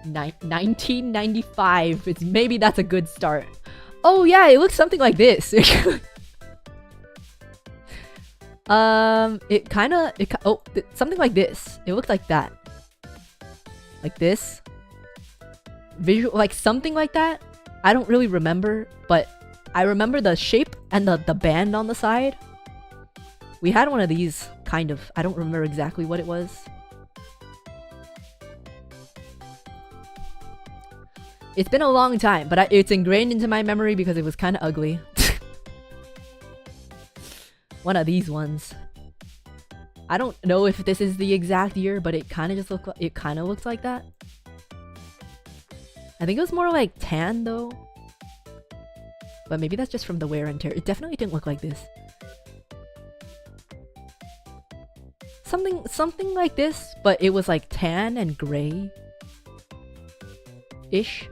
1995. Maybe that's a good start. Oh yeah, it looks something like this. Something like this. It looked like that. Like this. Visual, like something like that. I don't really remember, but I remember the shape and the band on the side. We had one of these, kind of. I don't remember exactly what it was. It's been a long time, but it's ingrained into my memory because it was kind of ugly. One of these ones. I don't know if this is the exact year, but it kind of just looked like, it kind of looks like that. I think it was more like tan though. But maybe that's just from the wear and tear. It definitely didn't look like this. Something like this, but it was like tan and gray ish.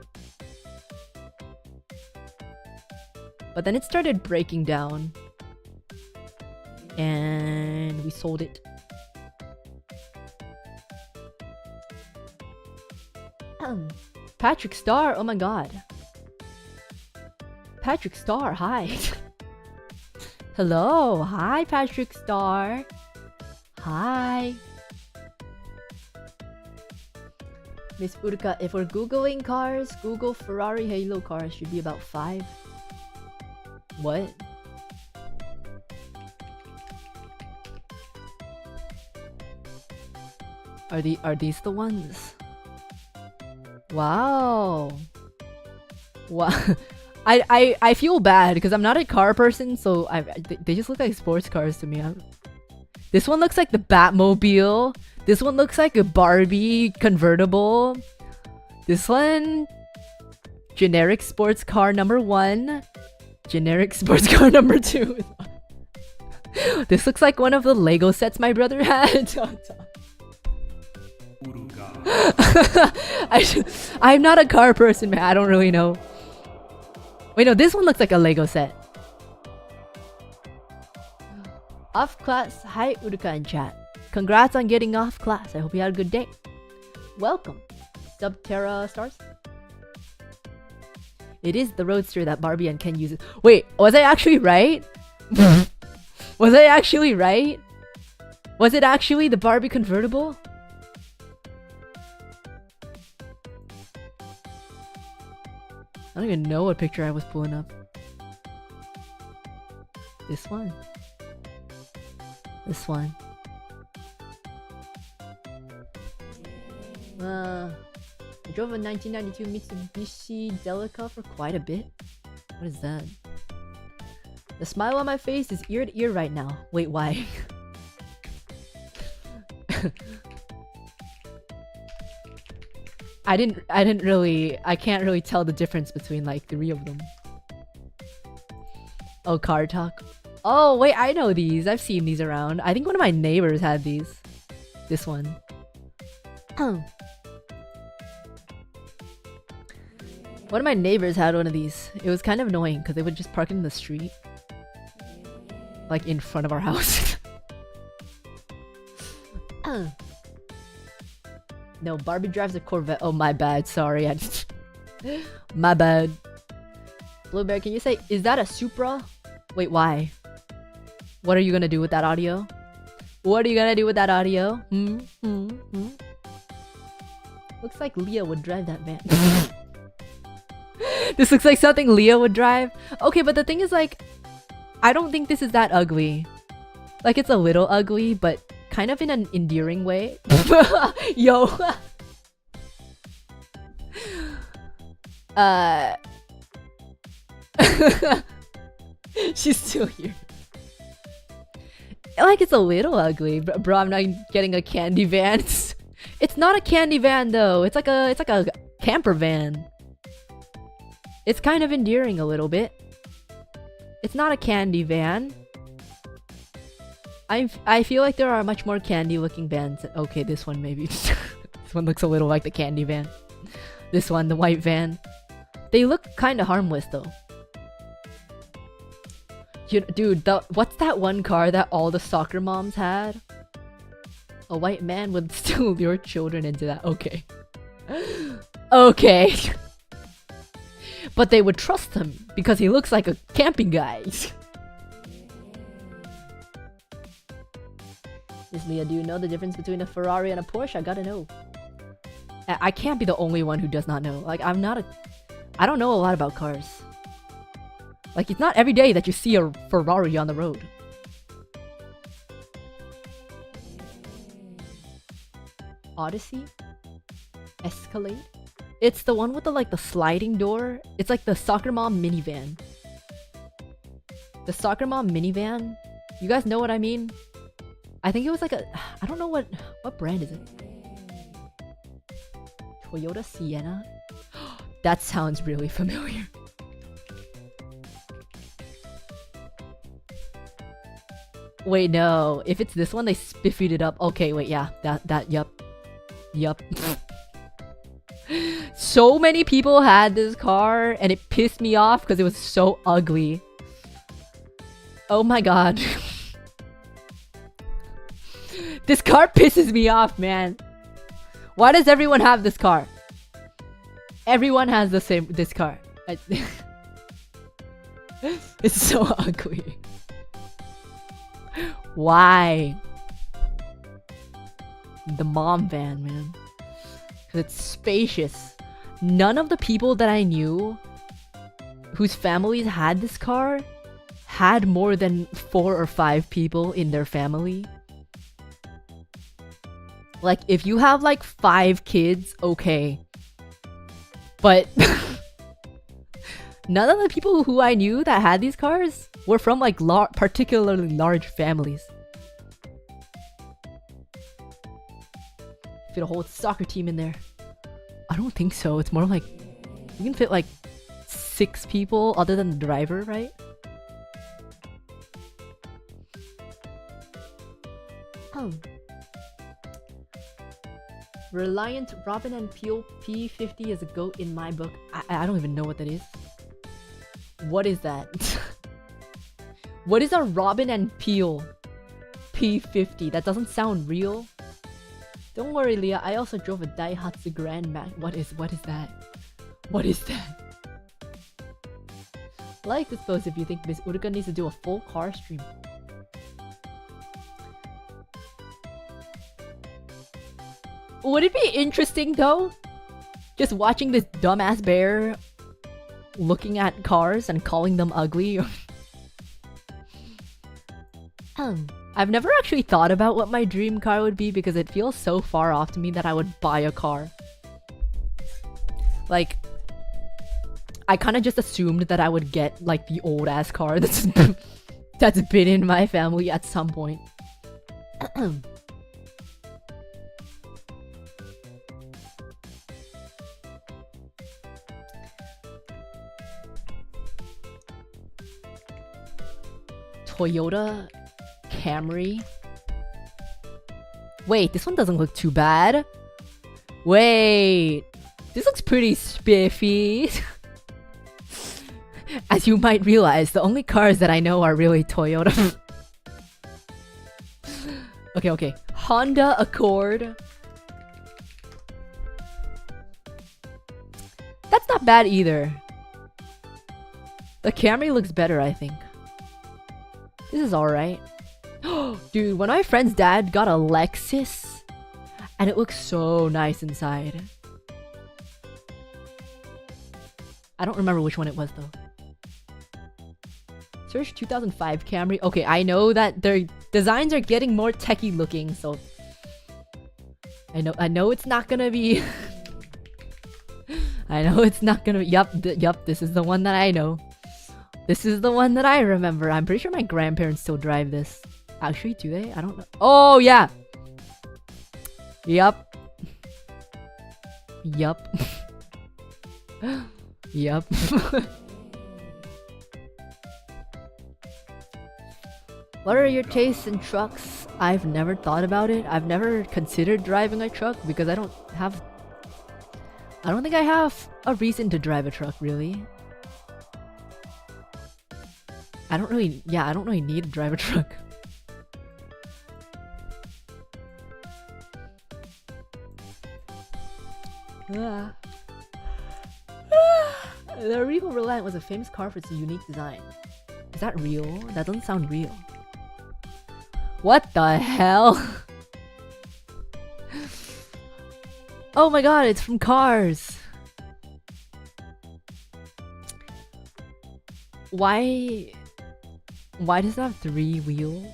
But then it started breaking down and we sold it. Patrick Star, oh my god. Patrick Star, hi. Hello, hi Patrick Star. Hi. Miss Uruka, if we're googling cars, Google Ferrari Halo cars should be about 5. What? Are these the ones? Wow. Wow. I feel bad because I'm not a car person, so they just look like sports cars to me. This one looks like the Batmobile. This one looks like a Barbie convertible. This one, generic sports car number 1. Generic sports car number 2. This looks like one of the Lego sets my brother had. I'm not a car person, man. I don't really know. Wait, no, this one looks like a Lego set. Off class. Hi, Uruka in chat. Congrats on getting off class. I hope you had a good day. Welcome, Subterra Stars. It is the Roadster that Barbie and Ken uses. Wait, was I actually right? Was I actually right? Was it actually the Barbie convertible? I don't even know what picture I was pulling up. This one. This one. I drove a 1992 Mitsubishi Delica for quite a bit. What is that? The smile on my face is ear to ear right now. Wait, why? I can't really tell the difference between like 3 of them. Oh, car talk. Oh, wait, I know these. I've seen these around. I think one of my neighbors had these. This one. One of my neighbors had one of these. It was kind of annoying because they would just park it in the street. Like in front of our house. No, Barbie drives a Corvette. Oh, my bad. Sorry. My bad. Blueberry, can you say, is that a Supra? Wait, why? What are you gonna do with that audio? What are you gonna do with that audio? Looks like Leah would drive that van. This looks like something Leah would drive. Okay, but the thing is, like, I don't think this is that ugly. Like, it's a little ugly, but kind of in an endearing way. Yo. She's still here. Like, it's a little ugly, bro. I'm not getting a candy van. It's not a candy van though. It's like a camper van. It's kind of endearing a little bit. It's not a candy van. I feel like there are much more candy looking vans. Okay, this one maybe. This one looks a little like the candy van. This one, the white van. They look kind of harmless though. Dude, what's that one car that all the soccer moms had? A white man would still lure children into that. Okay. Okay. But they would trust him because he looks like a camping guy. Is Leah, do you know the difference between a Ferrari and a Porsche? I gotta know. I can't be the only one who does not know. Like, I don't know a lot about cars. Like, it's not every day that you see a Ferrari on the road. Odyssey? Escalade? It's the one with the sliding door. It's like the soccer mom minivan. The soccer mom minivan? You guys know what I mean? I think it was like I don't know what brand is it? Toyota Sienna? That sounds really familiar. Wait, no. If it's this one, they spiffied it up. Okay, wait, yeah. Yup. So many people had this car, and it pissed me off because it was so ugly. Oh my god. This car pisses me off, man. Why does everyone have this car? Everyone has this car. It's so ugly. Why? The mom van, man. 'Cause it's spacious. None of the people that I knew whose families had this car had more than 4 or 5 people in their family. Like, if you have like 5 kids, okay. But none of the people who I knew that had these cars were from like particularly large families. Fit a whole soccer team in there. I don't think so. It's more like you can fit like 6 people other than the driver, right? Reliant Robin and Peel P50 is a goat in my book. I don't even know what that is. What is that? What is a Robin and Peel P50? That doesn't sound real. Don't worry, Leah. I also drove a Daihatsu Grand Max. What is that? What is that? Like this post if you think Miss Uruka needs to do a full car stream. Would it be interesting though? Just watching this dumbass bear looking at cars and calling them ugly? I've never actually thought about what my dream car would be because it feels so far off to me that I would buy a car. Like, I kind of just assumed that I would get like the old ass car that's that's been in my family at some point. Toyota Camry. Wait, this one doesn't look too bad. Wait, this looks pretty spiffy. As you might realize, the only cars that I know are really Toyota. Okay. Honda Accord. That's not bad either. The Camry looks better, I think. This is alright. Dude, when my friend's dad got a Lexus, and it looks so nice inside. I don't remember which one it was though. Search 2005 Camry. Okay, I know that their designs are getting more techie looking, so I know it's not gonna be. I know it's not gonna. Yup, this is the one that I know. This is the one that I remember. I'm pretty sure my grandparents still drive this. Actually, do they? I don't know. Oh, yeah. Yup. Yup. Yup. What are your tastes in trucks? I've never thought about it. I've never considered driving a truck because I don't think I have a reason to drive a truck, really. I don't really need to drive a truck. The Regal Reliant was a famous car for its unique design. Is that real? That doesn't sound real. What the hell? Oh my god, it's from Cars. Why does it have 3 wheels?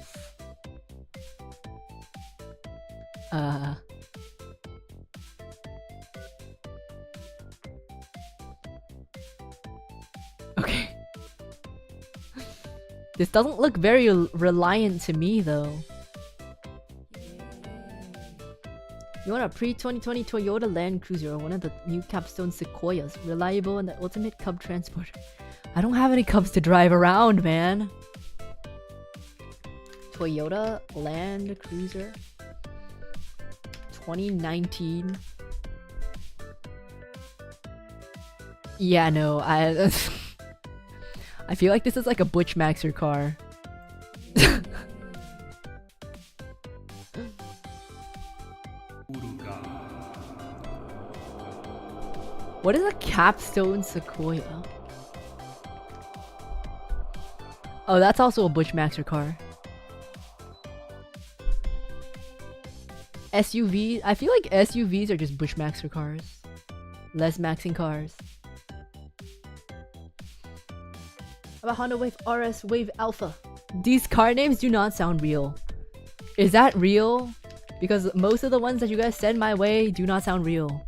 Okay. This doesn't look very reliant to me though. You want a pre-2020 Toyota Land Cruiser or one of the new Capstone Sequoias, reliable and the ultimate cub transporter. I don't have any cubs to drive around, man. Toyota Land Cruiser 2019. Yeah, no, I feel like this is like a Butch Maxer car. What is a capstone sequoia? Oh, that's also a Bushmaxer car. SUV. I feel like SUVs are just Bushmaxer cars. Less maxing cars. About Honda Wave RS Wave Alpha. These car names do not sound real. Is that real? Because most of the ones that you guys send my way do not sound real.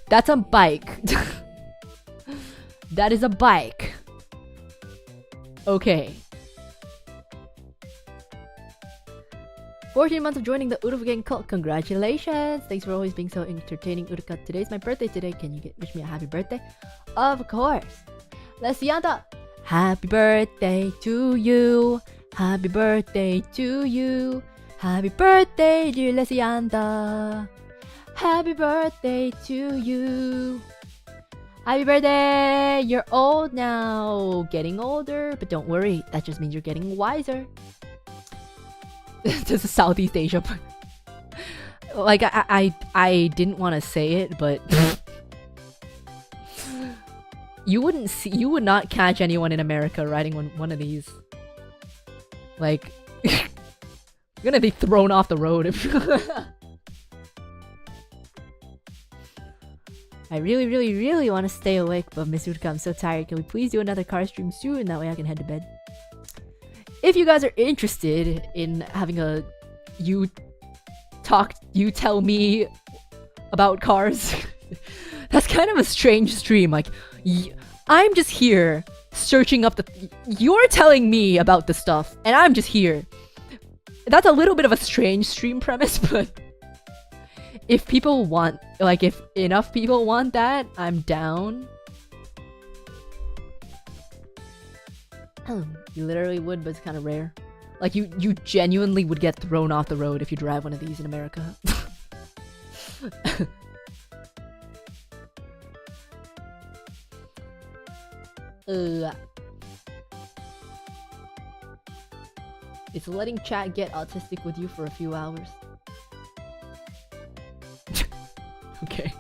That's a bike. That is a bike. Okay. 14 months of joining the Uruka gang cult. Congratulations. Thanks for always being so entertaining, Uruka. Today's my birthday today. Can you wish me a happy birthday? Of course. Lesianta. Happy birthday to you. Happy birthday to you. Happy birthday, dear Lesianta. Happy birthday to you. Happy birthday! You're old now. Getting older, but don't worry. That just means you're getting wiser. This is Southeast Asia. Like I didn't want to say it, but you would not catch anyone in America riding one of these. Like you're gonna be thrown off the road if I really, really, really want to stay awake, but Miss Uruka, I'm so tired. Can we please do another car stream soon? That way I can head to bed. If you guys are interested in having a you tell me about cars, that's kind of a strange stream. Like, I'm just here searching up you're telling me about the stuff, and I'm just here. That's a little bit of a strange stream premise, but if people want, like, if enough people want that, I'm down. You literally would, but it's kind of rare. Like, you genuinely would get thrown off the road if you drive one of these in America. It's letting chat get autistic with you for a few hours. Okay.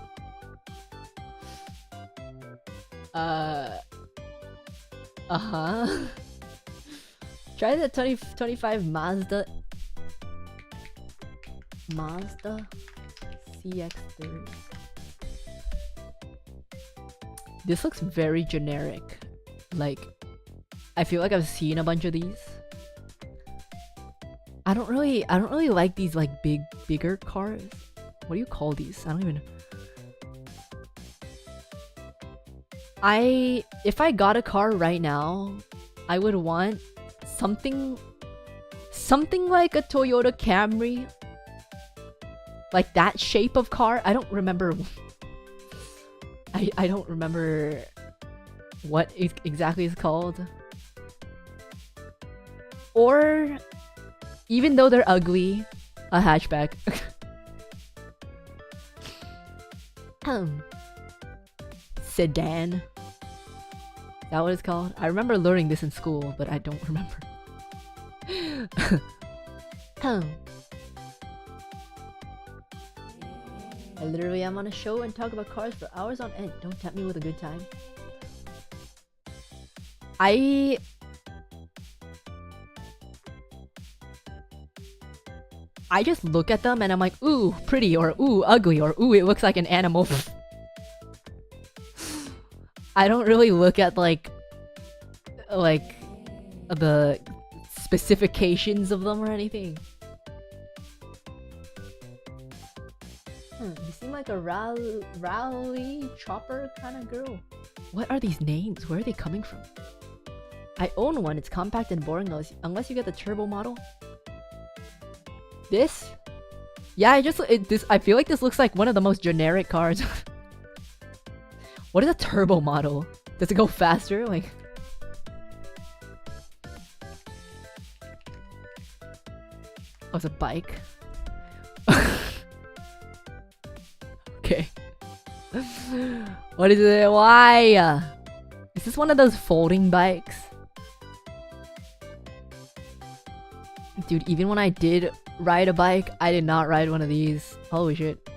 Try the 2025 Mazda CX-30. This looks very generic. Like, I feel like I've seen a bunch of these. I don't really like these like bigger cars. What do you call these? I don't even know. If I got a car right now, I would want something like a Toyota Camry. Like that shape of car. I don't remember I don't remember what exactly it's called. Or even though they're ugly, a hatchback. Sedan. Is that what it's called? I remember learning this in school, but I don't remember. I literally am on a show and talk about cars for hours on end. Don't tempt me with a good time. I just look at them and I'm like, ooh, pretty, or ooh, ugly, or ooh, it looks like an animal. I don't really look at like the specifications of them or anything. You seem like a rally chopper kind of girl. What are these names? Where are they coming from? I own one. It's compact and boring unless you get the turbo model. This? Yeah, I feel like this looks like one of the most generic cars. What is a turbo model? Does it go faster? Like, oh, it's a bike. Okay. What is it? Why? Is this one of those folding bikes? Dude, even when I did ride a bike, I did not ride one of these. Holy shit.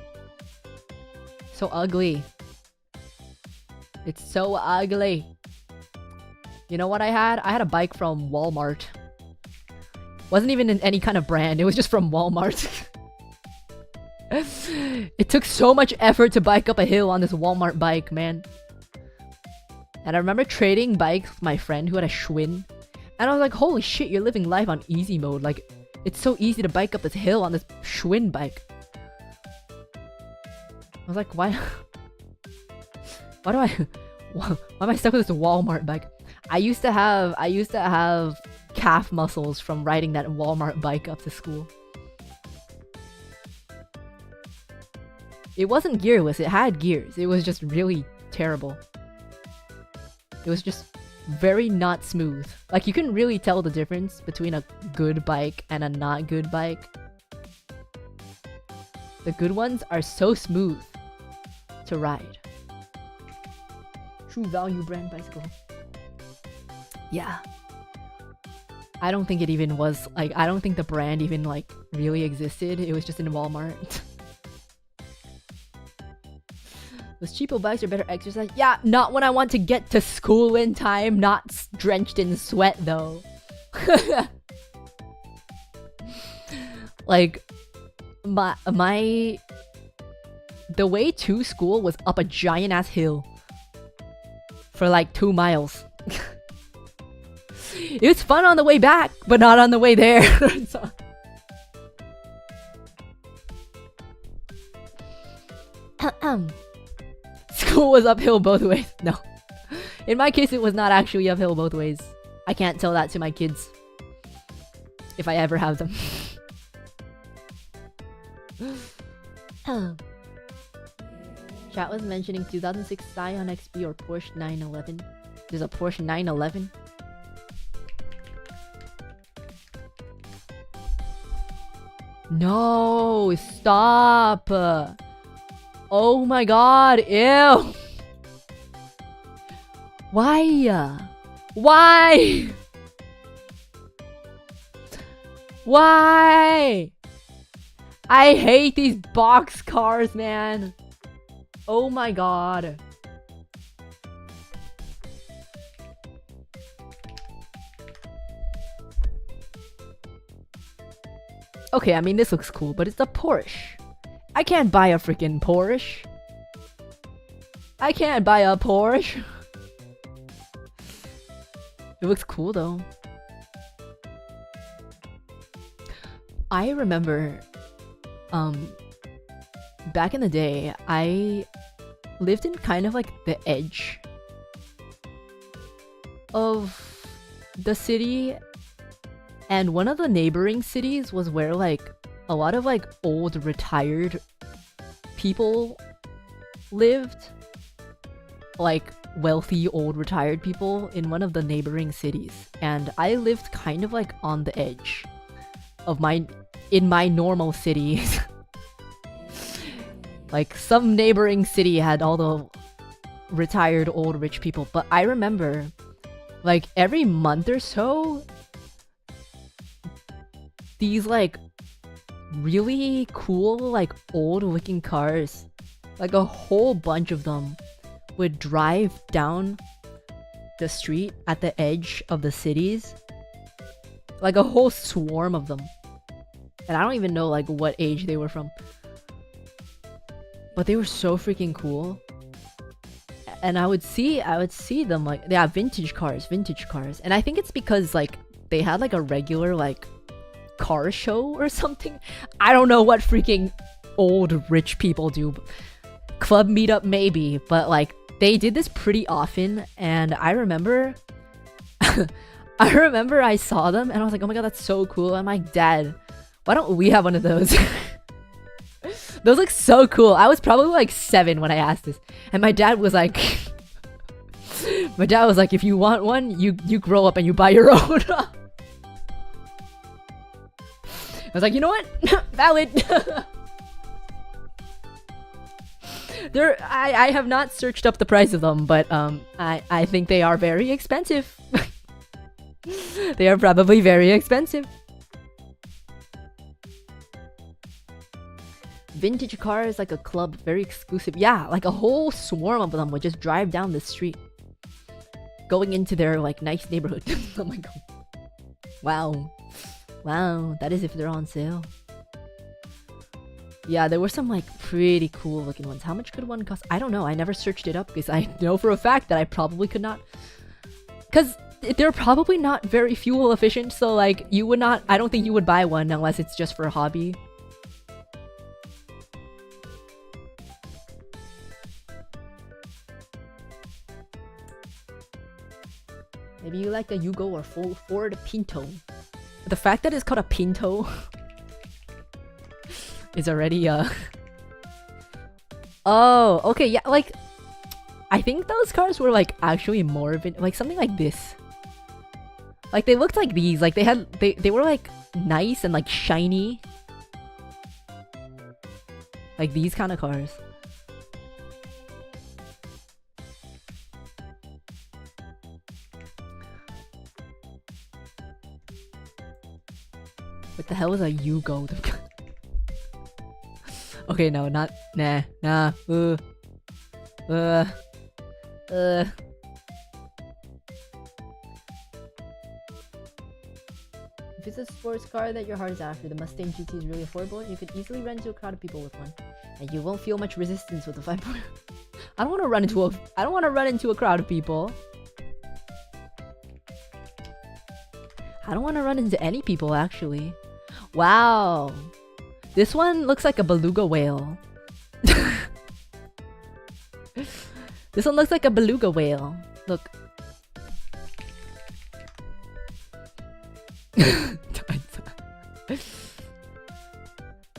So ugly. It's so ugly. You know what I had? I had a bike from Walmart. Wasn't even in any kind of brand. It was just from Walmart. It took so much effort to bike up a hill on this Walmart bike, man. And I remember trading bikes with my friend who had a Schwinn. And I was like, holy shit, you're living life on easy mode. Like, it's so easy to bike up this hill on this Schwinn bike. I was like, why? Why am I stuck with this Walmart bike? I used to have calf muscles from riding that Walmart bike up to school. It wasn't gearless, it had gears. It was just really terrible. It was just very not smooth. Like, you couldn't really tell the difference between a good bike and a not good bike. The good ones are so smooth to ride. True value brand bicycle. Yeah. I don't think it even was, like, I don't think the brand even, like, really existed. It was just in Walmart. Those cheapo bikes are better exercise. Yeah, not when I want to get to school in time. Not drenched in sweat, though. Like, the way to school was up a giant-ass hill. For like 2 miles. It was fun on the way back, but not on the way there. So... School was uphill both ways. No. In my case, it was not actually uphill both ways. I can't tell that to my kids. If I ever have them. Chat was mentioning 2006 Scion XB or Porsche 911. There's a Porsche 911. No, stop. Oh my god, ew. Why? Why? Why? I hate these box cars, man. Oh my god. Okay, I mean, this looks cool, but it's a Porsche. I can't buy a freaking Porsche. I can't buy a Porsche. It looks cool, though. I remember, back in the day, I lived in kind of like the edge of the city, and one of the neighboring cities was where like a lot of like old retired people lived, like wealthy old retired people in one of the neighboring cities, and I lived kind of like on the edge of my normal cities. Like, some neighboring city had all the retired old rich people, but I remember, like, every month or so, these, like, really cool, like, old-looking cars, like, a whole bunch of them would drive down the street at the edge of the cities. Like, a whole swarm of them. And I don't even know, like, what age they were from. But they were so freaking cool. And I would see them, like, yeah, vintage cars. And I think it's because, like, they had, like, a regular, like, car show or something. I don't know what freaking old rich people do. Club meetup, maybe. But, like, they did this pretty often. And I remember... I saw them and I was like, oh my god, that's so cool. I'm like, Dad, why don't we have one of those? Those look so cool. I was probably like 7 when I asked this. And my dad was like... if you want one, you grow up and you buy your own. I was like, you know what? Valid. I have not searched up the price of them, but I think they are very expensive. They are probably very expensive. Vintage cars like a club, very exclusive. Yeah, like a whole swarm of them would just drive down the street, going into their like nice neighborhood. Oh my god. Wow. Wow, that is if they're on sale. Yeah, there were some like pretty cool looking ones. How much could one cost? I don't know. I never searched it up because I know for a fact that I probably could not. Because they're probably not very fuel efficient. So like you would not, I don't think you would buy one unless it's just for a hobby. Maybe you like a Yugo or Ford Pinto. The fact that it's called a Pinto is already Oh, okay, yeah, like I think those cars were like actually more like something like this. Like they looked like these, like they were like nice and like shiny. Like these kind of cars. What the hell is a Yugo? Okay, no, not nah. If it's a sports car that your heart is after, the Mustang GT is really affordable. You could easily run into a crowd of people with one, and you won't feel much resistance with the 5.0. I don't want to run into a crowd of people. I don't want to run into any people actually. Wow. This one looks like a beluga whale. This one looks like a beluga whale. Look.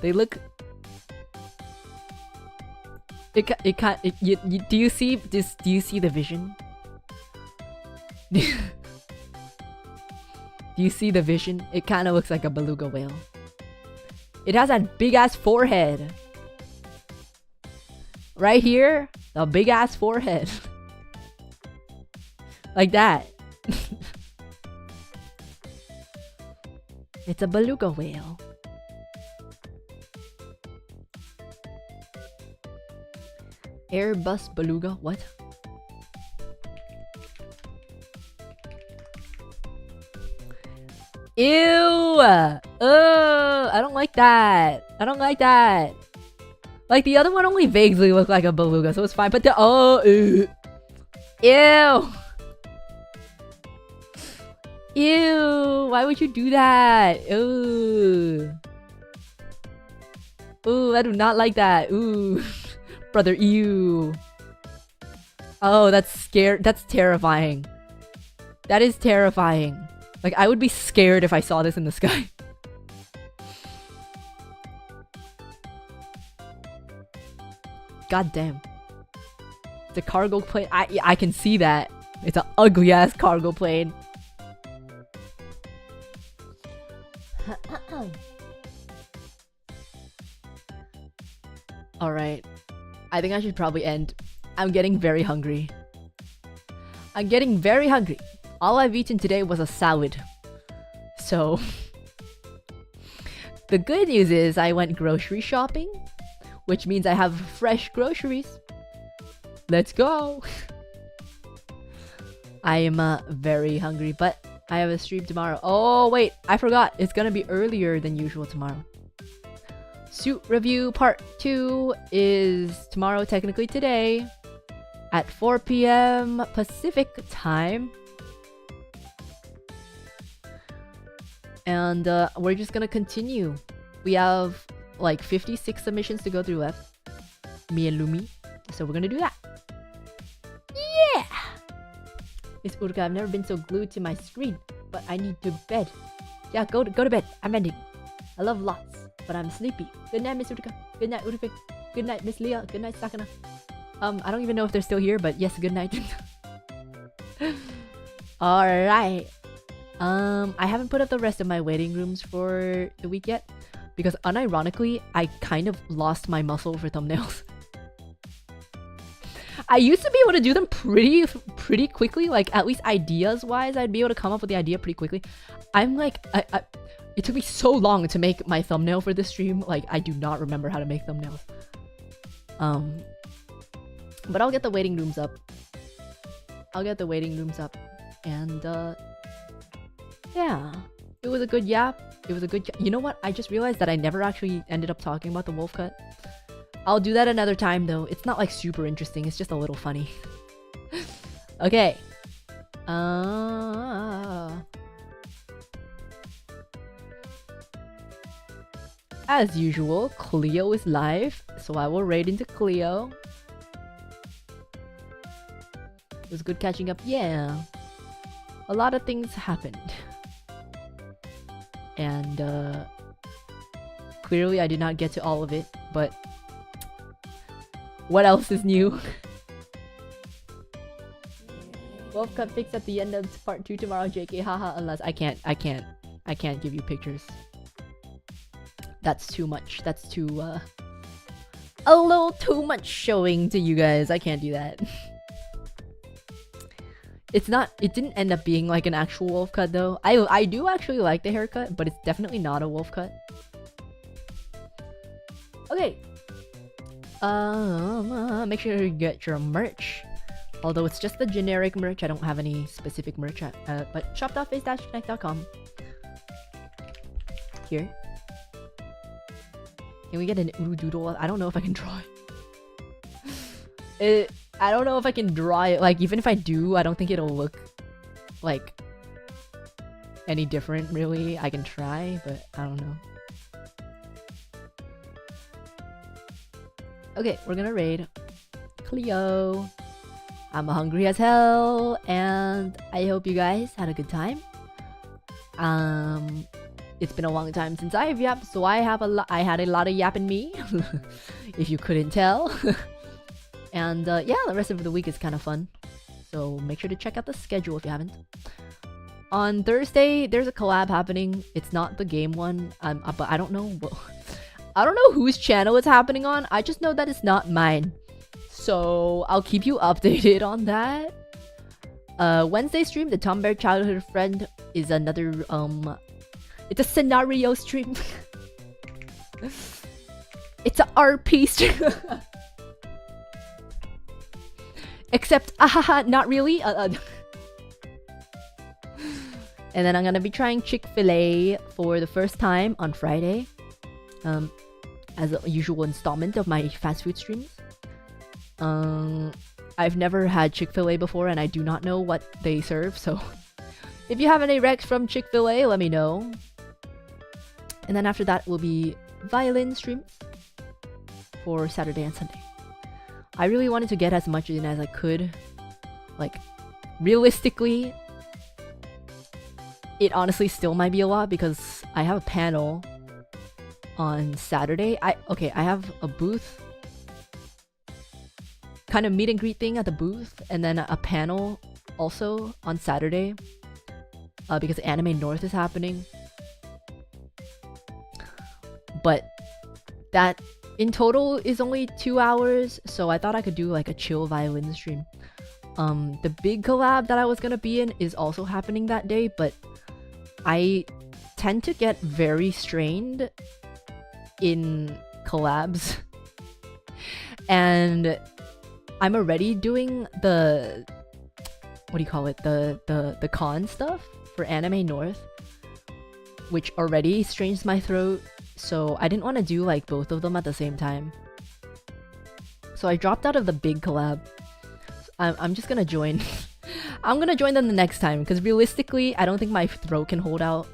They look. It can't. Do you see this? Do you see the vision? Do you see the vision? It kind of looks like a beluga whale. It has that big ass forehead. Right here, the big ass forehead. Like that. It's a beluga whale. Airbus beluga, what? Ew! I don't like that. I don't like that. Like the other one only vaguely looked like a beluga, so it's fine. But the ew! Ew! Why would you do that? Ew! Ooh, I do not like that. Ooh, brother, ew! Oh, that's scary. That's terrifying. That is terrifying. Like, I would be scared if I saw this in the sky. God damn. It's a cargo plane. I can see that. It's an ugly ass cargo plane. Alright. I think I should probably end. I'm getting very hungry. I'm getting very hungry. All I've eaten today was a salad. So the good news is I went grocery shopping, which means I have fresh groceries. Let's go. I am very hungry, but I have a stream tomorrow. Oh wait, I forgot. It's gonna be earlier than usual tomorrow. Suit review part 2 is tomorrow, technically today, at 4 p.m. Pacific time. And we're just gonna continue. We have like 56 submissions to go through left. Me and Lumi. So we're gonna do that. Yeah! Miss Uruka, I've never been so glued to my screen, but I need to bed. Yeah, go to bed. I'm ending. I love lots, but I'm sleepy. Good night, Miss Uruka. Good night, Uruka. Good night, Miss Leah. Good night, Sakuna. I don't even know if they're still here, but yes, good night. Alright. I haven't put up the rest of my waiting rooms for the week yet, because unironically, I kind of lost my muscle for thumbnails. I used to be able to do them pretty quickly, like at least ideas wise, I'd be able to come up with the idea pretty quickly. I'm like, It took me so long to make my thumbnail for this stream. Like, I do not remember how to make thumbnails. But I'll get the waiting rooms up. And, yeah. It was a good yap. You know what? I just realized that I never actually ended up talking about the wolf cut. I'll do that another time, though. It's not, like, super interesting. It's just a little funny. Okay. As usual, Cleo is live, so I will raid into Cleo. It was good catching up. Yeah. A lot of things happened. And, clearly I did not get to all of it, but what else is new? Wolf cut fix at the end of part 2 tomorrow, JK, haha, unless I can't give you pictures. That's too much. That's too, a little too much showing to you guys. I can't do that. It didn't end up being like an actual wolf cut though. I do actually like the haircut, but it's definitely not a wolf cut. Okay. Make sure you get your merch. Although it's just the generic merch, I don't have any specific merch but shop.face-connect.com. Here. Can we get an doodle? I don't know if I can draw it. I don't know if I can draw it. Like, even if I do, I don't think it'll look like any different, really. I can try, but I don't know. Okay, we're gonna raid Cleo. I'm hungry as hell, and I hope you guys had a good time. It's been a long time since I have yapped, so I had a lot of yap in me, if you couldn't tell. And yeah, the rest of the week is kind of fun. So make sure to check out the schedule if you haven't. On Thursday, there's a collab happening. It's not the game one, but I don't know. I don't know whose channel it's happening on. I just know that it's not mine. So I'll keep you updated on that. Wednesday stream, the Tom Bear Childhood Friend is another it's a scenario stream. It's a RP stream. Except, not really. And then I'm gonna be trying Chick-fil-A for the first time on Friday. As a usual installment of my fast food streams. I've never had Chick-fil-A before and I do not know what they serve, so if you have any recs from Chick-fil-A, let me know. And then after that will be violin streams for Saturday and Sunday. I really wanted to get as much in as I could. Like, realistically, it honestly still might be a lot because I have a panel on Saturday. I have a booth, kind of meet and greet thing at the booth, and then a panel also on Saturday because Anime North is happening. But that in total is only 2 hours, so I thought I could do like a chill violin stream. The big collab that I was gonna be in is also happening that day, but I tend to get very strained in collabs. And I'm already doing the the con stuff for Anime North, which already strains my throat, so I didn't want to do like both of them at the same time. So I dropped out of the big collab. I'm just gonna join. I'm gonna join them the next time, because realistically, I don't think my throat can hold out.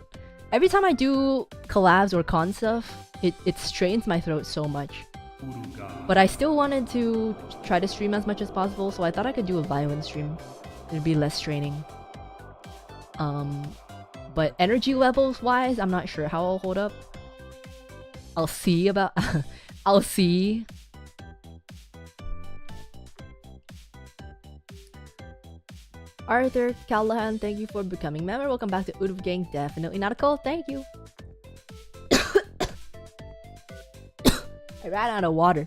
Every time I do collabs or con stuff, it strains my throat so much. But I still wanted to try to stream as much as possible, so I thought I could do a violin stream. It'd be less straining. But energy levels wise, I'm not sure how I'll hold up. I'll see about... I'll see. Arthur Callahan, thank you for becoming member. Welcome back to Uruv Gang. Definitely not a cold. Thank you. I ran out of water.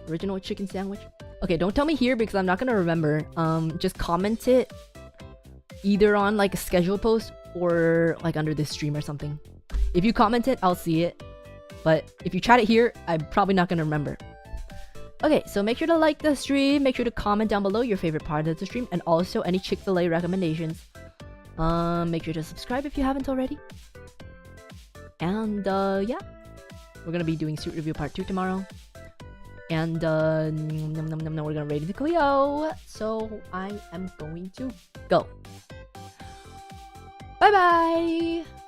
Original chicken sandwich. Okay, don't tell me here because I'm not gonna remember. Just comment it either on like a scheduled post or like under this stream or something. If you comment it, I'll see it. But if you chat it here, I'm probably not gonna remember. Okay, so make sure to like the stream, make sure to comment down below your favorite part of the stream, and also any Chick-fil-A recommendations. Make sure to subscribe if you haven't already. And yeah, we're gonna be doing Suit Review Part 2 tomorrow. And we're gonna raid the Cleo. So I am going to go. Bye bye!